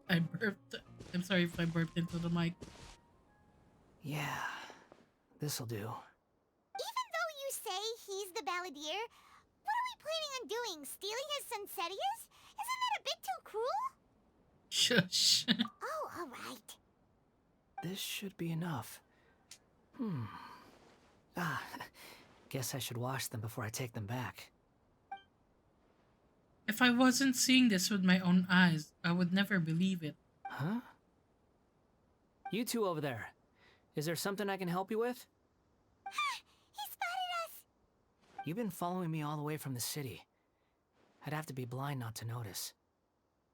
S3: I burped. I'm sorry if I burped into the mic.
S12: Yeah, this'll do.
S5: Even though you say he's the balladeer, what are we planning on doing? Stealing his Sunsetias? Isn't that a bit too cruel?
S3: Shush.
S5: Oh, alright.
S12: This should be enough. Guess I should wash them before I take them back.
S3: If I wasn't seeing this with my own eyes, I would never believe it.
S12: Huh? You two over there. Is there something I can help you with?
S5: He spotted us!
S12: You've been following me all the way from the city. I'd have to be blind not to notice.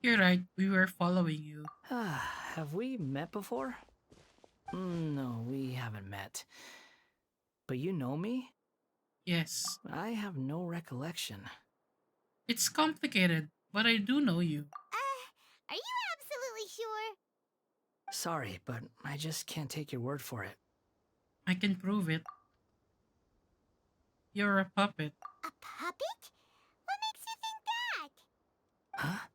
S3: You're right, we were following you.
S12: Have we met before? No, we haven't met. But you know me?
S3: Yes.
S12: I have no recollection.
S3: It's complicated, but I do know you.
S5: Are you absolutely sure?
S12: Sorry, but I just can't take your word for it.
S3: I can prove it. You're a puppet.
S5: A puppet? What makes you think that?
S12: Huh?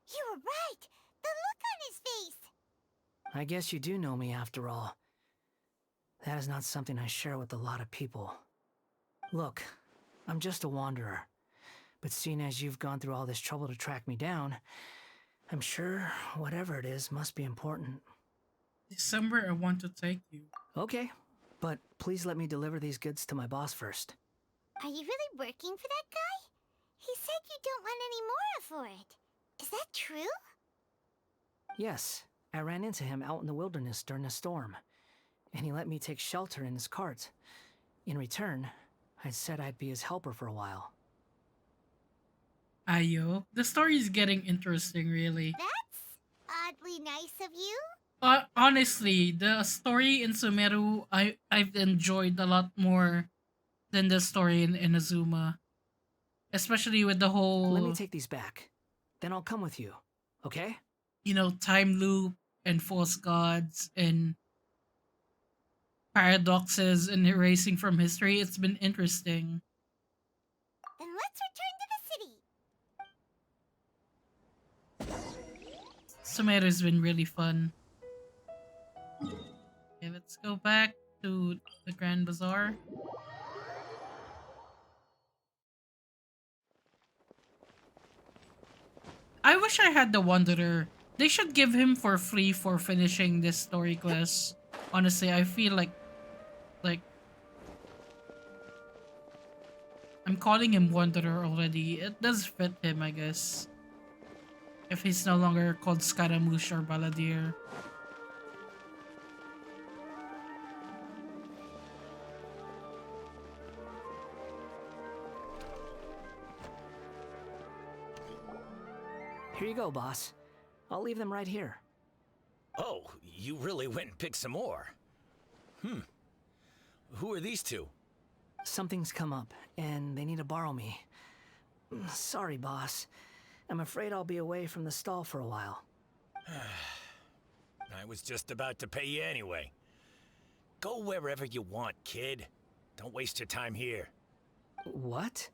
S5: You were right! The look on his face!
S12: I guess you do know me after all. That is not something I share with a lot of people. Look, I'm just a wanderer. But seeing as you've gone through all this trouble to track me down, I'm sure whatever it is must be important.
S3: Somewhere I want to take you.
S12: Okay, but please let me deliver these goods to my boss first.
S5: Are you really working for that guy? He said you don't want any more for it. Is that true?
S12: Yes, I ran into him out in the wilderness during a storm, and he let me take shelter in his cart. In return, I said I'd be his helper for a while.
S3: Ayo. The story is getting interesting, really.
S5: That's oddly nice of you.
S3: Honestly, the story in Sumeru I've enjoyed a lot more than the story in Inazuma, especially with the
S12: Let me
S3: whole,
S12: take these back. Then I'll come with you, okay?
S3: time loop and false gods and paradoxes and erasing from history. It's been interesting.
S5: Then let's return to the city.
S3: Sumeru's been really fun. Okay, let's go back to the Grand Bazaar. I wish I had the Wanderer. They should give him for free for finishing this story quest. Honestly, I feel like I'm calling him Wanderer already. It does fit him, I guess. If he's no longer called Scaramouche or Balladeer.
S12: Here you go, boss. I'll leave them right here.
S9: Oh, you really went and picked some more. Who are these two?
S12: Something's come up, and they need to borrow me. Sorry, boss. I'm afraid I'll be away from the stall for a while.
S9: I was just about to pay you anyway. Go wherever you want, kid. Don't waste your time here.
S12: What?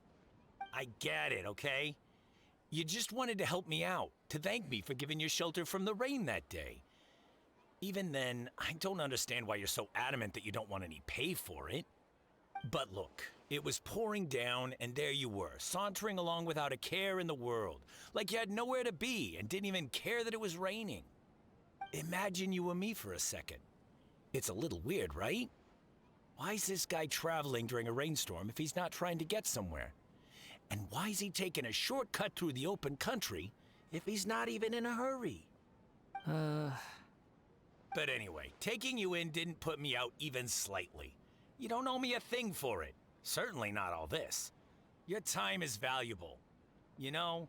S9: I get it, okay? You just wanted to help me out, to thank me for giving you shelter from the rain that day. Even then, I don't understand why you're so adamant that you don't want any pay for it. But look, it was pouring down, and there you were, sauntering along without a care in the world, like you had nowhere to be and didn't even care that it was raining. Imagine you were me for a second. It's a little weird, right? Why is this guy traveling during a rainstorm if he's not trying to get somewhere? And why is he taking a shortcut through the open country if he's not even in a hurry? But anyway, taking you in didn't put me out even slightly. You don't owe me a thing for it. Certainly not all this. Your time is valuable. You know,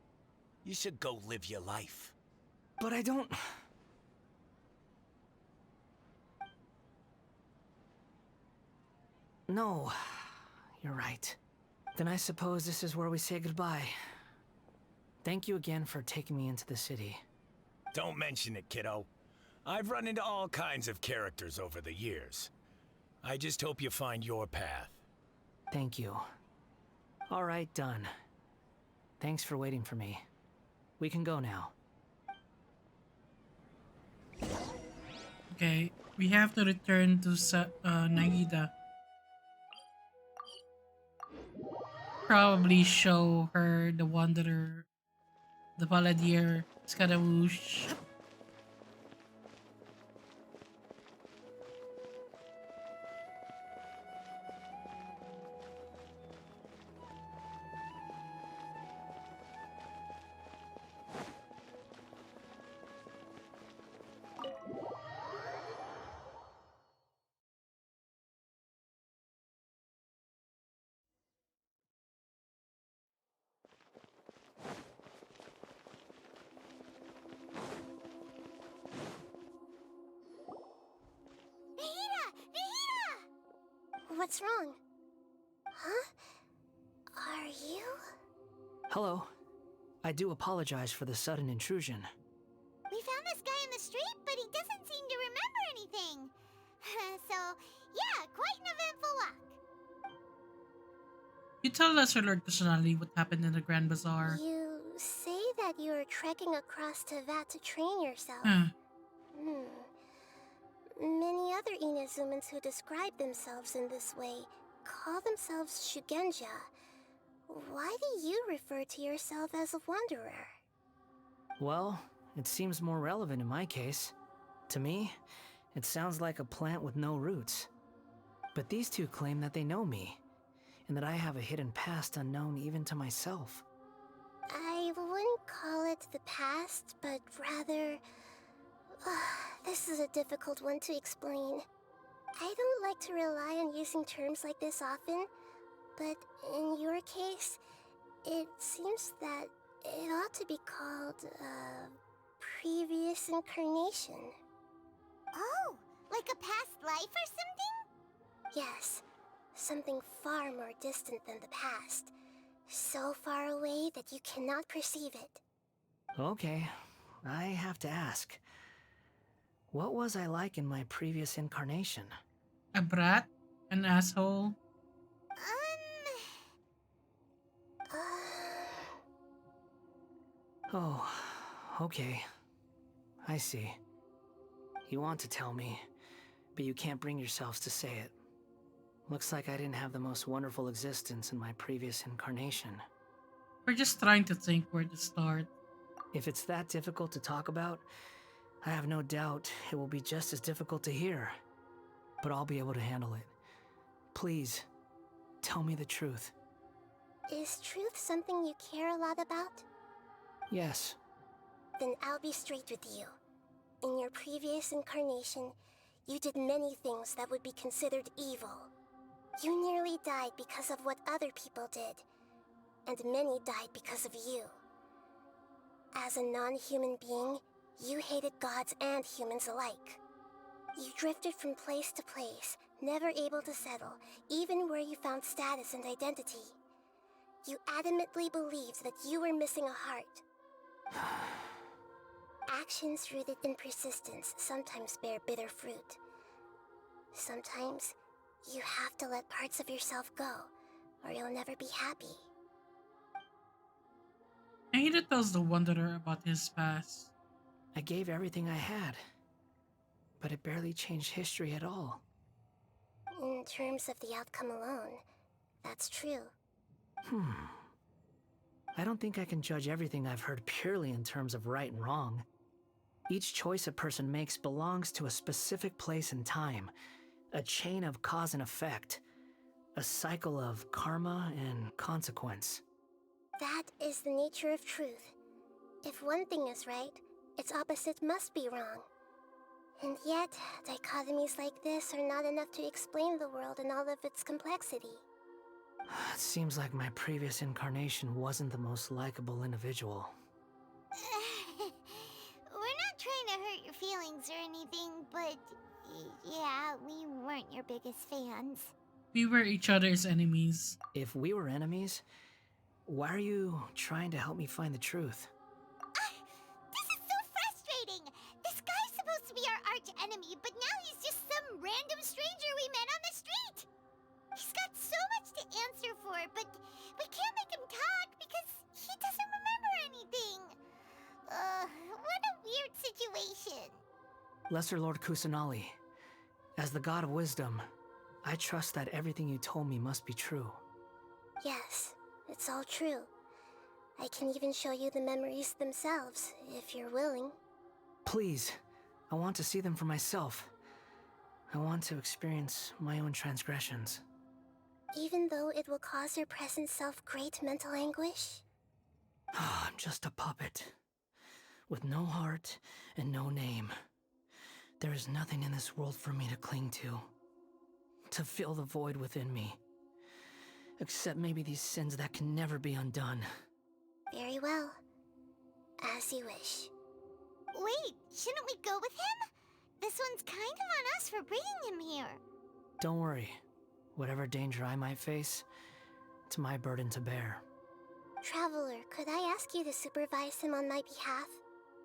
S9: you should go live your life.
S12: But I don't... No, you're right. Then I suppose this is where we say goodbye. Thank you again for taking me into the city.
S9: Don't mention it, kiddo. I've run into all kinds of characters over the years. I just hope you find your path.
S12: Thank you. All right, done. Thanks for waiting for me. We can go now.
S3: Okay, we have to return to Nagida. Probably show her the Wanderer, the Balladeer, Scaramouche.
S13: What's wrong? Huh? Are you?
S12: Hello. I do apologize for the sudden intrusion.
S5: We found this guy in the street, but he doesn't seem to remember anything. So, yeah, quite an eventful walk.
S3: You tell us, Lord Kusanali, what happened in the Grand Bazaar.
S13: You say that you are trekking across to Vat to train yourself. Many other Inazumans who describe themselves in this way call themselves Shugenja. Why do you refer to yourself as a wanderer?
S12: Well, it seems more relevant in my case. To me, it sounds like a plant with no roots. But these two claim that they know me, and that I have a hidden past unknown even to myself.
S13: I wouldn't call it the past, but rather... this is a difficult one to explain. I don't like to rely on using terms like this often, but in your case, it seems that It ought to be called, previous incarnation.
S5: Oh, like a past life or something?
S13: Yes, something far more distant than the past. So far away that you cannot perceive it.
S12: Okay, I have to ask. What was I like in my previous incarnation?
S3: A brat? An asshole?
S12: Oh, okay. I see. You want to tell me, but you can't bring yourselves to say it. Looks like I didn't have the most wonderful existence in my previous incarnation.
S3: We're just trying to think where to start.
S12: If it's that difficult to talk about, I have no doubt it will be just as difficult to hear. But I'll be able to handle it. Please, tell me the truth.
S13: Is truth something you care a lot about?
S12: Yes.
S13: Then I'll be straight with you. In your previous incarnation, you did many things that would be considered evil. You nearly died because of what other people did, and many died because of you. As a non-human being, you hated gods and humans alike. You drifted from place to place, never able to settle, even where you found status and identity. You adamantly believed that you were missing a heart. Actions rooted in persistence sometimes bear bitter fruit. Sometimes, you have to let parts of yourself go, or you'll never be happy.
S3: Aida tells the Wanderer about his past.
S12: I gave everything I had, but it barely changed history at all.
S13: In terms of the outcome alone, that's true.
S12: I don't think I can judge everything I've heard purely in terms of right and wrong. Each choice a person makes belongs to a specific place and time, a chain of cause and effect, a cycle of karma and consequence.
S13: That is the nature of truth. If one thing is right, its opposite must be wrong. And yet, dichotomies like this are not enough to explain the world in all of its complexity.
S12: It seems like my previous incarnation wasn't the most likable individual.
S5: We're not trying to hurt your feelings or anything, but yeah, we weren't your biggest fans.
S3: We were each other's enemies.
S12: If we were enemies, why are you trying to help me find the truth?
S5: This is so frustrating! This guy's supposed to be our arch enemy, but now he's just some random stranger we met on the street! He's got so much to answer for, but we can't make him talk because he doesn't remember anything. What a weird situation.
S12: Lesser Lord Kusanali, as the God of Wisdom, I trust that everything you told me must be true.
S13: Yes, it's all true. I can even show you the memories themselves, if you're willing.
S12: Please, I want to see them for myself. I want to experience my own transgressions.
S13: Even though it will cause your present self great mental anguish?
S12: I'm just a puppet, with no heart and no name. There is nothing in this world for me to cling to fill the void within me. Except maybe these sins that can never be undone.
S13: Very well. As you wish.
S5: Wait, shouldn't we go with him? This one's kind of on us for bringing him here.
S12: Don't worry. Whatever danger I might face, it's my burden to bear.
S13: Traveler, could I ask you to supervise him on my behalf?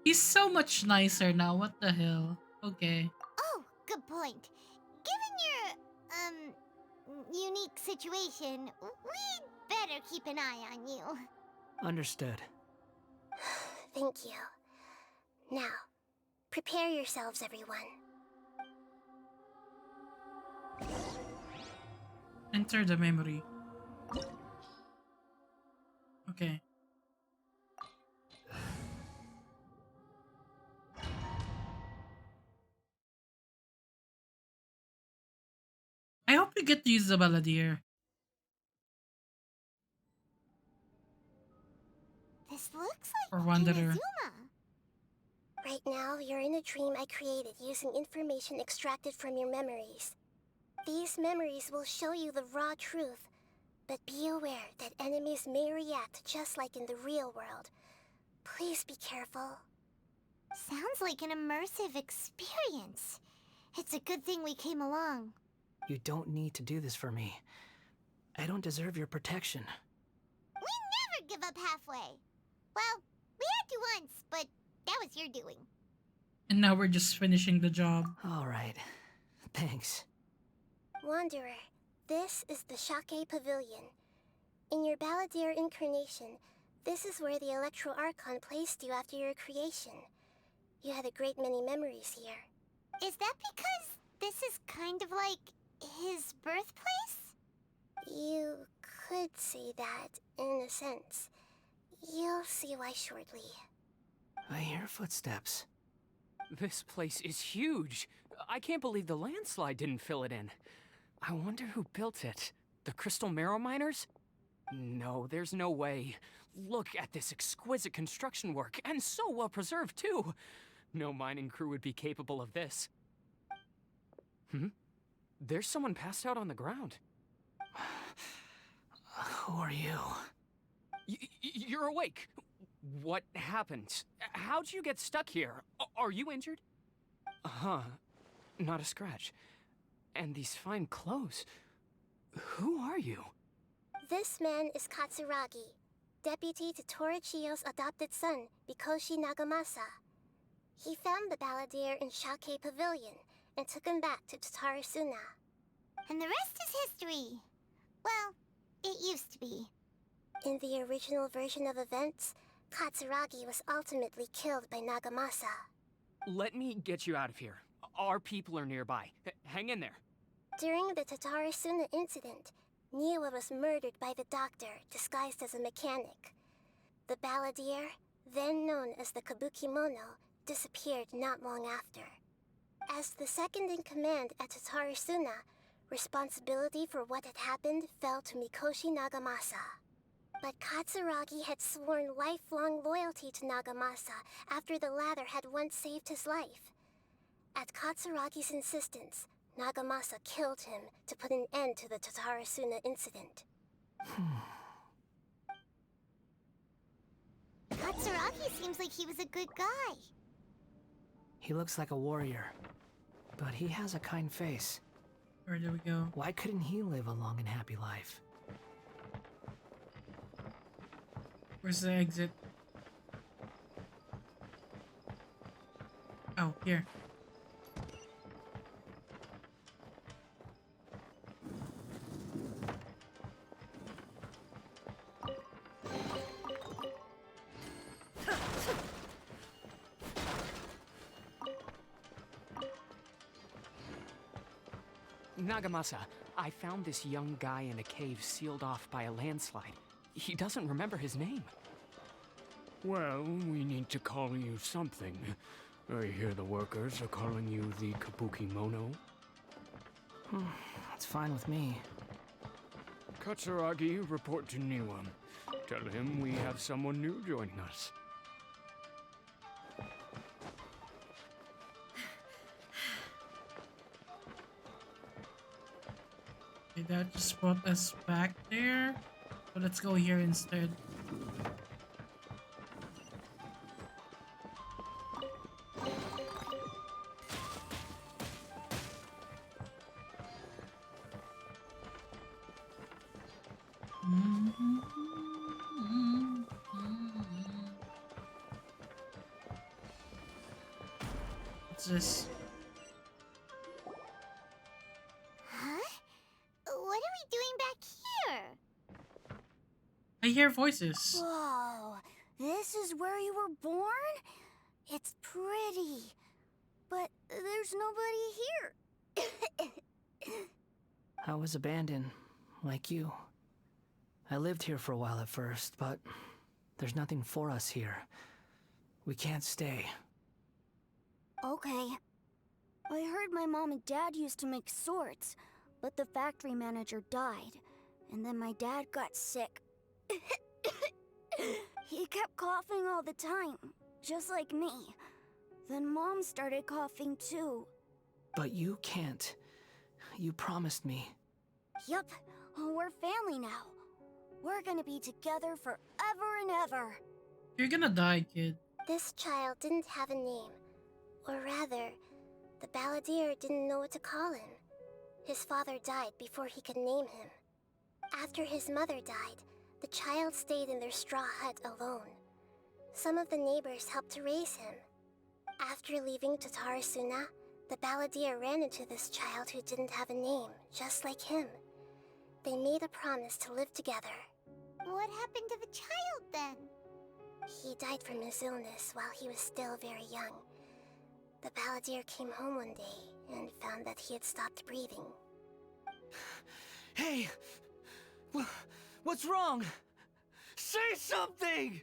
S3: He's so much nicer now, what the hell? Okay.
S5: Oh, good point. Given your, unique situation, we'd better keep an eye on you.
S12: Understood.
S13: Thank you. Now, prepare yourselves, everyone.
S3: Enter the memory. Okay. I hope we get to use the Balladeer.
S5: This looks like
S3: Or Wanderer.
S5: Inazuma.
S13: Right now, you're in a dream I created using information extracted from your memories. These memories will show you the raw truth, but be aware that enemies may react just like in the real world, Please be careful.
S5: Sounds like an immersive experience. It's a good thing we came along.
S12: You don't need to do this for me. I don't deserve your protection.
S5: We never give up halfway. Well, we had to once, but that was your doing.
S3: And now we're just finishing the job.
S12: All right. Thanks.
S13: Wanderer, this is the Shake Pavilion. In your Balladeer incarnation, this is where the Electro Archon placed you after your creation. You had a great many memories here.
S5: Is that because this is kind of like his birthplace?
S13: You could say that, in a sense. You'll see why shortly.
S12: I hear footsteps.
S18: This place is huge. I can't believe the landslide didn't fill it in. I wonder who built it. The Crystal Marrow Miners? No, there's no way. Look at this exquisite construction work, and so well preserved, too. No mining crew would be capable of this. There's someone passed out on the ground.
S12: Who are you?
S18: You're awake. What happened? How'd you get stuck here? Are you injured? Not a scratch. And these fine clothes. Who are you?
S13: This man is Katsuragi, deputy to Torichiyo's adopted son, Mikoshi Nagamasa. He found the Balladeer in Shake Pavilion and took him back to Tatarasuna.
S5: And the rest is history. Well, it used to be.
S13: In the original version of events, Katsuragi was ultimately killed by Nagamasa.
S18: Let me get you out of here. Our people are nearby. Hang in there.
S13: During the Tatarasuna incident, Niwa was murdered by the doctor disguised as a mechanic. The Balladeer, then known as the Kabukimono, disappeared not long after. As the second in command at Tatarasuna, responsibility for what had happened fell to Mikoshi Nagamasa. But Katsuragi had sworn lifelong loyalty to Nagamasa after the latter had once saved his life. At Katsuragi's insistence, Nagamasa killed him to put an end to the Tatarasuna incident.
S5: Katsuragi seems like he was a good guy.
S12: He looks like a warrior, but he has a kind face.
S3: Where do we go?
S12: Why couldn't he live a long and happy life?
S3: Where's the exit? Oh, here.
S18: Nagamasa, I found this young guy in a cave sealed off by a landslide. He doesn't remember his name.
S8: Well, we need to call you something. I hear the workers are calling you the Kabukimono.
S12: That's fine with me.
S8: Katsuragi, report to Niwa. Tell him we have someone new joining us.
S3: Okay, that just brought us back there. So let's go here instead. What's this?
S5: What are we doing back here?
S3: I hear voices.
S4: Whoa, this is where you were born? It's pretty, but there's nobody here.
S12: I was abandoned, like you. I lived here for a while at first, but there's nothing for us here. We can't stay.
S4: Okay. I heard my mom and dad used to make swords, but the factory manager died, and then my dad got sick. He kept coughing all the time, just like me. Then Mom started coughing too.
S12: But you can't. You promised me.
S4: Yup, we're family now. We're gonna be together forever and ever.
S3: You're gonna die, kid.
S13: This child didn't have a name. Or rather, the balladeer didn't know what to call him. His father died before he could name him. After his mother died, the child stayed in their straw hut alone. Some of the neighbors helped to raise him. After leaving Tatarasuna, the balladeer ran into this child who didn't have a name, just like him. They made a promise to live together.
S5: What happened to the child then?
S13: He died from his illness while he was still very young. The balladeer came home one day and found that he had stopped breathing.
S12: Hey! What's wrong? Say something!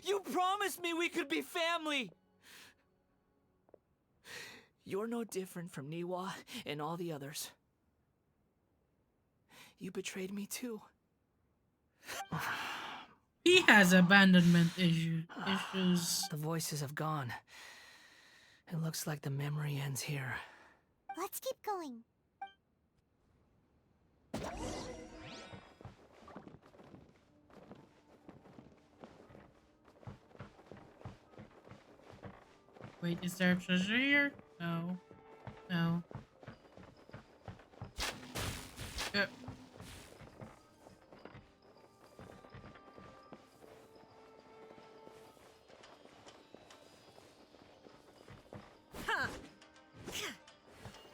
S12: You promised me we could be family! You're no different from Niwa and all the others. You betrayed me too.
S3: He has abandonment issues.
S12: The voices have gone. It looks like the memory ends here.
S5: Let's keep going.
S3: Wait, is there a treasure here? No. No.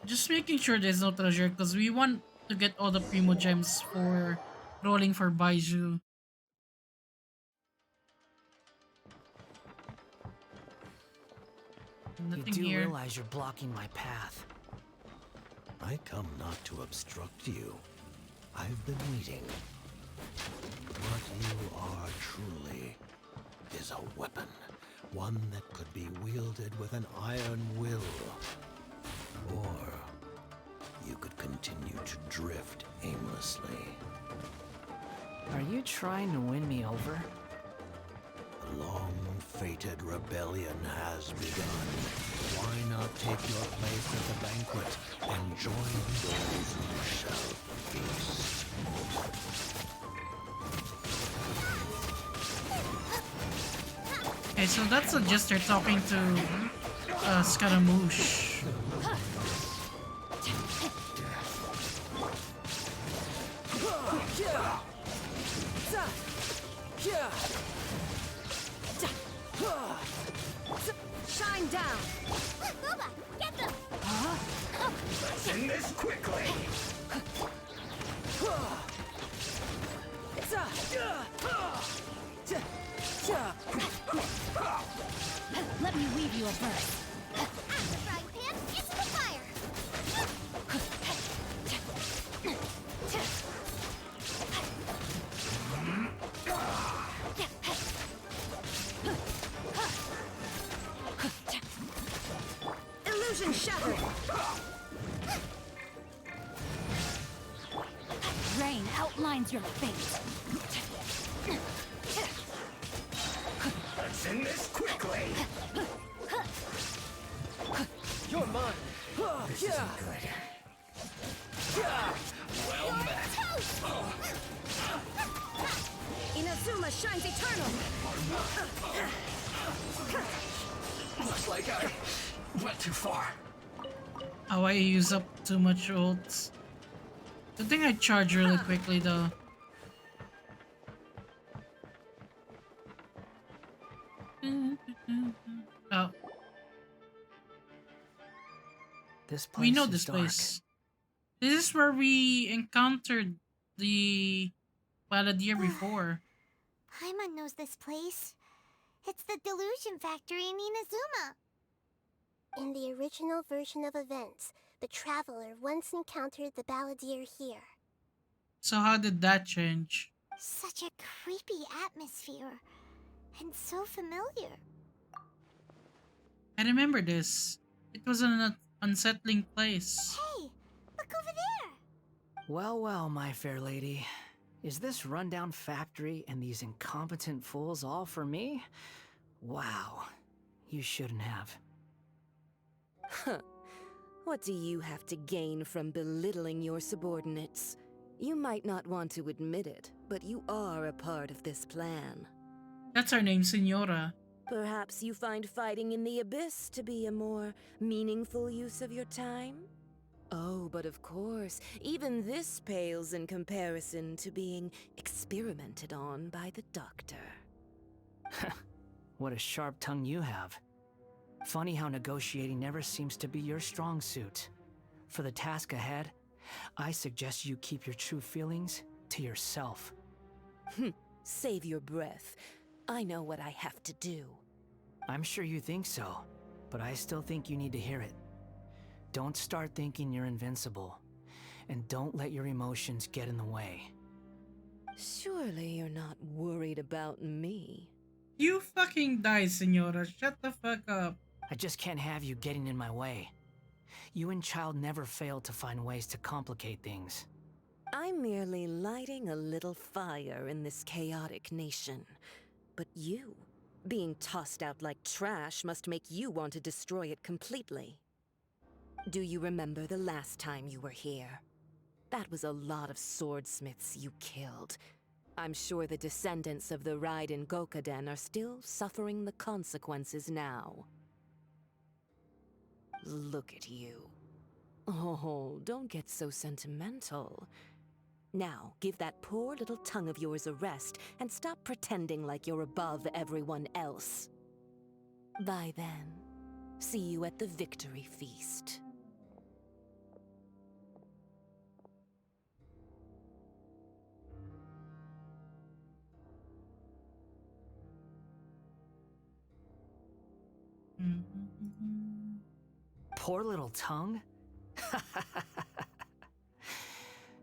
S3: Just making sure there's no treasure because we want to get all the Primo Gems for rolling for Baiju. Nothing
S12: you do
S3: here.
S12: realize you're blocking my path.
S7: I come not to obstruct you. I've been waiting. What you are truly is a weapon. One that could be wielded with an iron will. Or you could continue to drift aimlessly.
S12: Are you trying to win me over?
S7: The long-fated rebellion has begun. Why not take your place at the banquet and join those who shall feast?
S3: Okay, so that's a jester talking to Scaramouche.
S1: Shine down!
S5: Boba, get them!
S9: Let's end this quickly!
S1: Let me weave you a verse.
S5: Out the frying pan, into the fire!
S1: Illusion shattered! Rain outlines your fate.
S9: Let's end this quickly!
S12: You're mine.
S9: This isn't good. Well met.
S1: Inazuma shines eternal!
S9: Looks like I went too far.
S3: Oh, I use up too much ults. Good thing I charge really quickly though. Oh.
S12: This place
S3: We know
S12: is
S3: this
S12: dark.
S3: place. This is where we encountered the Balladeer before.
S5: Paimon knows this place. It's the Delusion Factory in Inazuma.
S13: In the original version of events, the Traveler once encountered the balladeer here.
S3: So how did that change?
S5: Such a creepy atmosphere. And so familiar.
S3: I remember this. It was an unsettling place.
S5: Hey, look over there!
S12: Well, well, my fair lady. Is this rundown factory and these incompetent fools all for me? Wow. You shouldn't have.
S14: Huh. What do you have to gain from belittling your subordinates?
S1: You might not want to admit it, but you are a part of this plan.
S3: That's her name, Senora.
S1: Perhaps you find fighting in the abyss to be a more meaningful use of your time? Oh, but of course, even this pales in comparison to being experimented on by the doctor.
S12: What a sharp tongue you have. Funny how negotiating never seems to be your strong suit. For the task ahead, I suggest you keep your true feelings to yourself.
S1: Save your breath. I know what I have to do.
S12: I'm sure you think so, but I still think you need to hear it. Don't start thinking you're invincible, and don't let your emotions get in the way.
S1: Surely you're not worried about me.
S3: You fucking die, Senora. Shut the fuck up.
S12: I just can't have you getting in my way. You and Child never fail to find ways to complicate things.
S1: I'm merely lighting a little fire in this chaotic nation. But you, being tossed out like trash, must make you want to destroy it completely. Do you remember the last time you were here? That was a lot of swordsmiths you killed. I'm sure the descendants of the Raiden Gokaden are still suffering the consequences now. Look at you. Oh, don't get so sentimental. Now, give that poor little tongue of yours a rest and stop pretending like you're above everyone else. Bye then. See you at the victory feast.
S12: Poor little tongue?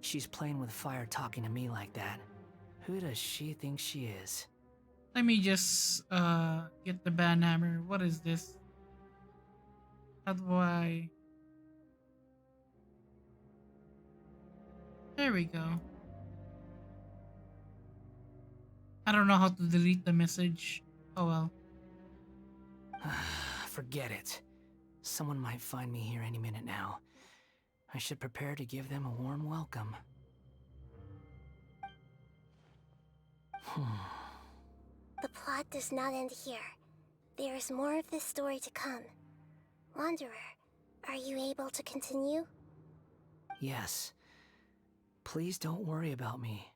S12: She's playing with fire talking to me like that. Who does she think she is?
S3: Let me just get the banhammer. What is this? How do I... There we go. I don't know how to delete the message. Oh well.
S12: Forget it. Someone might find me here any minute now. I should prepare to give them a warm welcome.
S13: The plot does not end here. There is more of this story to come. Wanderer, are you able to continue?
S12: Yes. Please don't worry about me.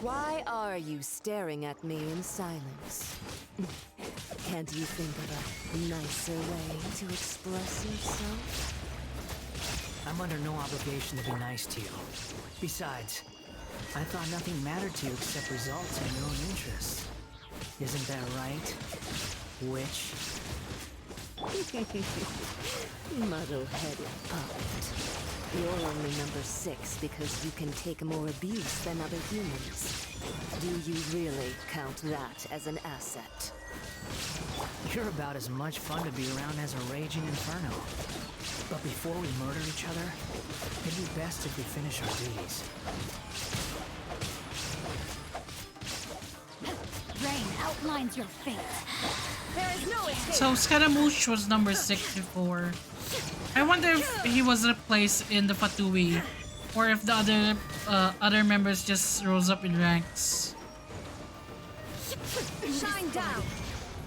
S1: Why are you staring at me in silence? Can't you think of a nicer way to express yourself?
S12: I'm under no obligation to be nice to you. Besides, I thought nothing mattered to you except results and your own interests. Isn't that right, witch?
S1: Muddle-headed puppet. You're only number 6 because you can take more abuse than other humans. Do you really count that as an asset?
S12: You're about as much fun to be around as a raging inferno. But before we murder each other, it'd be best if we finish our duties.
S14: Rain outlines your fate. There is no escape.
S3: So Scaramouche was number 6 before. I wonder if he was replaced in the Fatui, or if the other members just rose up in ranks.
S14: Shine down.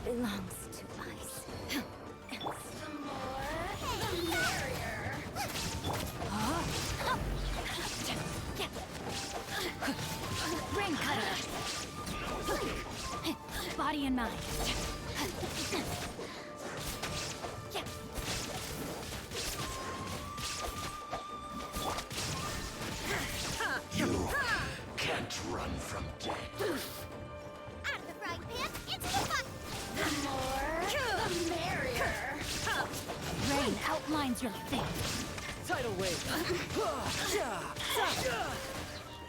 S13: Belongs to us. And some more, the merrier.
S14: Rain cutter. Body and mind.
S22: You can't run from death.
S5: Out of the frying pan, into the pot!
S14: The more, the merrier. Rain outlines your fate.
S21: Tidal wave.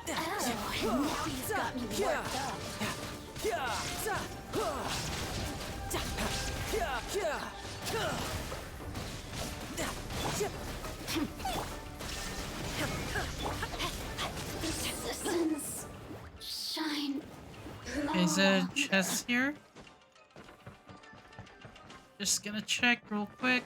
S14: Now he's got me worked up.
S13: Citizens, shine.
S3: Is a chest here? Just gonna check real quick.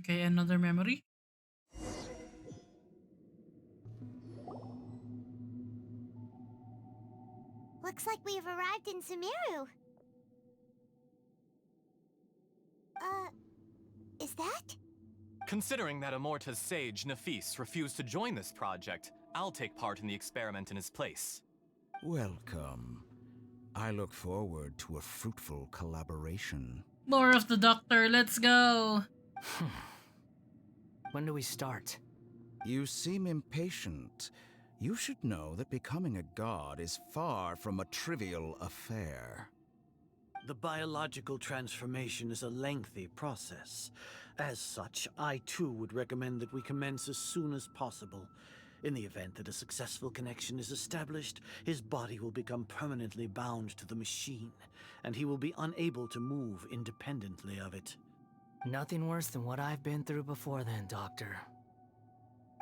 S3: Okay, another memory.
S5: Looks like we have arrived in Sumeru. Is that?
S15: Considering that Amorta's sage, Nafis, refused to join this project, I'll take part in the experiment in his place.
S16: Welcome. I look forward to a fruitful collaboration.
S3: More of the doctor, let's go!
S12: When do we start?
S16: You seem impatient. You should know that becoming a god is far from a trivial affair.
S23: The biological transformation is a lengthy process. As such, I too would recommend that we commence as soon as possible. In the event that a successful connection is established, his body will become permanently bound to the machine, and he will be unable to move independently of it.
S12: Nothing worse than what I've been through before then, Doctor.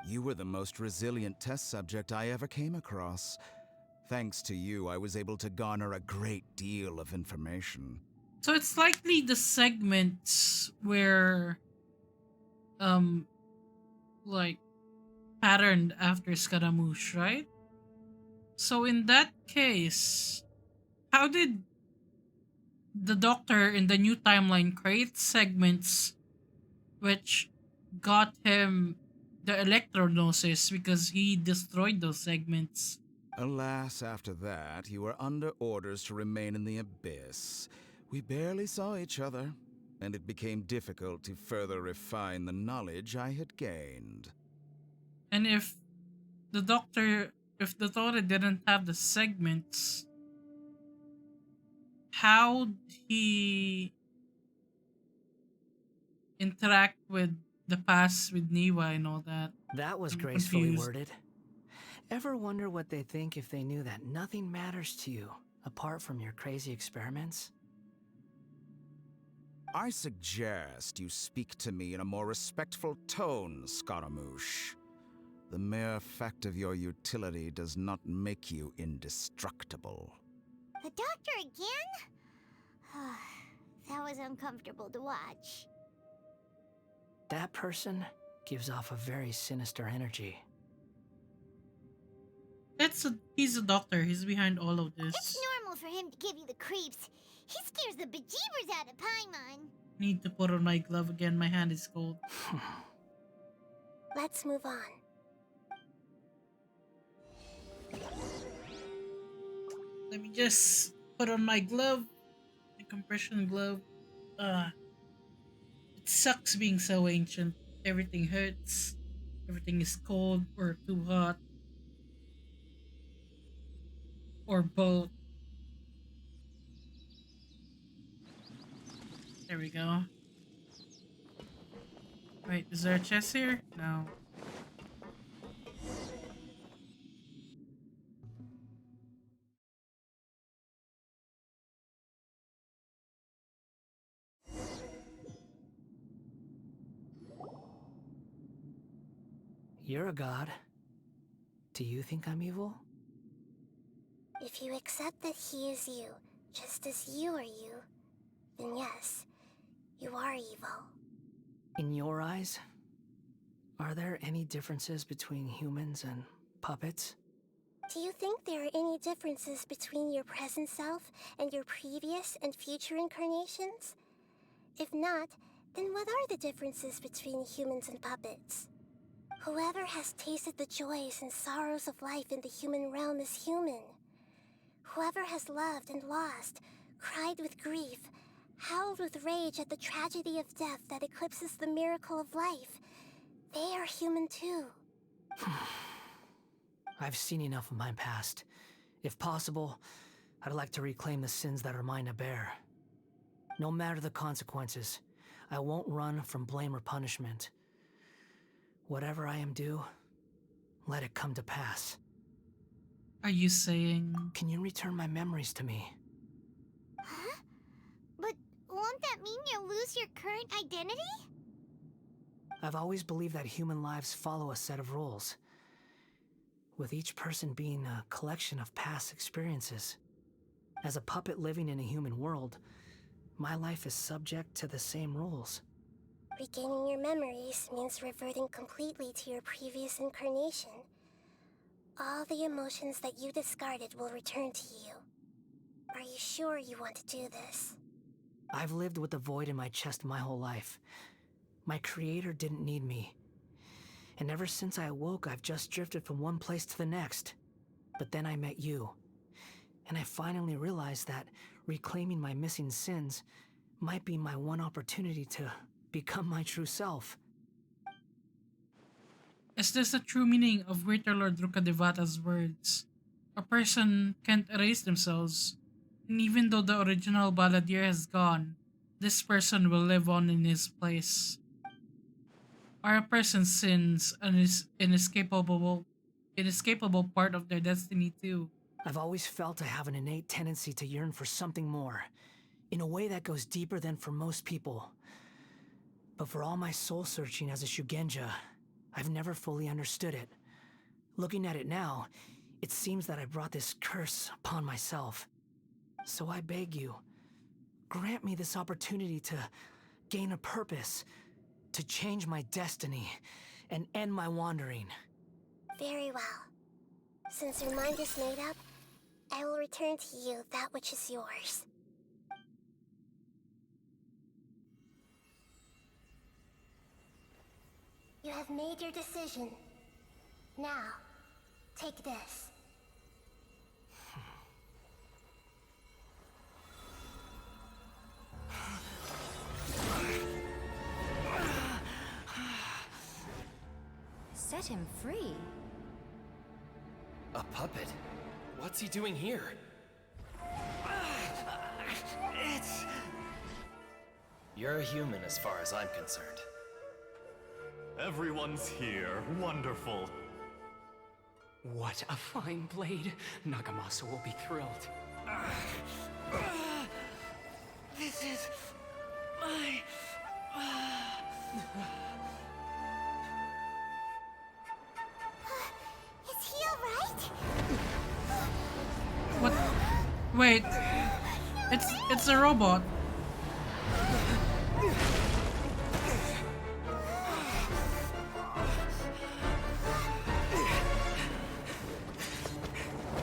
S16: You were the most resilient test subject I ever came across. Thanks to you, I was able to garner a great deal of information.
S3: So it's likely the segments where, like, patterned after Scaramouche, right? So in that case, how did the Doctor in the new timeline create segments which got him the electrognosis because he destroyed those segments?
S16: Alas, after that, you were under orders to remain in the abyss. We barely saw each other, and it became difficult to further refine the knowledge I had gained.
S3: And if the Doctor didn't have the segments, how did he interact with the past with Niwa and all that?
S12: That was
S3: I'm
S12: gracefully
S3: confused.
S12: worded. Ever wonder what they think if they knew that nothing matters to you apart from your crazy experiments?
S16: I suggest you speak to me in a more respectful tone, Scaramouche. The mere fact of your utility does not make you indestructible.
S5: The doctor again? That was uncomfortable to watch.
S12: That person gives off a very sinister energy.
S3: He's a doctor. He's behind all of this.
S5: It's normal for him to give you the creeps. He scares the bejeebers out of Paimon.
S3: Need to put on my glove again. My hand is cold.
S13: Let's move on.
S3: Let me just put on my glove. The compression glove. It sucks being so ancient. Everything hurts. Everything is cold or too hot. Or both. There we go. Wait, is there a chest here? No.
S12: You're a god. Do you think I'm evil?
S13: If you accept that he is you, just as you are you, then yes, you are evil.
S12: In your eyes, are there any differences between humans and puppets?
S13: Do you think there are any differences between your present self and your previous and future incarnations? If not, then what are the differences between humans and puppets? Whoever has tasted the joys and sorrows of life in the human realm is human. Whoever has loved and lost, cried with grief, howled with rage at the tragedy of death that eclipses the miracle of life, they are human too.
S12: I've seen enough of my past. If possible, I'd like to reclaim the sins that are mine to bear. No matter the consequences, I won't run from blame or punishment. Whatever I am due, let it come to pass.
S3: Are you saying...
S12: Can you return my memories to me?
S5: Huh? But won't that mean you'll lose your current identity?
S12: I've always believed that human lives follow a set of rules, with each person being a collection of past experiences. As a puppet living in a human world, my life is subject to the same rules.
S13: Regaining your memories means reverting completely to your previous incarnation. All the emotions that you discarded will return to you. Are you sure you want to do this?
S12: I've lived with the void in my chest my whole life. My creator didn't need me. And ever since I awoke, I've just drifted from one place to the next. But then I met you. And I finally realized that reclaiming my missing sins might be my one opportunity to become my true self.
S3: Is this the true meaning of Greater Lord Rukadevata's words? A person can't erase themselves, and even though the original balladeer has gone, this person will live on in his place. Are a person's sins an inescapable part of their destiny too?
S12: I've always felt I have an innate tendency to yearn for something more, in a way that goes deeper than for most people. But for all my soul-searching as a Shugenja, I've never fully understood it. Looking at it now, it seems that I brought this curse upon myself. So I beg you, grant me this opportunity to gain a purpose, to change my destiny, and end my wandering.
S13: Very well. Since your mind is made up, I will return to you that which is yours. You have made your decision. Now, take this.
S14: Set him free.
S10: A puppet? What's he doing here? You're a human as far as I'm concerned.
S15: Everyone's here. Wonderful.
S12: What a fine blade. Nagamasa will be thrilled. This is my...
S5: Is he alright?
S3: What? Wait. It's a robot.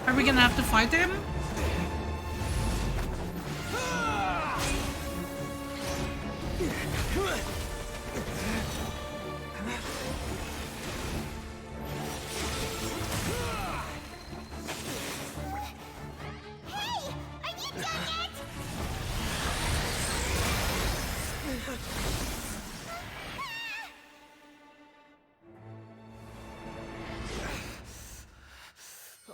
S3: Are we gonna have to fight him?
S5: Hey! Are you done yet?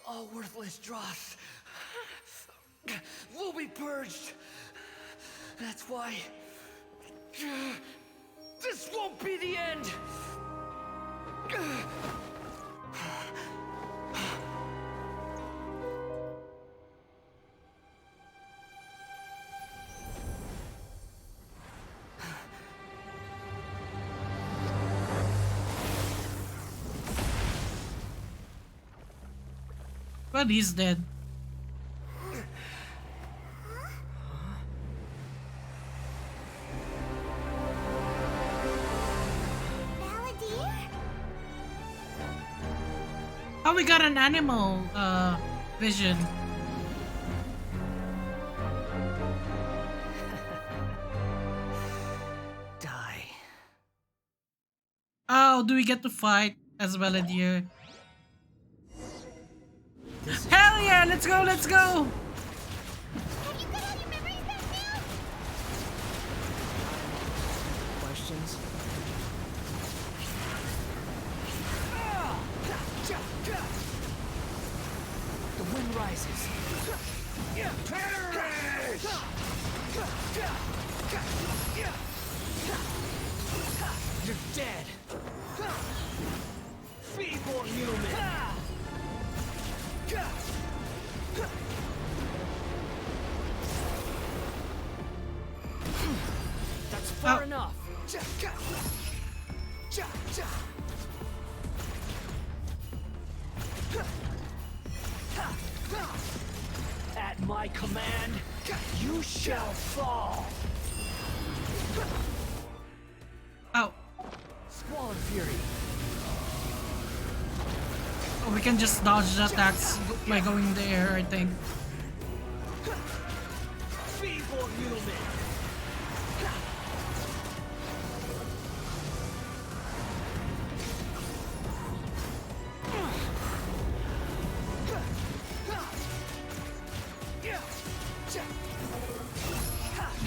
S12: All worthless dross will be purged. That's why this won't be the end.
S3: But he's dead. Oh, we got an animal vision.
S12: Die.
S3: Oh, do we get to fight as Balladeer? Hell yeah, let's go, let's go!
S12: Questions? The wind rises. You're dead. Feeble human. That's far enough. At my command, you shall fall. fury.
S3: Oh, we can just dodge the attacks by going in the air, I think.
S21: Feeble human.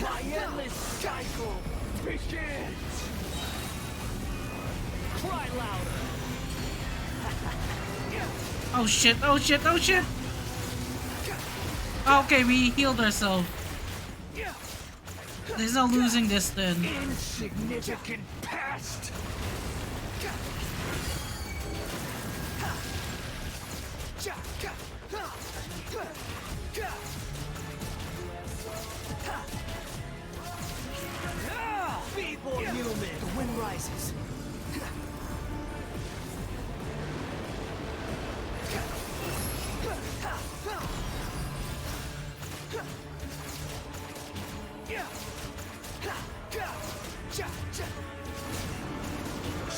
S21: My endless cycle begins! Cry louder!
S3: Oh shit, oh shit, oh shit! Okay, we healed ourselves. There's no losing this then.
S21: Insignificant past! Feeble human!
S12: The wind rises.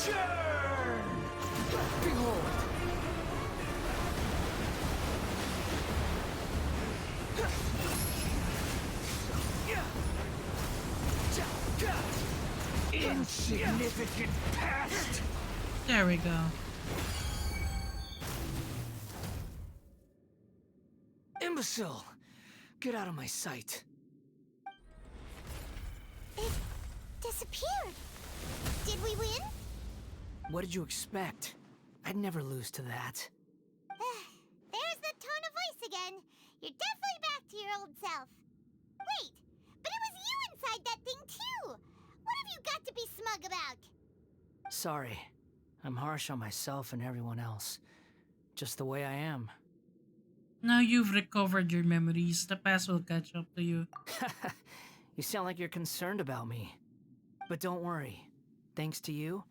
S21: Churn!
S12: Behold!
S21: Insignificant past!
S3: There we go.
S12: Imbecile! Get out of my sight.
S5: It disappeared. Did we win?
S12: What did you expect? I'd never lose to that.
S5: There's the tone of voice again. You're definitely back to your old self. Wait, but it was you inside that thing too. What have you got to be smug about?
S12: Sorry. I'm harsh on myself and everyone else. Just the way I am.
S3: Now you've recovered your memories, the past will catch up to you.
S12: You sound like you're concerned about me. But don't worry. Thanks to you,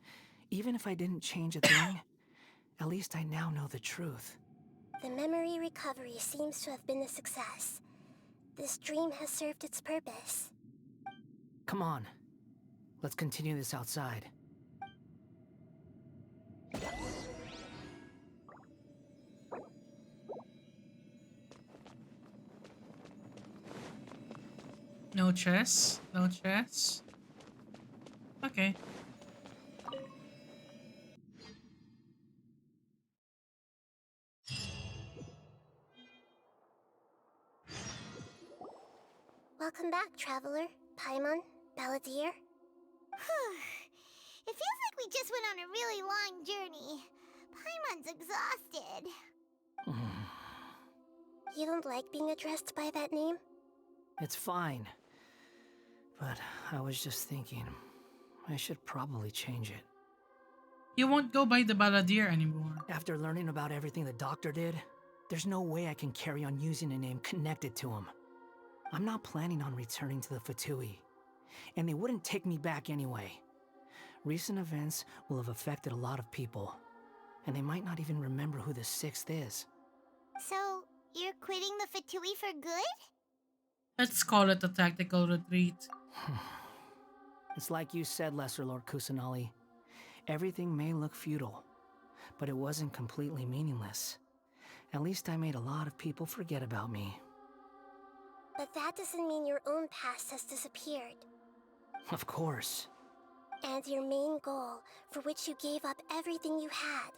S12: even if I didn't change a thing, at least I now know the truth.
S13: The memory recovery seems to have been a success. This dream has served its purpose.
S12: Come on. Let's continue this outside.
S3: No chess? No chess? Okay.
S13: Welcome back, traveler. Paimon, Balladeer.
S5: It feels like we just went on a really long journey. Paimon's exhausted.
S13: You don't like being addressed by that name?
S12: It's fine. But I was just thinking, I should probably change it.
S3: You won't go by the Balladeer anymore.
S12: After learning about everything the doctor did, there's no way I can carry on using a name connected to him. I'm not planning on returning to the Fatui, and they wouldn't take me back anyway. Recent events will have affected a lot of people, and they might not even remember who the Sixth is.
S5: So, you're quitting the Fatui for good?
S3: Let's call it a tactical retreat.
S12: It's like you said, Lesser Lord Kusanali. Everything may look futile, but it wasn't completely meaningless. At least I made a lot of people forget about me.
S13: But that doesn't mean your own past has disappeared.
S12: Of course.
S13: And your main goal, for which you gave up everything you had,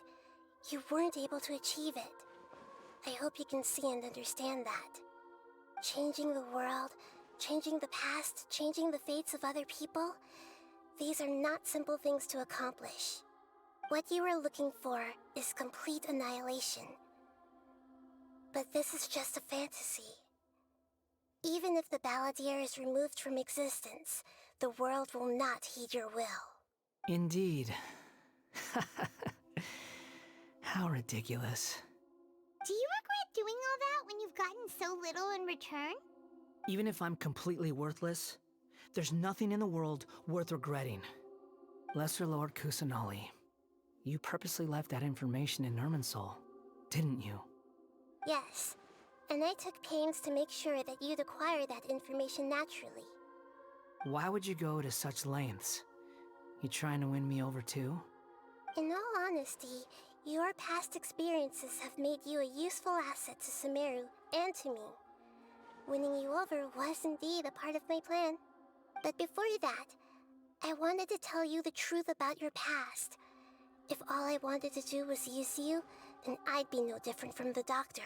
S13: you weren't able to achieve it. I hope you can see and understand that. Changing the world, changing the past, changing the fates of other people, these are not simple things to accomplish. What you are looking for is complete annihilation. But this is just a fantasy. Even if the Balladeer is removed from existence, the world will not heed your will.
S12: Indeed. How ridiculous.
S5: Do you regret doing all that when you've gotten so little in return?
S12: Even if I'm completely worthless, there's nothing in the world worth regretting. Lesser Lord Kusanali, you purposely left that information in Irminsul, didn't you?
S13: Yes, and I took pains to make sure that you'd acquire that information naturally.
S12: Why would you go to such lengths? You trying to win me over too?
S13: In all honesty, your past experiences have made you a useful asset to Sumeru and to me. Winning you over was indeed a part of my plan. But before that, I wanted to tell you the truth about your past. If all I wanted to do was use you, then I'd be no different from the doctor.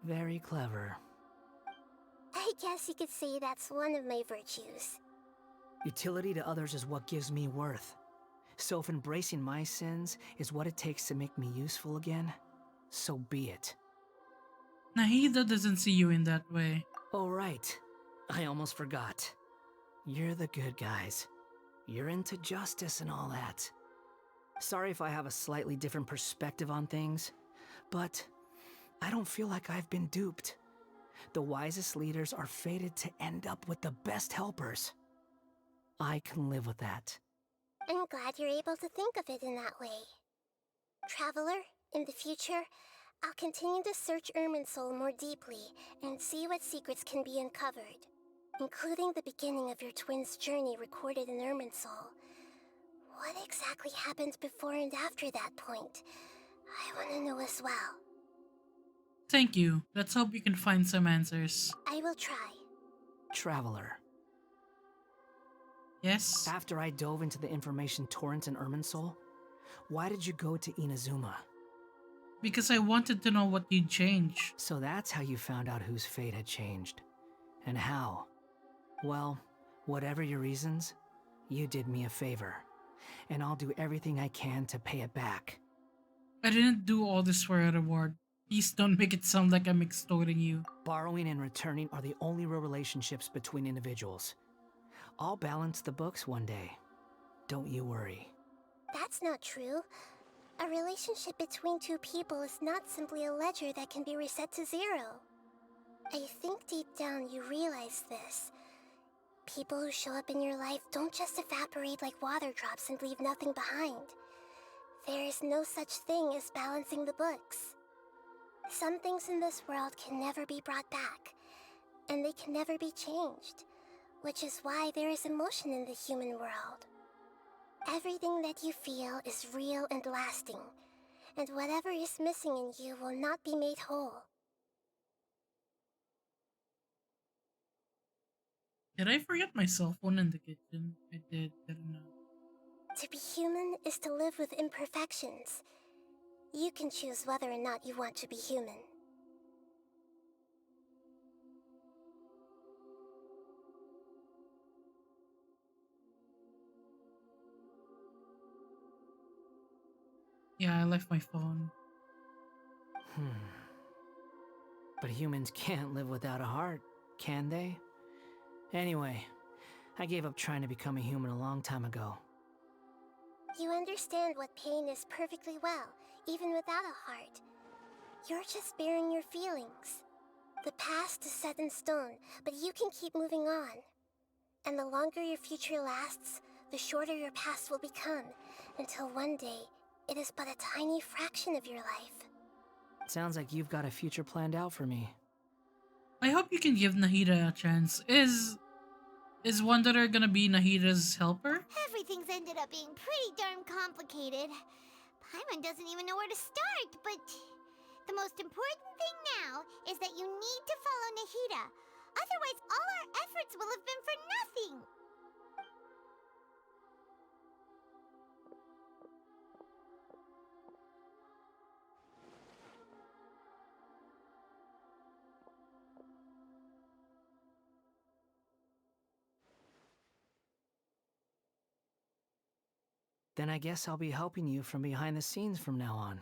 S12: Very clever.
S13: I guess you could say that's one of my virtues.
S12: Utility to others is what gives me worth. So if embracing my sins is what it takes to make me useful again, so be it.
S3: Nahida doesn't see you in that way.
S12: Oh, right. I almost forgot. You're the good guys. You're into justice and all that. Sorry if I have a slightly different perspective on things, but I don't feel like I've been duped. The wisest leaders are fated to end up with the best helpers. I can live with that.
S13: I'm glad you're able to think of it in that way. Traveler, in the future, I'll continue to search Irminsul more deeply and see what secrets can be uncovered, including the beginning of your twins' journey recorded in Irminsul. What exactly happened before and after that point? I want to know as well.
S3: Thank you. Let's hope you can find some answers.
S13: I will try.
S12: Traveler.
S3: Yes?
S12: After I dove into the information torrent in Irminsul, why did you go to Inazuma?
S3: Because I wanted to know what you'd change.
S12: So that's how you found out whose fate had changed. And how? Well, whatever your reasons, you did me a favor. And I'll do everything I can to pay it back.
S3: I didn't do all this for a reward. Please don't make it sound like I'm extorting you.
S12: Borrowing and returning are the only real relationships between individuals. I'll balance the books one day. Don't you worry.
S13: That's not true. A relationship between two people is not simply a ledger that can be reset to zero. I think deep down you realize this. People who show up in your life don't just evaporate like water drops and leave nothing behind. There is no such thing as balancing the books. Some things in this world can never be brought back, and they can never be changed, which is why there is emotion in the human world. Everything that you feel is real and lasting, and whatever is missing in you will not be made whole.
S3: Did I forget my cell phone in the kitchen? I did, didn't I?
S13: To be human is to live with imperfections. You can choose whether or not you want to be human.
S3: Yeah, I left my phone.
S12: But humans can't live without a heart, can they? Anyway, I gave up trying to become a human a long time ago.
S13: You understand what pain is perfectly well, even without a heart. You're just bearing your feelings. The past is set in stone, but you can keep moving on. And the longer your future lasts, the shorter your past will become, until one day, it is but a tiny fraction of your life.
S12: Sounds like you've got a future planned out for me.
S3: I hope you can give Nahida a chance. Is Wanderer gonna be Nahida's helper?
S5: Everything's ended up being pretty darn complicated. Paimon doesn't even know where to start, but the most important thing now is that you need to follow Nahida. Otherwise, all our efforts will have been for nothing.
S12: Then I guess I'll be helping you from behind the scenes from now on.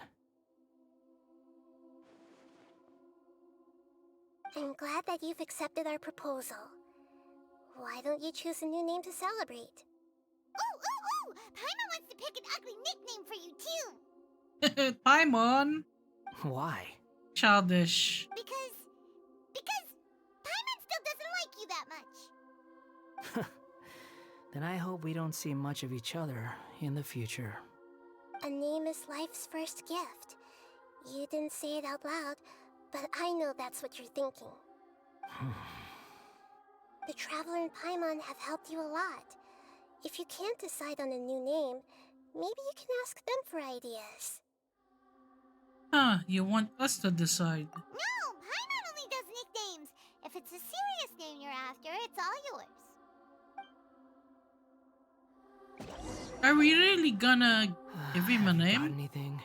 S13: I'm glad that you've accepted our proposal. Why don't you choose a new name to celebrate?
S5: Ooh! Paimon wants to pick an ugly nickname for you, too!
S3: Paimon!
S12: Why?
S3: Childish.
S5: Because Paimon still doesn't like you that much.
S12: Then I hope we don't see much of each other in the future.
S13: A name is life's first gift. You didn't say it out loud, but I know that's what you're thinking. The Traveler and Paimon have helped you a lot. If you can't decide on a new name, Maybe you can ask them for ideas.
S3: Huh, you want us to decide.
S5: No, Paimon only does nicknames. If it's a serious name you're after, it's all yours.
S3: Are we really gonna give him a
S12: Got
S3: name?
S12: anything?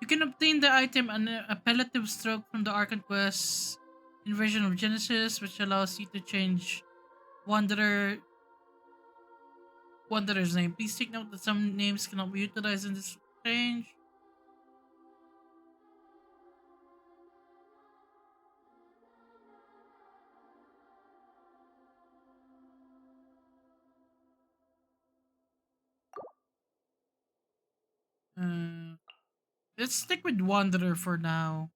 S3: You can obtain the item an appellative stroke from the Archon Quest Invasion of Genesis, which allows you to change Wanderer's name. Please take note that some names cannot be utilized in this change. Let's stick with Wanderer for now.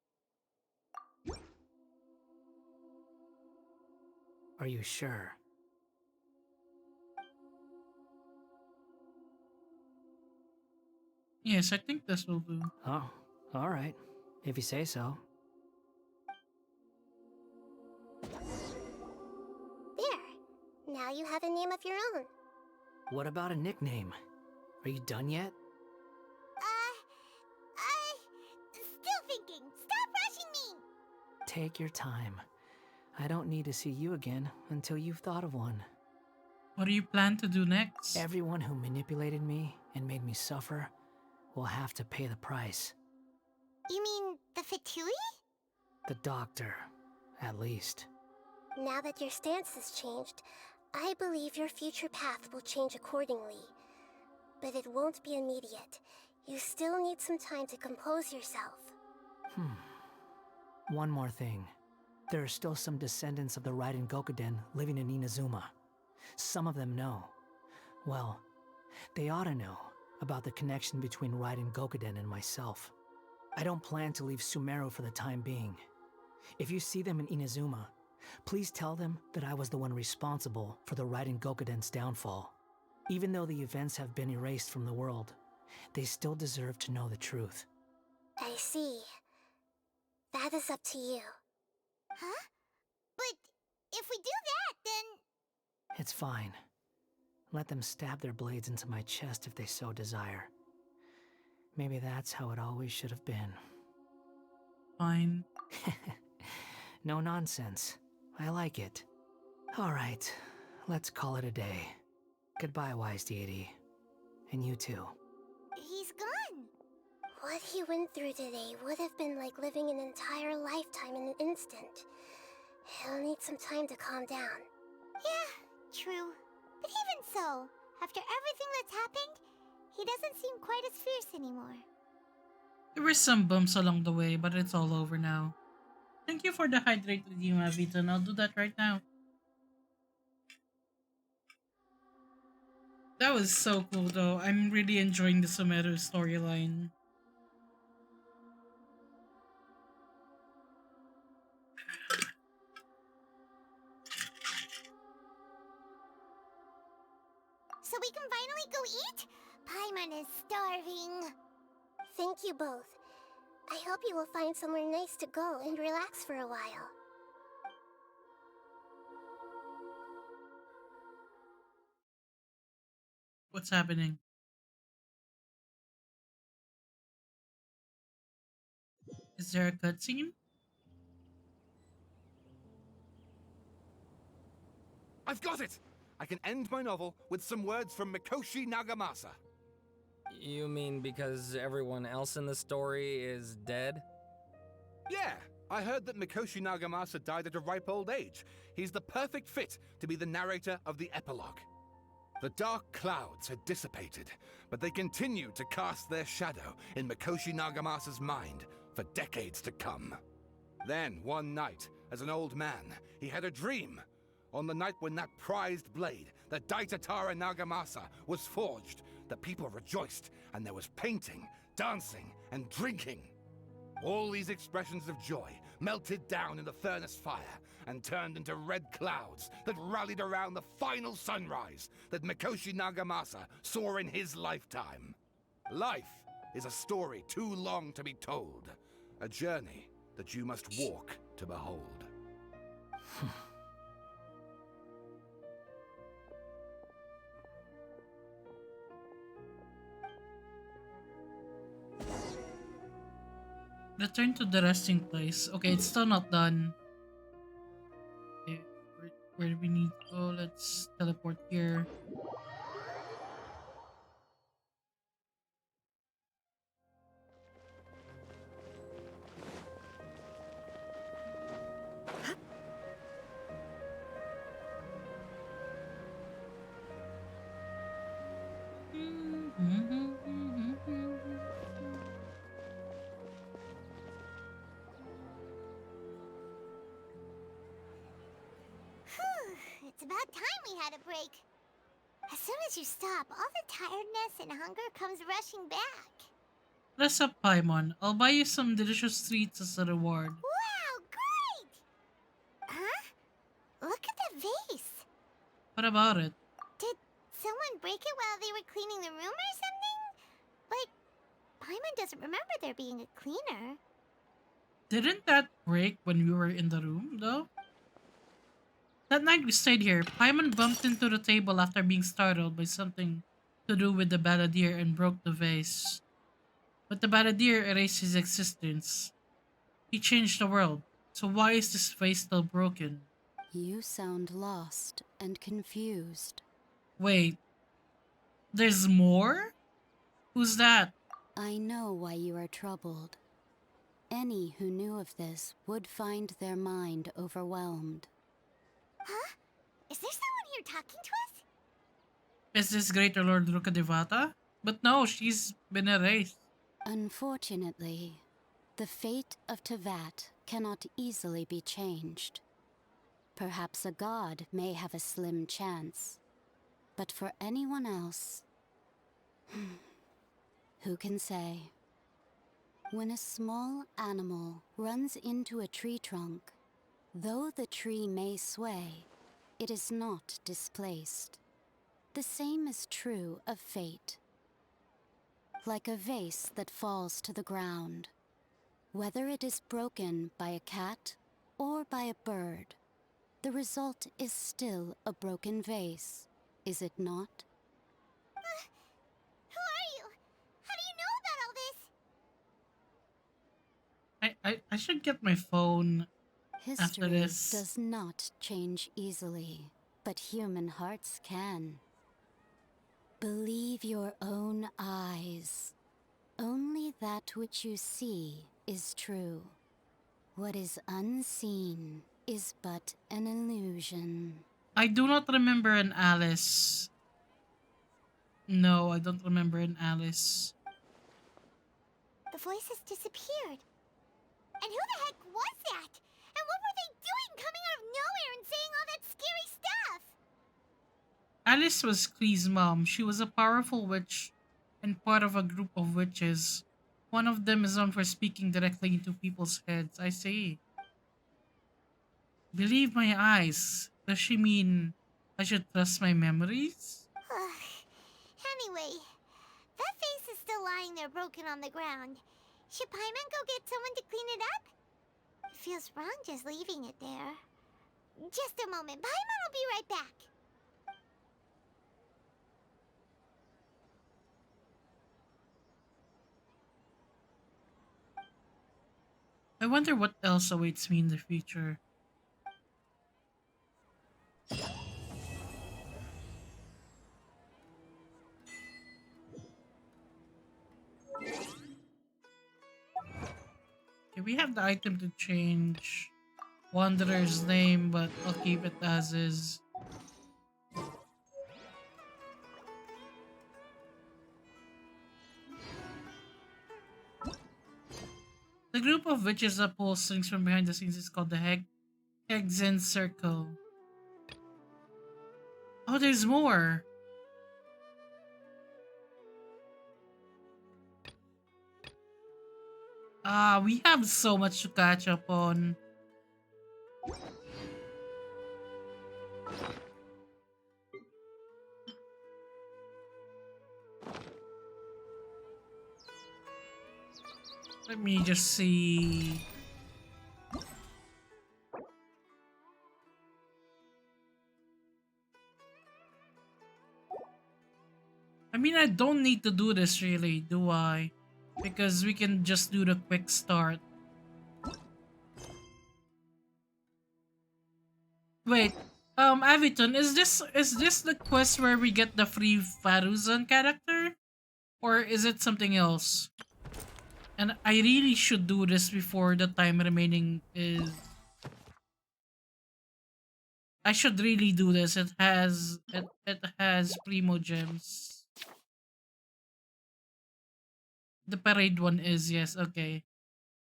S12: Are you sure?
S3: Yes, I think this will do.
S12: Oh, alright. If you say so.
S13: There. Now you have a name of your own.
S12: What about a nickname? Are you done yet?
S5: Still thinking. Stop rushing me!
S12: Take your time. I don't need to see you again until you've thought of one.
S3: What do you plan to do next?
S12: Everyone who manipulated me and made me suffer will have to pay the price.
S5: You mean the Fatui?
S12: The doctor, at least.
S13: Now that your stance has changed, I believe your future path will change accordingly. But it won't be immediate. You still need some time to compose yourself.
S12: One more thing. There are still some descendants of the Raiden Gokuden living in Inazuma. Some of them know. Well, they ought to know about the connection between Raiden Gokuden and myself. I don't plan to leave Sumeru for the time being. If you see them in Inazuma, please tell them that I was the one responsible for the Raiden Gokuden's downfall. Even though the events have been erased from the world, they still deserve to know the truth.
S13: I see. That is up to you.
S5: Huh? But if we do that, then...
S12: It's fine. Let them stab their blades into my chest if they so desire. Maybe that's how it always should have been.
S3: Fine.
S12: No nonsense. I like it. Alright, let's call it a day. Goodbye, wise deity. And you too.
S5: He's gone.
S13: What he went through today would have been like living an entire lifetime in an instant. He'll need some time to calm down.
S5: Yeah, true. But even so, after everything that's happened, he doesn't seem quite as fierce anymore.
S3: There were some bumps along the way, but it's all over now. Thank you for the hydrate redeem, Avita, and I'll do that right now. That was so cool though. I'm really enjoying the Sumeru storyline.
S5: So we can finally go eat? Paimon is starving.
S13: Thank you both. I hope you will find somewhere nice to go and relax for a while.
S3: What's happening? Is there a cutscene?
S11: I've got it! I can end my novel with some words from Mikoshi Nagamasa.
S10: You mean because everyone else in the story is dead?
S11: Yeah, I heard that Mikoshi Nagamasa died at a ripe old age. He's the perfect fit to be the narrator of the epilogue. The dark clouds had dissipated, but they continued to cast their shadow in Mikoshi Nagamasa's mind for decades to come. Then, one night, as an old man, he had a dream. On the night when that prized blade, the Daitatara Nagamasa, was forged, the people rejoiced, and there was painting, dancing, and drinking. All these expressions of joy melted down in the furnace fire and turned into red clouds that rallied around the final sunrise that Mikoshi Nagamasa saw in his lifetime. Life is a story too long to be told, a journey that you must walk to behold.
S3: Return to the resting place. Okay, it's still not done. Okay, where do we need to go? Let's teleport here.
S5: Whew, it's about time we had a break. As soon as you stop, all the tiredness and hunger comes rushing back.
S3: Dress up, Paimon. I'll buy you some delicious treats as a reward.
S5: Wow, great! Huh? Look at the vase.
S3: What about it?
S5: Did someone break it while they were cleaning the room or something? But Paimon doesn't remember there being a cleaner.
S3: Didn't that break when we were in the room, though? That night we stayed here, Paimon bumped into the table after being startled by something to do with the balladeer and broke the vase. But the balladeer erased his existence. He changed the world. So why is this vase still broken?
S2: You sound lost and confused.
S3: Wait, there's more? Who's that?
S2: I know why you are troubled. Any who knew of this would find their mind overwhelmed.
S5: Huh? Is there someone here talking to us?
S3: Is this Greater Lord Rukadevata? But no, she's been erased.
S2: Unfortunately, the fate of Tevat cannot easily be changed. Perhaps a god may have a slim chance, but for anyone else, who can say? When a small animal runs into a tree trunk, though the tree may sway, it is not displaced. The same is true of fate. Like a vase that falls to the ground, whether it is broken by a cat or by a bird, the result is still a broken vase, is it not?
S5: Who are you? How do you know about all this?
S3: I should get my phone after
S2: History
S3: this.
S2: does not change easily, but human hearts can. Believe your own eyes. Only that which you see is true. What is unseen is but an illusion.
S3: I do not remember an Alice. No, I don't remember an Alice.
S5: The voices disappeared. And who the heck was that? And what were they doing coming out of nowhere and saying all that scary stuff?
S3: Alice was Klee's mom. She was a powerful witch and part of a group of witches. One of them is known for speaking directly into people's heads. I see. Believe my eyes. Does she mean I should trust my memories?
S5: Anyway, that vase is still lying there broken on the ground. Should Paimon go get someone to clean it up? It feels wrong just leaving it there. Just a moment. Paimon will be right back.
S3: I wonder what else awaits me in the future. Okay, we have the item to change Wanderer's name, but I'll keep it as is. The group of witches that pull strings from behind the scenes is called the Hexen Circle. Oh, there's more! We have so much to catch up on. Let me just see. I mean, I don't need to do this really, do I? Because we can just do the quick start. Wait, Aviton, is this the quest where we get the free Faruzan character, or is it something else? And I really should do this before the time remaining is. I should really do this. It has primo gems. The parade one is, yes, okay.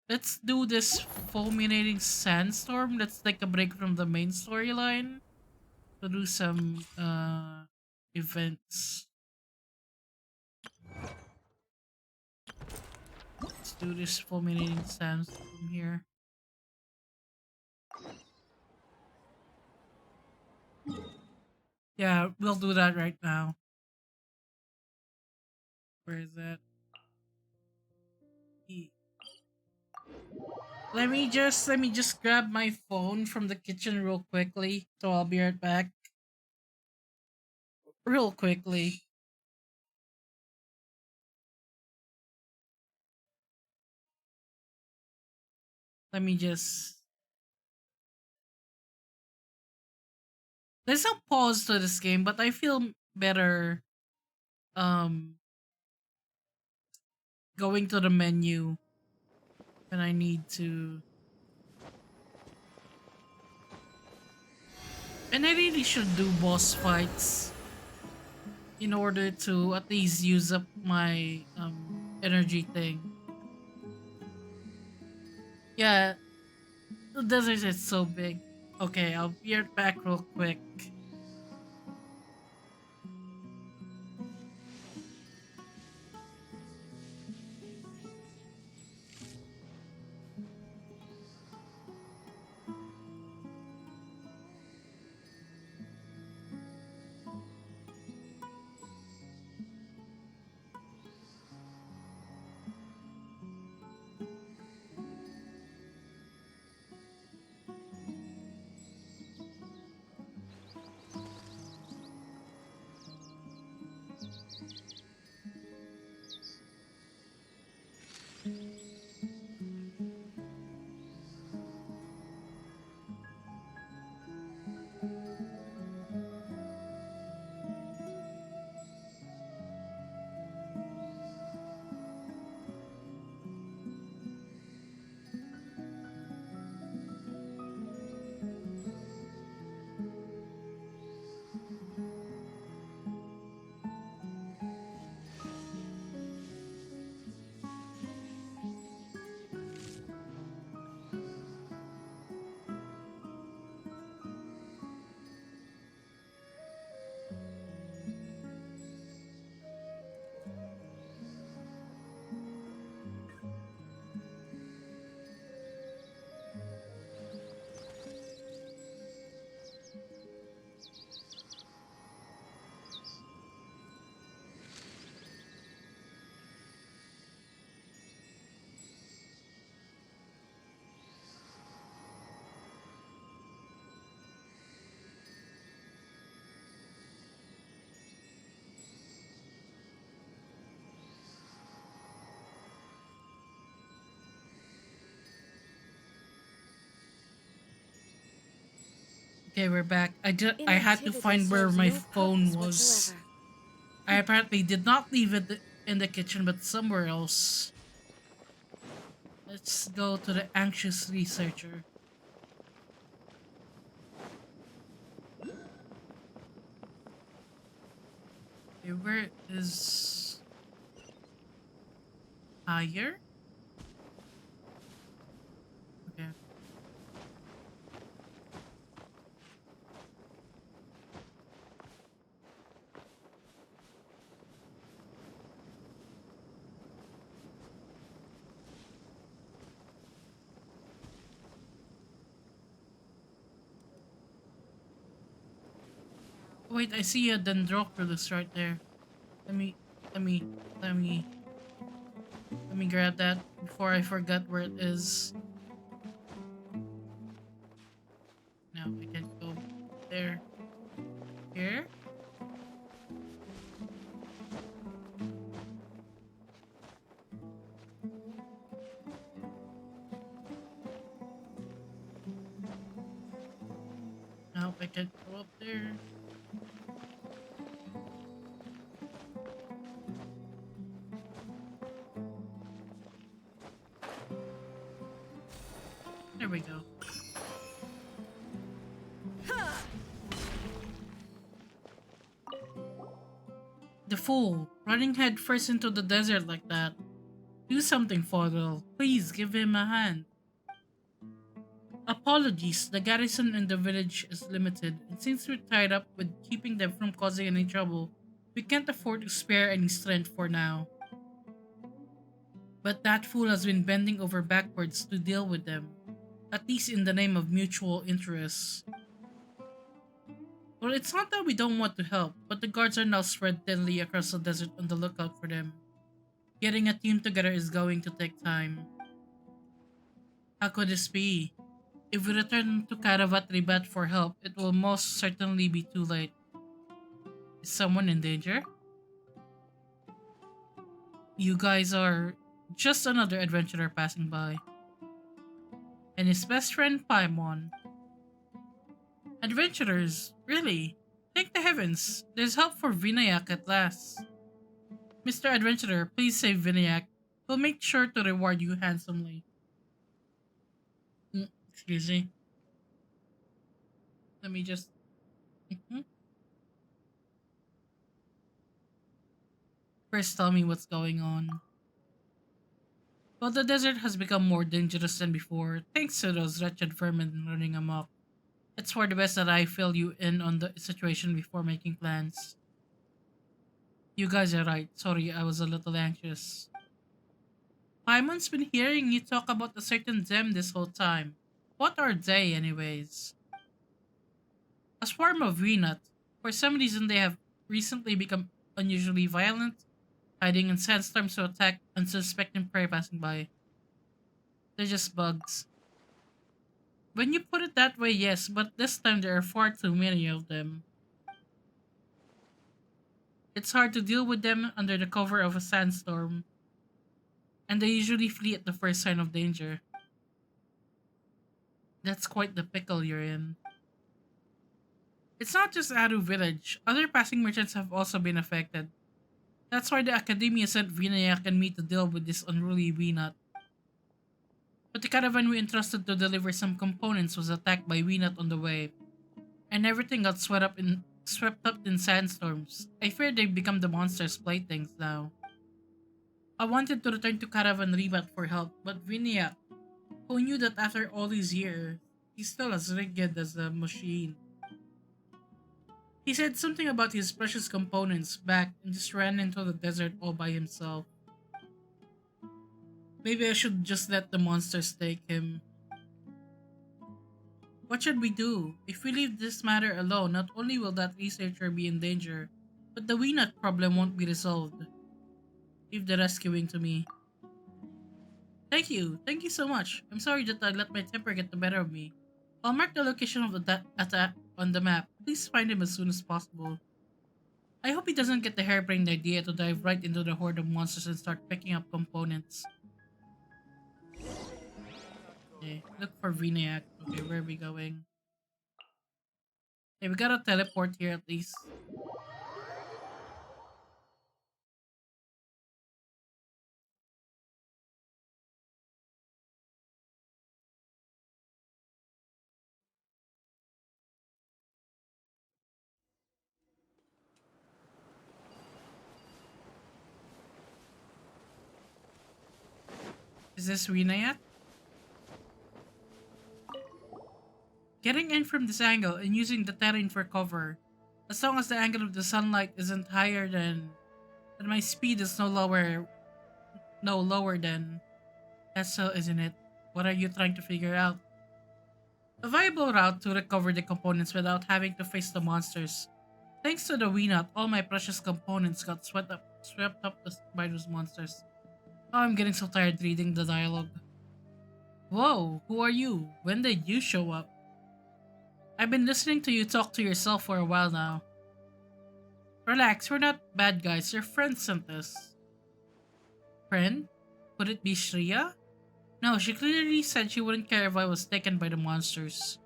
S3: Let's do this fulminating sandstorm. Let's take a break from the main storyline to do some events. Let's do this fulminating sandstorm here. Yeah, we'll do that right now. Where is that? Let me just grab my phone from the kitchen real quickly. So I'll be right back. Real quickly. Let me just. There's a pause to this game, but I feel better um going to the menu when I need to. And I really should do boss fights in order to at least use up my energy thing. Yeah, the desert is so big. Okay, I'll be right back real quick. Okay, we're back. I had to find where my phone was. I apparently did not leave it in the kitchen, but somewhere else. Let's go to the anxious researcher. Okay, where is higher? Okay. Wait, I see a Dendroculus right there. Let me, let me, let me, let me grab that before I forget where it is. Now we can go there. Here? Now I can't go up there. There we go. The fool, running headfirst into the desert like that. Do something, Fodl. Please give him a hand. Apologies, the garrison in the village is limited, and since we're tied up with keeping them from causing any trouble, we can't afford to spare any strength for now. But that fool has been bending over backwards to deal with them, at least in the name of mutual interests. Well, it's not that we don't want to help, but the guards are now spread thinly across the desert on the lookout for them. Getting a team together is going to take time. How could this be? If we return to Karavat Ribat for help, it will most certainly be too late. Is someone in danger? You guys are just another adventurer passing by. And his best friend Paimon. Adventurers? Really? Thank the heavens, there's help for Vinayak at last. Mr. Adventurer, please save Vinayak. We'll make sure to reward you handsomely. Excuse me. Let me just... First tell me what's going on. Well, the desert has become more dangerous than before, thanks to those wretched vermin running amok. It's for the best that I fill you in on the situation before making plans. You guys are right. Sorry, I was a little anxious. Paimon's been hearing you talk about a certain them this whole time. What are they, anyways? A swarm of Venat. For some reason, they have recently become unusually violent, hiding in sandstorms to attack unsuspecting prey passing by. They're just bugs. When you put it that way, yes, but this time there are far too many of them. It's hard to deal with them under the cover of a sandstorm, and they usually flee at the first sign of danger. That's quite the pickle you're in. It's not just Aru village, other passing merchants have also been affected. That's why the Academia sent Vinayak and me to deal with this unruly Venat. But the caravan we entrusted to deliver some components was attacked by Venat on the way, and everything got swept up in sandstorms. I fear they've become the monster's playthings now. I wanted to return to Caravan Ribat for help, but Vinayak, who knew that after all these years, he's still as rigid as a machine. He said something about his precious components back and just ran into the desert all by himself. Maybe I should just let the monsters take him. What should we do? If we leave this matter alone, not only will that researcher be in danger, but the Weenat problem won't be resolved. Leave the rescuing to me. Thank you so much. I'm sorry that I let my temper get the better of me. I'll mark the location of the attack on the map. Please find him as soon as possible. I hope he doesn't get the harebrained idea to dive right into the horde of monsters and start picking up components. Okay, look for Vinayak. Okay, where are we going? Okay, we gotta teleport here at least. Is this Vinayak? Getting in from this angle and using the terrain for cover. As long as the angle of the sunlight isn't higher than... and my speed is no lower than... That's so, isn't it? What are you trying to figure out? A viable route to recover the components without having to face the monsters. Thanks to the Weenot, all my precious components got swept up by those monsters. Oh, I'm getting so tired reading the dialogue. Whoa, who are you? When did you show up? I've been listening to you talk to yourself for a while now. Relax, we're not bad guys, your friend sent us. Friend? Could it be Shreya? No, she clearly said she wouldn't care if I was taken by the monsters.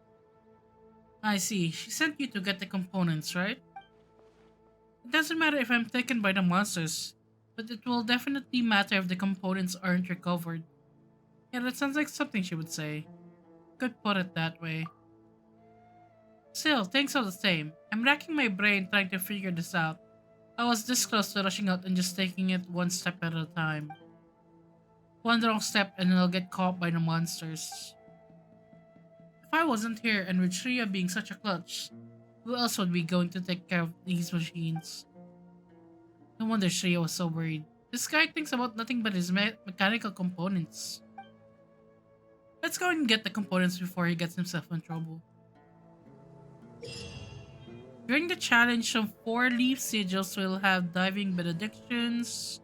S3: I see. She sent you to get the components, right? It doesn't matter if I'm taken by the monsters, but it will definitely matter if the components aren't recovered. Yeah, that sounds like something she would say. Could put it that way. Still, thanks all the same. I'm racking my brain trying to figure this out. I was this close to rushing out and just taking it one step at a time. One wrong step and I'll get caught by the monsters. If I wasn't here and with Shreya being such a clutch, who else would be going to take care of these machines? No wonder Shreya was so worried. This guy thinks about nothing but his mechanical components. Let's go and get the components before he gets himself in trouble. During the challenge, some 4-leaf sigils will have diving benedictions.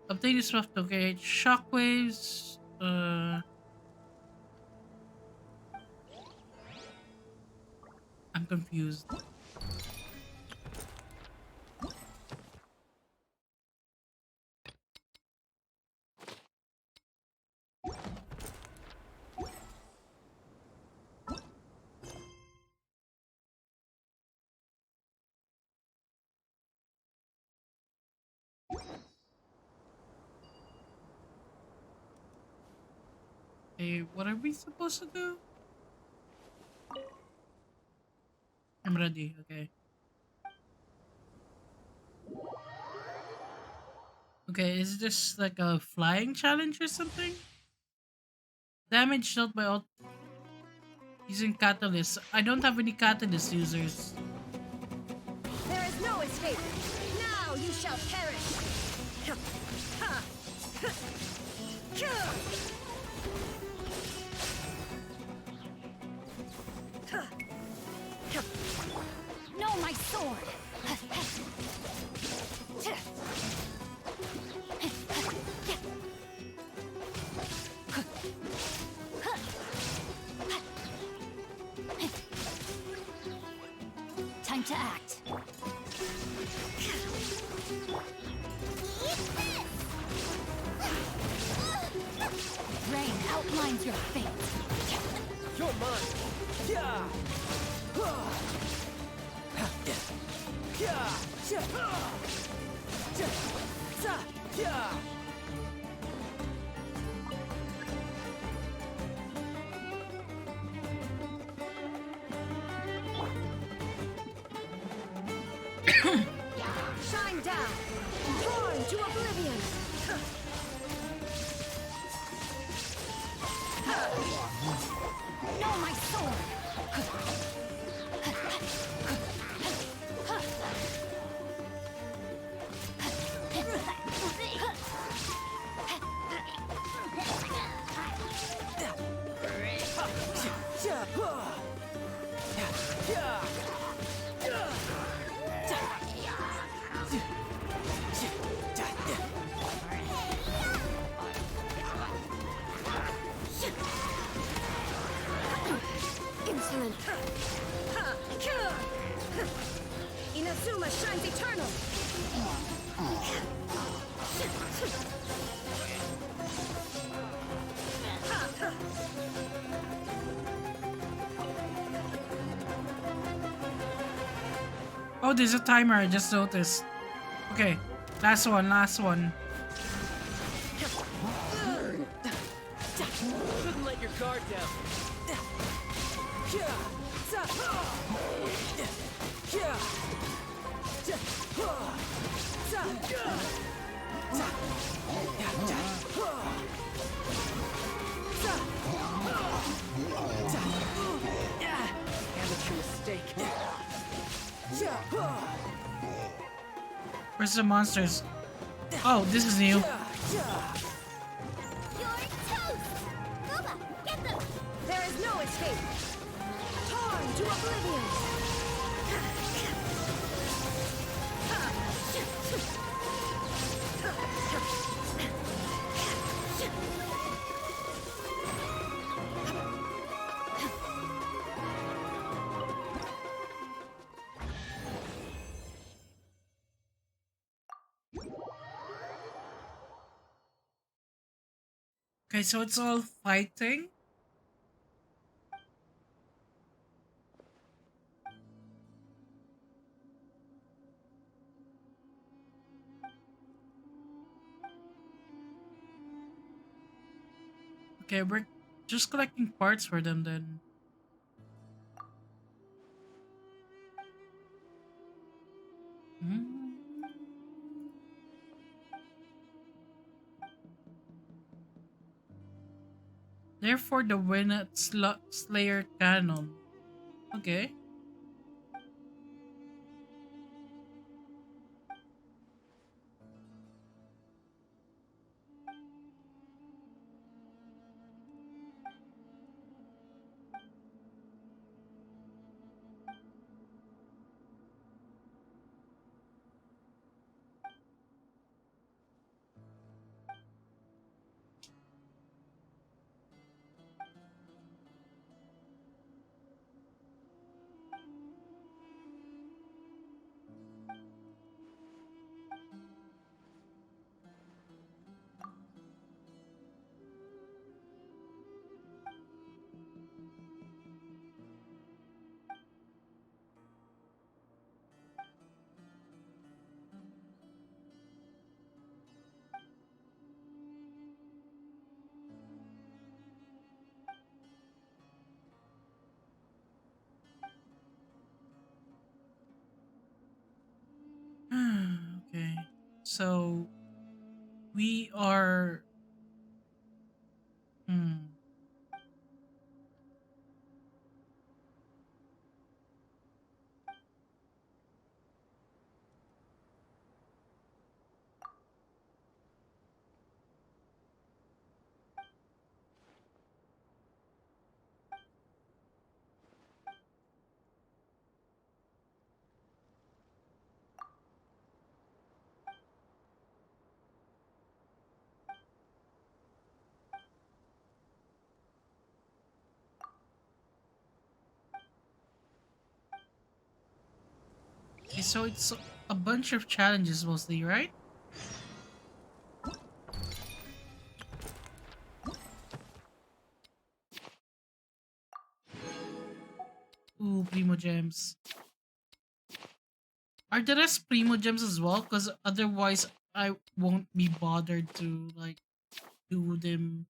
S3: Obtain this stuff to create shockwaves. I'm confused. Hey, what are we supposed to do? I'm ready, okay. Okay, is this like a flying challenge or something? Damage dealt by all using catalyst. I don't have any catalyst users.
S6: There is no escape. Now you shall perish.
S14: No, my sword! Time to act. Rain outlines your fate.
S18: You're mine. Yeah.
S6: Shine down. Born to oblivion.
S14: No, my sword!
S6: Insolent. Inazuma shines eternal.
S3: Oh, there's a timer, I just noticed. Okay, last one, last one.
S18: Shouldn't let your guard down. Amateur mistake.
S3: Where's the monsters? Oh, this is new.
S5: You're toast! Booba, get them!
S6: There is no escape. Torn to oblivion.
S3: Okay, so it's all fighting. Okay, we're just collecting parts for them then. Hmm. Therefore, the win at Slayer Canon. Okay. Okay. So we are. Hmm. Okay, so it's a bunch of challenges mostly, right? Ooh, Primo Gems. Are the rest Primo Gems as well? Because otherwise I won't be bothered to like do them.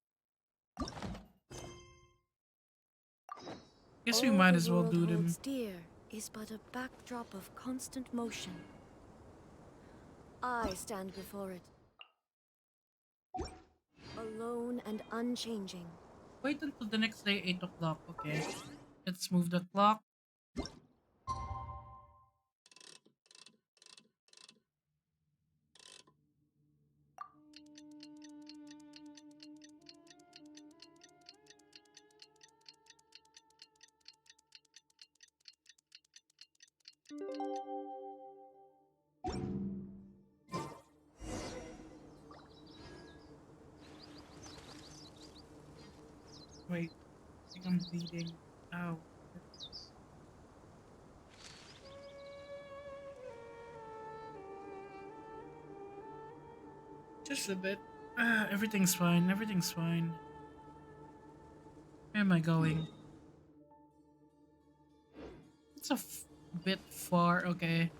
S3: Guess we
S6: All
S3: might
S6: the
S3: as well
S6: world
S3: do them.
S6: holds dear is but a backdrop of constant motion. I stand before it, alone and unchanging.
S3: Wait until the next day, 8 o'clock. Okay. Let's move the clock. Wait, I think I'm bleeding. Ow. Just a bit. Everything's fine. Everything's fine. Where am I going? It's a bit far. Okay.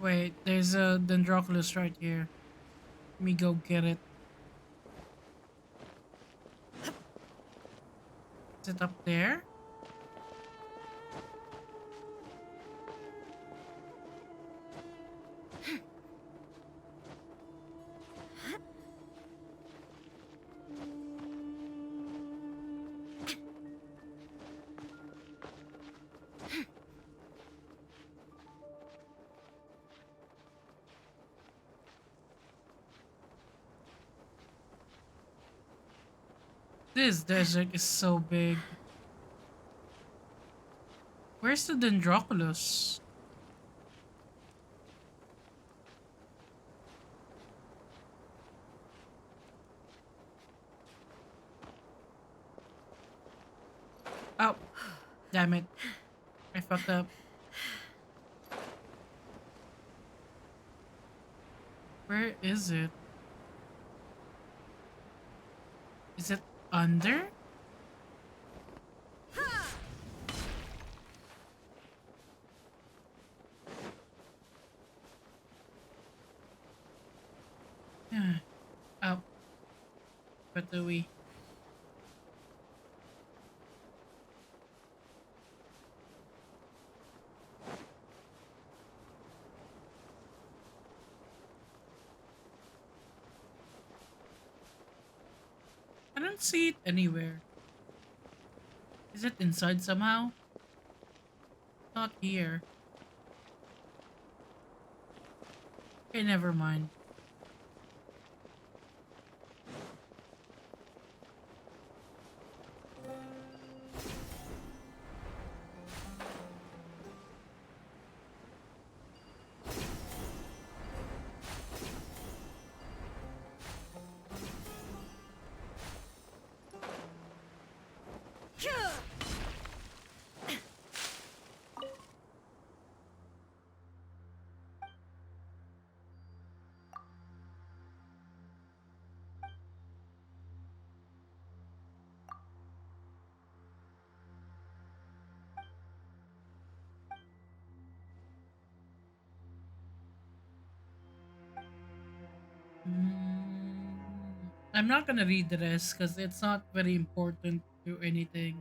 S3: Wait, there's a Dendroculus right here. Let me go get it. Is it up there? This desert is so big. Where's the Dendroculus? Oh, damn it. I fucked up. Where is it? Is it under? Oh, what do we? I don't see it anywhere. Is it inside somehow? Not here. Okay, never mind. I'm not gonna read the rest because it's not very important to anything.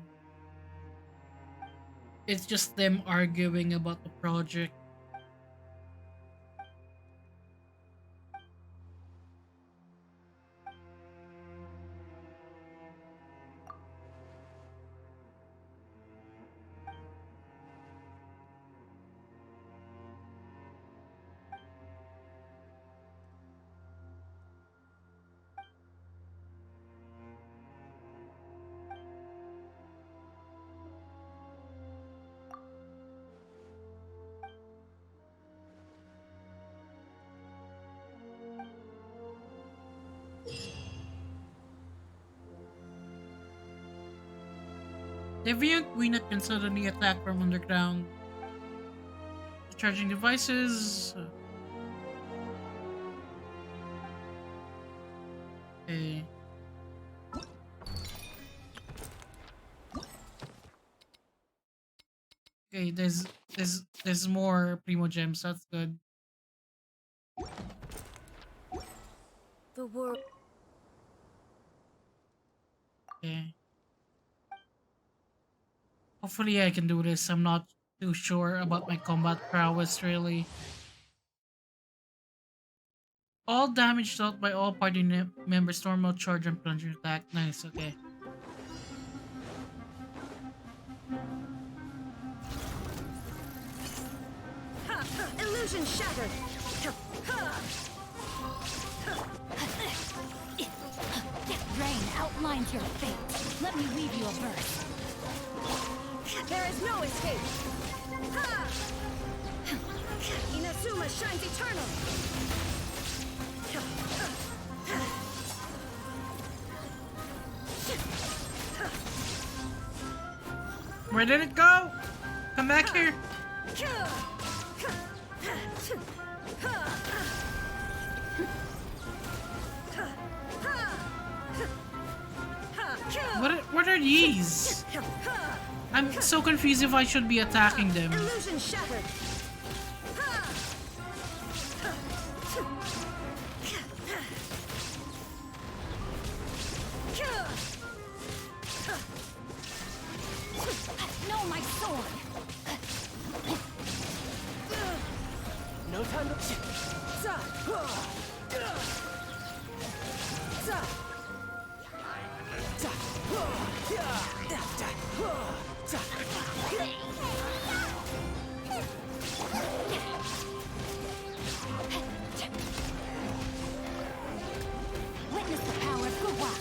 S3: It's just them arguing about the project. Deviant Weenet can suddenly attack from underground. Charging devices. Okay. Okay, there's more Primo Gems. That's good.
S6: The world.
S3: Okay. Hopefully I can do this. I'm not too sure about my combat prowess really. All damage dealt by all party members normal charge and plunging attack. Nice, okay.
S6: Illusion shattered.
S14: Rain outlines your fate. Let me weave you a verse.
S6: There is no escape. Inazuma shines eternal.
S3: Where did it go? Come back here. What are these? I'm so confused if I should be attacking them.
S6: Illusion shattered.
S14: No, my sword.
S18: No time to.
S14: Witness the power of Guwa.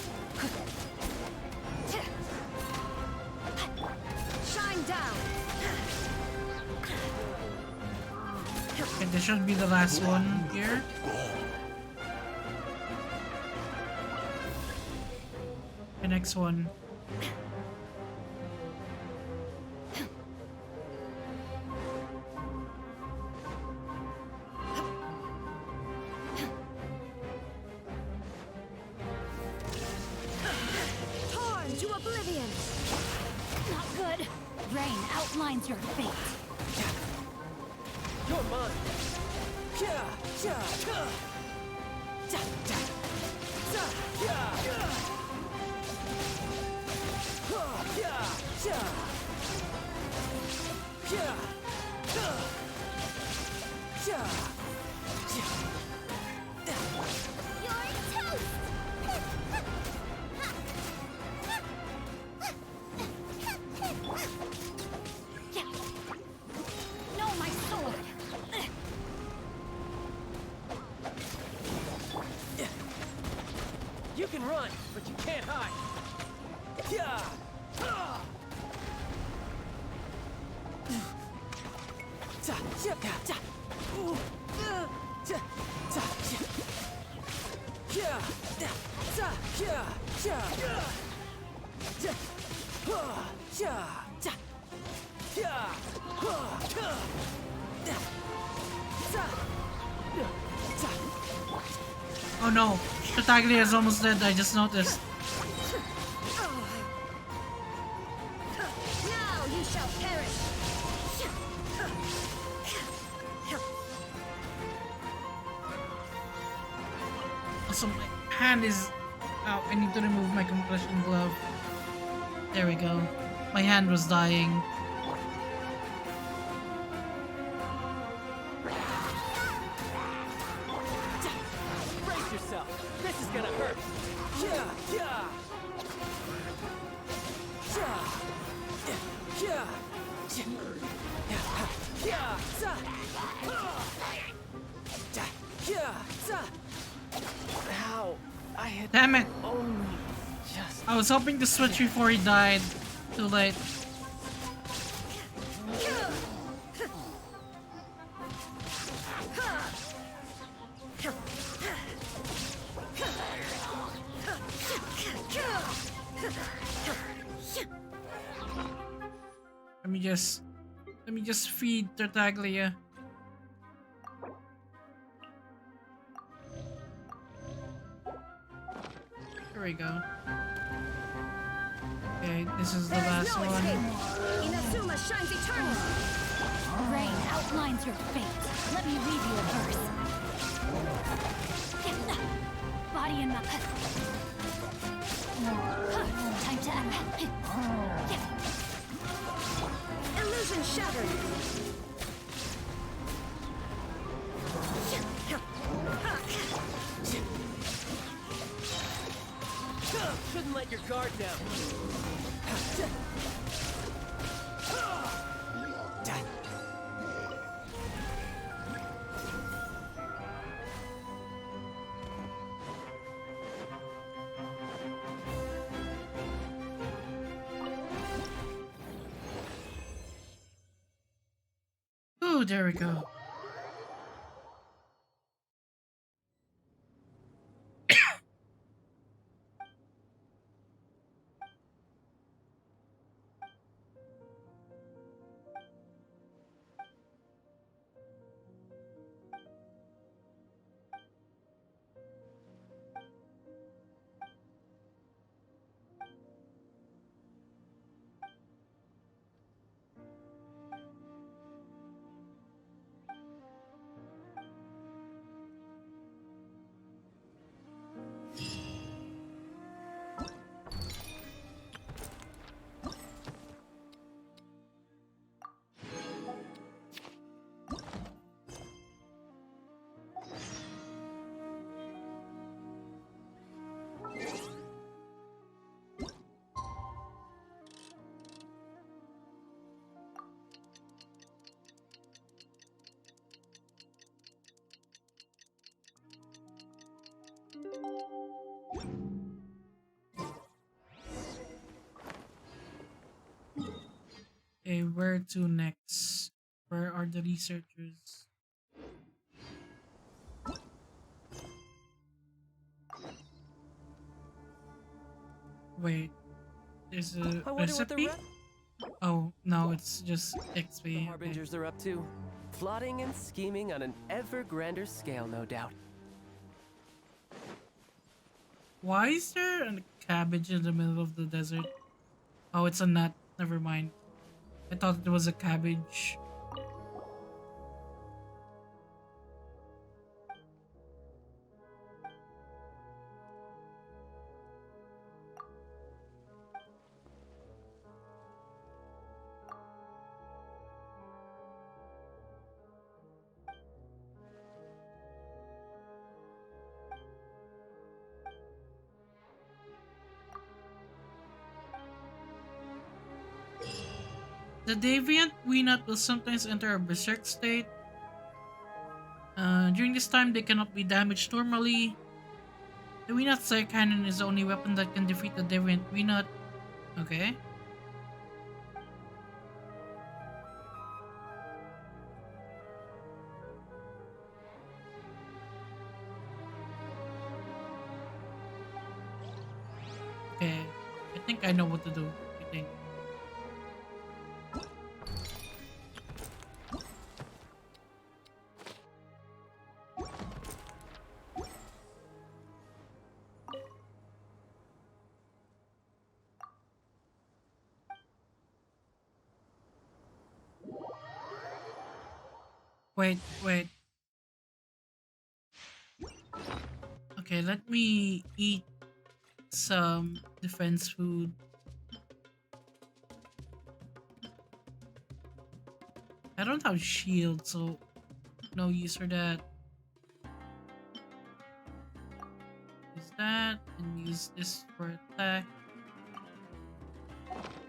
S6: Shine down.
S3: Okay, this should be the last one here. The next one.
S14: Not good. Rain outlines your fate.
S21: You're mine.
S14: No, my sword.
S21: You can run, but you can't hide.
S3: Oh no, Tartaglia is almost dead. I just noticed.
S6: Now you shall perish.
S3: Also, my hand is out. I need to remove my compression glove. There we go. My hand was dying.
S21: Brace yourself. This is gonna hurt. Ow. I had
S3: Damn it!
S21: only just...
S3: I was hoping to switch before he died. Too late. Let me just feed Tartaglia. Here we go. Okay, this is the last one.
S6: Inazuma shines eternal.
S14: Rain outlines your fate. Let me leave you a verse. Body in my... Time to act.
S6: Illusion shattered.
S21: Shouldn't let your guard down.
S3: Oh, there we go. Okay, where to next? Where are the researchers? Wait, there's a
S21: I wonder what
S3: recipe? Oh, no, it's just XP.
S21: The
S3: Okay.
S21: Harbingers they're up to. Plotting and scheming on an ever grander scale, no doubt.
S3: Why is there a cabbage in the middle of the desert? Oh, it's a nut. Never mind. I thought it was a cabbage. The deviant Weenot will sometimes enter a berserk state. During this time, they cannot be damaged normally. The Weenot Psy Cannon is the only weapon that can defeat the deviant Weenot. Okay. Okay. I think I know what to do. I think. Wait. Okay, let me eat some defense food. I don't have shield, so no use for that. Use that and use this for attack.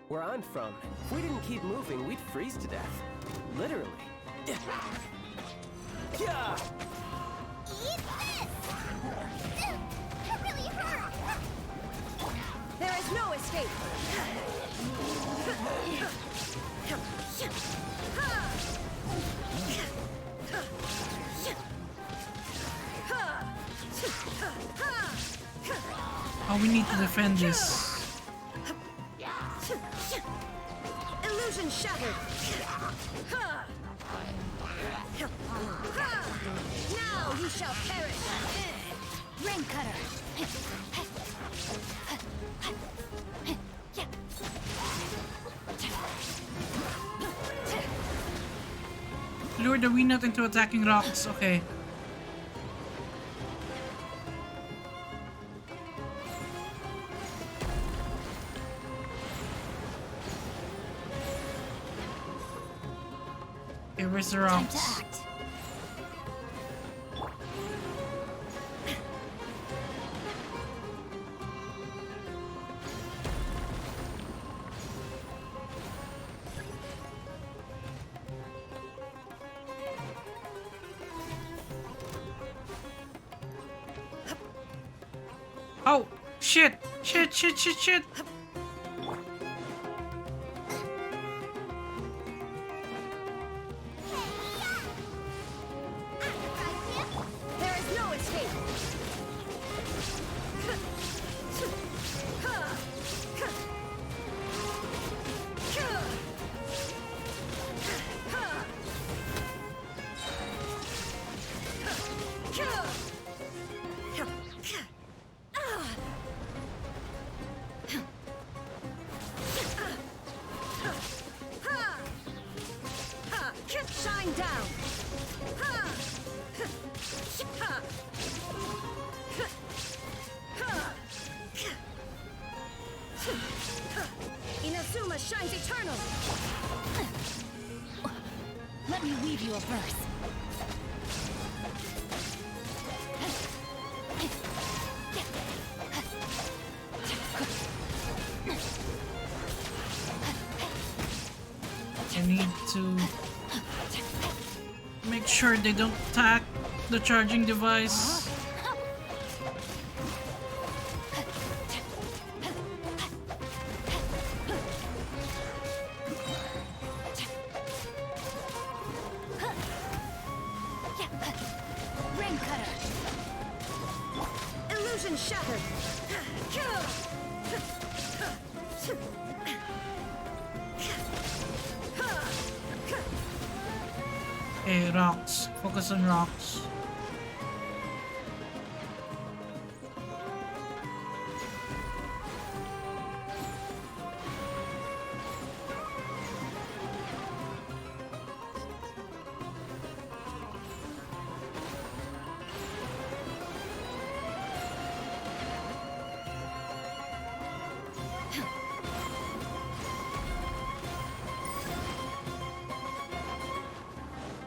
S17: Where I'm from, if we didn't keep moving, we'd freeze to death. Literally. Yeah.
S5: Eat this! That really hurt!
S6: There is no escape!
S3: Oh, we need to defend this.
S6: Illusion shattered! Now you shall perish!
S14: Rain cutter!
S3: Lure the Weenot into attacking rocks. Okay. Okay, where's the rocks? Oh, shit.
S6: There is no escape! Shine down! Inazuma shines eternal!
S14: Let me weave you a verse.
S3: I need to make sure they don't attack the charging device.
S6: Rain cutter! Illusion shattered!
S3: Okay, rocks. Focus on rocks.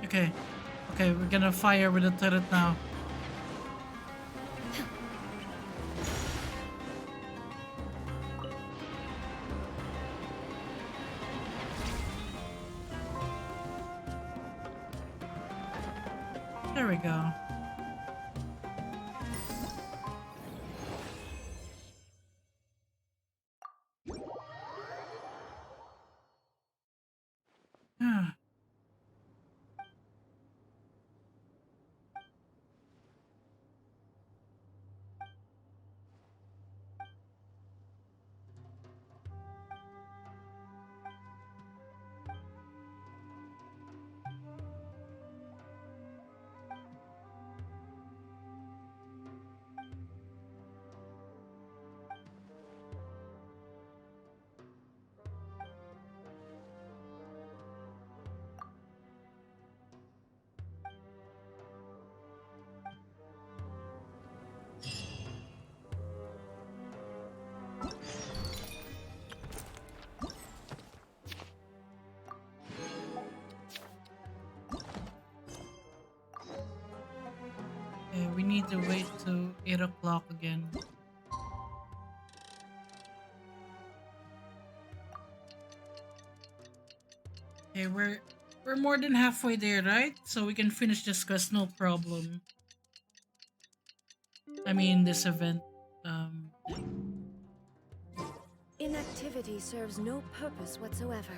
S3: Okay. Okay, we're gonna fire with the turret now. There we go. Ah. Okay, we need to wait till 8 o'clock again. Okay, we're more than halfway there, right? So we can finish this quest, no problem. I mean, this event.
S6: Inactivity serves no purpose whatsoever.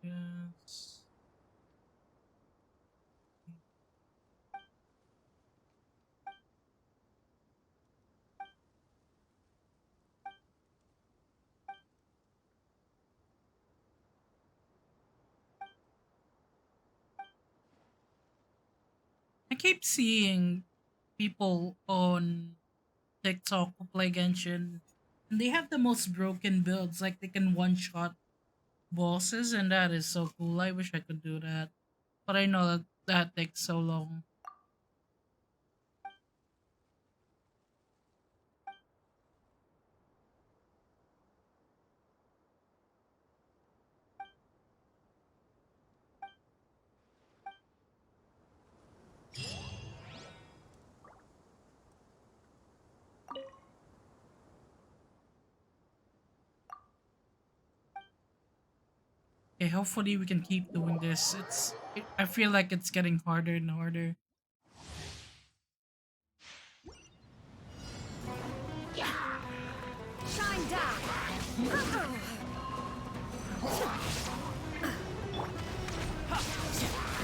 S6: Yes. I keep seeing people on TikTok who play Genshin, and they have the most broken builds. Like they can one shot bosses, and that is so cool. I wish I could do that, but I know that that takes so long. Okay, hopefully we can keep doing this. I feel like it's getting harder and harder. Shine down!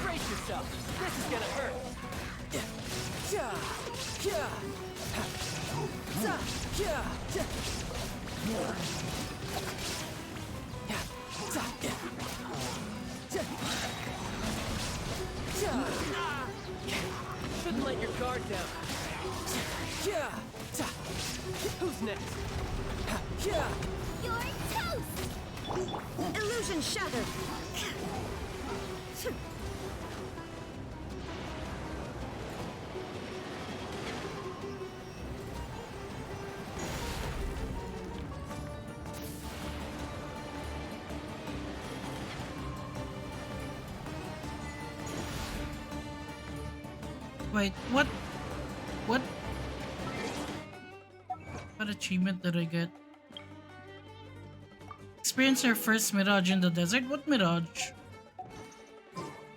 S17: Brace yourself. This is gonna hurt. Shouldn't let your guard down. Who's next?
S5: You're toast!
S6: Illusion shattered!
S3: Wait, what? What achievement did I get? Experience your first Mirage in the desert? What Mirage?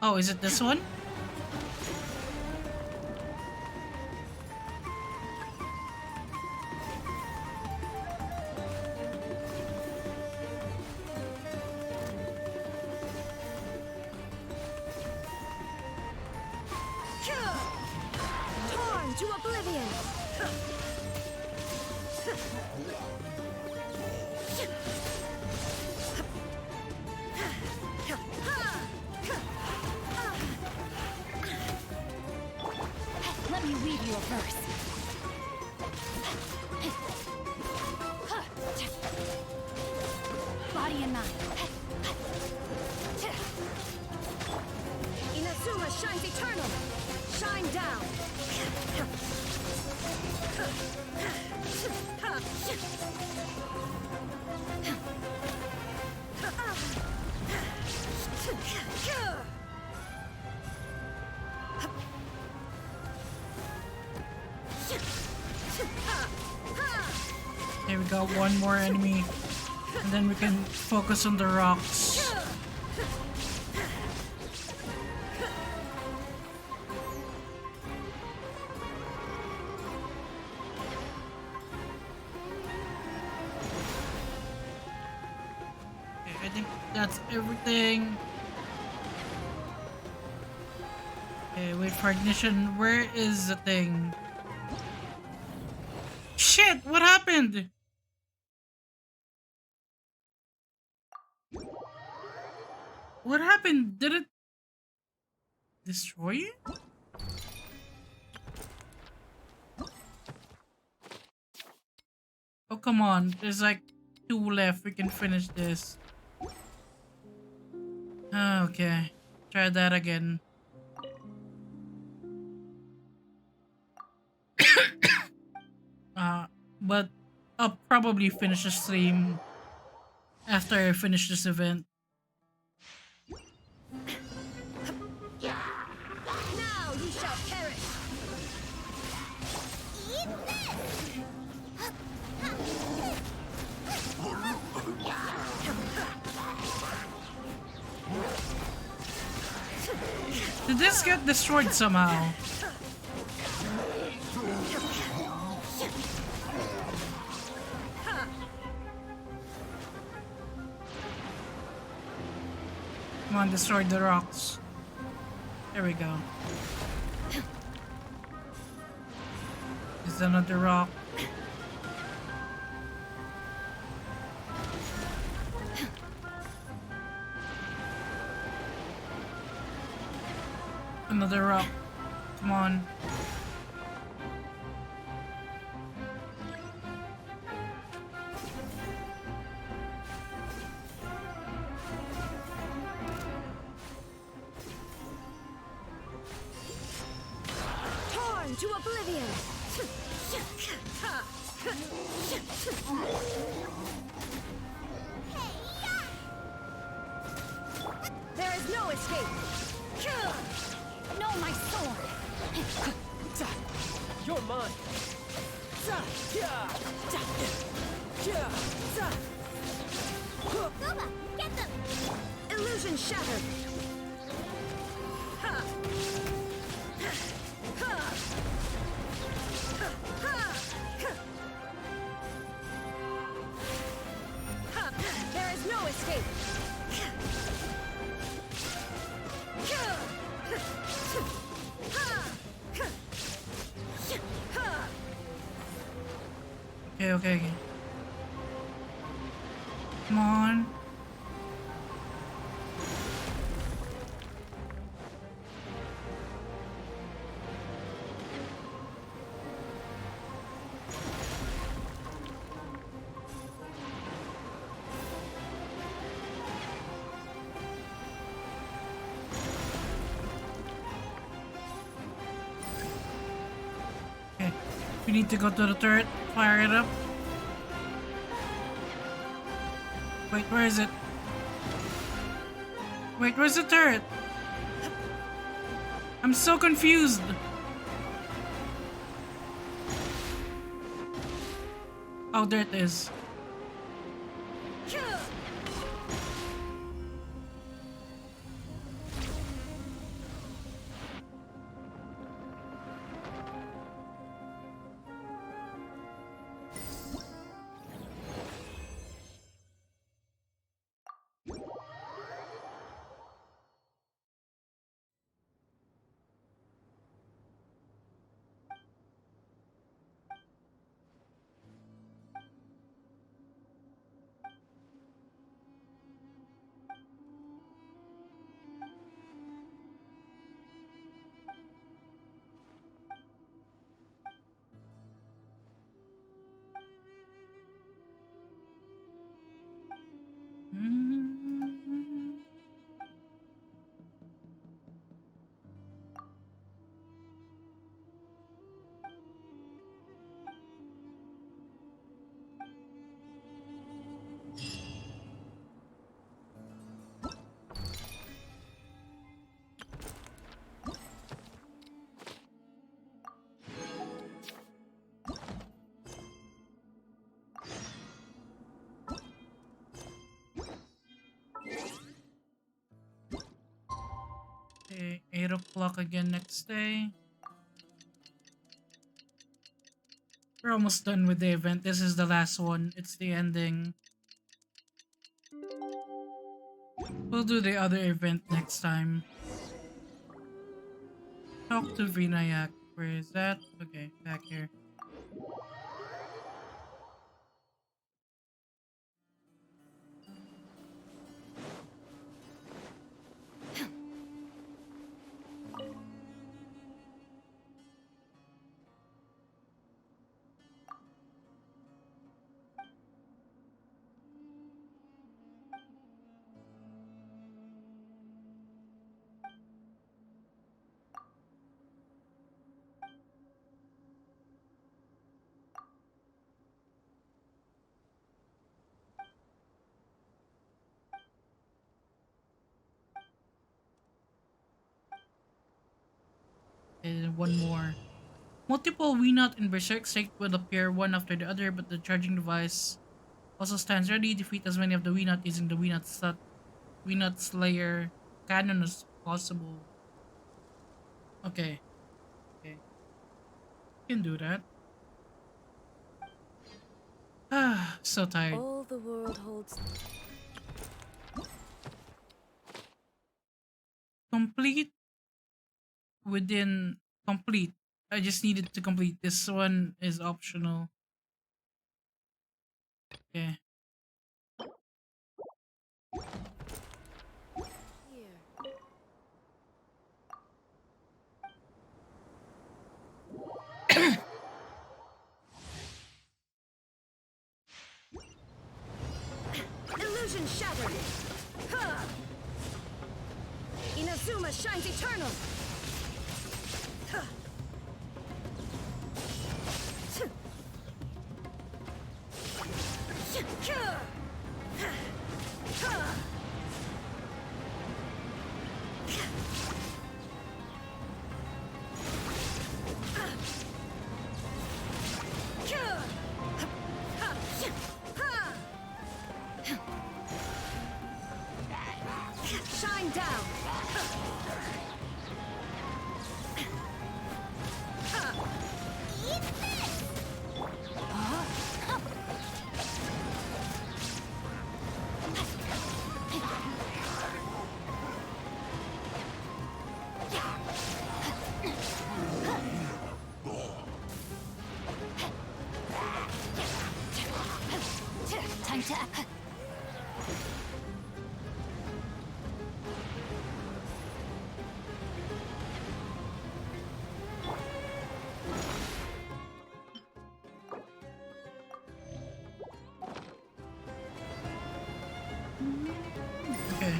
S3: Oh, is it this one?
S14: Let me weave you a verse. Body and mind.
S1: Inazuma shines eternal. Shine down.
S6: Okay, we got one more enemy, and then we can focus on the rocks. Okay, I think that's everything. Okay, wait for ignition. Where is the thing? Shit, what happened? What happened? Did it destroy it? Oh, come on. There's like 2 left. We can finish this. Okay. Try that again. But I'll probably finish the stream after I finish this event.
S1: Now you shall perish.
S5: Eat
S6: Did this get destroyed somehow? Come on, destroy the rocks. There we go. There's another rock. Another rock. Come on.
S1: Torn to oblivion. There is no escape.
S14: No, my sword.
S17: You're mine.
S5: Goba, get them!
S1: Illusion shattered. There is no escape.
S6: Okay, okay. Come on. Okay, we need to go to the turret, fire it up. Wait, where is it? Wait, where's the turret? I'm so confused. Oh, there it is. Okay, 8 o'clock again next day. We're almost done with the event. This is the last one. It's the ending. We'll do the other event next time. Talk to Vinayak. Where is that? Okay, back here. And one more. Multiple Weenot and Berserk State will appear one after the other, but the charging device also stands ready. Defeat as many of the Weenot using the Weenot Slayer cannon as possible. Okay. Okay. Can do that. Ah, so tired.
S1: All the world holds.
S6: Complete within complete. I just needed to complete. This one is optional. Okay.
S8: Illusion shattered! Ha! Inazuma shines eternal! Ha! Shine down!
S14: Time to act.
S6: Okay.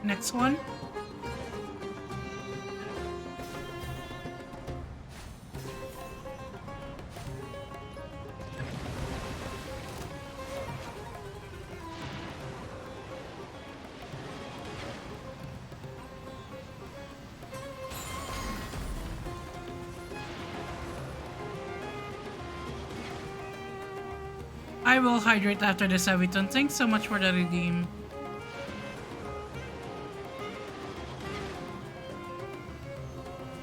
S6: Next one. I will hydrate after this, Aviton. Thanks so much for the redeem.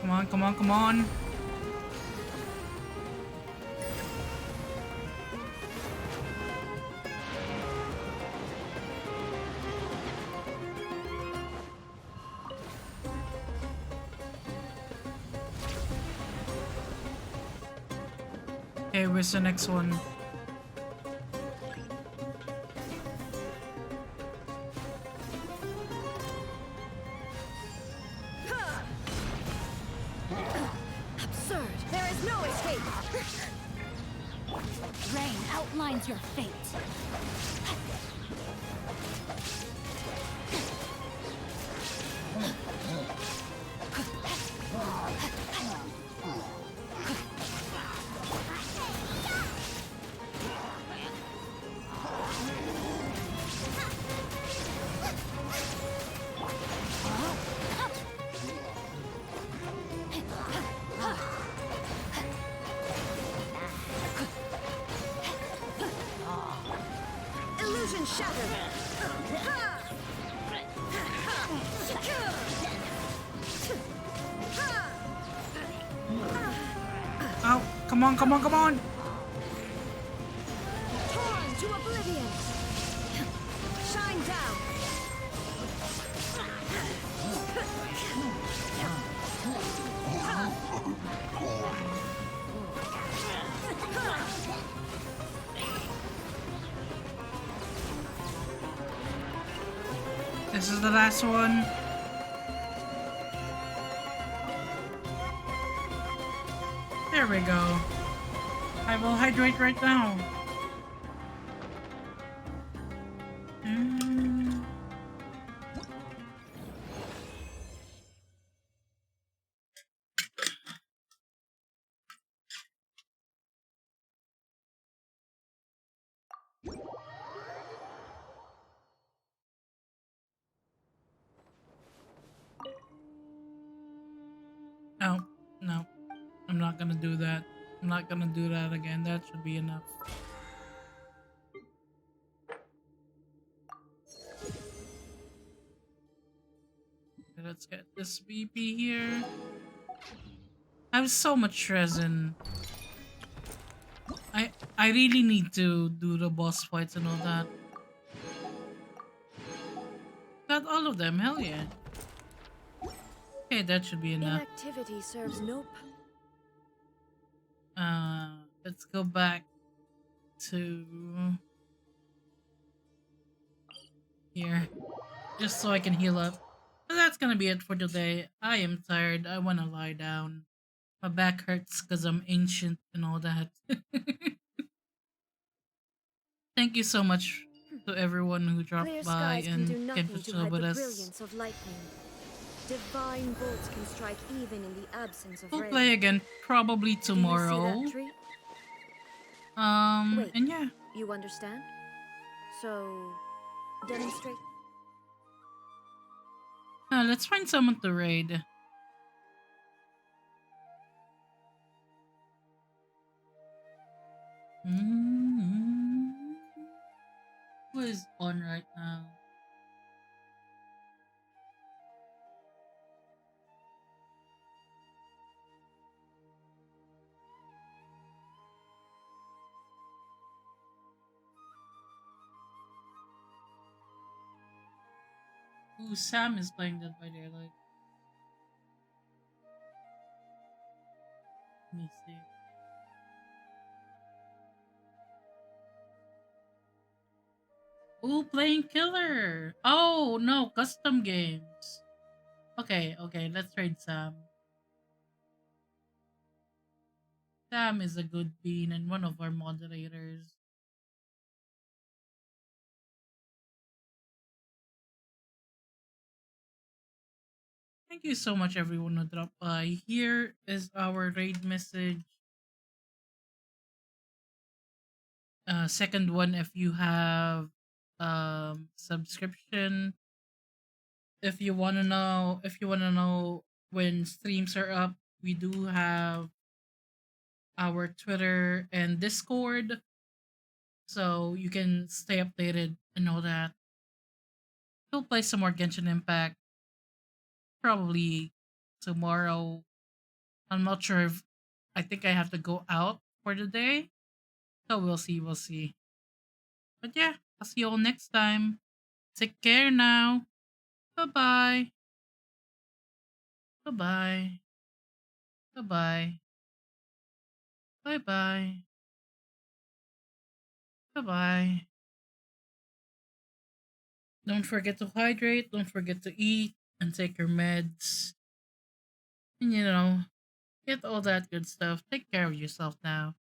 S6: Come on, come on, come on. Okay, where's the next one?
S8: Absurd! There is no escape!
S14: Rain outlines your fate.
S8: shattered!
S6: Ow! Come on, come on, come on!
S8: Torn to oblivion! Shine down!
S6: This is the last one. There we go. I will hydrate right now. Oh, no. I'm not gonna do that. I'm not gonna do that again. That should be enough. Okay, let's get this VP here. I have so much resin. I really need to do the boss fights and all that. Got all of them, hell yeah. Okay, that should be enough.
S8: Inactivity serves no
S6: Let's go back to here, just so I can heal up. But that's gonna be it for today. I am tired. I wanna lie down. My back hurts because I'm ancient and all that. Thank you so much to everyone who dropped
S8: Clear
S6: by
S8: skies can do
S6: and came
S8: nothing
S6: to
S8: to hide
S6: chill with
S8: the
S6: us.
S8: brilliance of lightning. Divine bolts can strike even in the absence of
S6: We'll
S8: rain.
S6: play again probably tomorrow.
S8: Do you see that tree? Wait,
S6: And yeah.
S8: you understand? So, demonstrate.
S6: Let's find someone to raid. Who is on right now? Ooh, Sam is playing Dead by Daylight. Let me see. Ooh, playing Killer! Oh, no, custom games. Okay, let's trade Sam. Sam is a good bean and one of our moderators. Thank you so much everyone who dropped by. Here is our raid message. Second one, if you have subscription, if you wanna know when streams are up, we do have our Twitter and Discord, so you can stay updated and all that. We'll play some more Genshin Impact probably tomorrow. I'm not sure if I think I have to go out for the day, so we'll see. But yeah, I'll see you all next time. Take care now. Bye-bye. Bye-bye. Bye-bye. Bye-bye. Bye-bye. Don't forget to hydrate, don't forget to eat, and take your meds. And get all that good stuff. Take care of yourself now.